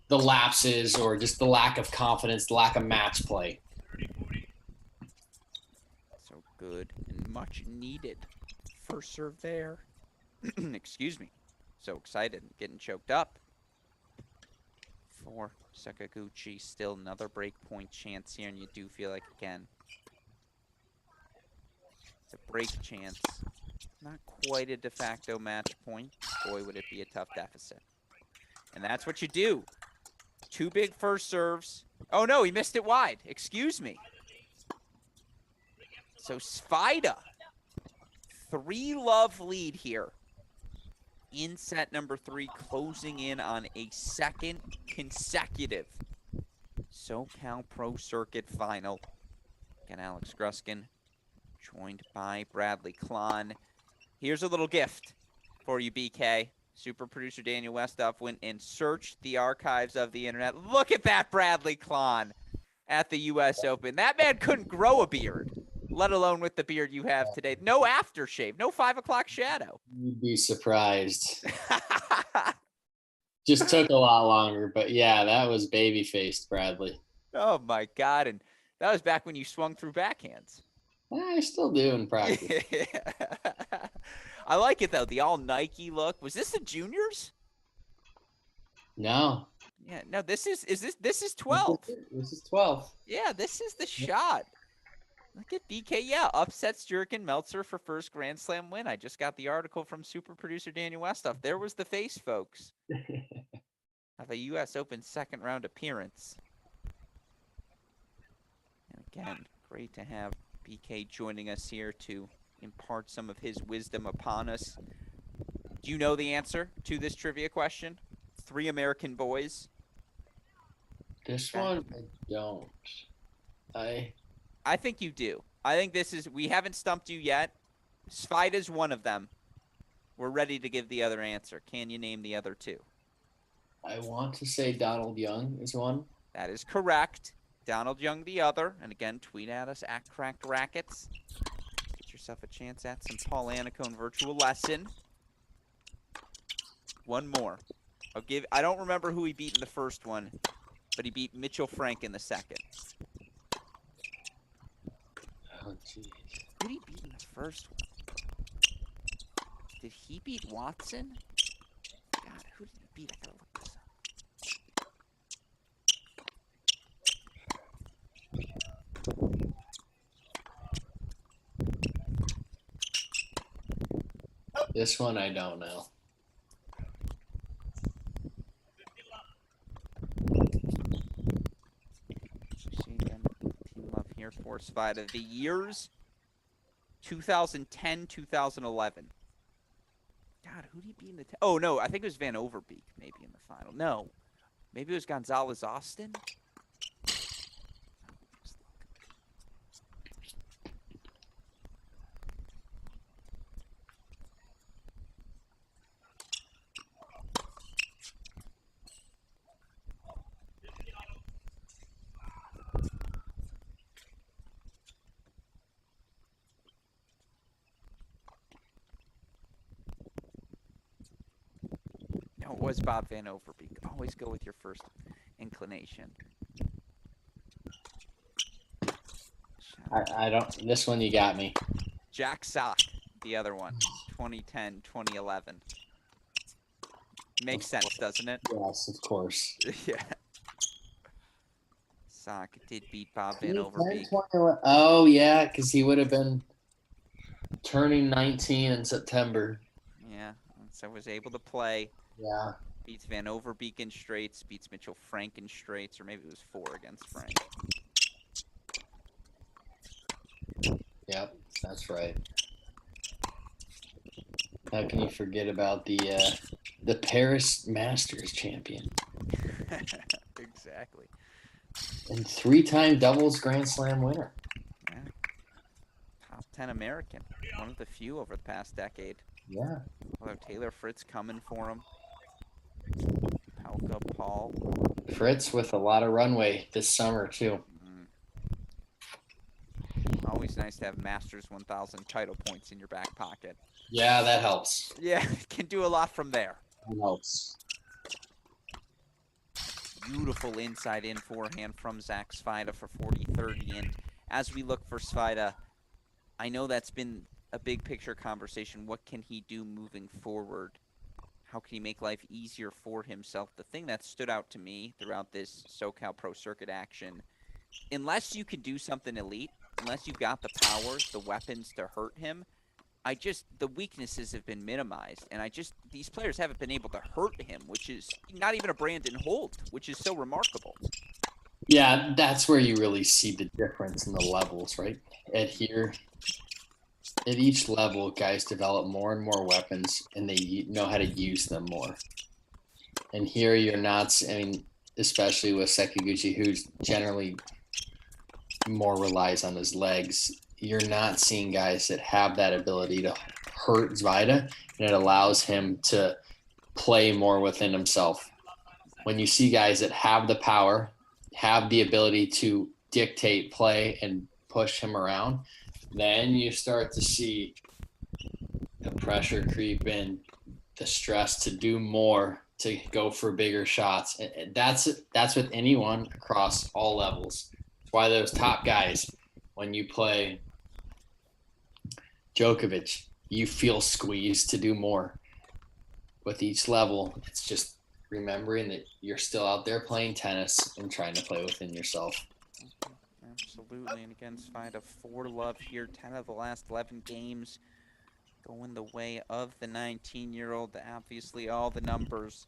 S2: lapses or just the lack of confidence, the lack of match play.
S1: Good and much needed first serve there. Excuse me. So excited and getting choked up. For Sakaguchi, still another break point chance here, and you do feel like, again, it's a break chance. Not quite a de facto match point. Boy, would it be a tough deficit. And that's what you do. 2 big first serves. Oh, no, he missed it wide. Excuse me. So Svajda, 3-love lead here in set number 3, closing in on a second consecutive SoCal Pro Circuit final. Again, Alex Gruskin, joined by Bradley Klahn. Here's a little gift for you, BK. Super producer Daniel Westhoff went and searched the archives of the internet. Look at that Bradley Klahn at the U.S. Open. That man couldn't grow a beard, let alone with the beard you have today. No aftershave, no 5 o'clock shadow.
S2: You'd be surprised. Just took a lot longer, but yeah, that was baby-faced Bradley.
S1: Oh, my God. And that was back when you swung through backhands.
S2: I still do in practice.
S1: I like it, though. The all Nike look. Was this the juniors?
S2: No.
S1: Yeah, no, this is 12.
S2: This is 12.
S1: Yeah, this is the shot. Look at BK. Yeah, upsets Jurgen Meltzer for first Grand Slam win. I just got the article from super producer Daniel Westhoff. There was the face, folks, of a U.S. Open second round appearance. And again, great to have BK joining us here to impart some of his wisdom upon us. Do you know the answer to this trivia question? 3 American boys.
S2: This one, I don't.
S1: I think you do. I think this is, we haven't stumped you yet. Svajda's one of them. We're ready to give the other answer. Can you name the other 2?
S2: I want to say Donald Young is one.
S1: That is correct. Donald Young the other. And again, tweet at us at Cracked Rackets. Get yourself a chance at some Paul Annacone virtual lesson. One more. I don't remember who he beat in the first one, but he beat Mitchell Frank in the second.
S2: Oh, jeez.
S1: Who did he beat in the first one? Did he beat Watson? God, who did he beat? I gotta look this up.
S2: This one I don't know.
S1: For Svajda. The years 2010, 2011. God, who did he beat in the oh no, I think it was Van Overbeek maybe in the final. No. Maybe it was Gonzalez Austin. No, it was Bob Van Overbeek. Always go with your first inclination.
S2: I don't. This one you got me.
S1: Jack Sock, the other one. 2010, 2011. Makes sense, doesn't it?
S2: Yes, of course.
S1: Yeah. Sock did beat Bob Van Overbeek.
S2: Oh, yeah, because he would have been turning 19 in September.
S1: Yeah, so was able to play.
S2: Yeah.
S1: Beats Van Overbeek in straights, beats Mitchell Frank in straights, or maybe it was 4 against Frank.
S2: Yep, that's right. How can you forget about the Paris Masters champion?
S1: Exactly.
S2: And 3-time doubles Grand Slam winner.
S1: Yeah. Top 10 American. One of the few over the past decade.
S2: Yeah.
S1: Although Taylor Fritz coming for him. Palka Paul.
S2: Fritz with a lot of runway this summer, too.
S1: Always nice to have Masters 1000 title points in your back pocket.
S2: Yeah, that helps.
S1: Yeah, can do a lot from there.
S2: That helps.
S1: Beautiful inside in forehand from Zach Svajda for 40-30. And as we look for Svajda I know that's been a big picture conversation. What can he do moving forward? How can he make life easier for himself? The thing that stood out to me throughout this SoCal Pro Circuit action, unless you can do something elite, unless you've got the power, the weapons to hurt him, the weaknesses have been minimized, and these players haven't been able to hurt him, which is not even a Brandon Holt, which is so remarkable.
S2: Yeah, that's where you really see the difference in the levels, right? At each level, guys develop more and more weapons, and they know how to use them more. And here you're not, I mean, especially with Sekiguchi, who's generally more relies on his legs, you're not seeing guys that have that ability to hurt Svajda, and it allows him to play more within himself. When you see guys that have the power, have the ability to dictate play and push him around, then you start to see the pressure creep in, the stress to do more, to go for bigger shots. And that's with anyone across all levels. That's why those top guys, when you play Djokovic, you feel squeezed to do more. With each level, it's just remembering that you're still out there playing tennis and trying to play within yourself.
S1: Absolutely. And again, Svajda 4-love here, 10 of the last 11 games going the way of the 19-year-old. Obviously, all the numbers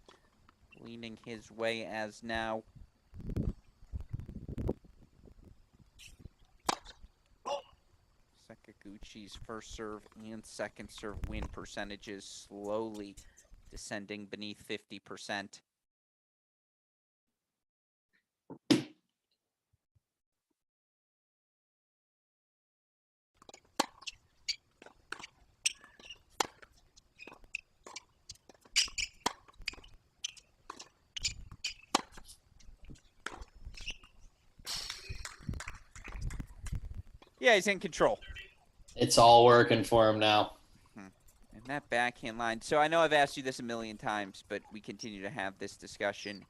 S1: leaning his way as now. Sekiguchi's first serve and second serve win percentages slowly descending beneath 50%. Yeah, he's in control.
S2: It's all working for him now.
S1: And that backhand line. So I know I've asked you this a million times, but we continue to have this discussion.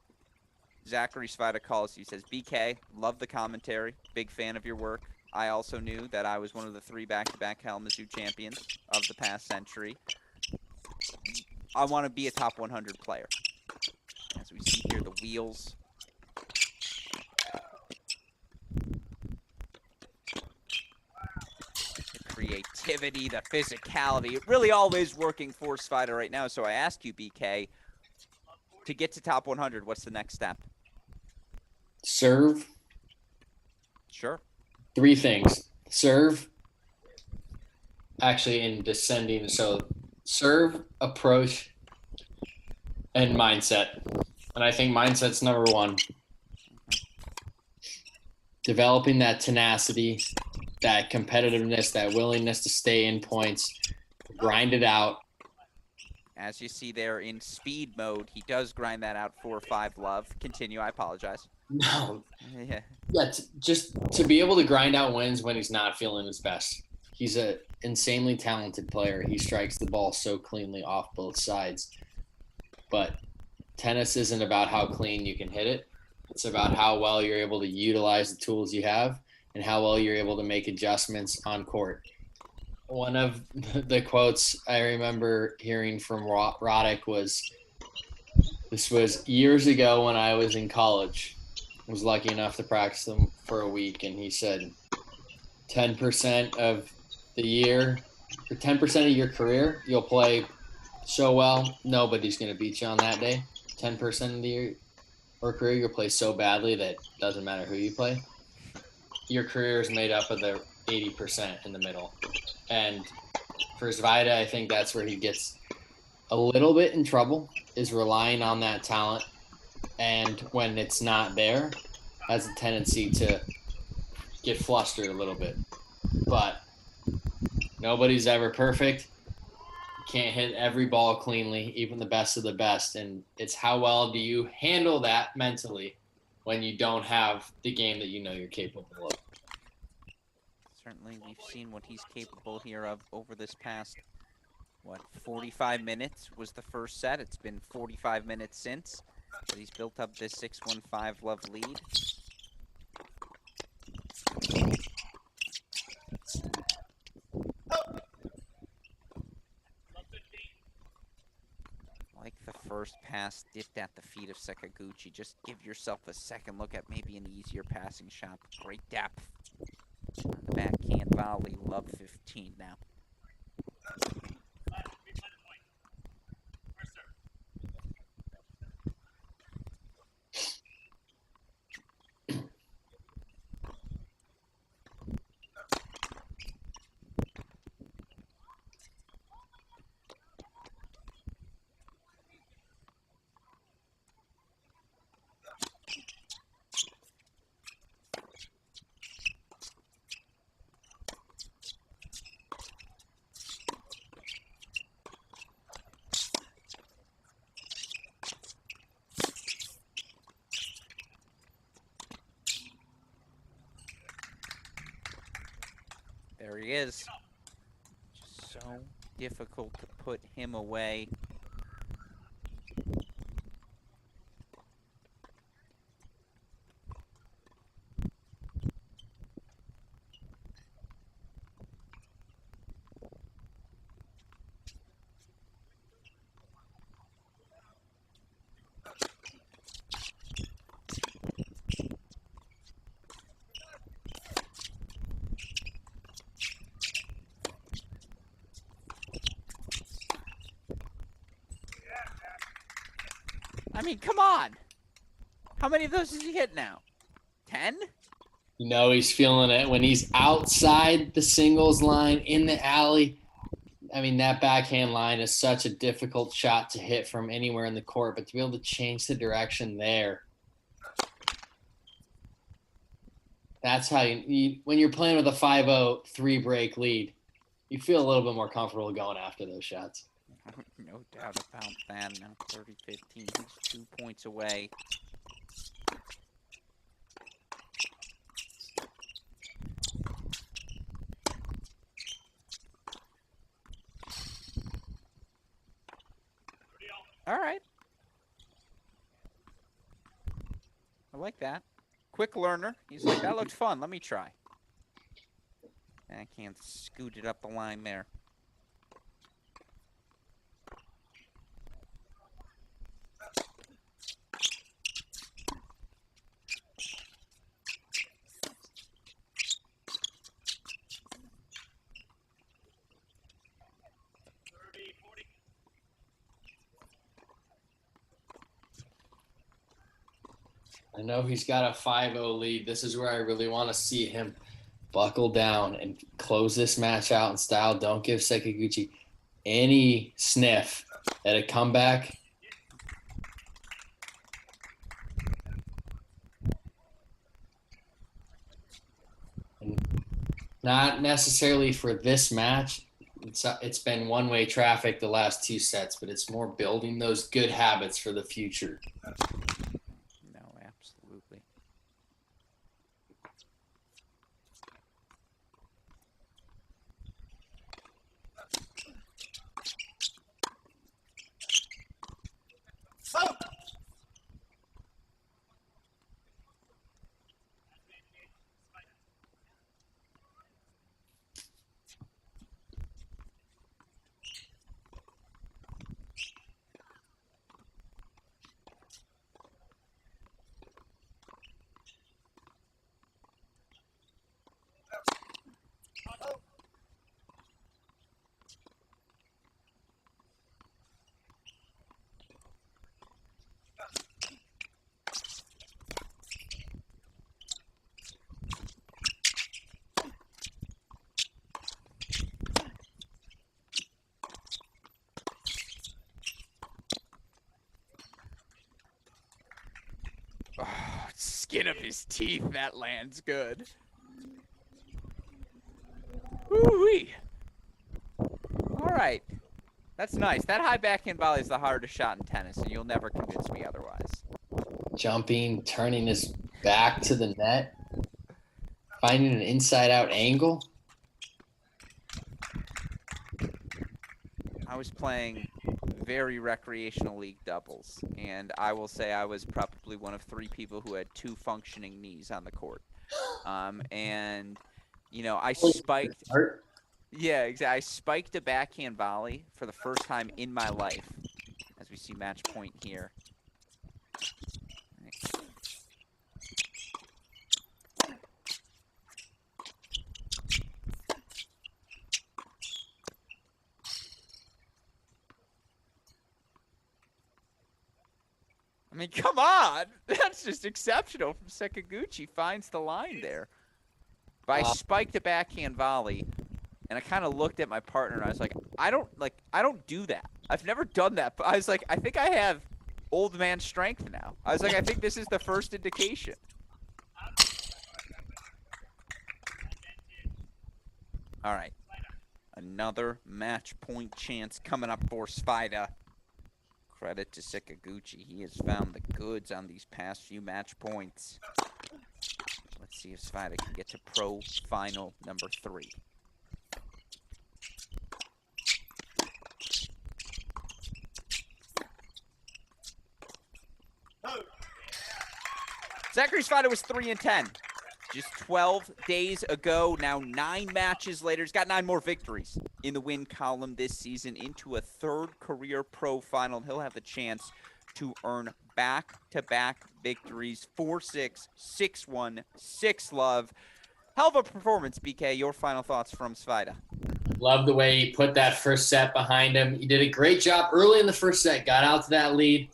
S1: Zachary Svajda calls you, says, BK, love the commentary. Big fan of your work. I also knew that I was one of the 3 back-to-back Kalamazoo champions of the past century. I want to be a top 100 player. As we see here, the wheels. Creativity, the physicality, it really all is working for Svajda right now. So I ask you, BK, to get to top 100, what's the next step?
S2: Serve.
S1: Sure.
S2: 3 things. Serve, actually in descending. So serve, approach, and mindset. And I think mindset's number 1. Developing that tenacity, that competitiveness, that willingness to stay in points, grind it out.
S1: As you see there in speed mode, he does grind that out 4-5 love. Continue, I apologize.
S2: No.
S1: Yeah.
S2: Yeah, just to be able to grind out wins when he's not feeling his best. He's an insanely talented player. He strikes the ball so cleanly off both sides. But tennis isn't about how clean you can hit it. It's about how well you're able to utilize the tools you have and how well you're able to make adjustments on court. One of the quotes I remember hearing from Roddick was, this was years ago when I was in college. I was lucky enough to practice them for a week, and he said 10% of the year, or 10% of your career, you'll play so well, nobody's going to beat you on that day. 10% of the year or career, you'll play so badly that it doesn't matter who you play. Your career is made up of the 80% in the middle. And for Svajda, I think that's where he gets a little bit in trouble, is relying on that talent. And when it's not there, has a tendency to get flustered a little bit. But nobody's ever perfect. You can't hit every ball cleanly, even the best of the best. And it's how well do you handle that mentally when you don't have the game that you know you're capable of.
S1: Certainly, we've seen what he's capable here of over this past, 45 minutes was the first set. It's been 45 minutes since. But he's built up this 6-1-5 love lead. first pass dipped at the feet of Sekaguchi. Just give yourself a second look at maybe an easier passing shot. Great depth. On the backhand volley, love 15 now. There he is. Just so difficult to put him away. I mean, come on. How many of those does he hit now? 10?
S2: You know he's feeling it when he's outside the singles line in the alley. I mean, that backhand line is such a difficult shot to hit from anywhere in the court, but to be able to change the direction there, that's how when you're playing with a 5-0 3-break lead, you feel a little bit more comfortable going after those shots.
S1: No doubt about that. Now 30-15. He's 2 points away. All right. I like that. Quick learner. He's like, that looked fun. Let me try. Backhand scooted up the line there.
S2: I know he's got a 5-0 lead. This is where I really want to see him buckle down and close this match out in style. Don't give Sekaguchi any sniff at a comeback. And not necessarily for this match. It's been one-way traffic the last 2 sets, but it's more building those good habits for the future.
S1: Absolutely. Oh, skin of his teeth, that lands good. Woo-wee. All right. That's nice. That high backhand volley is the hardest shot in tennis, and you'll never convince me otherwise.
S2: Jumping, turning his back to the net, finding an inside-out angle.
S1: I was playing very recreational league doubles, and I will say I was probably one of 3 people who had 2 functioning knees on the court. And, you know, I spiked. Yeah, exactly. I spiked a backhand volley for the first time in my life. as we see match point here. I mean, come on. That's just exceptional from Sekaguchi. Finds the line there. But I spiked a backhand volley, and I kind of looked at my partner, and I was like, I don't do that. I've never done that. But I was like, I think I have old man strength now. I was like, I think this is the first indication. All right. Another match point chance coming up for Svajda. Credit to Sekaguchi. He has found the goods on these past few match points. Let's see if Svajda can get to pro final number 3. Zachary Svajda was 3-10. Just 12 days ago, now 9 matches later. He's got 9 more victories in the win column this season into a 3rd career pro final. He'll have the chance to earn back-to-back victories, 4-6, 6-1, 6-love. Hell of a performance, BK. Your final thoughts from Svajda.
S2: Love the way he put that first set behind him. He did a great job early in the first set, got out to that lead.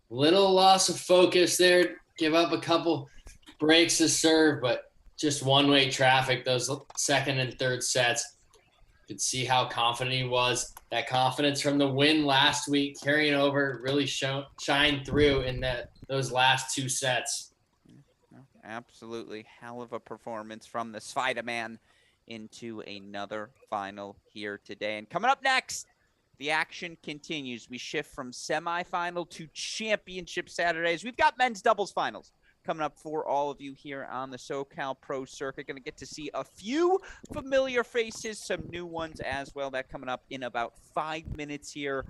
S2: Little loss of focus there, give up a couple breaks to serve, but just one-way traffic those second and third sets. You could see how confident he was. That confidence from the win last week carrying over really shined through in those last 2 sets.
S1: Absolutely. Hell of a performance from the Svajda man into another final here today. And coming up next, the action continues. We shift from semifinal to championship Saturdays. We've got men's doubles finals coming up for all of you here on the SoCal Pro Circuit. Going to get to see a few familiar faces, some new ones as well. That coming up in about 5 minutes here.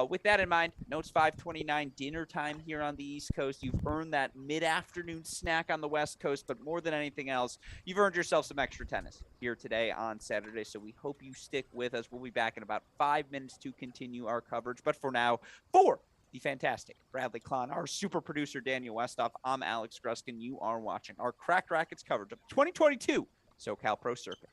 S1: With that in mind, it's 5:29 dinner time here on the East Coast. You've earned that mid-afternoon snack on the West Coast, but more than anything else, you've earned yourself some extra tennis here today on Saturday. So we hope you stick with us. We'll be back in about 5 minutes to continue our coverage. But for now, for the fantastic Bradley Klahn, our super producer Daniel Westoff, I'm Alex Gruskin. You are watching our Cracked Rackets coverage of 2022 SoCal Pro Circuit.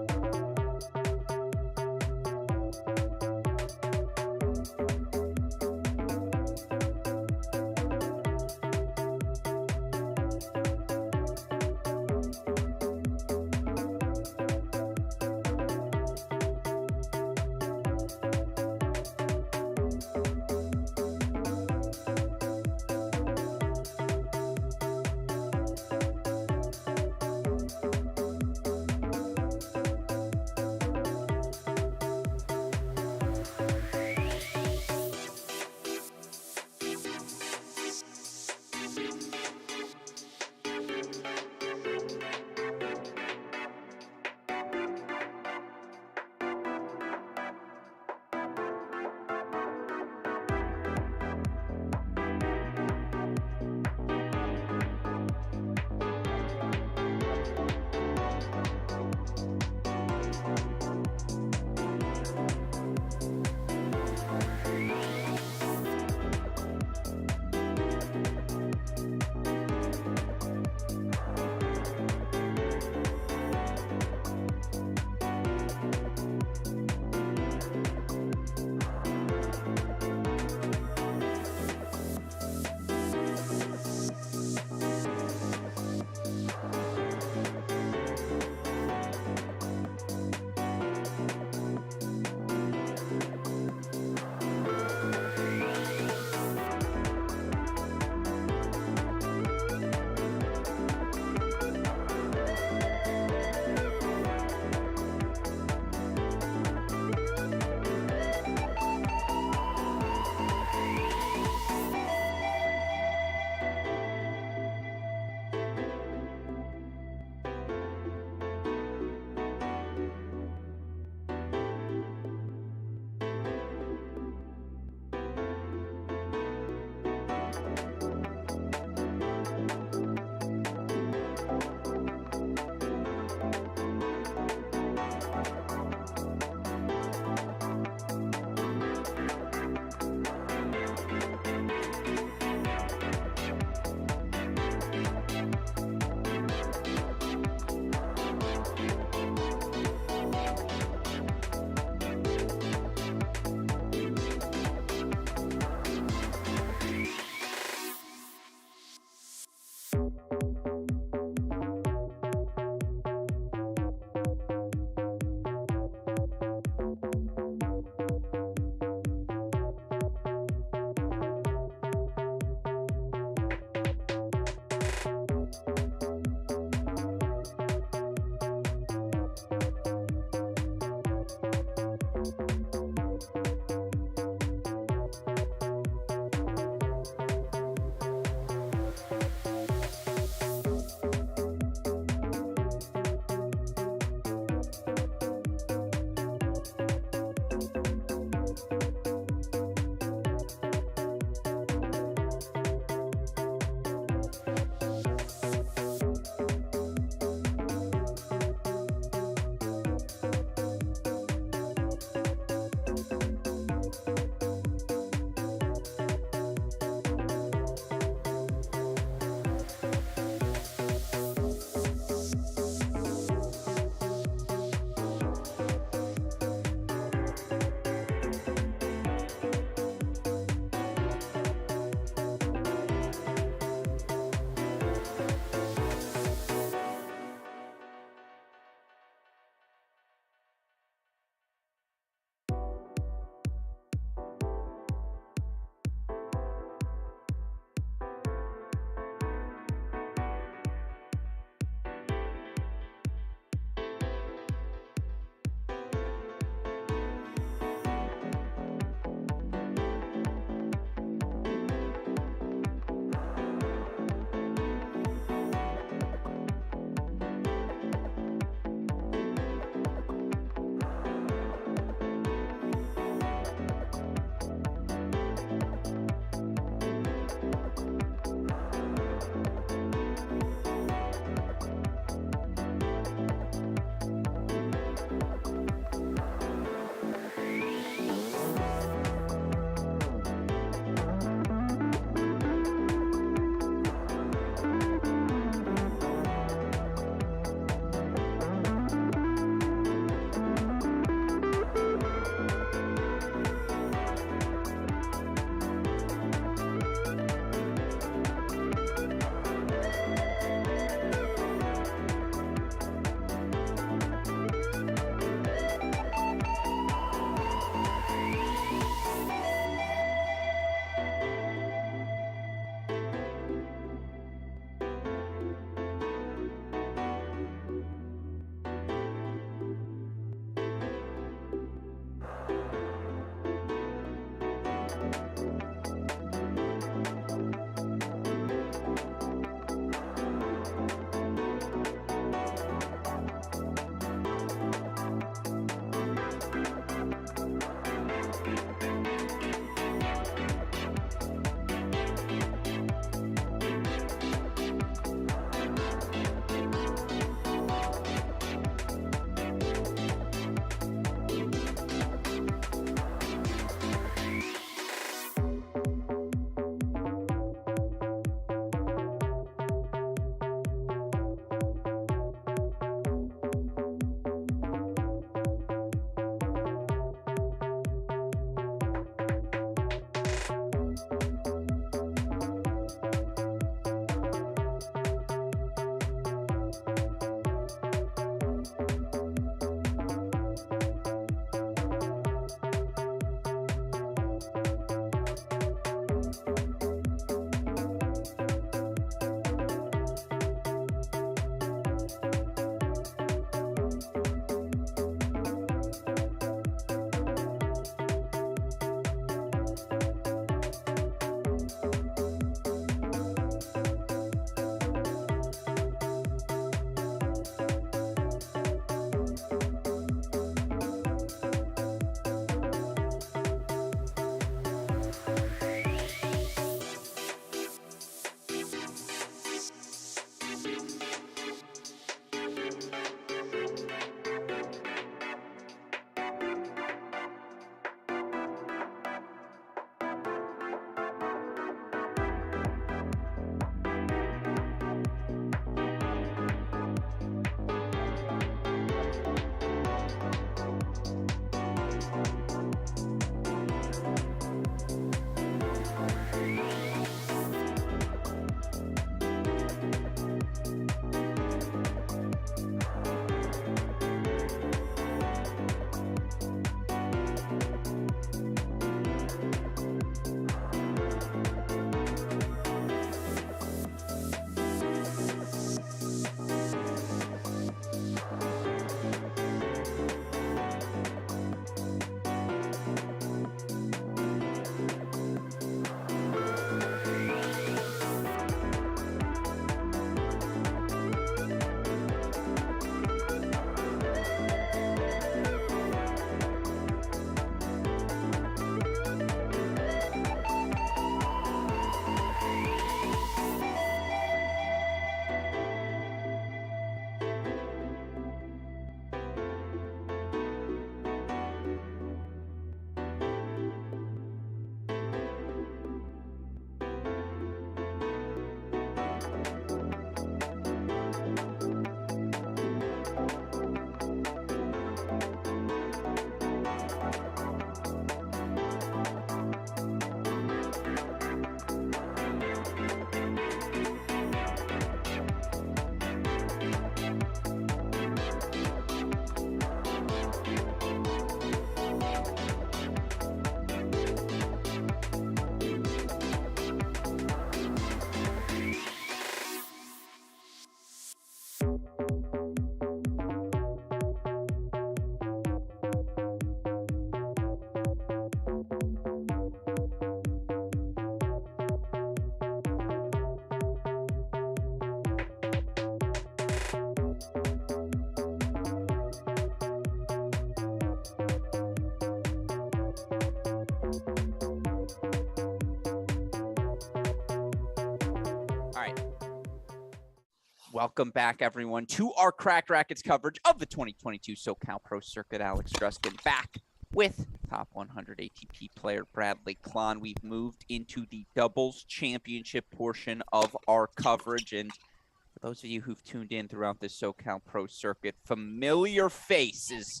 S1: Welcome back, everyone, to our Cracked Rackets coverage of the 2022 SoCal Pro Circuit. Alex Gruskin back with top 100 ATP player Bradley Klahn. We've moved into the doubles championship portion of our coverage. And for those of you who've tuned in throughout this SoCal Pro Circuit, familiar faces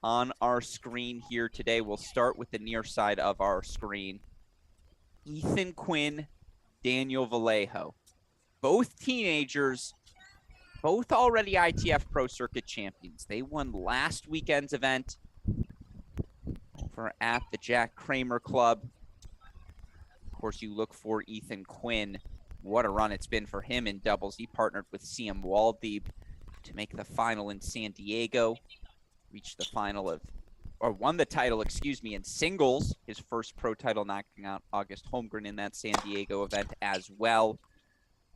S1: on our screen here today. We'll start with the near side of our screen. Ethan Quinn, Daniel Vallejo. Both teenagers, both already ITF Pro Circuit champions. They won last weekend's event over at the Jack Kramer Club. Of course, you look for Ethan Quinn. What a run it's been for him in doubles. He partnered with CM Waldeeb to make the final in San Diego. Reached the final of, or won the title, excuse me, in singles. His first pro title, knocking out August Holmgren in that San Diego event as well.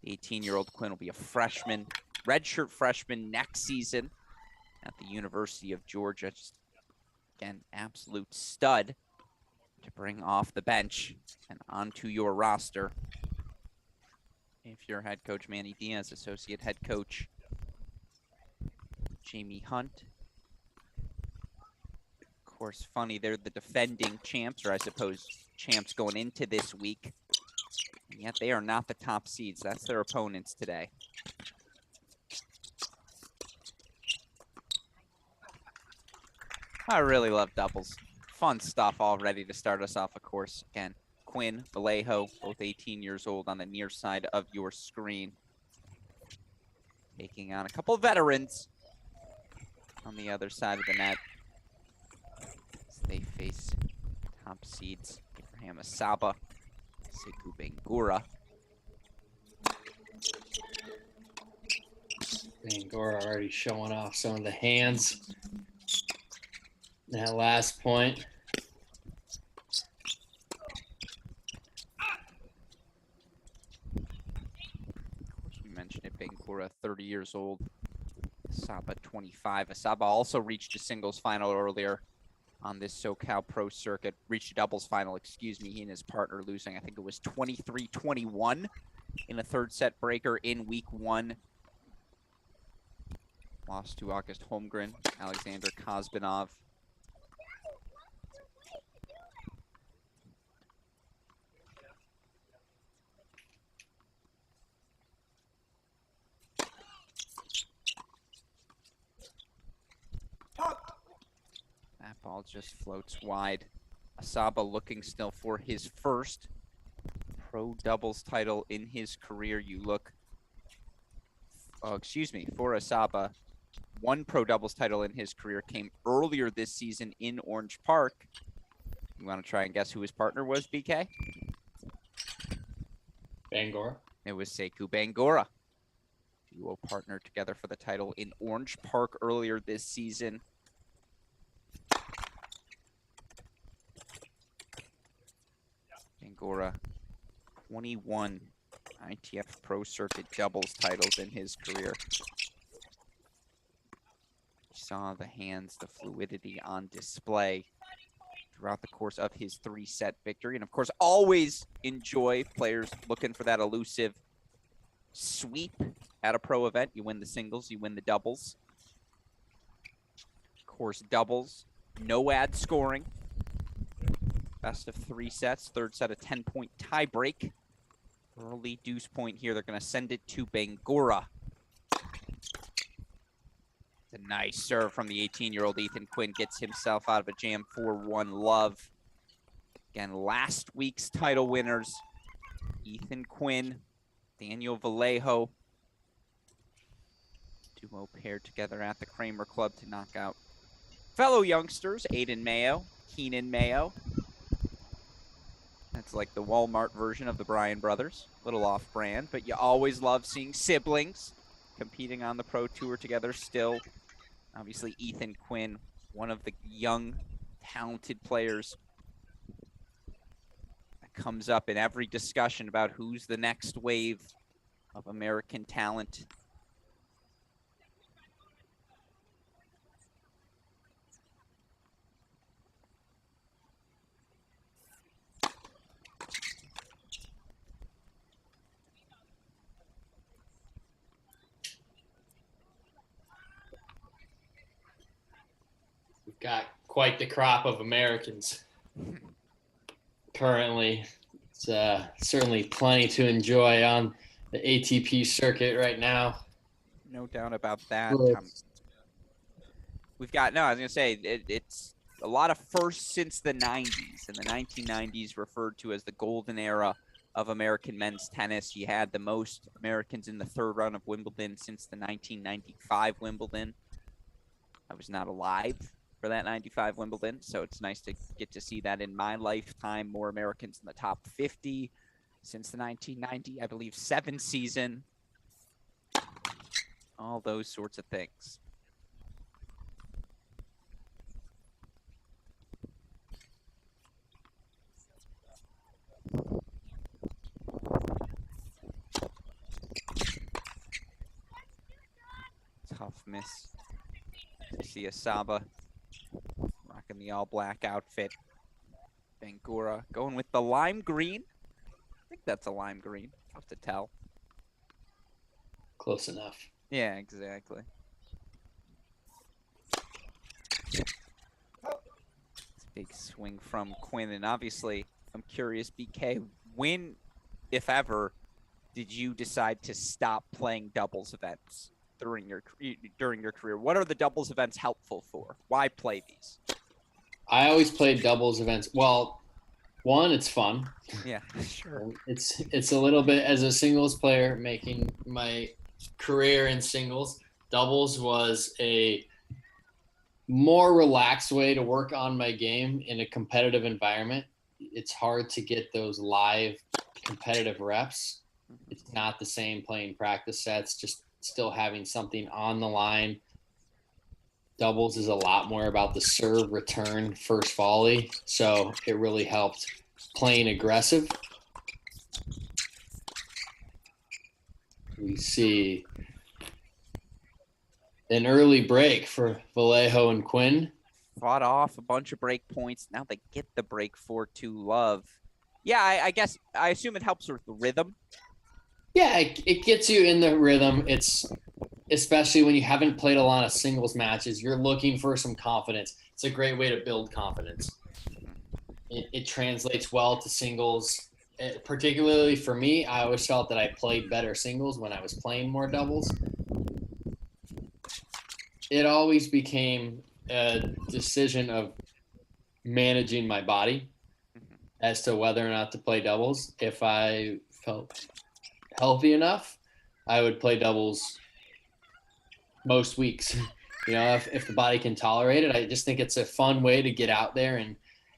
S1: The 18-year-old Quinn will be a freshman, redshirt freshman next season at the University of Georgia. Just, again, absolute stud to bring off the bench and onto your roster. If you're head coach Manny Diaz, associate head coach Jamie Hunt. Of course, funny, they're the defending champs, or I suppose champs going into this week. And yet they are not the top seeds. That's their opponents today. I really love doubles. Fun stuff already to start us off, of course. Again, Quinn, Vallejo, both 18 years old on the near side of your screen. Taking on a couple of veterans on the other side of the net. As they face top seeds, Abraham Asaba, Sekou Bangoura.
S2: Bangoura already showing off some of the hands. That last point.
S1: Of course, we mentioned it, Bangoura, 30 years old. Asaba, 25. Asaba also reached a singles final earlier on this SoCal Pro Circuit. Reached a doubles final, excuse me. He and his partner losing, I think it was 23-21 in a third set breaker in week one Lost to August Holmgren, Alexander Kozbanov. That ball just floats wide. Asaba looking still for his first pro doubles title in his career. You look, for Asaba, one pro doubles title in his career came earlier this season in Orange Park. You want to try and guess who his partner was, BK?
S2: Bangoura.
S1: It was Sekou Bangoura. Duo partnered together for the title in Orange Park earlier this season. Bangoura, 21 ITF Pro Circuit doubles titles in his career. You saw the hands, the fluidity on display throughout the course of his 3-set victory. And of course, always enjoy players looking for that elusive sweep at a pro event. You win the singles, you win the doubles. Of course, doubles, no ad scoring. Best of 3 sets, third set a 10-point tie break. Early deuce point here. They're going to send it to Bangoura. It's a nice serve from the 18-year-old Ethan Quinn. Gets himself out of a jam 4-1 love. Again, last week's title winners, Ethan Quinn, Daniel Vallejo. Duo paired together at the Kramer Club to knock out fellow youngsters, Aiden Mayo, Keenan Mayo. That's like the Walmart version of the Bryan brothers. A little off-brand, but you always love seeing siblings competing on the Pro Tour together still. Obviously, Ethan Quinn, one of the young, talented players that comes up in every discussion about who's the next wave of American talent.
S2: Got quite the crop of Americans currently. It's certainly plenty to enjoy on the ATP circuit right now.
S1: No doubt about that. We've got, no, I was going to say, it's a lot of firsts since the 90s, and the 1990s referred to as the golden era of American men's tennis. You had the most Americans in the third round of Wimbledon since the 1995 Wimbledon. I was not alive for that 95 Wimbledon, so it's nice to get to see that in my lifetime. More Americans in the top 50 since the 1990, I believe, 7 season. All those sorts of things. Tough miss. You see Asaba rocking the all-black outfit. Bangoura going with the lime green. I think that's a lime green. Tough to tell.
S2: Close enough.
S1: Yeah, exactly. It's a big swing from Quinn. And obviously, I'm curious, BK, when, if ever, did you decide to stop playing doubles events during your career? What are the doubles events helpful for? Why play these?
S2: I always played doubles events. Well, one, it's fun.
S1: Yeah, sure.
S2: It's a little bit, as a singles player making my career in singles, doubles was a more relaxed way to work on my game in a competitive environment. It's hard to get those live competitive reps. It's not the same playing practice sets, just still having something on the line. Doubles is a lot more about the serve, return, first volley. So it really helped playing aggressive. We see an early break for Vallejo and Quinn.
S1: Fought off a bunch of break points. Now they get the break 4-2 love. Yeah, I guess, I assume it helps with the rhythm.
S2: Yeah, it gets you in the rhythm. It's especially when you haven't played a lot of singles matches, you're looking for some confidence. It's a great way to build confidence. It translates well to singles. Particularly for me, I always felt that I played better singles when I was playing more doubles. It always became a decision of managing my body as to whether or not to play doubles. If I felt healthy enough, I would play doubles most weeks. If the body can tolerate it. I just think it's a fun way to get out there. And,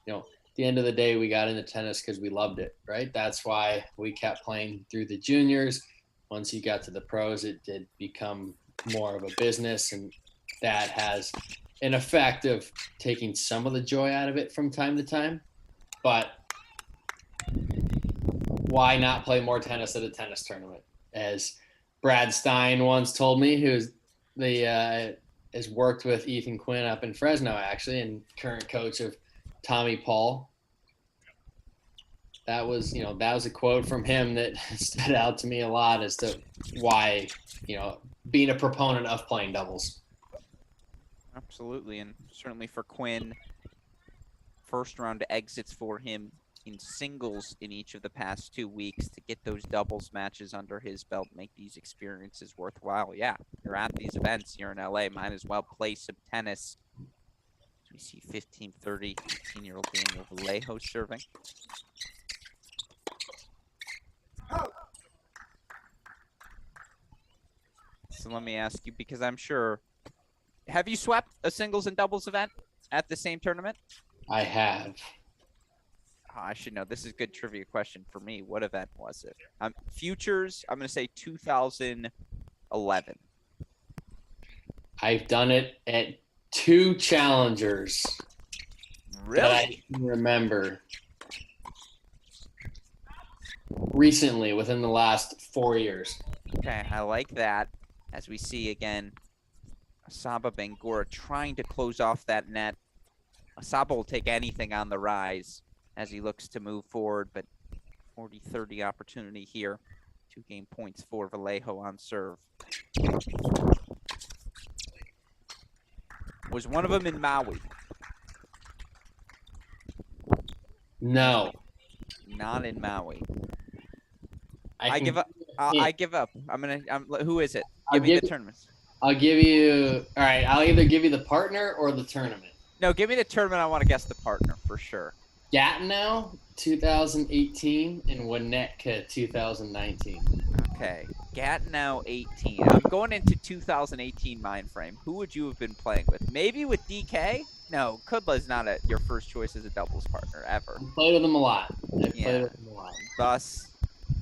S2: at the end of the day, we got into tennis because we loved it, right? That's why we kept playing through the juniors. Once you got to the pros, it did become more of a business, and that has an effect of taking some of the joy out of it from time to time. But why not play more tennis at a tennis tournament? As Brad Stein once told me, who's has worked with Ethan Quinn up in Fresno, actually, and current coach of Tommy Paul. That was a quote from him that stood out to me a lot as to why, being a proponent of playing doubles.
S1: Absolutely. And certainly for Quinn, first round exits for him in singles in each of the past 2 weeks to get those doubles matches under his belt, make these experiences worthwhile. Yeah, you're at these events here in LA, might as well play some tennis. We see 15-30, 18-year-old Daniel Vallejo serving. So let me ask you, because I'm sure, have you swept a singles and doubles event at the same tournament?
S2: I have.
S1: Oh, I should know. This is a good trivia question for me. What event was it? Futures, I'm going to say 2011.
S2: I've done it at 2 challengers.
S1: Really?
S2: That I can remember. Recently, within the last 4 years.
S1: Okay, I like that. As we see again, Sekou Bangoura trying to close off that net. Asaba will take anything on the rise as he looks to move forward, but 40-30 opportunity here. 2 game points for Vallejo on serve. Was one of them in Maui?
S2: No.
S1: Not in Maui.
S2: I
S1: give up. I give up. Who is it? Give me the tournaments.
S2: I'll give you. All right. I'll either give you the partner or the tournament.
S1: No, give me the tournament. I want to guess the partner for sure.
S2: Gatineau 2018 and Winnetka 2019.
S1: Okay. Gatineau 18. I'm going into 2018 mind frame. Who would you have been playing with? Maybe with DK? No, Kudla's not your first choice as a doubles partner ever.
S2: I played with him a lot. Played with him a lot.
S1: Thus,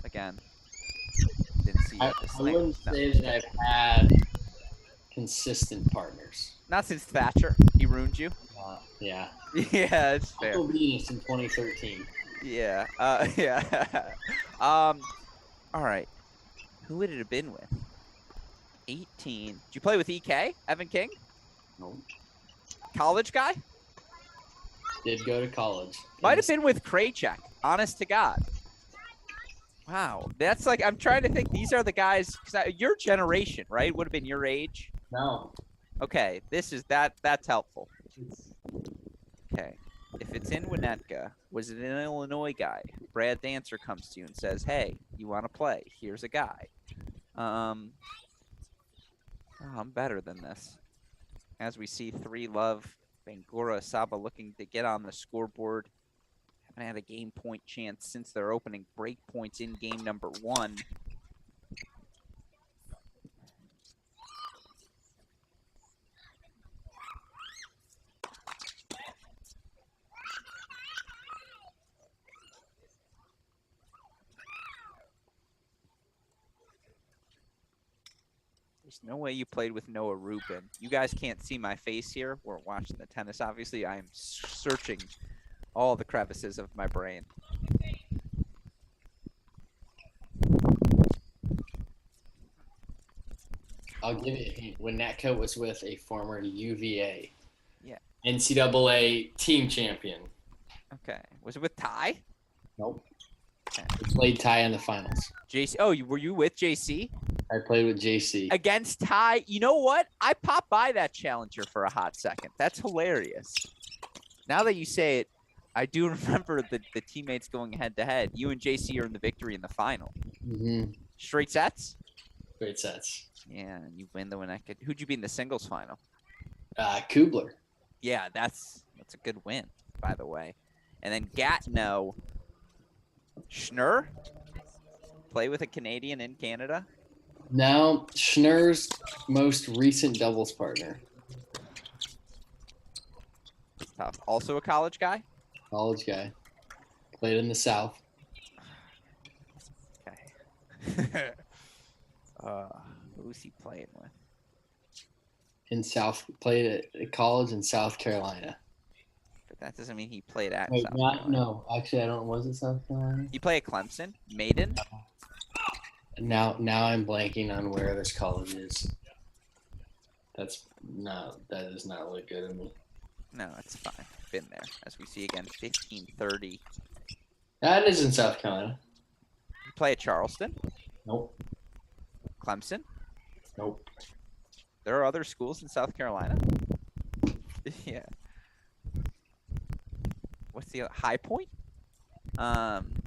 S1: again, didn't see
S2: I wouldn't say that I've had consistent partners.
S1: Not since Thatcher. He ruined you.
S2: Yeah.
S1: Yeah, it's fair.
S2: Venus in 2013.
S1: Yeah. Yeah. All right. Who would it have been with? 18. Did you play with EK? Evan King?
S2: No.
S1: College guy?
S2: Did go to college.
S1: Might have been with Krajcek. Honest to God. Wow. That's like, I'm trying to think. These are the guys, because your generation, right? Would have been your age?
S2: No.
S1: Okay. That's helpful. Okay. If it's in Winnetka, was it an Illinois guy? Brad Dancer comes to you and says, hey, you want to play? Here's a guy. I'm better than this. As we see 3-love, Bangoura, Saba looking to get on the scoreboard. Haven't had a game point chance since their opening break points in game number 1. There's no way you played with Noah Rubin. You guys can't see my face here. We're watching the tennis. Obviously, I am searching all the crevices of my brain.
S2: I'll give you a hint. Winnetka was with a former UVA.
S1: Yeah.
S2: NCAA team champion.
S1: Okay. Was it with Ty?
S2: Nope. We played Ty in the finals.
S1: JC. Oh, were you with JC?
S2: I played with JC.
S1: Against Ty. You know what? I popped by that challenger for a hot second. That's hilarious. Now that you say it, I do remember the teammates going head-to-head. You and JC are in the victory in the final.
S2: Mm-hmm.
S1: Straight sets?
S2: Great sets.
S1: Yeah, and you win the win. Who'd you be in the singles final?
S2: Kubler.
S1: Yeah, that's a good win, by the way. And then Gatineau. Schnur? Play with a Canadian in Canada?
S2: Now, Schnur's most recent doubles partner.
S1: Tough. Also a college guy?
S2: College guy. Played in the South.
S1: Okay. Who's he playing with?
S2: Played at college in South Carolina.
S1: But that doesn't mean he played at
S2: Wait,
S1: South Carolina.
S2: No, actually, I don't. Was it South Carolina?
S1: You play at Clemson? Maiden?
S2: Now I'm blanking on where this college is. That does not look good to me.
S1: No, it's fine. Been there. As we see again, 1530.
S2: That is in South Carolina.
S1: You play at Charleston?
S2: Nope.
S1: Clemson?
S2: Nope.
S1: There are other schools in South Carolina? Yeah. What's the other? High Point? Man.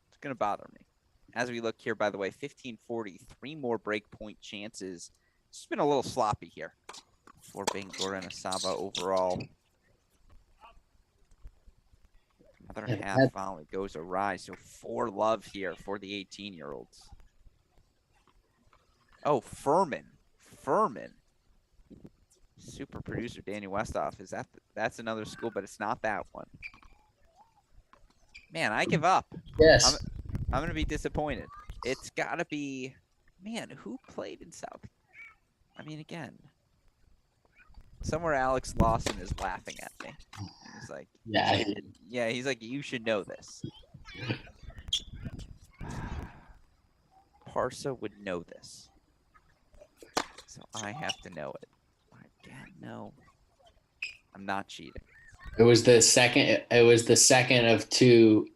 S1: It's going to bother me. As we look here, by the way, 1540, 3 more break point chances. It's been a little sloppy here for Bangoura and Asaba overall. Another half volley goes awry. So 4 love here for the 18-year-olds. Oh, Furman. Super producer Danny Westhoff. Is that's another school, but it's not that one. Man, I give up.
S2: Yes.
S1: I'm going to be disappointed. It's got to be, man, who played in South? I mean, again, somewhere Alex Lawson is laughing at me. He's like, he's like, you should know this. Parsa would know this. So I have to know it. Again, no. I'm not cheating.
S2: It was the second of 2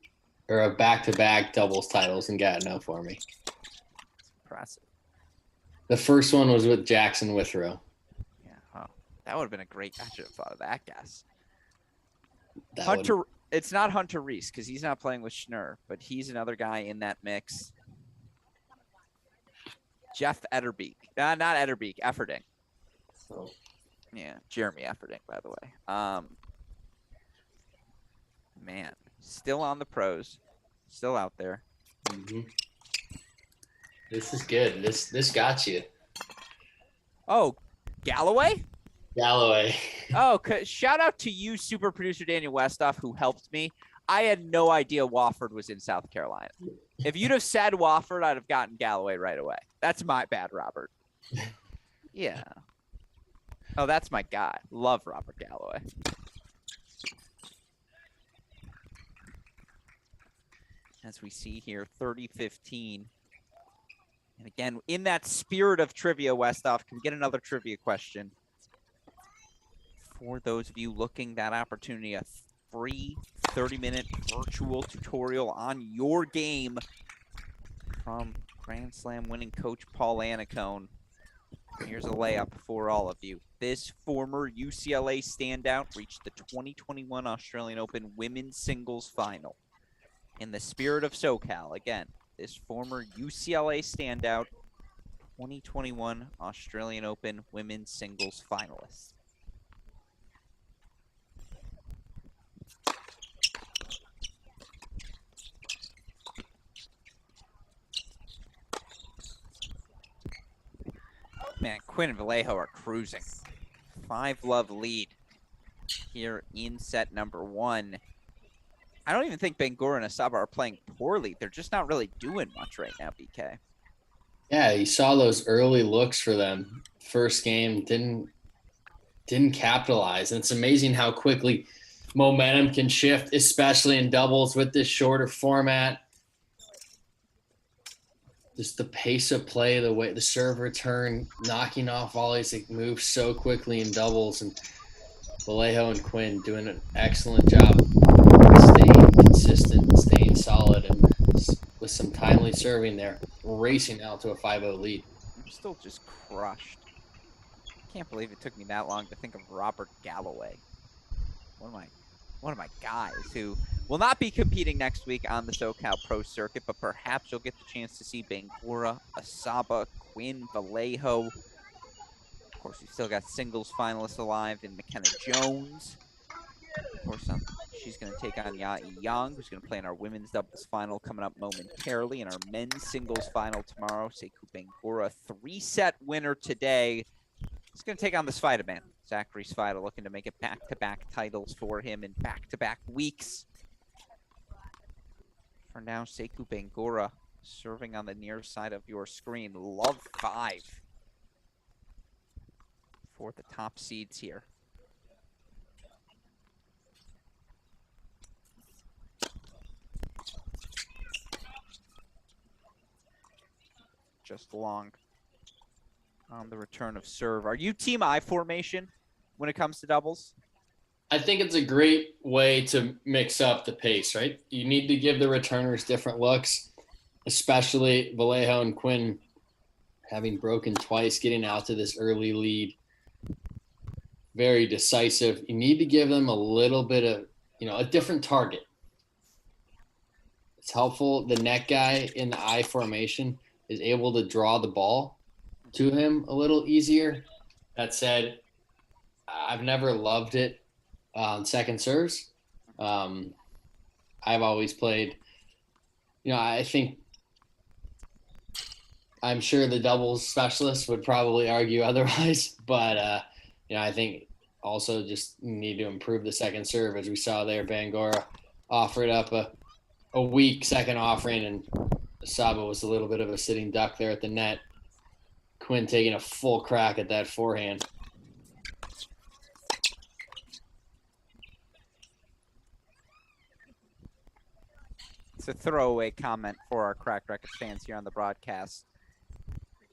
S2: or a back-to-back doubles titles in Gatineau for me.
S1: It's impressive.
S2: The first one was with Jackson Withrow.
S1: Yeah, huh. That would have been a great. I should have thought of that guess.
S2: Hunter.
S1: It's not Hunter Reese because he's not playing with Schnur, but he's another guy in that mix. Jeff Etterbeek. Not Etterbeek, Efferding.
S2: Oh.
S1: Yeah, Jeremy Efferding, by the way. Man, still on the pros, still out there.
S2: Mm-hmm. This is good. This got you.
S1: Oh, Galloway?
S2: Galloway.
S1: Oh, shout out to you, super producer Daniel Westhoff, who helped me. I had no idea Wofford was in South Carolina. If you'd have said Wofford, I'd have gotten Galloway right away. That's my bad, Robert. Yeah. Oh, that's my guy. Love Robert Galloway. As we see here, 30-15. And again, in that spirit of trivia, Westhoff, can we get another trivia question? For those of you looking that opportunity, a free 30-minute virtual tutorial on your game from Grand Slam winning coach Paul Annacone. Here's a layup for all of you. This former UCLA standout reached the 2021 Australian Open Women's Singles Final. In the spirit of SoCal, again, this former UCLA standout, 2021 Australian Open Women's Singles Finalist. Man, Quinn and Vallejo are cruising. 5-love lead here in set number 1. I don't even think Bangoura and Asaba are playing poorly. They're just not really doing much right now, BK.
S2: Yeah, you saw those early looks for them. First game didn't capitalize. And it's amazing how quickly momentum can shift, especially in doubles with this shorter format. Just the pace of play, the way the serve return, knocking off volleys, it moves so quickly in doubles. And Vallejo and Quinn doing an excellent job staying solid and with some timely serving there, racing out to a 5-0 lead.
S1: I'm still just crushed. Can't believe it took me that long to think of Robert Galloway. One of my guys who will not be competing next week on the SoCal Pro Circuit, but perhaps you'll get the chance to see Bangoura, Asaba, Quinn, Vallejo. Of course, we've still got singles finalists alive in McKenna Jones. Of course, she's going to take on Yai Young, who's going to play in our women's doubles final coming up momentarily, and our men's singles final tomorrow. Sekou Bangoura, 3-set winner today. He's going to take on the Svajda man. Zachary Svajda looking to make it back-to-back titles for him in back-to-back weeks. For now, Sekou Bangoura serving on the near side of your screen. Love 5 for the top seeds here. Just long on the return of serve. Are you team I formation when it comes to doubles?
S2: I think it's a great way to mix up the pace, right? You need to give the returners different looks, especially Vallejo and Quinn having broken twice, getting out to this early lead. Very decisive. You need to give them a little bit of, a different target. It's helpful. The net guy in the I formation is able to draw the ball to him a little easier. That said, I've never loved it on second serves. I've always played, I think, I'm sure the doubles specialists would probably argue otherwise, but I think also just need to improve the second serve. As we saw there, Bangoura offered up a weak second offering, and Asaba was a little bit of a sitting duck there at the net. Quinn taking a full crack at that forehand.
S1: It's a throwaway comment for our Cracked Rackets fans here on the broadcast.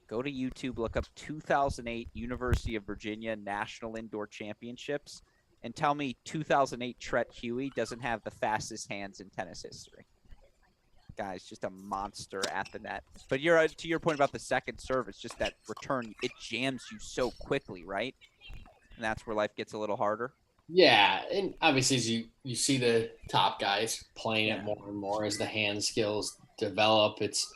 S1: Go to YouTube, look up 2008 University of Virginia National Indoor Championships, and tell me 2008 Tret Huey doesn't have the fastest hands in tennis history. Guy's just a monster at the net. But to your point about the second serve, it's just that return, it jams you so quickly, right? And that's where life gets a little harder.
S2: Yeah, and obviously as you see the top guys playing it more and more as the hand skills develop, it's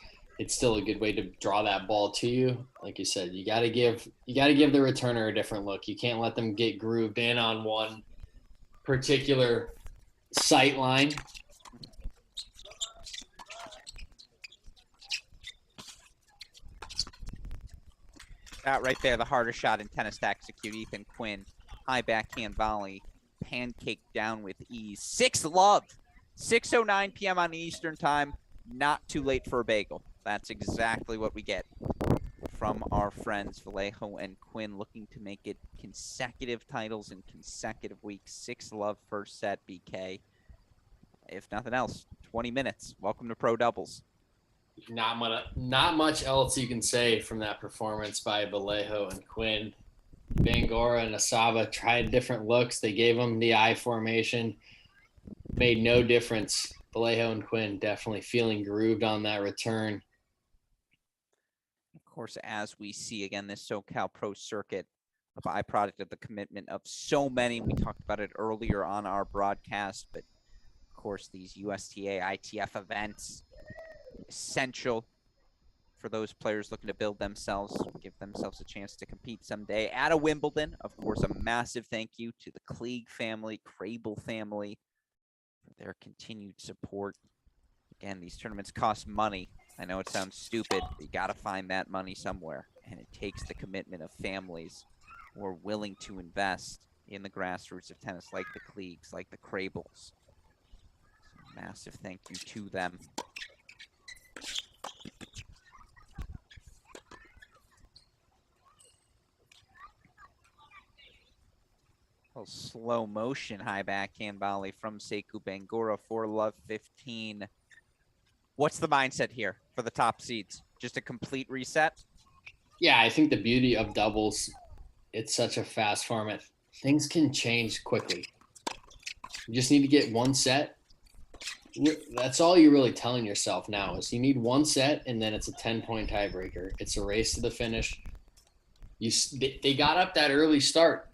S2: still a good way to draw that ball to you. Like you said, you got to give the returner a different look. You can't let them get grooved in on one particular sight line.
S1: That right there, the hardest shot in tennis to execute. Ethan Quinn, high backhand volley, pancake down with ease. 6-love, 6:09 p.m. on Eastern time. Not too late for a bagel. That's exactly what we get from our friends Vallejo and Quinn, looking to make it consecutive titles in consecutive weeks. 6-love first set, BK. If nothing else, 20 minutes. Welcome to Pro Doubles.
S2: Not much else you can say from that performance by Vallejo and Quinn. Bangoura and Asaba tried different looks. They gave them the I formation. Made no difference. Vallejo and Quinn definitely feeling grooved on that return.
S1: Of course, as we see again, this SoCal Pro Circuit, a byproduct of the commitment of so many. We talked about it earlier on our broadcast, but of course, these USTA ITF events, essential for those players looking to build themselves, give themselves a chance to compete someday at a Wimbledon. Of course, a massive thank you to the Klieg family, Crable family, for their continued support. Again, these tournaments cost money. I know it sounds stupid, but you got to find that money somewhere. And it takes the commitment of families who are willing to invest in the grassroots of tennis, like the Kliegs, like the Crables. So massive thank you to them. A slow motion high backhand volley from Sekou Bangoura for love 15. What's the mindset here for the top seeds? Just a complete reset?
S2: Yeah, I think the beauty of doubles, it's such a fast format. Things can change quickly. You just need to get one set, That's all you're really telling yourself now is you need one set and then it's a 10-point tiebreaker. It's a race to the finish. They got up that early start.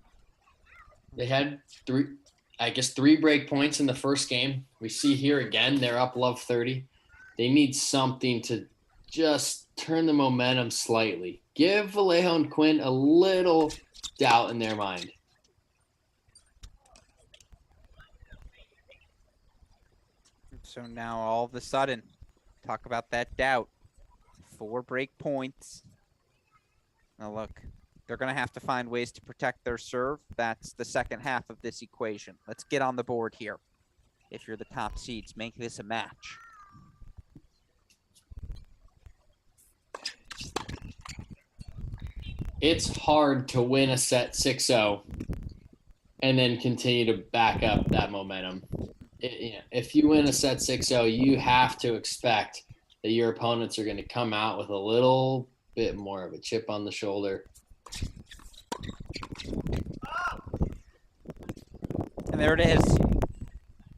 S2: They had three break points in the first game. We see here again, they're up love 30. They need something to just turn the momentum slightly. Give Vallejo and Quinn a little doubt in their mind.
S1: So now all of a sudden, talk about that doubt. 4 break points. Now look, they're going to have to find ways to protect their serve. That's the second half of this equation. Let's get on the board here. If you're the top seeds, make this a match.
S2: It's hard to win a set 6-0 and then continue to back up that momentum. If you win a set 6-0, you have to expect that your opponents are going to come out with a little bit more of a chip on the shoulder.
S1: And there it is.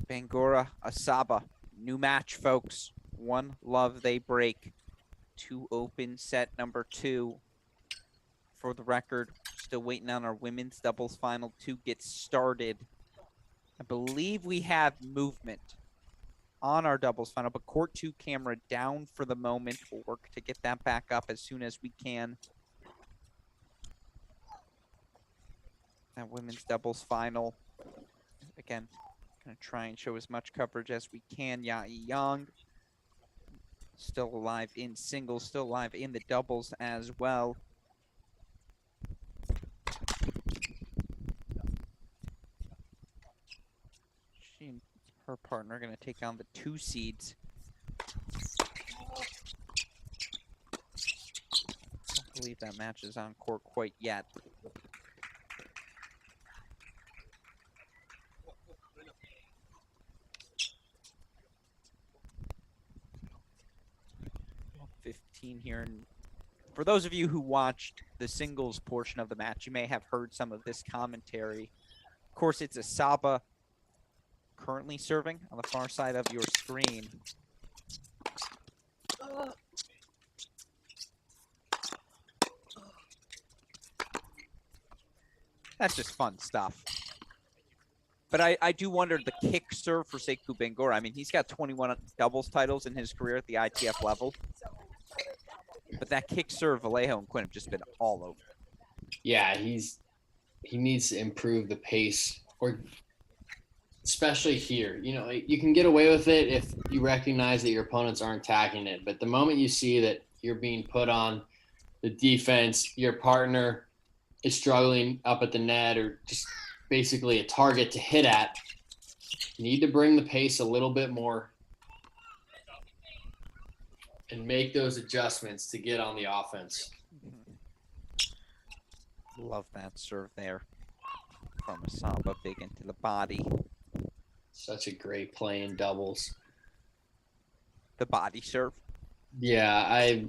S1: Bangoura, Asaba. New match, folks. 1 love they break. 2 open set number 2. For the record, still waiting on our women's doubles final to get started. I believe we have movement on our doubles final, but court 2 camera down for the moment. We'll work to get that back up as soon as we can. That women's doubles final. Again, going to try and show as much coverage as we can. Yai Young still alive in singles, still alive in the doubles as well. She and her partner are going to take on the 2 seeds. I don't believe that match is on court quite yet. Here, and for those of you who watched the singles portion of the match, you may have heard some of this commentary. Of course, it's Asaba currently serving on the far side of your screen. That's just fun stuff. But I do wonder the kick serve for Sekou Bangoura. I mean, he's got 21 doubles titles in his career at the ITF level. But that kick serve, Vallejo and Quinn have just been all over.
S2: Yeah, he needs to improve the pace, or especially here. You know, you can get away with it if you recognize that your opponents aren't attacking it. But the moment you see that you're being put on the defense, your partner is struggling up at the net or just basically a target to hit at, you need to bring the pace a little bit more and make those adjustments to get on the offense.
S1: Love that serve there from Asaba, big into the body.
S2: Such a great play in doubles.
S1: The body serve.
S2: Yeah, I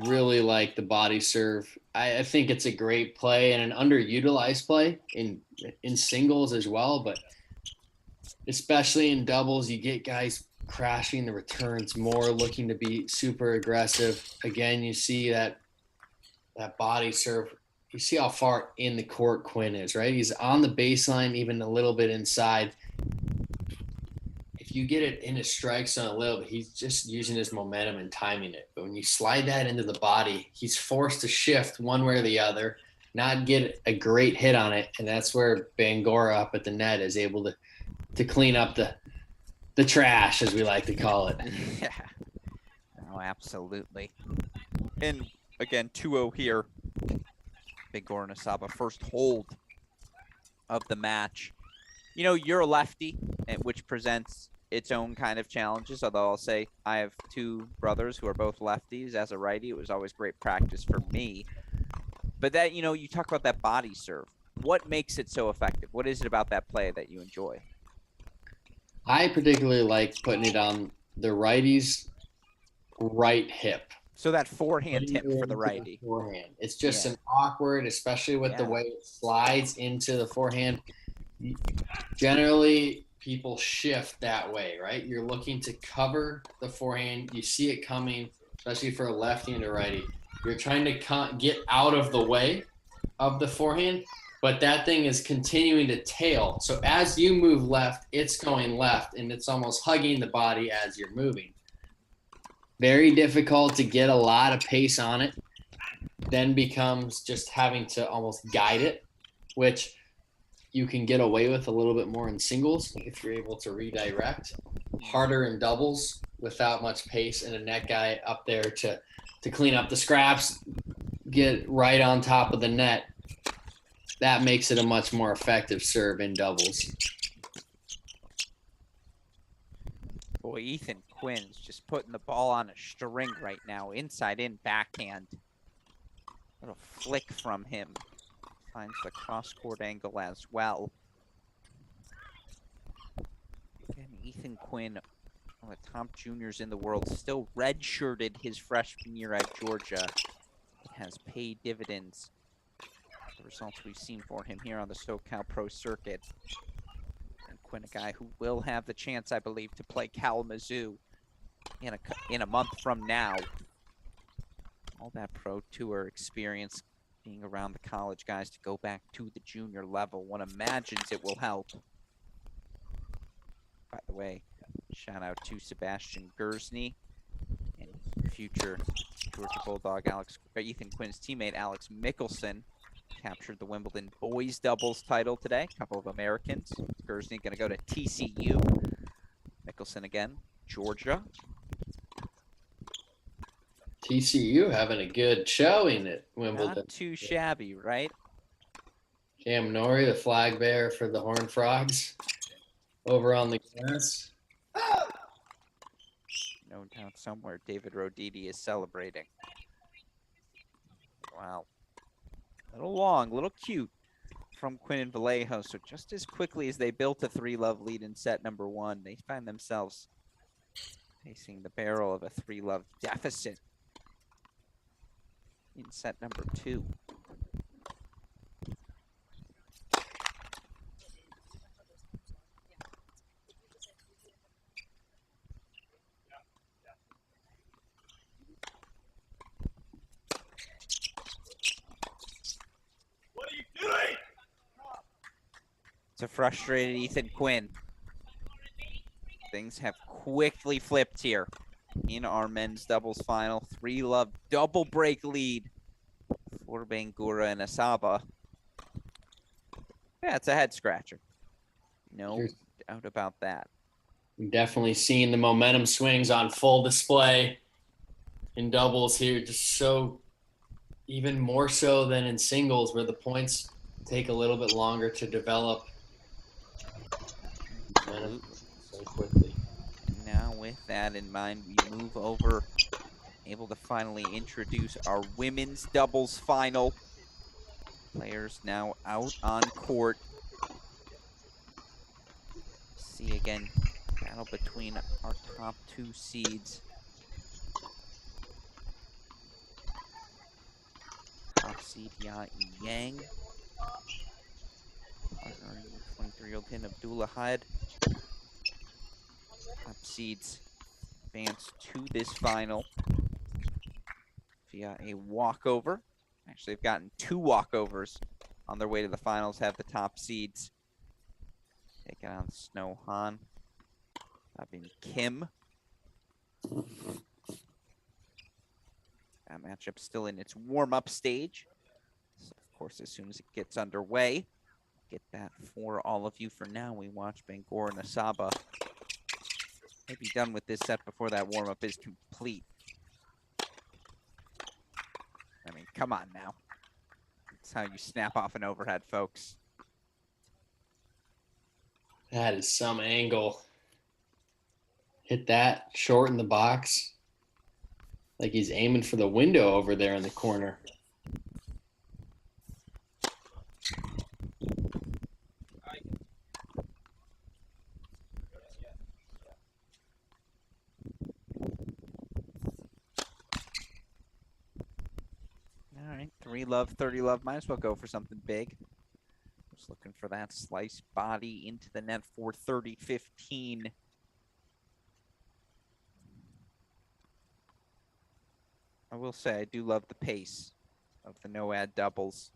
S2: really like the body serve. I think it's a great play and an underutilized play in singles as well, but especially in doubles, you get guys crashing the returns more, looking to be super aggressive. Again, you see that body serve. You see how far in the court Quinn is, right? He's on the baseline, even a little bit inside. If you get it in his strike zone a little bit, he's just using his momentum and timing it. But when you slide that into the body, he's forced to shift one way or the other, not get a great hit on it. And that's where Bangoura up at the net is able to clean up the trash, as we like to call it.
S1: Yeah. Oh, absolutely. And again, 2-0 here. Bangoura and Asaba, first hold of the match. You know, you're a lefty, which presents its own kind of challenges, although I'll say I have 2 brothers who are both lefties. As a righty, it was always great practice for me. But that, you know, you talk about that body serve. What makes it so effective? What is it about that play that you enjoy?
S2: I particularly like putting it on the righty's right hip.
S1: So that forehand tip for the righty.
S2: Forehand. It's just an awkward, especially with the way it slides into the forehand. Generally, people shift that way, right? You're looking to cover the forehand. You see it coming, especially for a lefty and a righty. You're trying to get out of the way of the forehand, but that thing is continuing to tail. So as you move left, it's going left, and it's almost hugging the body as you're moving. Very difficult to get a lot of pace on it. Then becomes just having to almost guide it, which you can get away with a little bit more in singles if you're able to redirect. Harder in doubles without much pace and a net guy up there to clean up the scraps, get right on top of the net. That makes it a much more effective serve in doubles.
S1: Boy, Ethan Quinn's just putting the ball on a string right now. Inside in backhand. Little flick from him. Finds the cross-court angle as well. Again, Ethan Quinn, one of the top juniors in the world, still redshirted his freshman year at Georgia. It has paid dividends. The results we've seen for him here on the SoCal Pro Circuit. And Quinn, a guy who will have the chance, I believe, to play Kalamazoo in a month from now. All that Pro Tour experience, being around the college guys to go back to the junior level. One imagines it will help. By the way, shout out to Sebastian Gersny and future Georgia Bulldog Ethan Quinn's teammate Alex Mickelson captured the Wimbledon boys doubles title today. A couple of Americans. Gersny going to go to TCU. Mickelson again, Georgia.
S2: TCU having a good showing at Wimbledon.
S1: Not too shabby, right?
S2: Cam Norrie, the flag bearer for the Horned Frogs, over on the grass.
S1: No doubt somewhere David Roditi is celebrating. Wow. A little long, a little cute from Quinn and Vallejo. So just as quickly as they built a 3-love lead in set number 1, they find themselves facing the barrel of a 3-love deficit in set number 2.
S5: What are you doing?
S1: It's a frustrated Ethan Quinn. Things have quickly flipped here in our men's doubles final. 3-love double break lead for Bangoura and Asaba. Yeah, it's a head scratcher. No doubt about that.
S2: Definitely seeing the momentum swings on full display in doubles here, just so even more so than in singles where the points take a little bit longer to develop so quickly.
S1: Now with that in mind, we move over, able to finally introduce our women's doubles final. Players now out on court. See again, battle between our top 2 seeds. Top seed Ya Yang. 23-year-old Hin Abdullah Hyde. Top seeds advance to this final via a walkover. Actually, they've gotten 2 walkovers on their way to the finals, have the top seeds. Taking on Snow Han. Been Kim. That matchup still in its warm-up stage. So, of course, as soon as it gets underway, get that for all of you. For now, we watch Bangoura and Asaba. Maybe done with this set before that warm-up is complete. I mean, come on now. That's how you snap off an overhead, folks.
S2: That is some angle. Hit that short in the box. Like he's aiming for the window over there in the corner.
S1: All right, 3-love, 30-love. Might as well go for something big. Just looking for that slice body into the net for 30-15. I will say I do love the pace of the no-ad doubles.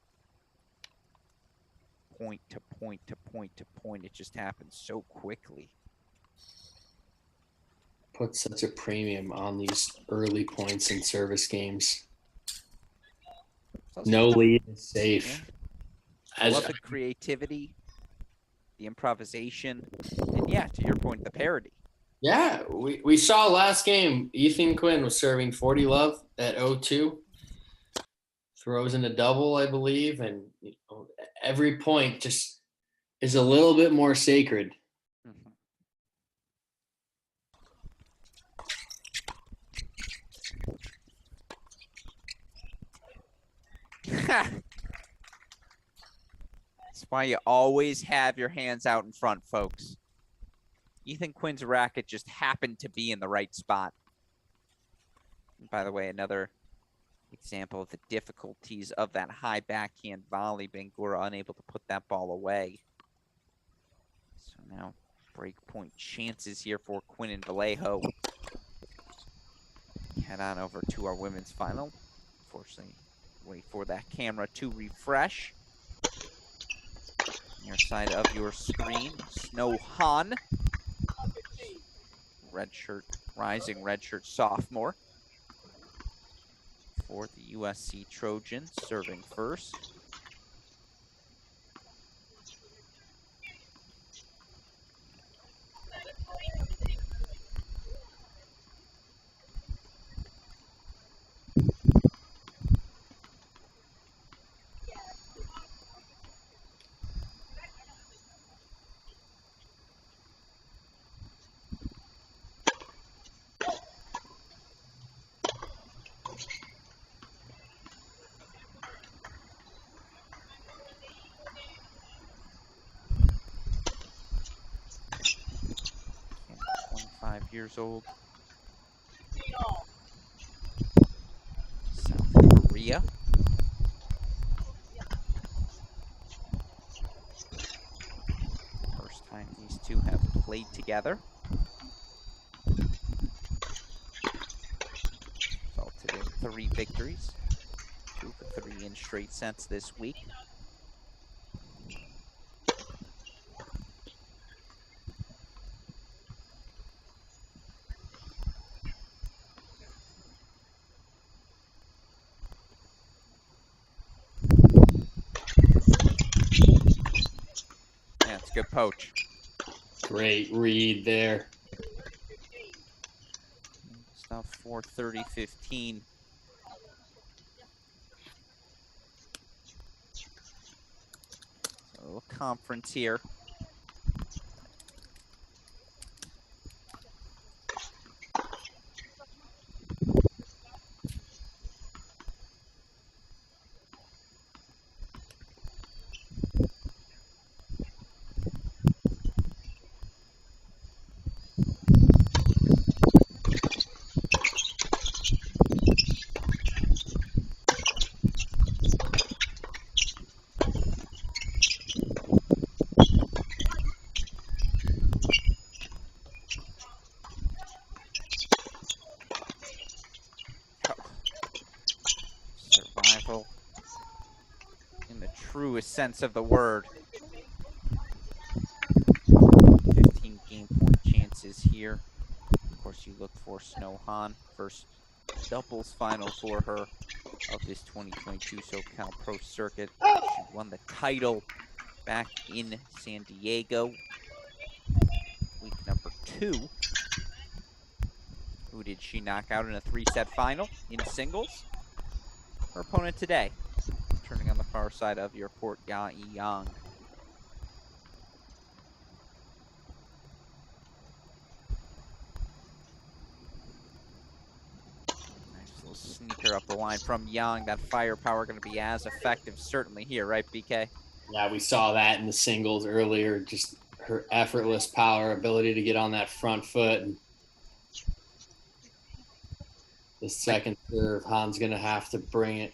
S1: Point to point to point to point. It just happens so quickly.
S2: Put such a premium on these early points in service games. No lead is safe.
S1: Yeah. I love the creativity, the improvisation, and yeah, to your point, the parody.
S2: Yeah, we saw last game, Ethan Quinn was serving 40 love at 0-2. Throws in a double, I believe, and every point just is a little bit more sacred.
S1: That's why you always have your hands out in front, folks. Ethan Quinn's racket just happened to be in the right spot. And by the way, another example of the difficulties of that high backhand volley. Bangoura unable to put that ball away. So now break point chances here for Quinn and Vallejo. Head on over to our women's final. Unfortunately, wait for that camera to refresh. Near side of your screen, Snow Han. Redshirt, rising redshirt sophomore for the USC Trojans, serving first. Years old. South Korea. First time these two have played together. Resulted in 3 victories. 2 for 3 in straight sets this week. Good poach.
S2: Great read there.
S1: It's now 4:30-15. A little conference here. Truest sense of the word. 15 game point chances here. Of course, you look for Snow Han, first doubles final for her of this 2022 SoCal Pro Circuit. She won the title back in San Diego. Week number 2. Who did she knock out in a 3-set final in singles? Her opponent today, turning on the far side of your court, Ya Yang. Nice little sneaker up the line from Yang. That firepower going to be as effective certainly here, right, BK?
S2: Yeah, we saw that in the singles earlier. Just her effortless power, ability to get on that front foot. And the second serve, Han's going to have to bring it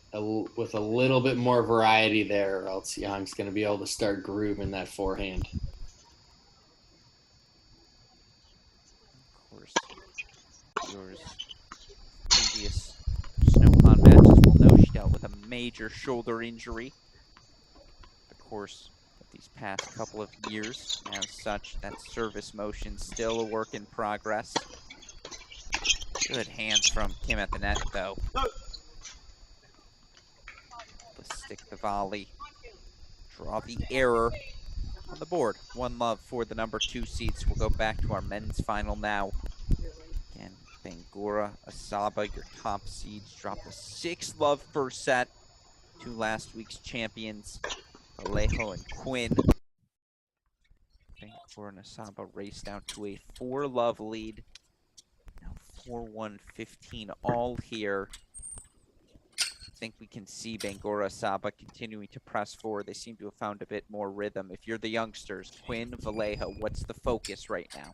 S2: with a little bit more variety there, or else Young's going to be able to start grooving that forehand.
S1: Of course, yours previous snow pond matches will know she dealt with a major shoulder injury. Of course, these past couple of years, as such, that service motion still a work in progress. Good hands from Kim at the net, though. Let's stick the volley. Draw the error on the board. 1-love for the number 2 seeds. We'll go back to our men's final now. Again, Bangoura, Asaba, your top seeds, dropped a 6-love first set to last week's champions, Vallejo and Quinn. Bangoura and Asaba race down to a 4-love lead. Now 4-1-15 all here. I think we can see Bangoura, Asaba continuing to press forward. They seem to have found a bit more rhythm. If you're the youngsters, Quinn, Vallejo, what's the focus right now?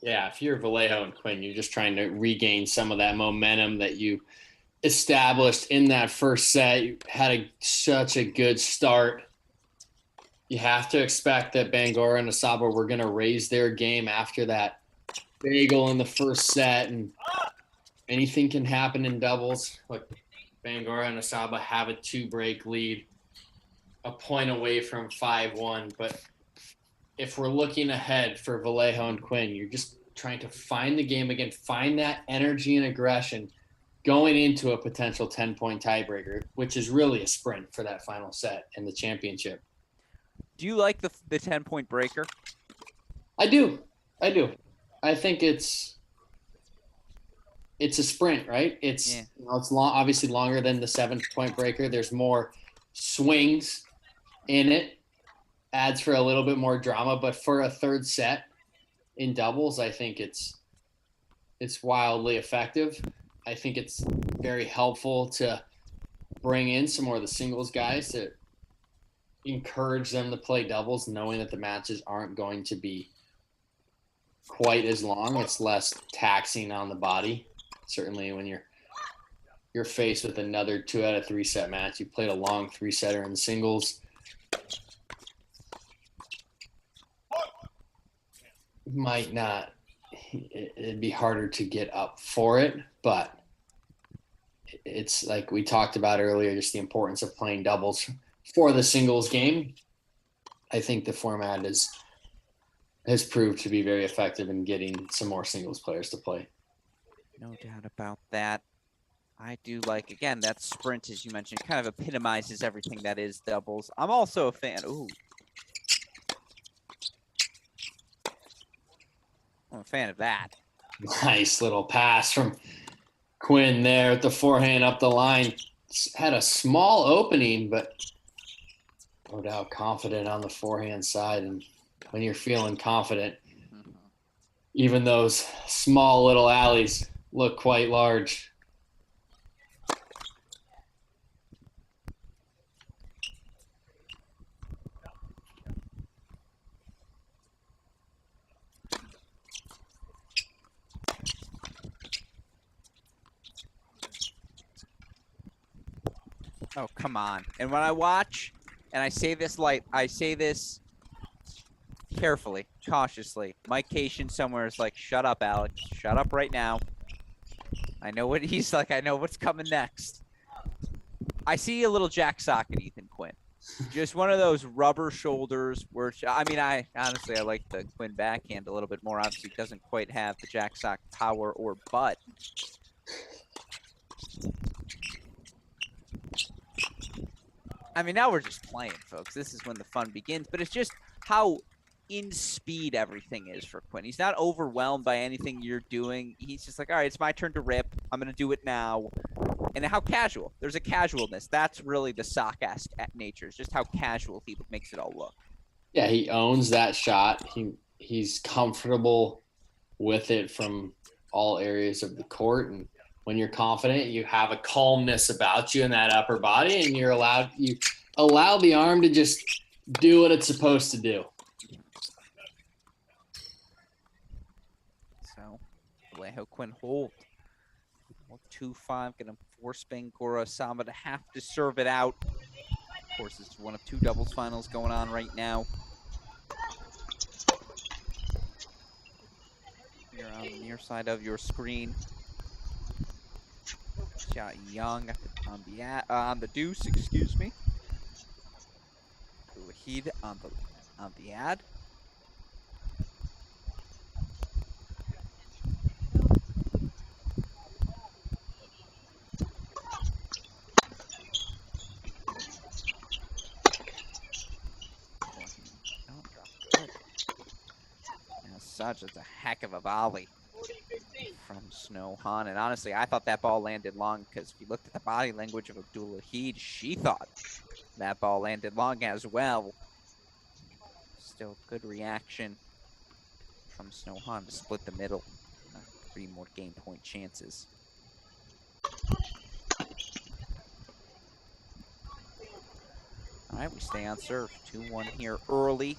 S2: Yeah, if you're Vallejo and Quinn, you're just trying to regain some of that momentum that you established in that first set. You had such a good start. You have to expect that Bangoura and Asaba were going to raise their game after that bagel in the first set, and anything can happen in doubles. Look, Bangoura and Asaba have a 2-break lead, a point away from 5-1, but if we're looking ahead for Vallejo and Quinn, you're just trying to find the game again, find that energy and aggression going into a potential 10-point tiebreaker, which is really a sprint for that final set in the championship.
S1: Do you like the 10-point breaker?
S2: I do. I think it's a sprint, right? It's it's long, obviously longer than the 7-point breaker. There's more swings in it. Adds for a little bit more drama, but for a third set in doubles, I think it's wildly effective. I think it's very helpful to bring in some more of the singles guys to encourage them to play doubles, knowing that the matches aren't going to be quite as long. It's less taxing on the body. Certainly when you're faced with another 2 out of 3 set match, you played a long 3-setter in singles. Might not, it'd be harder to get up for it, but it's like we talked about earlier, just the importance of playing doubles for the singles game. I think the format has proved to be very effective in getting some more singles players to play.
S1: No doubt about that. I do like, again, that sprint, as you mentioned, kind of epitomizes everything that is doubles. I'm also a fan. I'm a fan of that.
S2: Nice little pass from Quinn there with the forehand up the line. Had a small opening, but no doubt confident on the forehand side. And when you're feeling confident, even those small little alleys look quite large.
S1: Oh, come on. And when I watch, and I say this carefully, cautiously, Mike Cation somewhere is like, shut up, Alex. Shut up right now. I know what he's like. I know what's coming next. I see a little Jack Sock in Ethan Quinn. Just one of those rubber shoulders where, I mean, I like the Quinn backhand a little bit more. Obviously, doesn't quite have the Jack Sock power or butt. I mean, now we're just playing, folks. This is when the fun begins. But it's just how in speed everything is for Quinn. He's not overwhelmed by anything you're doing. He's just like, all right, it's my turn to rip. I'm going to do it now. And how casual. There's a casualness. That's really the sock-esque nature. It's just how casual he makes it all look.
S2: Yeah, he owns that shot. He's comfortable with it from all areas of the court. And when you're confident, you have a calmness about you in that upper body, and you allow the arm to just do what it's supposed to do.
S1: So, Vallejo Quinn hold. 2-5, going to force Bangoura Saba to have to serve it out. Of course, it's one of 2 doubles finals going on right now. You're on the near side of your screen. Shot Young on the deuce, excuse me. Wahid on the ad. Such a heck of a volley from Snowhan. And honestly, I thought that ball landed long because if you looked at the body language of Abdulahid, she thought that ball landed long as well. Still good reaction from Snowhan to split the middle. 3 more game point chances. All right, we stay on serve. 2-1 here early.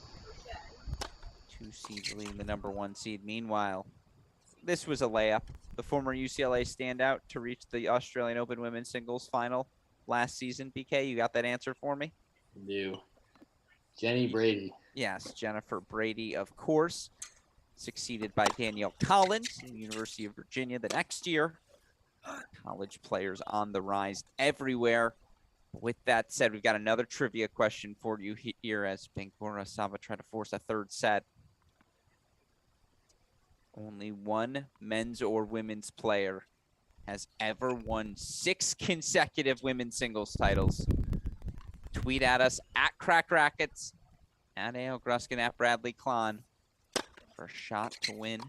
S1: 2 seeds leading the number 1 seed. Meanwhile, this was a layup. The former UCLA standout to reach the Australian Open women's singles final last season. BK, you got that answer for me?
S2: Do. Jenny Brady.
S1: Yes, Jennifer Brady, of course. Succeeded by Danielle Collins from the University of Virginia the next year. College players on the rise everywhere. With that said, we've got another trivia question for you here as Bangoura Saba try to force a 3rd set. Only one men's or women's player has ever won 6 consecutive women's singles titles. Tweet at us at Crack Rackets, at Alex Gruskin, at Bradley Klon for a shot to win.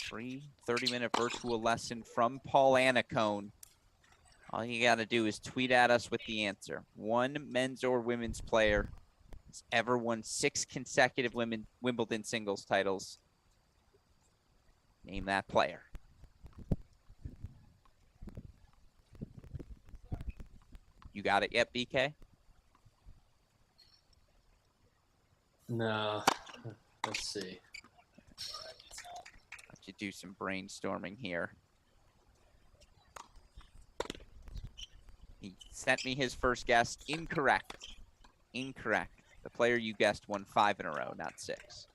S1: Free 30-minute virtual lesson from Paul Annacone. All you got to do is tweet at us with the answer. One men's or women's player has ever won 6 consecutive Wimbledon singles titles. Name that player. You got it yet, BK?
S2: No. Let's see.
S1: Let you do some brainstorming here. He sent me his first guess. Incorrect. Incorrect. The player you guessed won 5 in a row, not 6.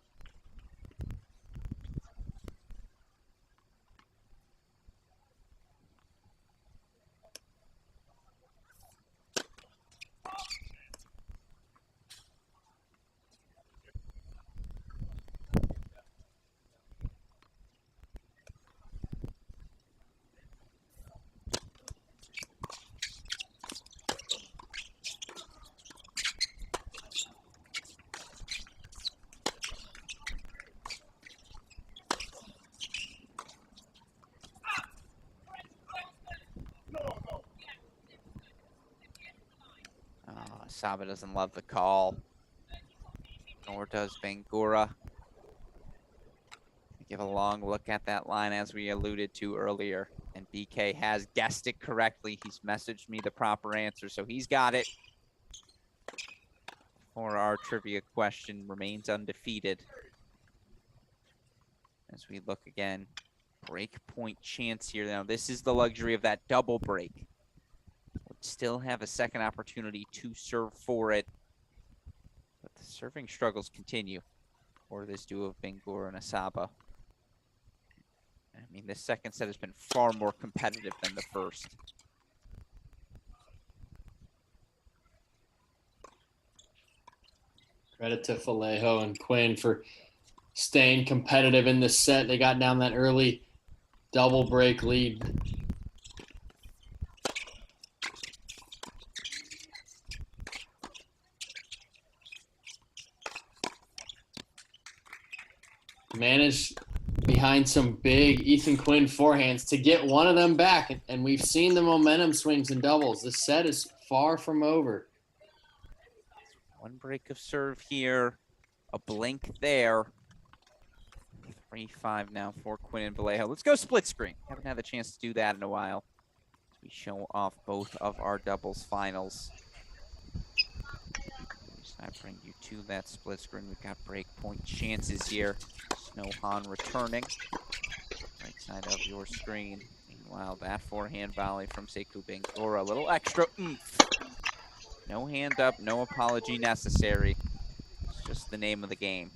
S1: Saba doesn't love the call, nor does Bangoura. Give a long look at that line as we alluded to earlier, and BK has guessed it correctly. He's messaged me the proper answer, so he's got it. For our trivia question, remains undefeated. As we look again, break point chance here. Now, this is the luxury of that double break. Would still have a second opportunity to serve for it, but the serving struggles continue for this duo of Bangoura and Saba. I mean, this second set has been far more competitive than the first.
S2: Credit to Vallejo and Quinn for staying competitive in this set. They got down that early double break lead. Managed behind some big Ethan Quinn forehands to get one of them back. And we've seen the momentum swings in doubles. This set is far from over.
S1: One break of serve here, a blink there. 3-5 now for Quinn and Vallejo. Let's go split screen. Haven't had the chance to do that in a while. We show off both of our doubles finals. I bring you to that split screen. We've got break point chances here. Snowhan returning. Right side of your screen. Meanwhile, that forehand volley from Sekou Bangoura. A little extra oomph. No hand up, no apology necessary. It's just the name of the game.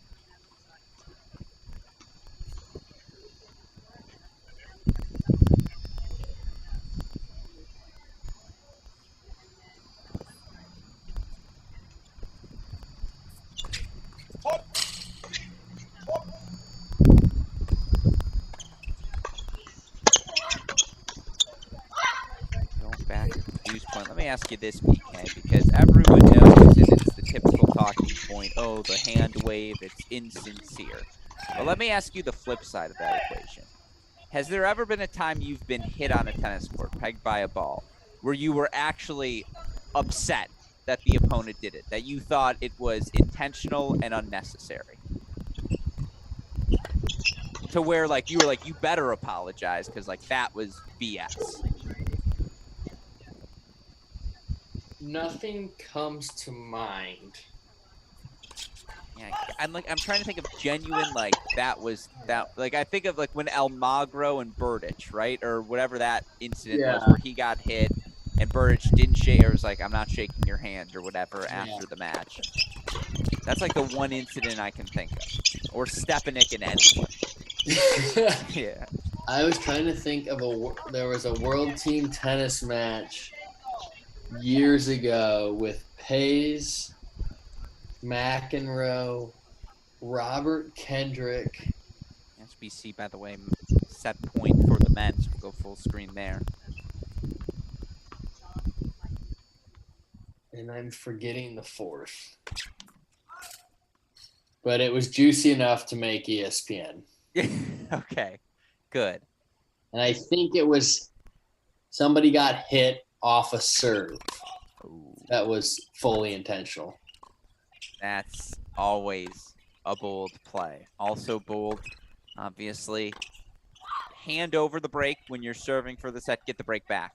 S1: Let me ask you this, PK, because everyone knows, and it's the typical talking point, oh, the hand wave, it's insincere. But let me ask you the flip side of that equation. Has there ever been a time you've been hit on a tennis court, pegged by a ball, where you were actually upset that the opponent did it, that you thought it was intentional and unnecessary? To where, like, you were like, you better apologize, because, like, that was BS.
S2: Nothing comes to mind.
S1: Yeah, I'm trying to think of genuine, like, like, I think of, like, when Almagro and Burditch, right? Or whatever that incident was where he got hit and Burditch didn't shake, or was like, I'm not shaking your hand or whatever after the match. That's, like, the one incident I can think of. Or Stepanik and anyone. Yeah.
S2: I was trying to think of there was a world team tennis match years ago with Pays, McEnroe, Robert Kendrick.
S1: SBC, by the way, set point for the men's. We'll go full screen there.
S2: And I'm forgetting the fourth. But it was juicy enough to make ESPN.
S1: Okay, good.
S2: And I think it was somebody got hit off a serve.
S1: Ooh.
S2: That was fully intentional.
S1: That's always a bold play. Also bold, obviously. Hand over the break when you're serving for the set. Get the break back.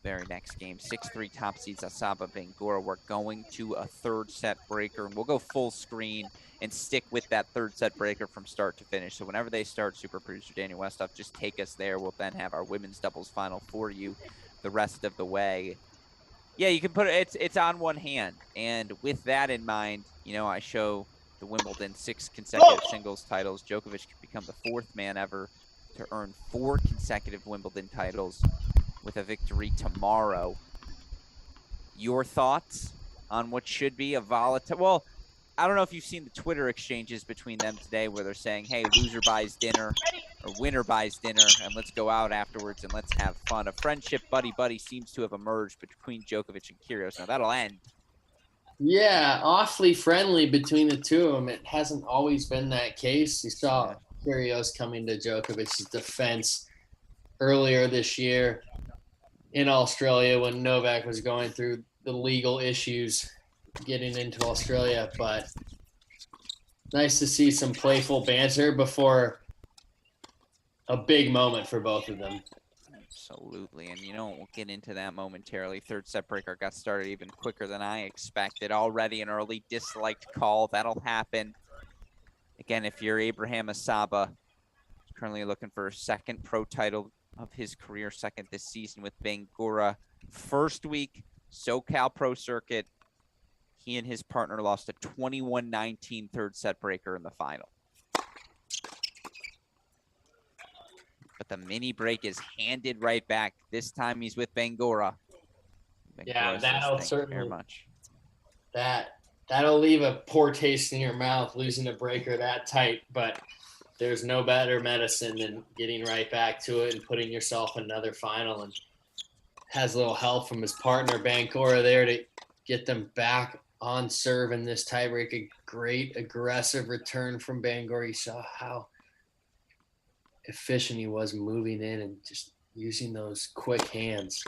S1: Very next game, 6-3 top seeds Asaba Bangoura. We're going to a third set breaker, and we'll go full screen and stick with that third set breaker from start to finish. So whenever they start, super producer Daniel Westoff, just take us there. We'll then have our women's doubles final for you the rest of the way. Yeah, you can put it, it's on one hand. And with that in mind, you know, I show the Wimbledon 6 consecutive singles titles. Djokovic could become the 4th man ever to earn 4 consecutive Wimbledon titles with a victory tomorrow. Your thoughts on what should be a volatile, well, I don't know if you've seen the Twitter exchanges between them today where they're saying, hey, loser buys dinner or winner buys dinner, and let's go out afterwards and let's have fun. A friendship buddy-buddy seems to have emerged between Djokovic and Kyrgios. Now, that'll end.
S2: Yeah, awfully friendly between the two of them. It hasn't always been that case. You saw Kyrgios coming to Djokovic's defense earlier this year in Australia when Novak was going through the legal issues getting into Australia, but nice to see some playful banter before a big moment for both of them.
S1: Absolutely, and you know, we'll get into that momentarily. Third set breaker got started even quicker than I expected. Already an early disliked call. That'll happen. Again, if you're Abraham Asaba, currently looking for a second pro title of his career, second this season with Bangoura. First week, SoCal Pro Circuit. He and his partner lost a 21-19 third set breaker in the final. But the mini break is handed right back. This time he's with Bangoura.
S2: Yeah, that'll certainly
S1: very much.
S2: That'll leave a poor taste in your mouth losing a breaker that tight, but there's no better medicine than getting right back to it and putting yourself in another final, and has a little help from his partner Bangoura there to get them back on serve in this tiebreak. A great aggressive return from Bangoura. You saw how efficient he was moving in and just using those quick hands.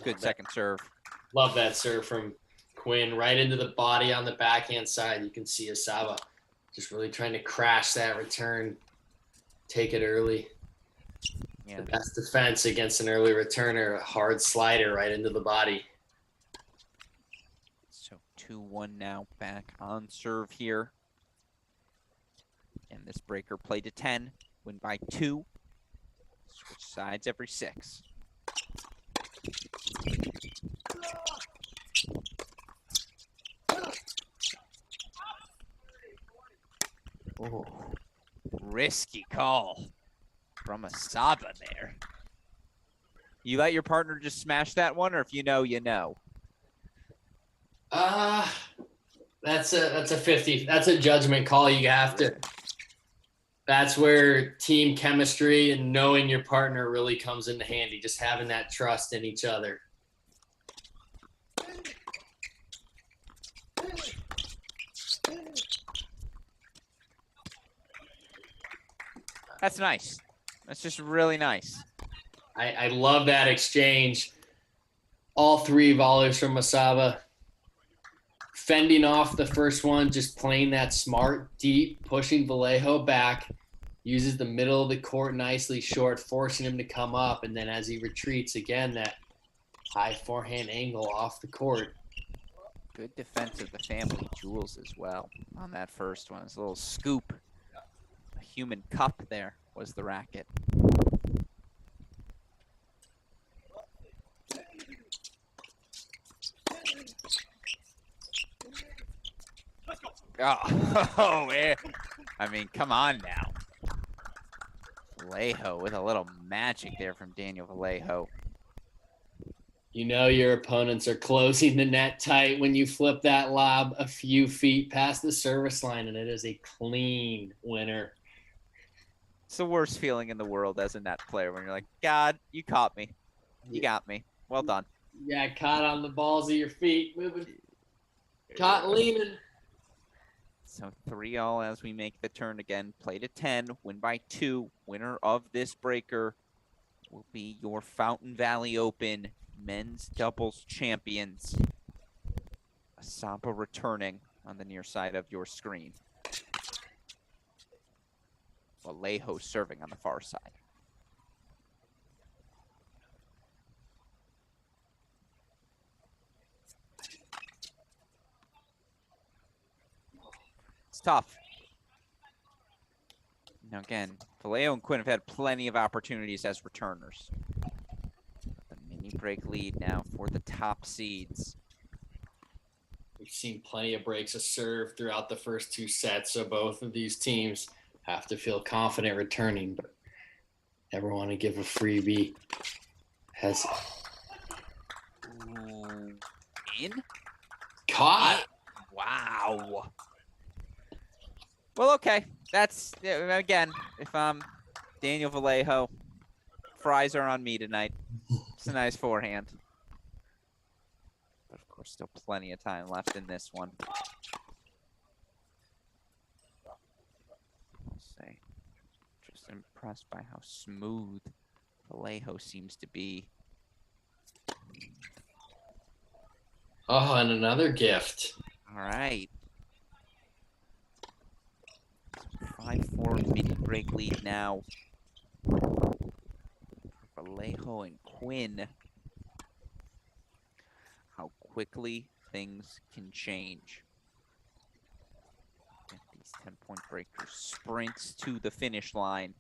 S1: Good second serve.
S2: Love that serve from Quinn right into the body on the backhand side. You can see Asaba Just really trying to crash that return, take it early.
S1: Yeah.
S2: The best defense against an early returner, a hard slider right into the body.
S1: So 2-1 now, back on serve here. And this breaker played to 10, win by 2. Switch sides every 6. Oh, risky call from a Saba there. You let your partner just smash that one, or if you know, you know?
S2: That's a 50. That's a judgment call. You have to. That's where team chemistry and knowing your partner really comes into handy. Just having that trust in each other.
S1: That's nice. That's just really nice.
S2: I love that exchange. All 3 volleys from Masaba. Fending off the first one, just playing that smart, deep, pushing Vallejo back. Uses the middle of the court nicely short, forcing him to come up. And then as he retreats, again, that high forehand angle off the court.
S1: Good defense of the family jewels as well on that first one. It's a little scoop. A human cup there was the racket. Oh, I mean, come on now. Vallejo with a little magic there from Daniel Vallejo.
S2: You know your opponents are closing the net tight when you flip that lob a few feet past the service line, and it is a clean winner.
S1: It's the worst feeling in the world as a net player when you're like, God, you caught me. You got me. Well done.
S2: Yeah, caught on the balls of your feet, moving. Caught leaning.
S1: So 3-all as we make the turn again. Play to 10, win by 2. Winner of this breaker will be your Fountain Valley Open men's doubles champions. Asaba returning on the near side of your screen. Vallejo serving on the far side. It's tough. Now again, Vallejo and Quinn have had plenty of opportunities as returners. The mini break lead now for the top seeds.
S2: We've seen plenty of breaks of serve throughout the first 2 sets, so both of these teams have to feel confident returning, but never want to give a freebie.
S1: Ooh, in?
S2: Caught.
S1: Wow. Well, okay. That's, again, if I'm Daniel Vallejo, fries are on me tonight. It's a nice forehand. But, of course, still plenty of time left in this one. I'll say, just impressed by how smooth Vallejo seems to be.
S2: Oh, and another gift.
S1: All right. 5-4 mini break lead now. Vallejo and Quinn. How quickly things can change. Get these 10-point breakers sprints to the finish line.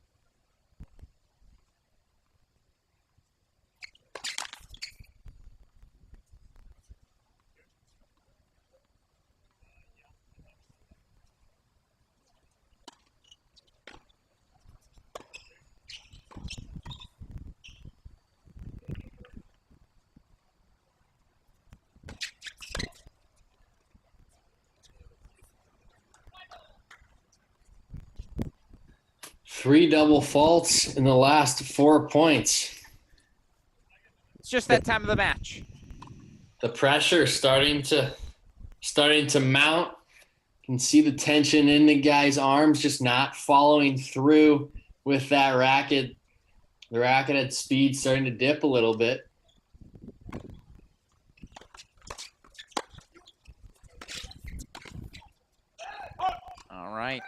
S2: Three double faults in the last 4 points.
S1: It's just that time of the match.
S2: The pressure starting to mount. You can see the tension in the guy's arms, just not following through with that racket. The racket at speed starting to dip a little bit.
S1: All right.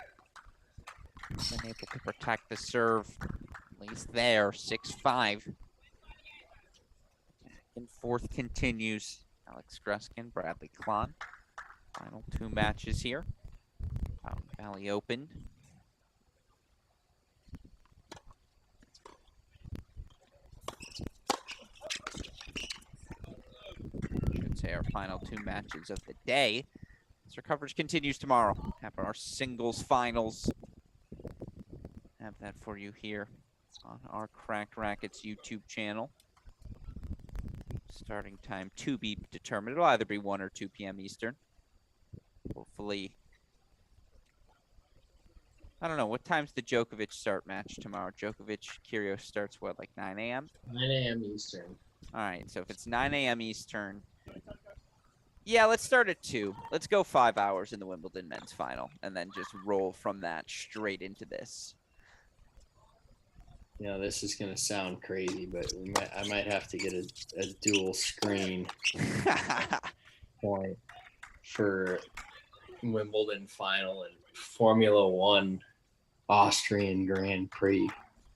S1: able to protect the serve, at least there, 6-5. And fourth continues. Alex Gruskin, Bradley Klon. Final 2 matches here. Fountain Valley Open. Should say our final 2 matches of the day. So our coverage continues tomorrow. Have our singles finals. Have that for you here on our Cracked Rackets YouTube channel. Starting time to be determined. It'll either be 1 or 2 p.m. Eastern. Hopefully. I don't know. What time's the Djokovic start match tomorrow? Djokovic Kyrgios starts what, like 9 a.m.?
S2: 9 a.m. Eastern.
S1: All right. So if it's 9 a.m. Eastern, yeah, let's start at 2. Let's go 5 hours in the Wimbledon men's final and then just roll from that straight into this.
S2: You know, this is going to sound crazy, but I might have to get a dual screen point for Wimbledon final and Formula One Austrian Grand Prix.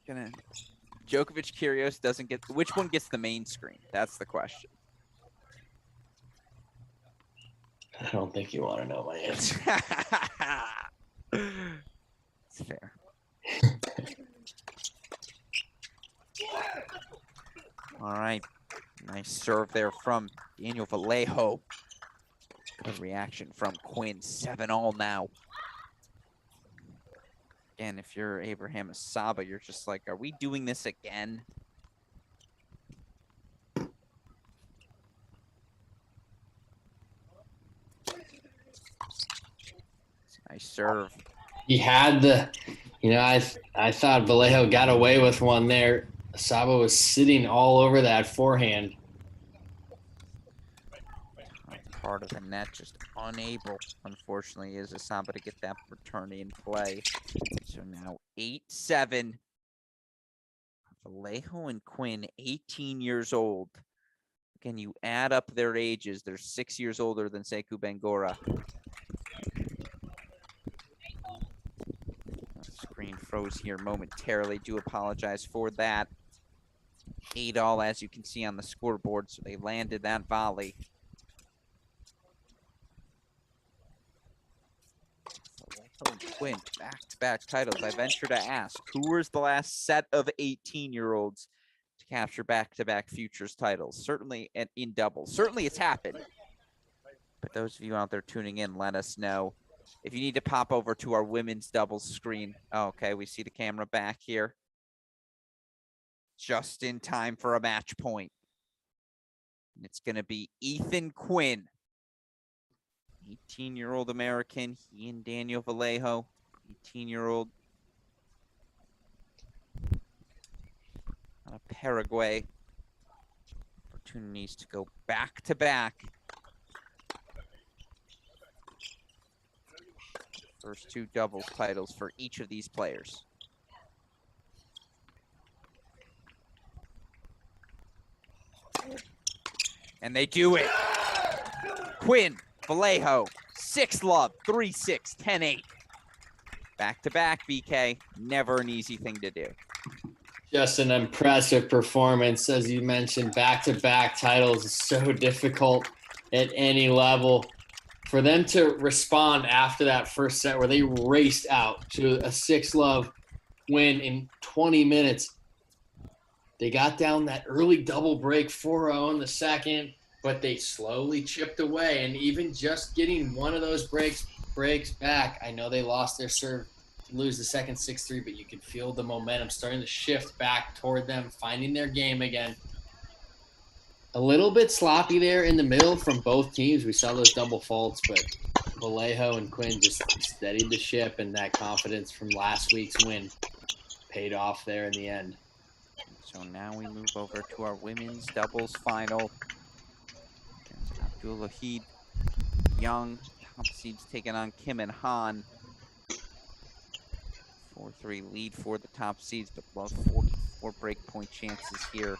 S1: Djokovic Kyrgios doesn't get, which one gets the main screen? That's the question.
S2: I don't think you want to know my answer.
S1: It's fair. All right. Nice serve there from Daniel Vallejo. Good reaction from Quinn. 7-all now. Again, if you're Abraham Asaba, you're just like, are we doing this again? Nice serve.
S2: He had the, you know, I thought Vallejo got away with one there. Asaba was sitting all over that forehand.
S1: Part of the net, just unable, unfortunately, is Asaba to get that return in play. So now 8-7. Vallejo and Quinn, 18 years old. Again, you add up their ages. They're 6 years older than Sekou Bangoura. Screen froze here momentarily. Do apologize for that. 8-all, as you can see on the scoreboard. So they landed that volley. Quinn, back-to-back titles. I venture to ask, who was the last set of 18-year-olds to capture back-to-back futures titles? Certainly in doubles. Certainly it's happened. But those of you out there tuning in, let us know. If you need to pop over to our women's doubles screen. Oh, okay, we see the camera back here. Just in time for a match point. And it's going to be Ethan Quinn. 18-year-old American. He and Daniel Vallejo. 18-year-old out of Paraguay. Opportunities to go back-to-back. First 2 doubles titles for each of these players. And they do it. Quinn, Vallejo, 6-love, 3-6, 10-8. Back-to-back, BK. Never an easy thing to do.
S2: Just an impressive performance. As you mentioned, back-to-back titles is so difficult at any level. For them to respond after that first set where they raced out to a 6-love win in 20 minutes, they got down that early double break 4-0 in the second, but they slowly chipped away. And even just getting one of those breaks back, I know they lost their serve to lose the second 6-3, but you could feel the momentum starting to shift back toward them, finding their game again. A little bit sloppy there in the middle from both teams. We saw those double faults, but Vallejo and Quinn just steadied the ship, and that confidence from last week's win paid off there in the end.
S1: So now we move over to our women's doubles final. Abdulwahid Young, top seeds taking on Kim and Han. 4-3 lead for the top seeds, but love 4 break point chances here.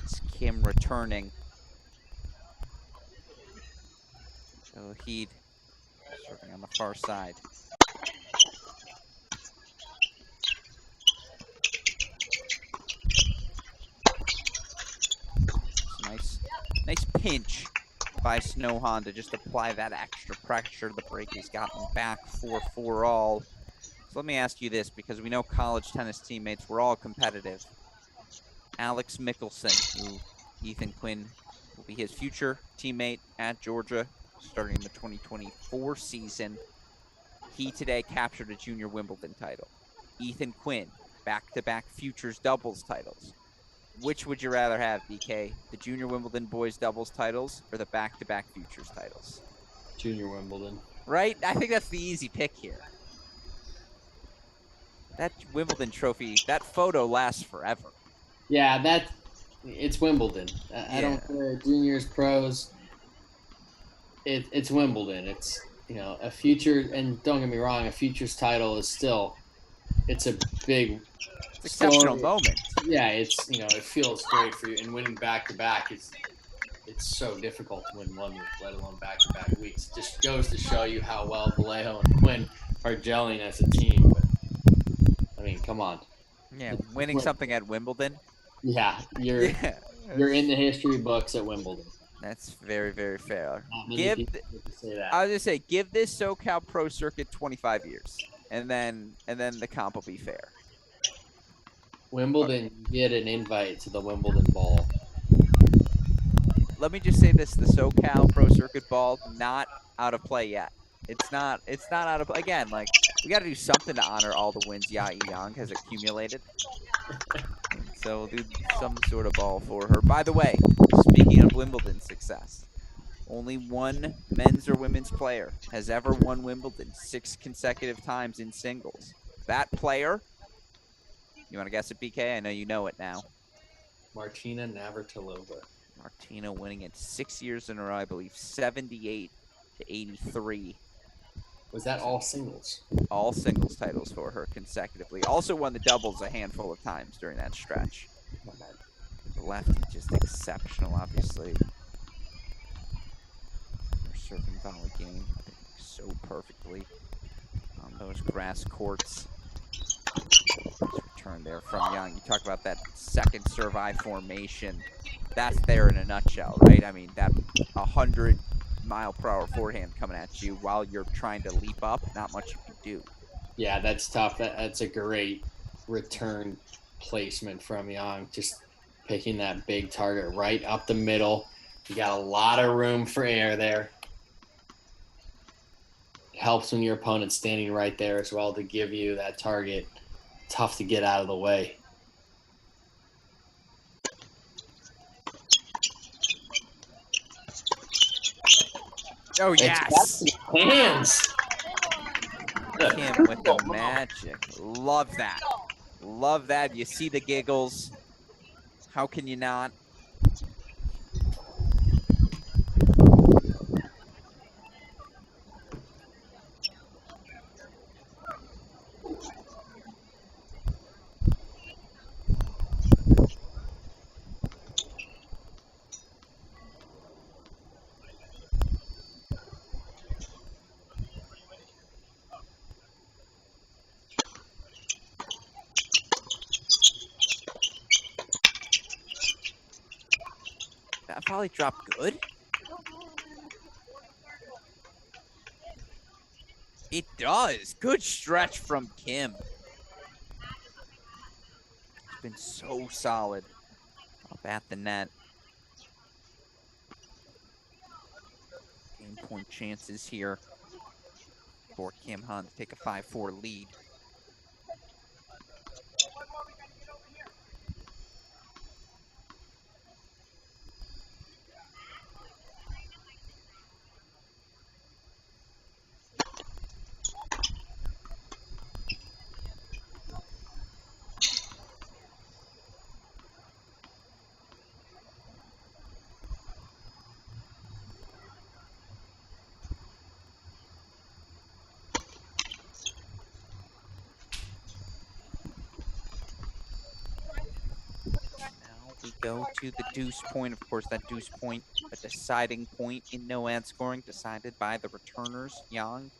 S1: It's Kim returning. Abdulwahid serving on the far side. pinch by Snohan to just apply that extra pressure. The break has gotten back 4-4 all. So let me ask you this, because we know college tennis teammates, we're all competitive. Alex Mickelson, who Ethan Quinn will be his future teammate at Georgia starting the 2024 season. He today captured a junior Wimbledon title. Ethan Quinn, back-to-back futures doubles titles. Which would you rather have, BK? The junior Wimbledon boys doubles titles or the back-to-back futures titles?
S2: Junior Wimbledon.
S1: Right? I think that's the easy pick here. That Wimbledon trophy, that photo lasts forever.
S2: Yeah, it's Wimbledon. I don't care, juniors, pros. It's Wimbledon. It's, a future, and don't get me wrong, a futures title is still, it's a big,
S1: it's exceptional moment.
S2: Yeah, it feels great for you, and winning back to back it's so difficult to win 1 week, let alone back to back weeks. It just goes to show you how well Vallejo and Quinn are gelling as a team. But I mean, come on.
S1: Yeah, winning something at Wimbledon.
S2: Yeah, you're in the history books at Wimbledon.
S1: That's very, very fair.
S2: Say that.
S1: I was gonna say, give this SoCal Pro Circuit 25 years, and then the comp will be fair.
S2: Wimbledon, you get an invite to the Wimbledon Ball.
S1: Let me just say this: the SoCal Pro Circuit Ball not out of play yet. It's not out of play. Again, like, we got to do something to honor all the wins Yae Yang has accumulated. So we'll do some sort of ball for her. By the way, speaking of Wimbledon success, only one men's or women's player has ever won Wimbledon 6 consecutive times in singles. That player, you want to guess it, BK? I know you know it now.
S2: Martina Navratilova.
S1: Martina winning it 6 years in a row, I believe, 78 to 83.
S2: Was that all singles?
S1: All singles titles for her consecutively. Also won the doubles a handful of times during that stretch. The lefty just exceptional, obviously. Her serving volley game so perfectly on those grass courts. Nice return there from Young. You talk about that second serve I formation. That's there in a nutshell, right? I mean, that 100-mile-per-hour forehand coming at you while you're trying to leap up, not much you can do.
S2: Yeah, that's tough. That's a great return placement from Young. Just picking that big target right up the middle. You got a lot of room for air there. It helps when your opponent's standing right there as well to give you that target. Tough to get out of the way.
S1: Oh, yes.
S2: Hands.
S1: Kim with the magic. Love that. Love that. You see the giggles. How can you not? That volley dropped good. It does. Good stretch from Kim. It's been so solid up at the net. Game point chances here for Kim Han to take a 5-4 lead. We go to the deuce point. Of course, that deuce point, a deciding point in no ad scoring, decided by the returners. Yang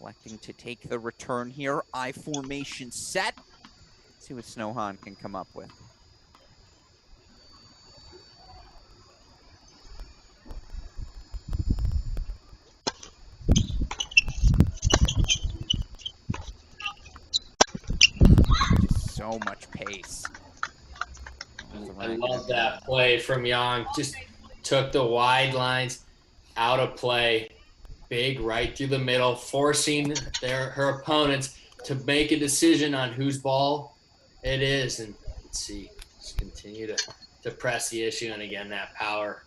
S1: electing to take the return here. I formation set. Let's see what Snohan can come up with. so much pace.
S2: I love that play from Yang. Just took the wide lines out of play, big right through the middle, forcing her opponents to make a decision on whose ball it is. And let's see, just continue to press the issue. And again, that power.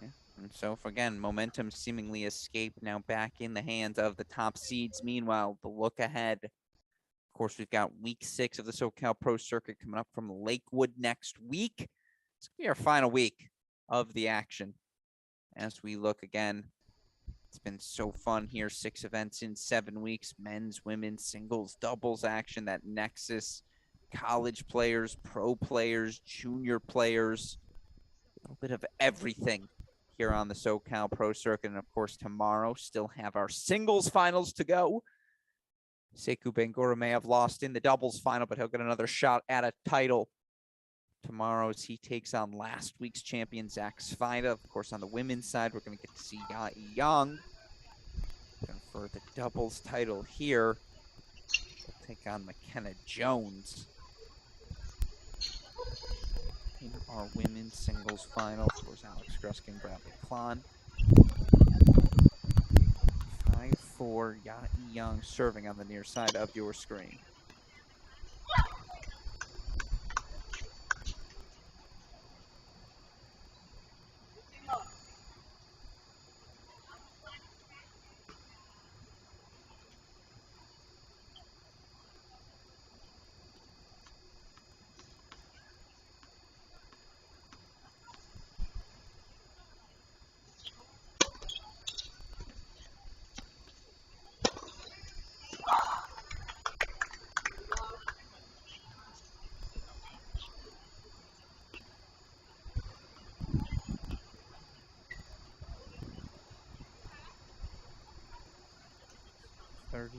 S1: Yeah. And so, again, momentum seemingly escaped, now back in the hands of the top seeds. Meanwhile, the look ahead. Of course, we've got week 6 of the SoCal Pro Circuit coming up from Lakewood next week. It's going to be our final week of the action. As we look again, it's been so fun here. 6 events in 7 weeks, men's, women's, singles, doubles action, that nexus, college players, pro players, junior players, a little bit of everything here on the SoCal Pro Circuit. And of course, tomorrow still have our singles finals to go. Sekou Bangoura may have lost in the doubles final, but he'll get another shot at a title tomorrow as he takes on last week's champion, Zachary Svajda. Of course, on the women's side, we're going to get to see Yang for the doubles title here. She'll take on McKenna Jones in our women's singles final. Of course, Alex Gruskin, Bradley Klon. 5-4, Yang serving on the near side of your screen.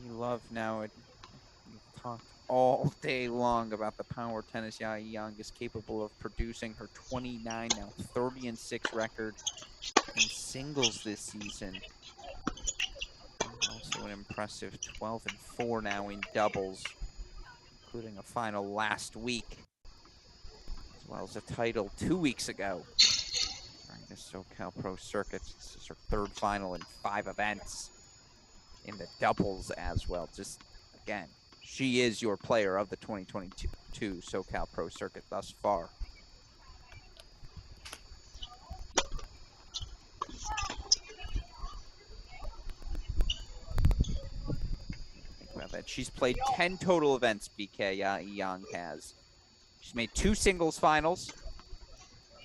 S1: Love now. We've talked all day long about the power tennis Yang is capable of producing. Her 29, now 30-6 record in singles this season. Also an impressive 12-4 now in doubles, including a final last week, as well as a title 2 weeks ago during the SoCal Pro Circuit. This is her 3rd final in 5 events. In the doubles as well. Just, again, she is your player of the 2022 SoCal Pro Circuit thus far. Think about that. She's played 10 total events, BK Yang has. She's made 2 singles finals,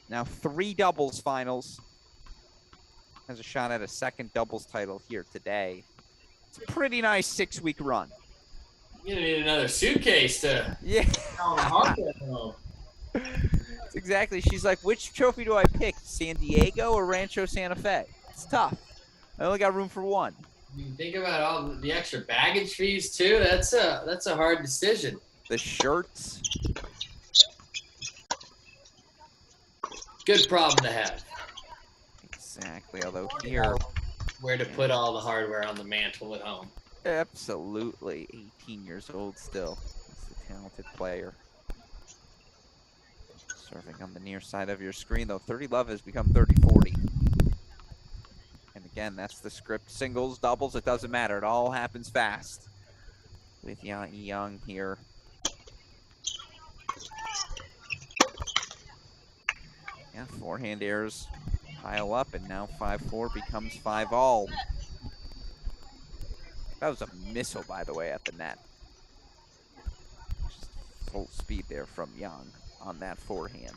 S1: now 3 doubles finals. Has a shot at a 2nd doubles title here today. It's a pretty nice 6-week run.
S2: You're gonna need another suitcase to
S1: It's exactly. She's like, which trophy do I pick? San Diego or Rancho Santa Fe? It's tough. I only got room for one.
S2: You think about all the extra baggage fees too. That's a hard decision.
S1: The shirts.
S2: Good problem to have.
S1: Exactly. Although here,
S2: where to put all the hardware on the mantle at home.
S1: Absolutely. 18 years old still. He's a talented player. Serving on the near side of your screen, though. 30 love has become 30-40. And again, that's the script. Singles, doubles, it doesn't matter. It all happens fast with Yang here. Yeah, forehand errors pile up, and now 5-4 becomes 5-all. That was a missile, by the way, at the net. Just full speed there from Yang on that forehand.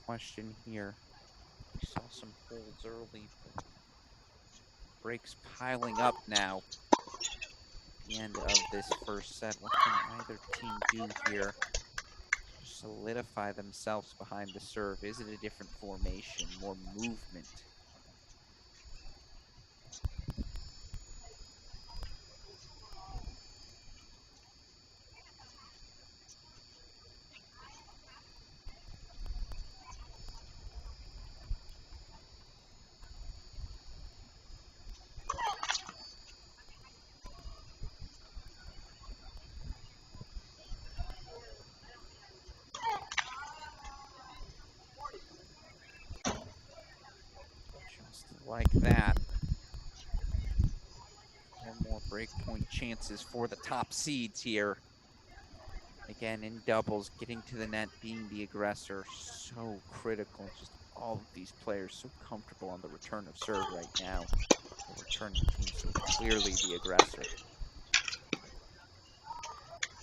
S1: question here. We saw some holds early, but breaks piling up now. At the end of this first set, what can either team do here to solidify themselves behind the serve? Is it a different formation, more movement? Like that. No more breakpoint chances for the top seeds here. Again, in doubles, getting to the net, being the aggressor, so critical. Just all of these players so comfortable on the return of serve right now. The returning team so clearly the aggressor.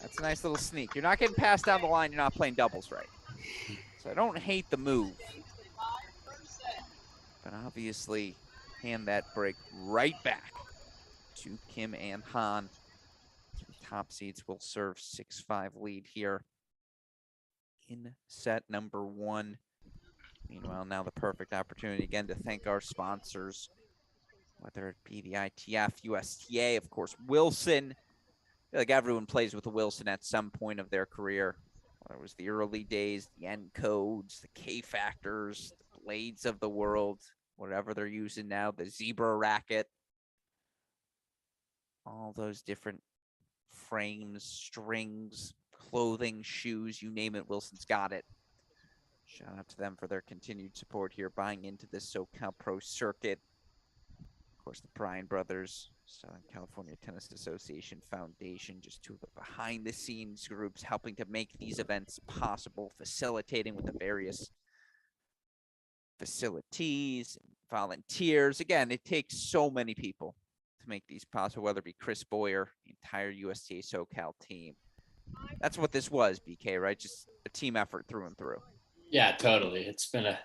S1: That's a nice little sneak. You're not getting passed down the line, you're not playing doubles right. So I don't hate the move. But obviously, hand that break right back to Kim and Han. Top seeds will serve 6-5 lead here in set number 1. Meanwhile, now the perfect opportunity again to thank our sponsors, whether it be the ITF, USTA, of course, Wilson. I feel like everyone plays with a Wilson at some point of their career. Whether it was the early days, the N codes, the K factors, the blades of the world, whatever they're using now, the zebra racket, all those different frames, strings, clothing, shoes, you name it, Wilson's got it. Shout out to them for their continued support here, buying into this SoCal Pro Circuit. Of course, the Bryan Brothers, Southern California Tennis Association Foundation, just two of the behind-the-scenes groups helping to make these events possible, facilitating with the various facilities, volunteers. Again, it takes so many people to make these possible, whether it be Chris Boyer, the entire USTA SoCal team. That's what this was, BK, right? Just a team effort through and through.
S2: Yeah, totally. It's been a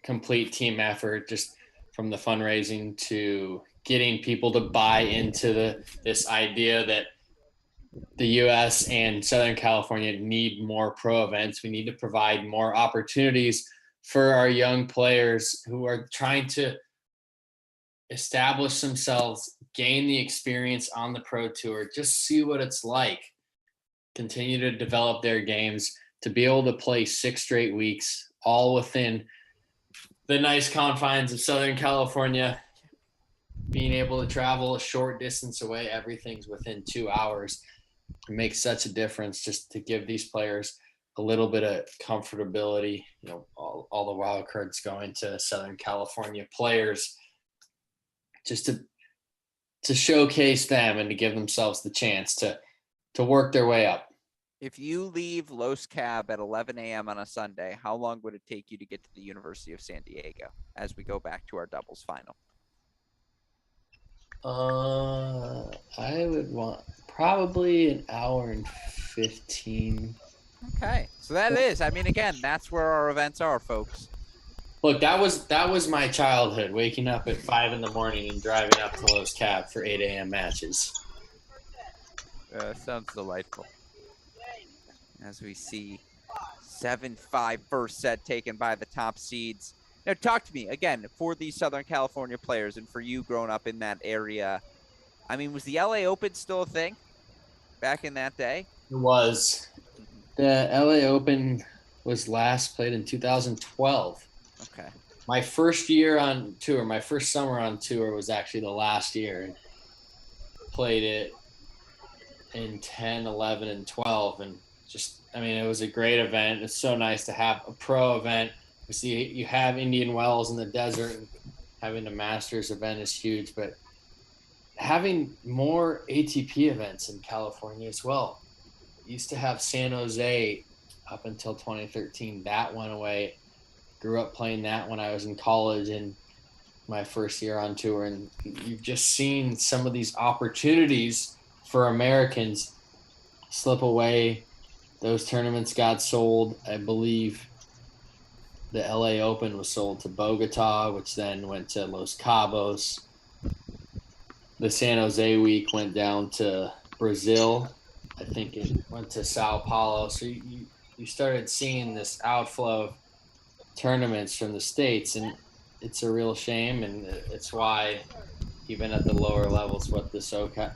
S2: complete team effort, just from the fundraising to getting people to buy into this idea that the U.S. and Southern California need more pro events. We need to provide more opportunities for our young players who are trying to establish themselves, gain the experience on the pro tour, just see what it's like, continue to develop their games, to be able to play 6 straight weeks, all within the nice confines of Southern California, being able to travel a short distance away, everything's within 2 hours. It makes such a difference just to give these players a little bit of comfortability. All the wild cards going to Southern California players, just to showcase them and to give themselves the chance to work their way up.
S1: If you leave Los Cab at 11 a.m. on a Sunday, how long would it take you to get to the University of San Diego as we go back to our doubles final?
S2: I would want probably an hour and 15.
S1: Okay, so that is, again, that's where our events are, folks.
S2: Look, that was my childhood, waking up at 5 in the morning and driving up to Los Cab for 8 a.m. matches.
S1: Sounds delightful. As we see 7-5 first set taken by the top seeds. Now, talk to me, again, for these Southern California players and for you growing up in that area. Was the LA Open still a thing back in that day?
S2: It was. The LA Open was last played in 2012.
S1: Okay.
S2: My first year on tour, my first summer on tour was actually the last year. Played it in 10, 11, and 12. And just, it was a great event. It's so nice to have a pro event. We see you have Indian Wells in the desert, and having the Masters event is huge, but having more ATP events in California as well. Used to have San Jose up until 2013. That went away. Grew up playing that when I was in college and my first year on tour. And you've just seen some of these opportunities for Americans slip away. Those tournaments got sold, I believe, the LA Open was sold to Bogota, which then went to Los Cabos. The San Jose week went down to Brazil. I think it went to Sao Paulo. So you started seeing this outflow of tournaments from the States, and it's a real shame. And it's why even at the lower levels, what the SoCal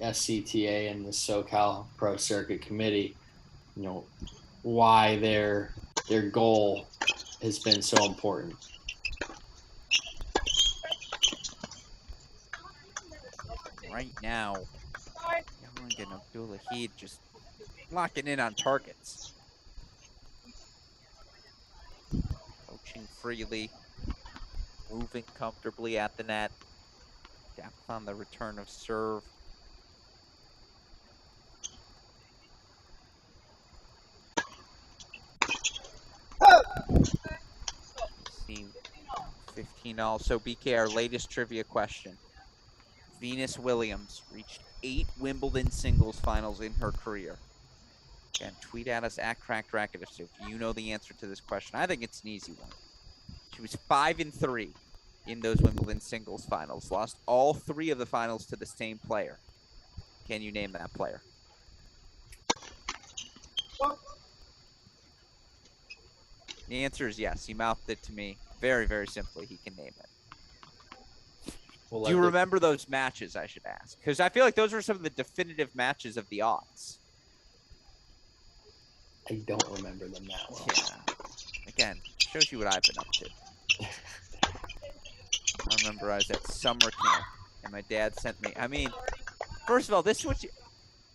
S2: SCTA and the SoCal Pro Circuit Committee, why their goal has been so important.
S1: Right now, Young and Abdulahid just locking in on targets. Coaching freely, moving comfortably at the net, depth on the return of serve. See 15 all. So BK, our latest trivia question. Venus Williams reached 8 Wimbledon singles finals in her career. Again, tweet at us at Cracked Racket if you know the answer to this question. I think it's an easy one. She was 5-3 in those Wimbledon singles finals. Lost all 3 of the finals to the same player. Can you name that player? The answer is yes. He mouthed it to me very, very simply. He can name it. Do you remember those matches, I should ask? Because I feel like those were some of the definitive matches of the odds.
S2: I don't remember them that well.
S1: Yeah. Again, shows you what I've been up to. I remember I was at summer camp, and my dad sent me. I mean, first of all, this is what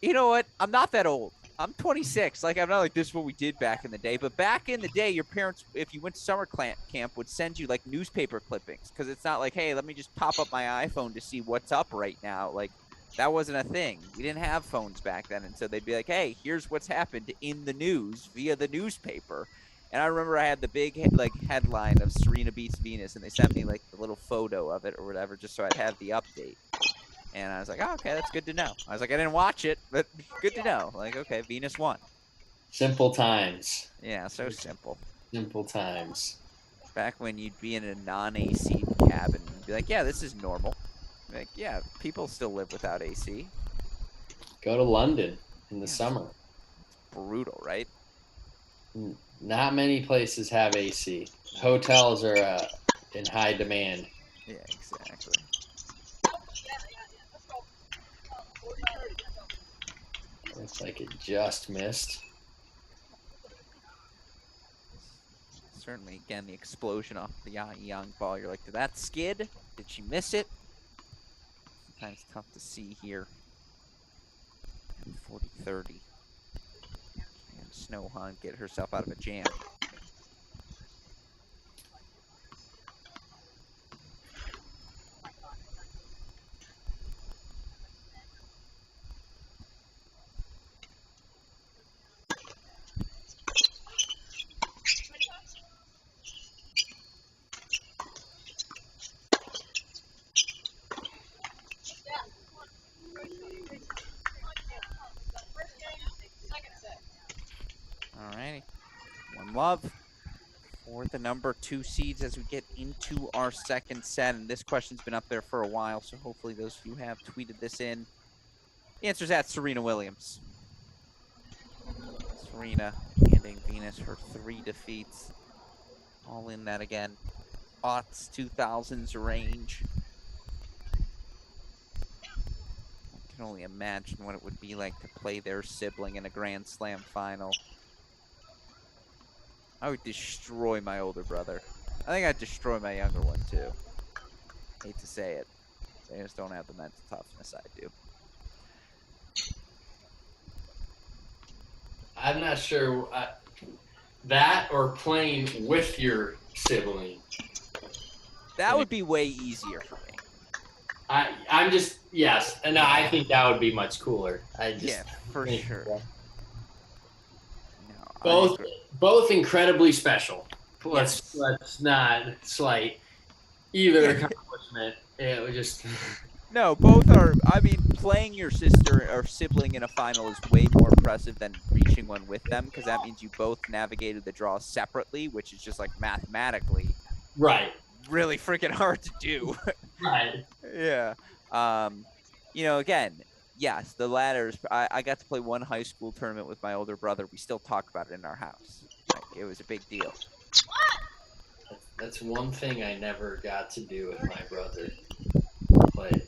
S1: you know what? I'm not that old. I'm 26. Like, I'm not like, this is what we did back in the day. But back in the day, your parents, if you went to summer camp, would send you, like, newspaper clippings. Because it's not like, hey, let me just pop up my iPhone to see what's up right now. Like, that wasn't a thing. We didn't have phones back then. And so they'd be like, hey, here's what's happened in the news via the newspaper. And I remember I had the big, like, headline of Serena beats Venus. And they sent me, like, the little photo of it or whatever just so I'd have the update. And I was like, oh, okay, that's good to know. I was like, I didn't watch it, but good to know. Like, okay, Venus won.
S2: Simple times.
S1: Yeah, so simple.
S2: Simple times.
S1: Back when you'd be in a non-AC cabin and be like, yeah, this is normal. Like, yeah, people still live without AC.
S2: Go to London in the summer.
S1: It's brutal, right?
S2: Not many places have AC. Hotels are in high demand.
S1: Yeah, exactly.
S2: Looks like it just missed.
S1: Certainly, again, the explosion off the Young ball. You're like, did that skid? Did she miss it? Sometimes tough to see here. 40-30. Can Snowhon get herself out of a jam? Alrighty. One love for the number 2 seeds as we get into our second set. And this question's been up there for a while, so hopefully those of you who have tweeted this in. The answer's at Serena Williams. Serena handing Venus her 3 defeats. All in that, again, aughts, 2000s range. I can only imagine what it would be like to play their sibling in a Grand Slam final. I would destroy my older brother. I think I'd destroy my younger one, too. Hate to say it. They just don't have the mental toughness I do.
S2: I'm not sure. That or playing with your sibling.
S1: That would be way easier for me.
S2: I'm just, yes. And I think that would be much cooler.
S1: Yeah, for sure.
S2: Both incredibly special. Let's not slight either accomplishment. It was just
S1: No, both are. I mean, playing your sister or sibling in a final is way more impressive than reaching one with them, because that means you both navigated the draw separately, which is just like mathematically
S2: Right.
S1: really freaking hard to do.
S2: Right.
S1: Yeah. Again, yes, the ladders. I got to play one high school tournament with my older brother. We still talk about it in our house. Like, it was a big deal.
S2: That's one thing I never got to do with my brother.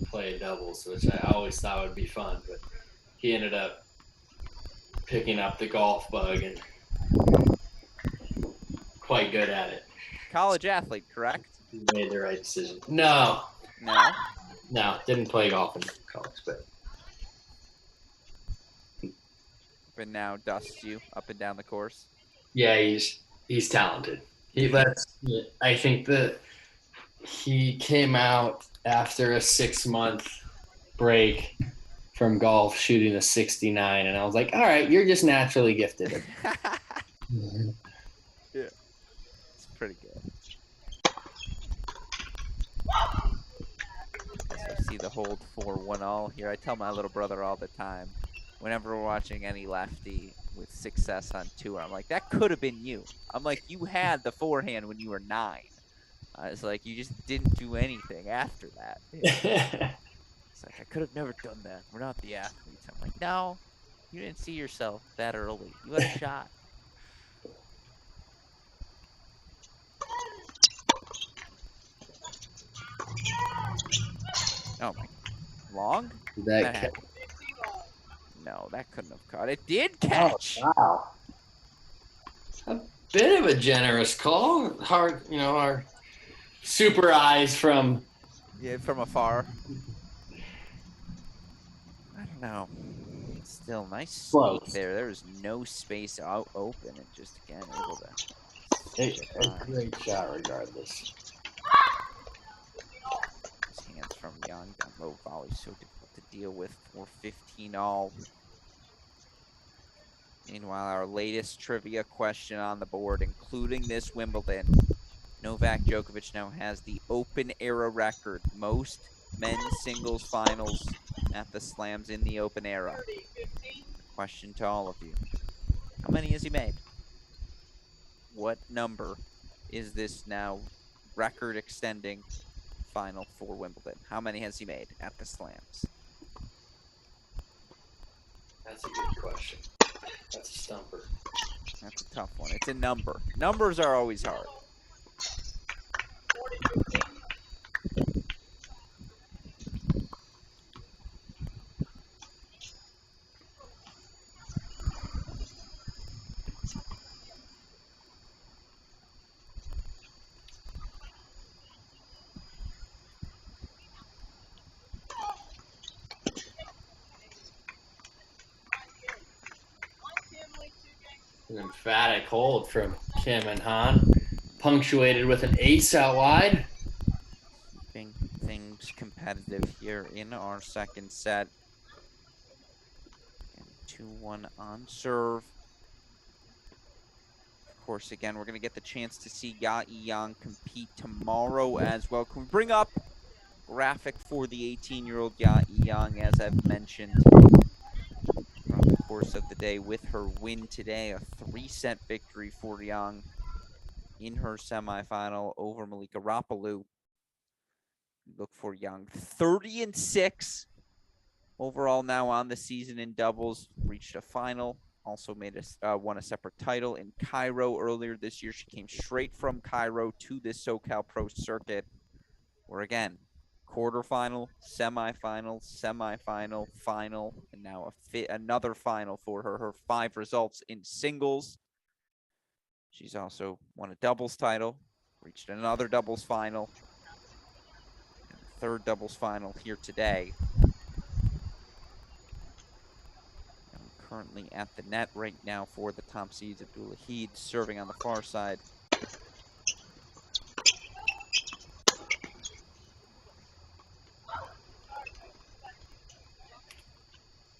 S2: Play doubles, which I always thought would be fun, but he ended up picking up the golf bug and quite good at it.
S1: College athlete, correct?
S2: He made the right decision.
S1: No.
S2: No, didn't play golf in college,
S1: But now dusts you up and down the course.
S2: yeah, he's talented. I think that he came out after a 6-month break from golf shooting a 69, and I was like, all right, you're just naturally gifted.
S1: Yeah, it's pretty good. So I see the hold 4-1 here. I tell my little brother all the time, whenever we're watching any lefty with success on tour, I'm like, that could have been you. I'm like, you had the forehand when you were 9. It's like, you just didn't do anything after that. It's like, I could have never done that. We're not the athletes. I'm like, no, you didn't see yourself that early. You had a shot. Oh my, long? No, that couldn't have caught. It did catch.
S2: Oh, wow. A bit of a generous call. Hard, our super eyes from
S1: afar. I don't know. Still nice
S2: Close.
S1: sneak there. There's no space out open, and just again able to.
S2: A great shot, regardless.
S1: Hands from Young. That low volley so difficult to deal with. 4-15 all. Meanwhile, our latest trivia question on the board, including this Wimbledon. Novak Djokovic now has the Open era record. Most men's singles finals at the slams in the Open era. Question to all of you. How many has he made? What number is this now record extending final for Wimbledon? How many has he made at the slams?
S2: That's a good question. That's a stumper.
S1: That's a tough one. It's a number. Numbers are always hard.
S2: An emphatic hold from Kim and Han, punctuated with an ace out wide.
S1: Keeping things competitive here in our second set. And 2-1 on serve. Of course, again, we're going to get the chance to see Ya Yang compete tomorrow as well. Can we bring up graphic for the 18-year-old Ya Yang, as I've mentioned, throughout the course of the day with her win today, a 3-set victory for Yang in her semifinal over Malika Rapalou. Look for Yang, 30-6 overall now on the season in doubles. Reached a final, also won a separate title in Cairo earlier this year. She came straight from Cairo to this SoCal Pro Circuit, where again, quarterfinal, semifinal, semifinal, final, and now another final for her. Her 5 results in singles. She's also won a doubles title, reached another doubles final, and a 3rd doubles final here today. And currently at the net right now for the top seeds. Abdulahid serving on the far side.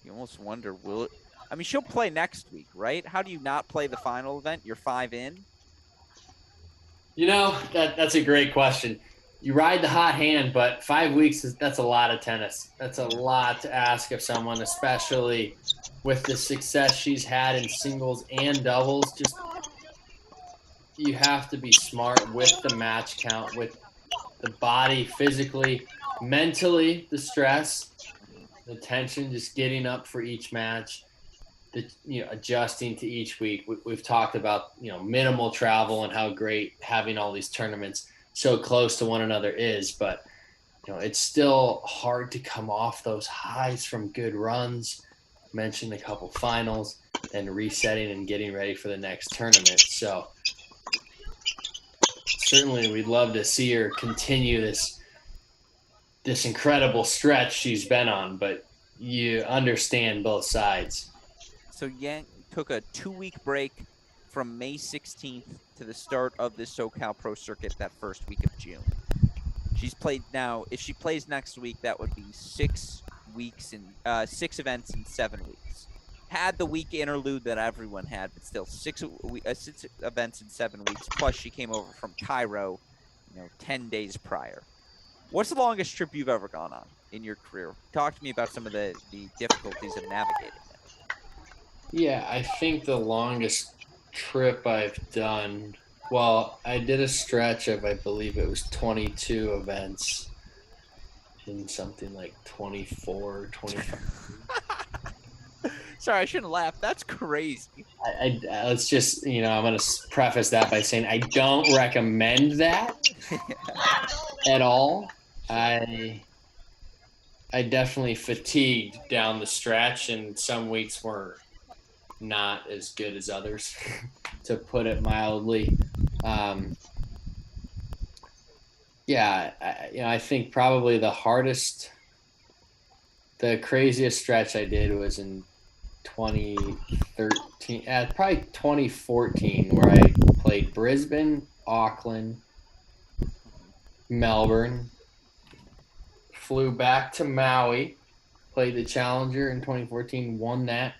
S1: You almost wonder, will it? I mean, she'll play next week, right? How do you not play the final event? You're 5 in?
S2: That's a great question. you ride the hot hand, but 5 weeks that's a lot of tennis. That's a lot to ask of someone, especially with the success she's had in singles and doubles. Just you have to be smart with the match count, with the body, physically, mentally, the stress, the tension, just getting up for each match, adjusting to each week. We've talked about, minimal travel and how great having all these tournaments so close to one another is, but it's still hard to come off those highs from good runs. Mentioned a couple finals and resetting and getting ready for the next tournament. So certainly we'd love to see her continue this incredible stretch she's been on, but you understand both sides.
S1: So Yang took a 2-week break from May 16th to the start of the SoCal Pro Circuit that first week of June. She's played now. If she plays next week, that would be 6 events in 7 weeks. Had the week interlude that everyone had, but still 6 events in 7 weeks. Plus, she came over from Cairo, 10 days prior. What's the longest trip you've ever gone on in your career? Talk to me about some of the difficulties of navigating it.
S2: Yeah, I think the longest trip I've done, well, I did a stretch of, I believe it was 22 events in something like 24, 25.
S1: Sorry, I shouldn't laugh. That's crazy.
S2: I let's just, I'm going to preface that by saying I don't recommend that at all. I definitely fatigued down the stretch, and some weeks were not as good as others, to put it mildly. I think probably the craziest stretch I did was in 2013, probably 2014, where I played Brisbane, Auckland, Melbourne, flew back to Maui, played the Challenger in 2014, won that,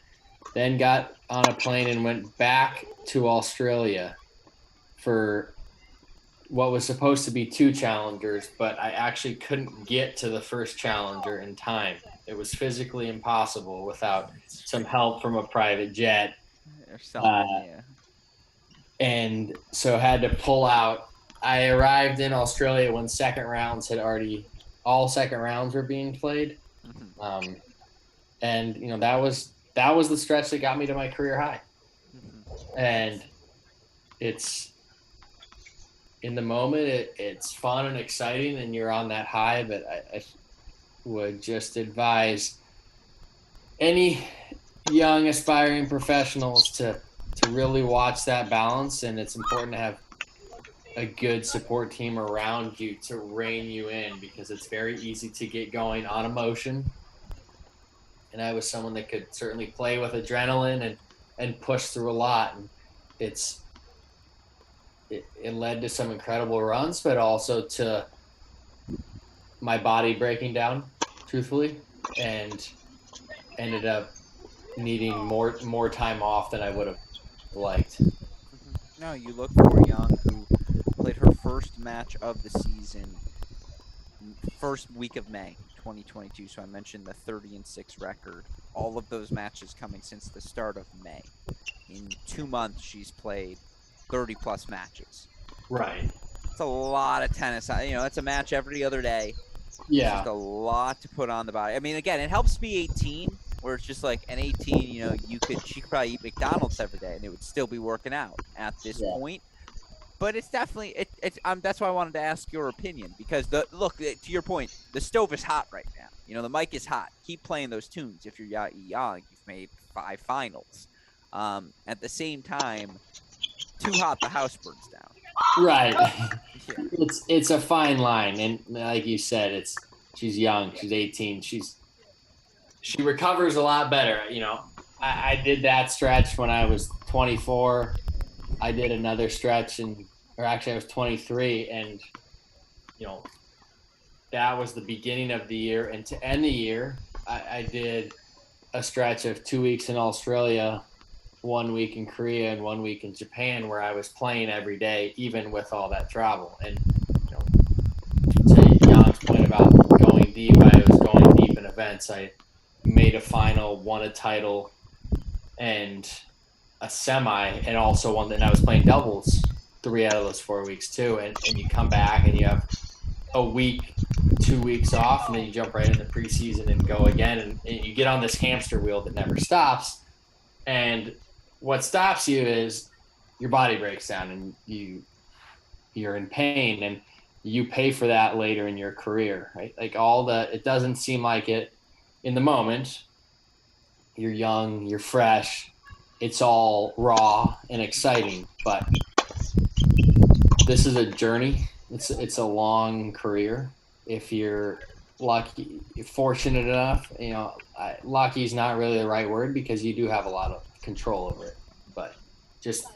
S2: then got on a plane and went back to Australia for what was supposed to be 2 challengers, but I actually couldn't get to the first challenger in time. It was physically impossible without some help from a private jet.
S1: Or something, yeah.
S2: And so had to pull out. I arrived in Australia when all second rounds were being played.
S1: Mm-hmm.
S2: And that was the stretch that got me to my career high. Mm-hmm. And it's, in the moment, it's fun and exciting, and you're on that high. But I would just advise any young aspiring professionals to really watch that balance. And it's important to have a good support team around you to rein you in, because it's very easy to get going on emotion. And I was someone that could certainly play with adrenaline and push through a lot. And it led to some incredible runs, but also to my body breaking down, truthfully, and ended up needing more time off than I would have liked.
S1: No, you look for Young, who played her first match of the season, first week of May 2022. So I mentioned the 30-6 record. All of those matches coming since the start of May. In 2 months, she's played 30-plus matches.
S2: Right.
S1: It's a lot of tennis. It's a match every other day.
S2: Yeah.
S1: It's just a lot to put on the body. I mean, again, it helps be 18, where it's just like an 18, she could probably eat McDonald's every day and it would still be working out at this point. But it's definitely, that's why I wanted to ask your opinion, because to your point, the stove is hot right now. The mic is hot. Keep playing those tunes. If you're young, you've made 5 finals. At the same time, too hot, the house burns down.
S2: Right.
S1: Yeah.
S2: It's a fine line, and like you said, she's young. She's 18. She recovers a lot better. I did that stretch when I was 24. I did another stretch I was 23, and that was the beginning of the year. And to end the year, I did a stretch of 2 weeks in Australia, 1 week in Korea, and 1 week in Japan, where I was playing every day, even with all that travel. And about going deep. I was going deep in events. I made a final, won a title, and a semi, and also one that I was playing doubles 3 out of those 4 weeks too. And you come back and you have a week, 2 weeks off, and then you jump right into preseason and go again. And you get on this hamster wheel that never stops. And what stops you is your body breaks down and you're in pain, and you pay for that later in your career, right? Like it doesn't seem like it in the moment. You're young, you're fresh, it's all raw and exciting, but this is a journey. It's a long career. If you're lucky, fortunate enough, lucky is not really the right word because you do have a lot of control over it, but just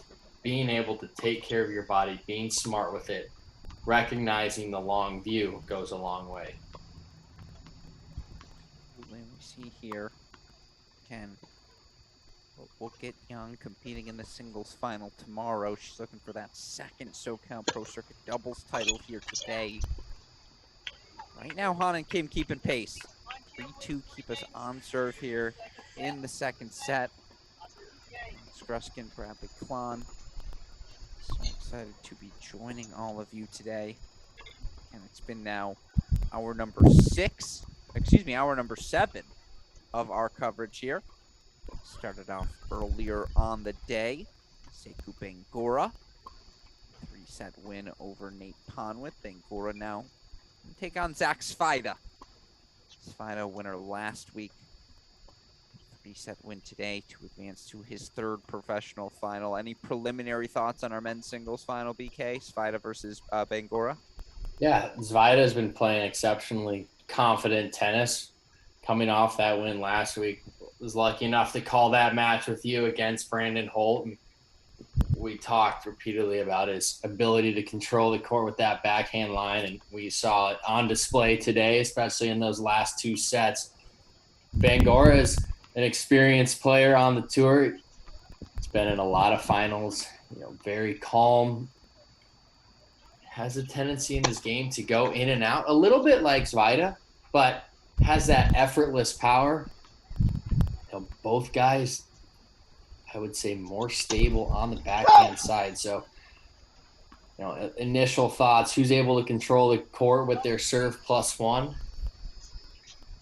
S2: being able to take care of your body, being smart with it, recognizing the long view goes a long way.
S1: We see here, Ken, we'll get Young competing in the singles final tomorrow. She's looking for that second SoCal Pro Circuit doubles title here today. Right now, Han and Kim keeping pace. 3-2 keep us on serve here in the second set. Alex Gruskin, Bradley Klon. So excited to be joining all of you today. And it's been now hour number 7 of our coverage here. Started off earlier on the day. Sekou Bangoura, 3-set win over Nate Ponwith. Bangoura now take on Zach Svajda. Svajda winner last week. 3-set win today to advance to his third professional final. Any preliminary thoughts on our men's singles final, BK? Svajda versus Bangoura?
S2: Yeah, Svajda has been playing exceptionally confident tennis. Coming off that win last week, was lucky enough to call that match with you against Brandon Holt. And we talked repeatedly about his ability to control the court with that backhand line, and we saw it on display today, especially in those last 2 sets. Bangoura is an experienced player on the tour. He's been in a lot of finals, very calm. Has a tendency in his game to go in and out, a little bit like Svajda, but has that effortless power. Both guys, I would say, more stable on the backhand side. So, initial thoughts, who's able to control the court with their serve +1,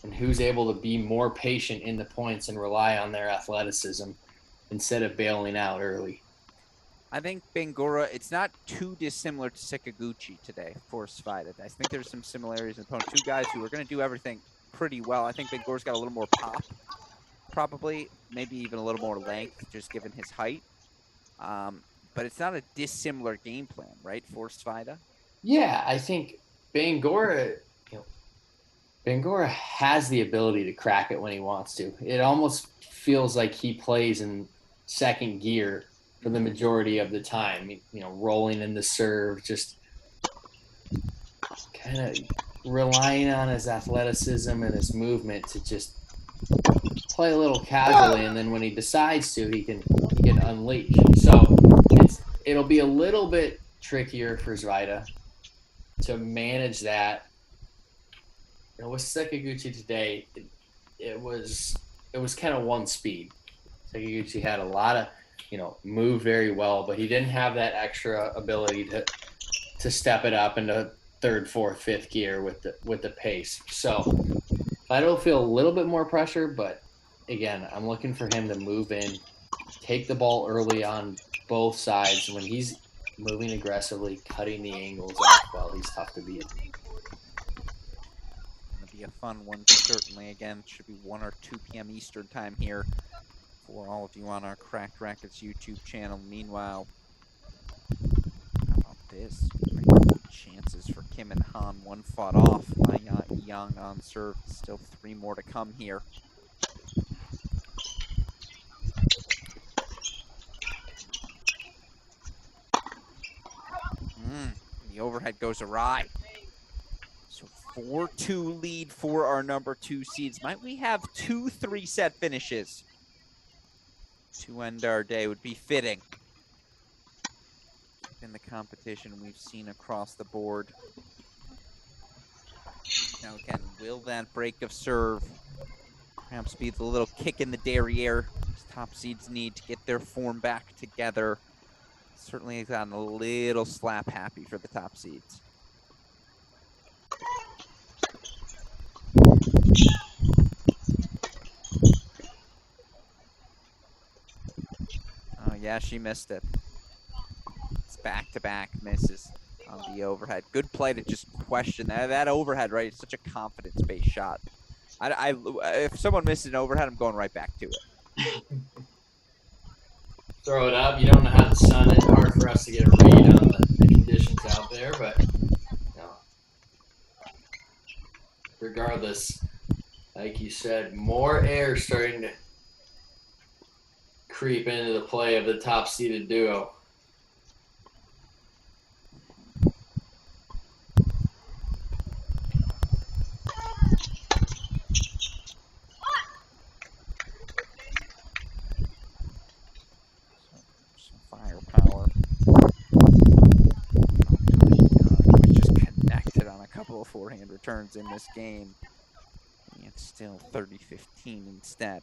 S2: and who's able to be more patient in the points and rely on their athleticism instead of bailing out early.
S1: I think Bangoura, it's not too dissimilar to Sekaguchi today for Svajda. I think there's some similarities in the opponent. 2 guys who are going to do everything pretty well. I think Bangoura's got a little more pop, probably, maybe even a little more length, just given his height. But it's not a dissimilar game plan, right, for Svajda?
S2: Yeah, I think Bangoura has the ability to crack it when he wants to. It almost feels like he plays in second gear for the majority of the time, rolling in the serve, just kind of relying on his athleticism and his movement to just play a little casually, and then when he decides to, he can unleash. So it'll be a little bit trickier for Svajda to manage that. With Sekaguchi today, it was kind of one speed. Sekaguchi had a lot of move very well, but he didn't have that extra ability to step it up into 3rd, 4th, 5th gear with the pace. So I don't feel a little bit more pressure, but again, I'm looking for him to move in, take the ball early on both sides. When he's moving aggressively, cutting the angles off, well, he's tough to beat.
S1: Going to be a fun one, certainly. Again, it should be 1 or 2 p.m. Eastern time here for all of you on our Cracked Rackets YouTube channel. Meanwhile, how about this? Chances for Kim and Han. 1 fought off by Young on serve. Still 3 more to come here. The overhead goes awry. So 4-2 lead for our number 2 seeds. Might we have 2 3-set finishes to end our day? Would be fitting in the competition we've seen across the board. Now again, will that break of serve perhaps be the little kick in the derriere these top seeds need to get their form back together? Certainly has gotten a little slap happy for the top seeds. Oh yeah, she missed it. It's back-to-back misses on the overhead. Good play to just question that. That overhead, right? It's such a confidence-based shot. If someone misses an overhead, I'm going right back to it.
S2: Throw it up. You don't know how to sun it. Hard for us to get a read on the conditions out there, but you know, regardless, like you said, more air starting to creep into the play of the top-seeded duo.
S1: Firepower. We just connected on a couple of forehand returns in this game. It's still 30-15 instead.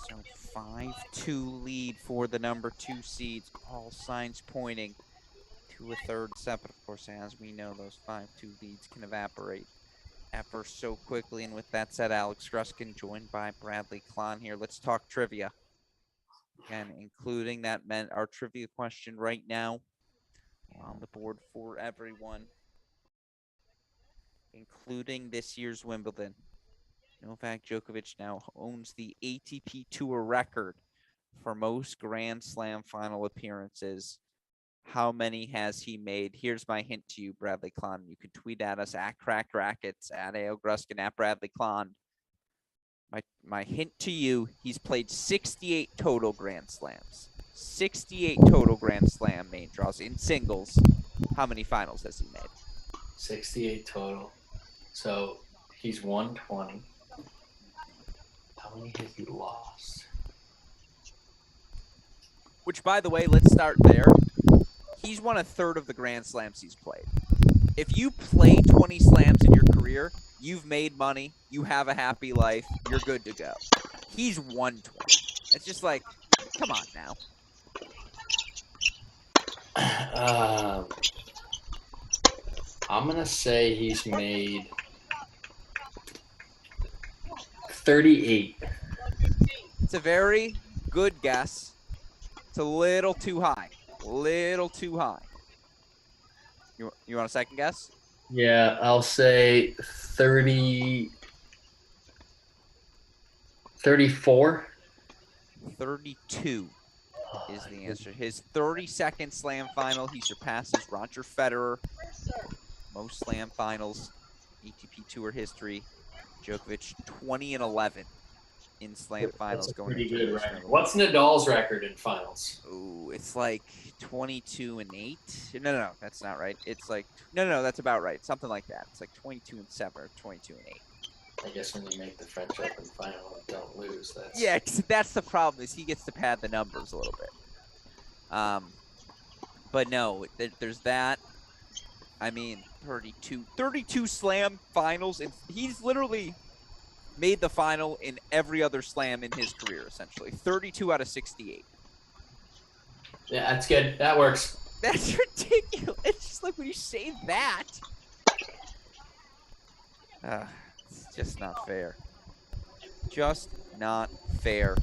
S1: So 5-2 lead for the number 2 seeds. All signs pointing to a third set, but of course, as we know, those 5-2 leads can evaporate ever so quickly. And with that said, Alex Gruskin joined by Bradley Klahn here. Let's talk trivia. Again, including that meant our trivia question right now on the board for everyone, including this year's Wimbledon. Novak Djokovic now owns the ATP Tour record for most Grand Slam final appearances. How many has he made? Here's my hint to you, Bradley Klahn. You can tweet at us at Cracked Rackets, at AO Gruskin, at Bradley Klahn. My hint to you, he's played 68 total Grand Slams. 68 total Grand Slam main draws in singles. How many finals has he made?
S2: 68 total. So he's 120. How many has he lost?
S1: Which, by the way, let's start there. He's won a third of the Grand Slams he's played. If you play 20 slams in your career, you've made money, you have a happy life, you're good to go. He's 120. It's just like, come on now.
S2: I'm going to say he's made 38.
S1: It's a very good guess. It's a little too high. Little too high. You want a second guess?
S2: Yeah, I'll say 30. 34.
S1: 32 is the answer. His 32nd slam final, he surpasses Roger Federer. Most slam finals, ATP Tour history. Djokovic 20-11 in slam finals
S2: That's a
S1: going
S2: pretty
S1: into
S2: good
S1: this
S2: record.
S1: one.
S2: What's Nadal's record in finals?
S1: Ooh, it's like 22-8. No, that's not right. It's like no, that's about right. Something like that. It's like 22-7 or 22-8.
S2: I guess when you make the French Open final and don't lose, that's
S1: Yeah, 'cause that's the problem, is he gets to pad the numbers a little bit. But no, there's that. I mean, 32 slam finals, and he's literally made the final in every other slam in his career, essentially. 32 out of 68.
S2: Yeah, that's good. That works.
S1: That's ridiculous. It's just like when you say that. It's just not fair. Just not fair.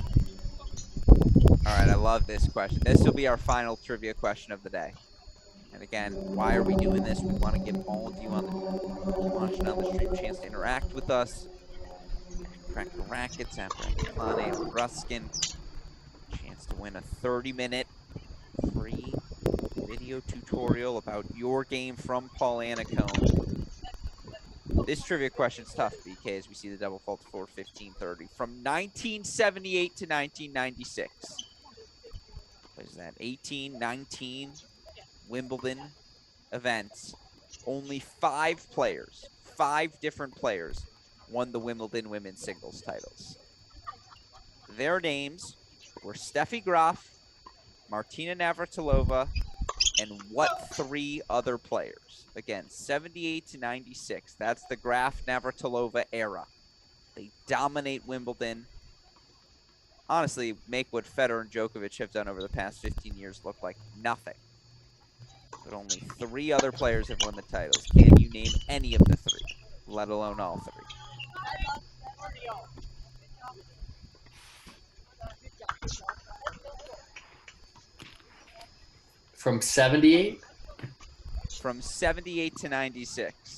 S1: All right, I love this question. This will be our final trivia question of the day. And again, why are we doing this? We want to give all of you on the watching on the stream a chance to interact with us. Crack the rackets after Klahn Gruskin. Chance to win a 30-minute free video tutorial about your game from Paul Anacone. This trivia question's tough, BK, as we see the double fault for 1530. From 1978 to 1996. What is that? 18, 19 Wimbledon events. Only 5 players, 5 different players, won the Wimbledon women's singles titles. Their names were Steffi Graf, Martina Navratilova, and what 3 other players? Again, 78 to 96. That's the Graf Navratilova era. They dominate Wimbledon. Honestly, make what Federer and Djokovic have done over the past 15 years look like nothing. But only 3 other players have won the titles. Can you name any of the 3, let alone all 3?
S2: From 78?
S1: From 78 to 96.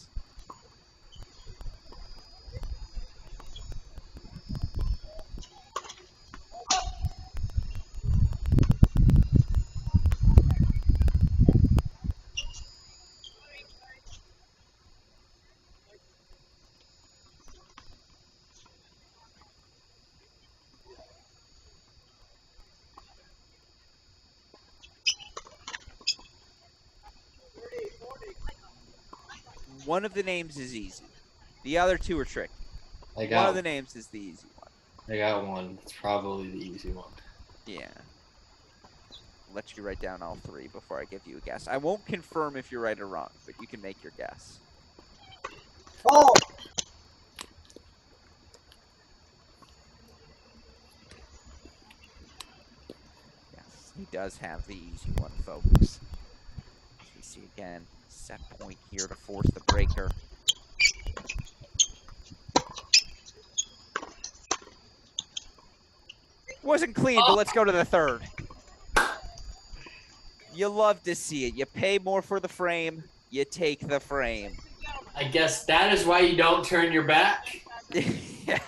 S1: One of the names is easy. The other 2 are tricky. One of the names is the easy one.
S2: I got one. It's probably the easy one.
S1: Yeah. I'll let you write down all 3 before I give you a guess. I won't confirm if you're right or wrong, but you can make your guess.
S2: Oh!
S1: Yes, he does have the easy one, folks. As we see again, set point here to force the breaker. Wasn't clean, but let's go to the 3rd. You love to see it. You pay more for the frame, you take the frame.
S2: I guess that is why you don't turn your back.
S1: Yeah,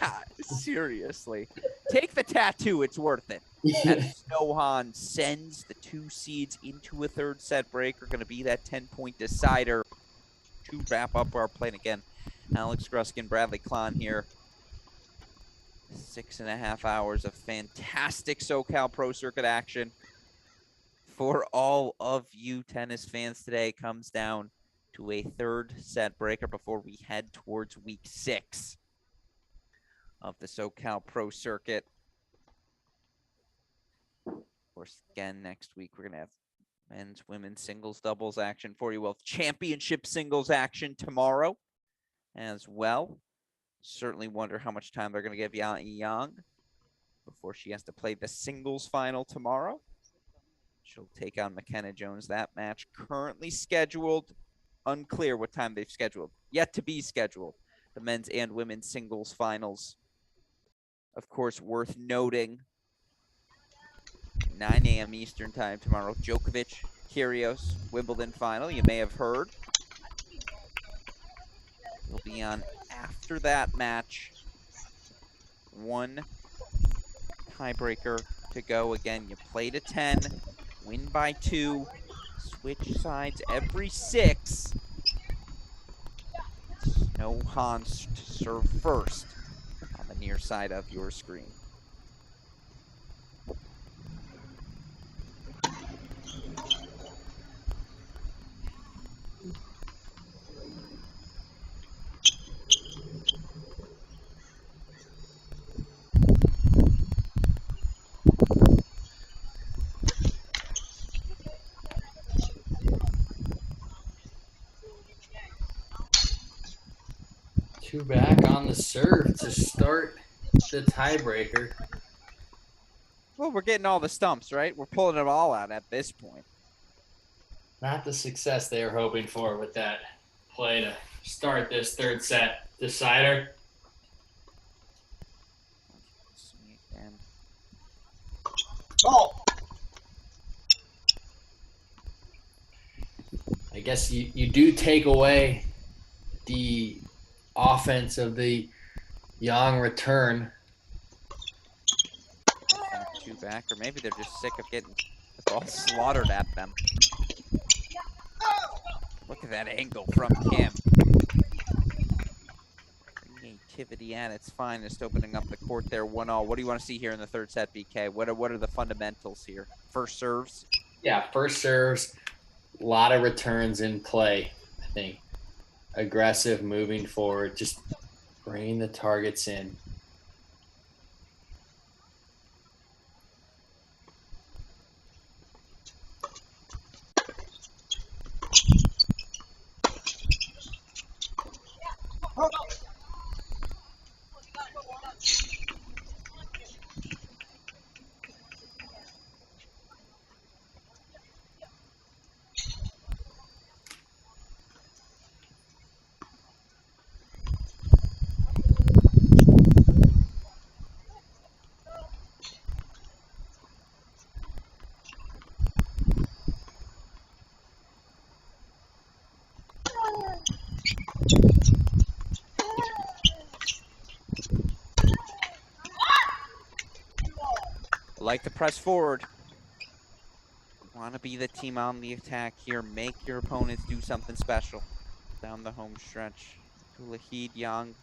S1: seriously. Take the tattoo, it's worth it. As Snohan sends the 2 seeds into a 3rd set breaker, going to be that 10-point decider to wrap up our play. And again, Alex Gruskin, Bradley Klahn here. 6.5 hours of fantastic SoCal Pro Circuit action for all of you tennis fans today. Comes down to a 3rd set breaker before we head towards week 6 of the SoCal Pro Circuit. Of course, again, next week we're going to have men's, women's singles, doubles action for you. We'll have championship singles action tomorrow as well. Certainly wonder how much time they're going to give Yang before she has to play the singles final tomorrow. She'll take on McKenna Jones. That match currently scheduled. Unclear what time they've scheduled. Yet to be scheduled. The men's and women's singles finals. Of course, worth noting, 9 a.m. Eastern time tomorrow. Djokovic, Kyrgios, Wimbledon final. You may have heard. We'll be on after that match. 1 tiebreaker to go. Again, you play to 10, win by 2, switch sides every 6. No Hans to serve first on the near side of your screen.
S2: Back on the serve to start the tiebreaker.
S1: Well, we're getting all the stumps, right? We're pulling it all out at this point.
S2: Not the success they were hoping for with that play to start this 3rd set decider. Oh! I guess you do take away the offense of the Yang return.
S1: 2 back, or maybe they're just sick of getting the ball slaughtered at them. Look at that angle from Kim. Creativity at its finest, opening up the court there, 1-all. What do you want to see here in the third set, BK? What are the fundamentals here? First serves?
S2: Yeah, first serves. A lot of returns in play, I think. Aggressive, moving forward, just bringing the targets in.
S1: Like to press forward. Want to be the team on the attack here. Make your opponents do something special down the home stretch. Lahid Young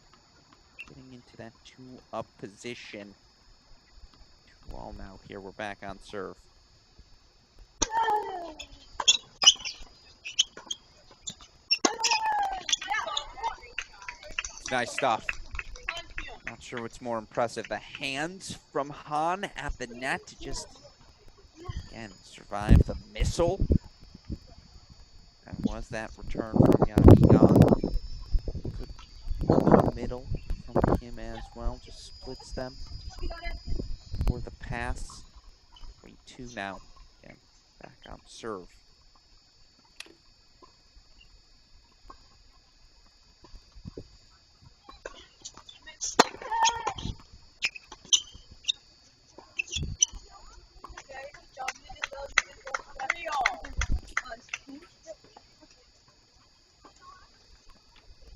S1: getting into that 2-up position. 2-all now here. We're back on serve. Nice stuff. Not sure what's more impressive. The hands from Han at the net to just, again, survive the missile. And was that return from Yang. Good middle from Kim as well. Just splits them for the pass. 3-2 now. Again, back on serve.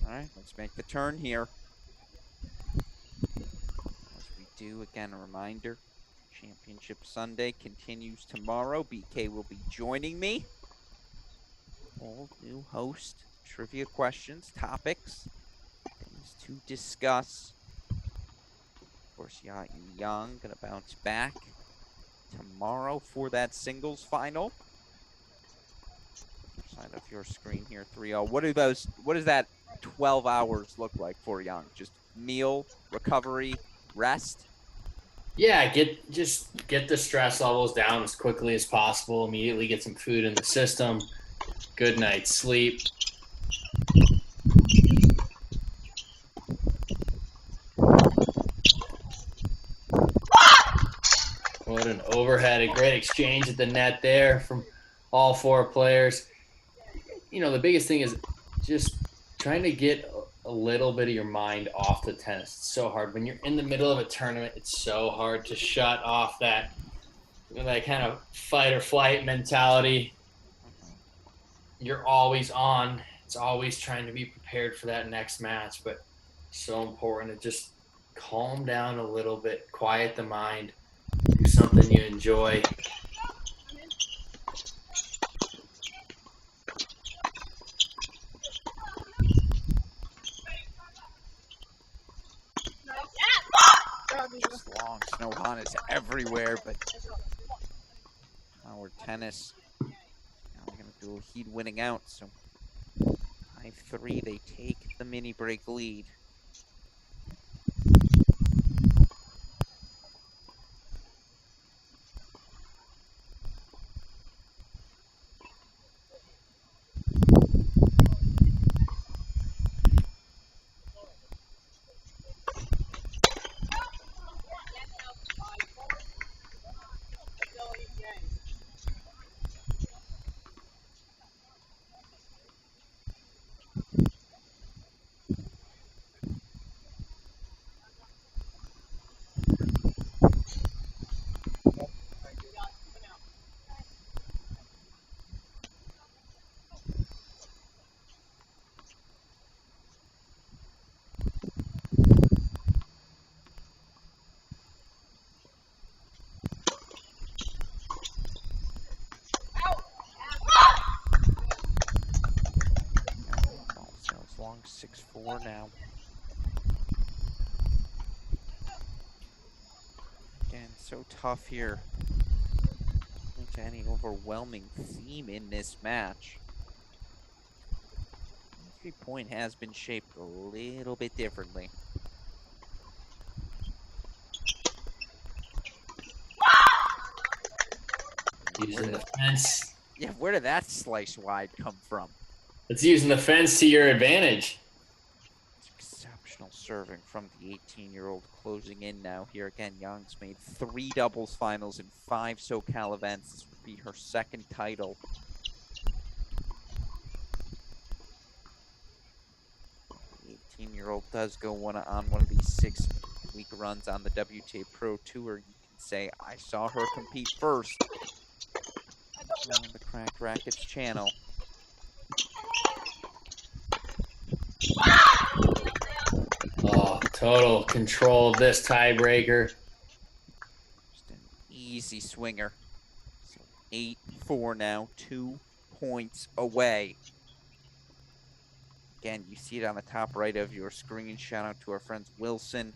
S1: All right, let's make the turn here. As we do, again, a reminder, Championship Sunday continues tomorrow. BK will be joining me. All new host, trivia questions, topics, things to discuss. Of course, Yang gonna bounce back tomorrow for that singles final. Side of your screen here, 3-0. What does that 12 hours look like for Young? Just meal, recovery, rest?
S2: Yeah, get the stress levels down as quickly as possible. Immediately get some food in the system. Good night's sleep. What an overhead. A great exchange at the net there from all four players. You know, the biggest thing is just trying to get a little bit of your mind off the tennis. It's so hard. When you're in the middle of a tournament, it's so hard to shut off that kind of fight or flight mentality. You're always on. It's always trying to be prepared for that next match, but so important to just calm down a little bit, quiet the mind, do something you enjoy.
S1: Just long. Snow Han is everywhere, but our tennis. Now we're going to do a Heat winning out, so 5-3, they take the mini break lead. 6-4 now. Again, so tough here. Not any overwhelming theme in this match. 3-point has been shaped a little bit differently.
S2: Using the fence.
S1: Yeah, where did that slice wide come from?
S2: It's using the fence to your advantage.
S1: Exceptional serving from the 18-year-old closing in now here. Again, Young's made 3 doubles finals in 5 SoCal events. This would be her 2nd title. The 18-year-old does go on one of these 6-week runs on the WTA Pro Tour. You can say, I saw her compete first on the Cracked Rackets channel.
S2: Oh, total control of this tiebreaker.
S1: Just an easy swinger. So 8-4 now, 2 points away. Again, you see it on the top right of your screen. Shout out to our friends Wilson,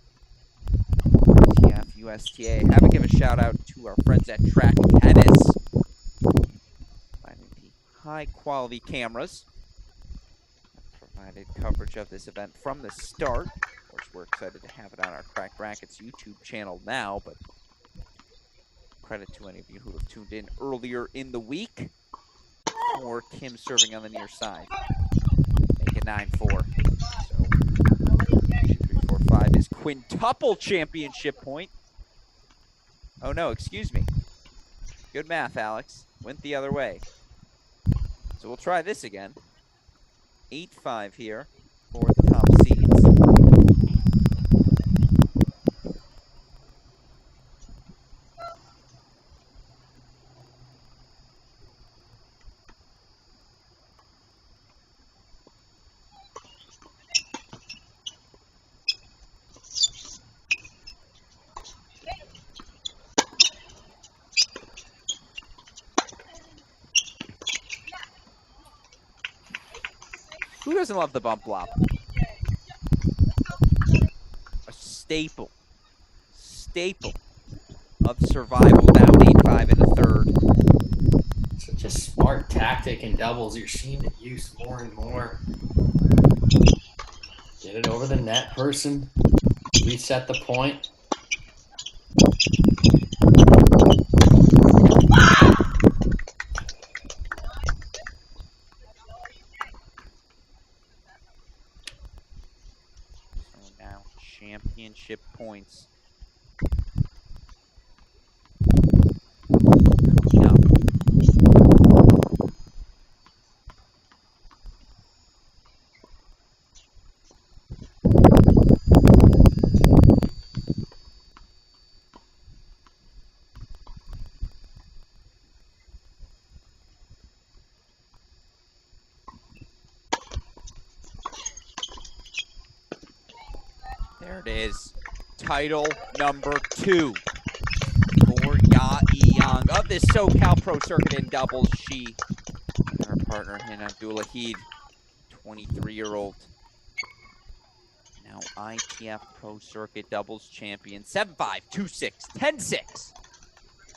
S1: TF, USTA. Have to give a shout out to our friends at Track Tennis. Finding the high quality cameras. Provided coverage of this event from the start. Of course, we're excited to have it on our Cracked Rackets YouTube channel now, but credit to any of you who have tuned in earlier in the week. For Kim serving on the near side. Make it 9-4. So 2, 3, 4, 5 is quintuple championship point. Oh no, excuse me. Good math, Alex. Went the other way. So we'll try this again. 8-5 here for the top seeds. Who doesn't love the bump flop? A staple of survival down 8-5 in the 3rd.
S2: Such a smart tactic in doubles. You're seeing it used more and more. Get it over the net person. Reset the point.
S1: Championship points. Coming up. There it is. Title number 2 for Ya Young of this SoCal Pro Circuit in doubles. She and her partner, Hin Abdullahid, 23-year-old. Now ITF Pro Circuit doubles champion. 7-5, 2-6, 10-6.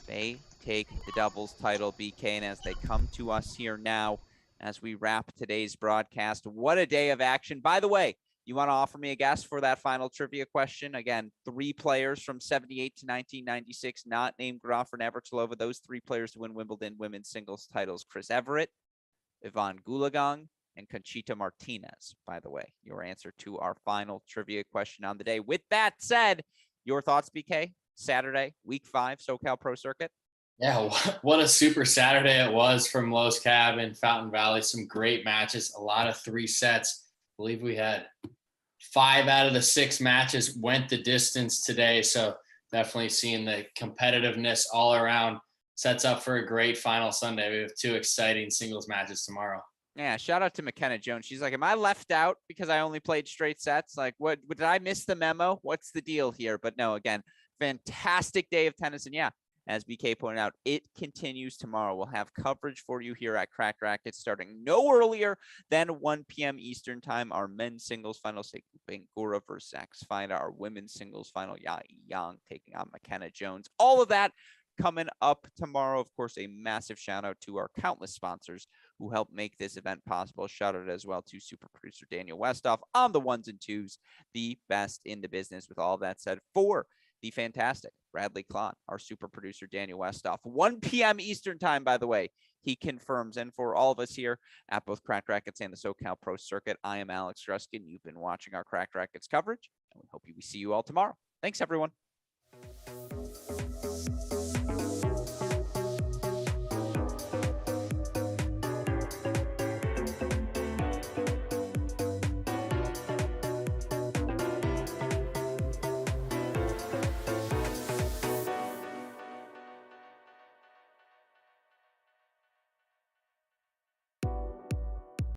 S1: They take the doubles title, BK, and as they come to us here now, as we wrap today's broadcast, what a day of action. By the way, you want to offer me a guess for that final trivia question? Again, 3 players from 78 to 1996, not named Graf or Navratilova. Those 3 players to win Wimbledon women's singles titles: Chris Everett, Yvonne Goolagong, and Conchita Martinez. By the way, your answer to our final trivia question on the day. With that said, your thoughts, BK? Saturday, week 5, SoCal Pro Circuit.
S2: Yeah, what a super Saturday it was from Los Cab and Fountain Valley. Some great matches, a lot of 3 sets. I believe we had 5 out of the 6 matches went the distance today. So definitely seeing the competitiveness all around. Sets up for a great final Sunday. We have 2 exciting singles matches tomorrow.
S1: Yeah, shout out to McKenna Jones. She's like, am I left out because I only played straight sets? Like, what did I miss the memo? What's the deal here? But no, again, fantastic day of tennis. And yeah, As BK pointed out, it continues tomorrow. We'll have coverage for you here at Cracked Racquets starting no earlier than 1 p.m. Eastern time. Our men's singles final, Sekou Bangoura versus Zachary Svajda. Our women's singles final, Yang taking on McKenna Jones. All of that coming up tomorrow. Of course, a massive shout out to our countless sponsors who helped make this event possible. Shout out as well to super producer Daniel Westoff on the ones and twos, the best in the business. With all that said, for the fantastic Bradley Klon, our super producer Daniel Westoff, 1 p.m. Eastern time, by the way, he confirms. And for all of us here at both Cracked Racquets and the SoCal Pro Circuit, I am Alex Gruskin. You've been watching our Cracked Racquets coverage, and we hope we see you all tomorrow. Thanks, everyone.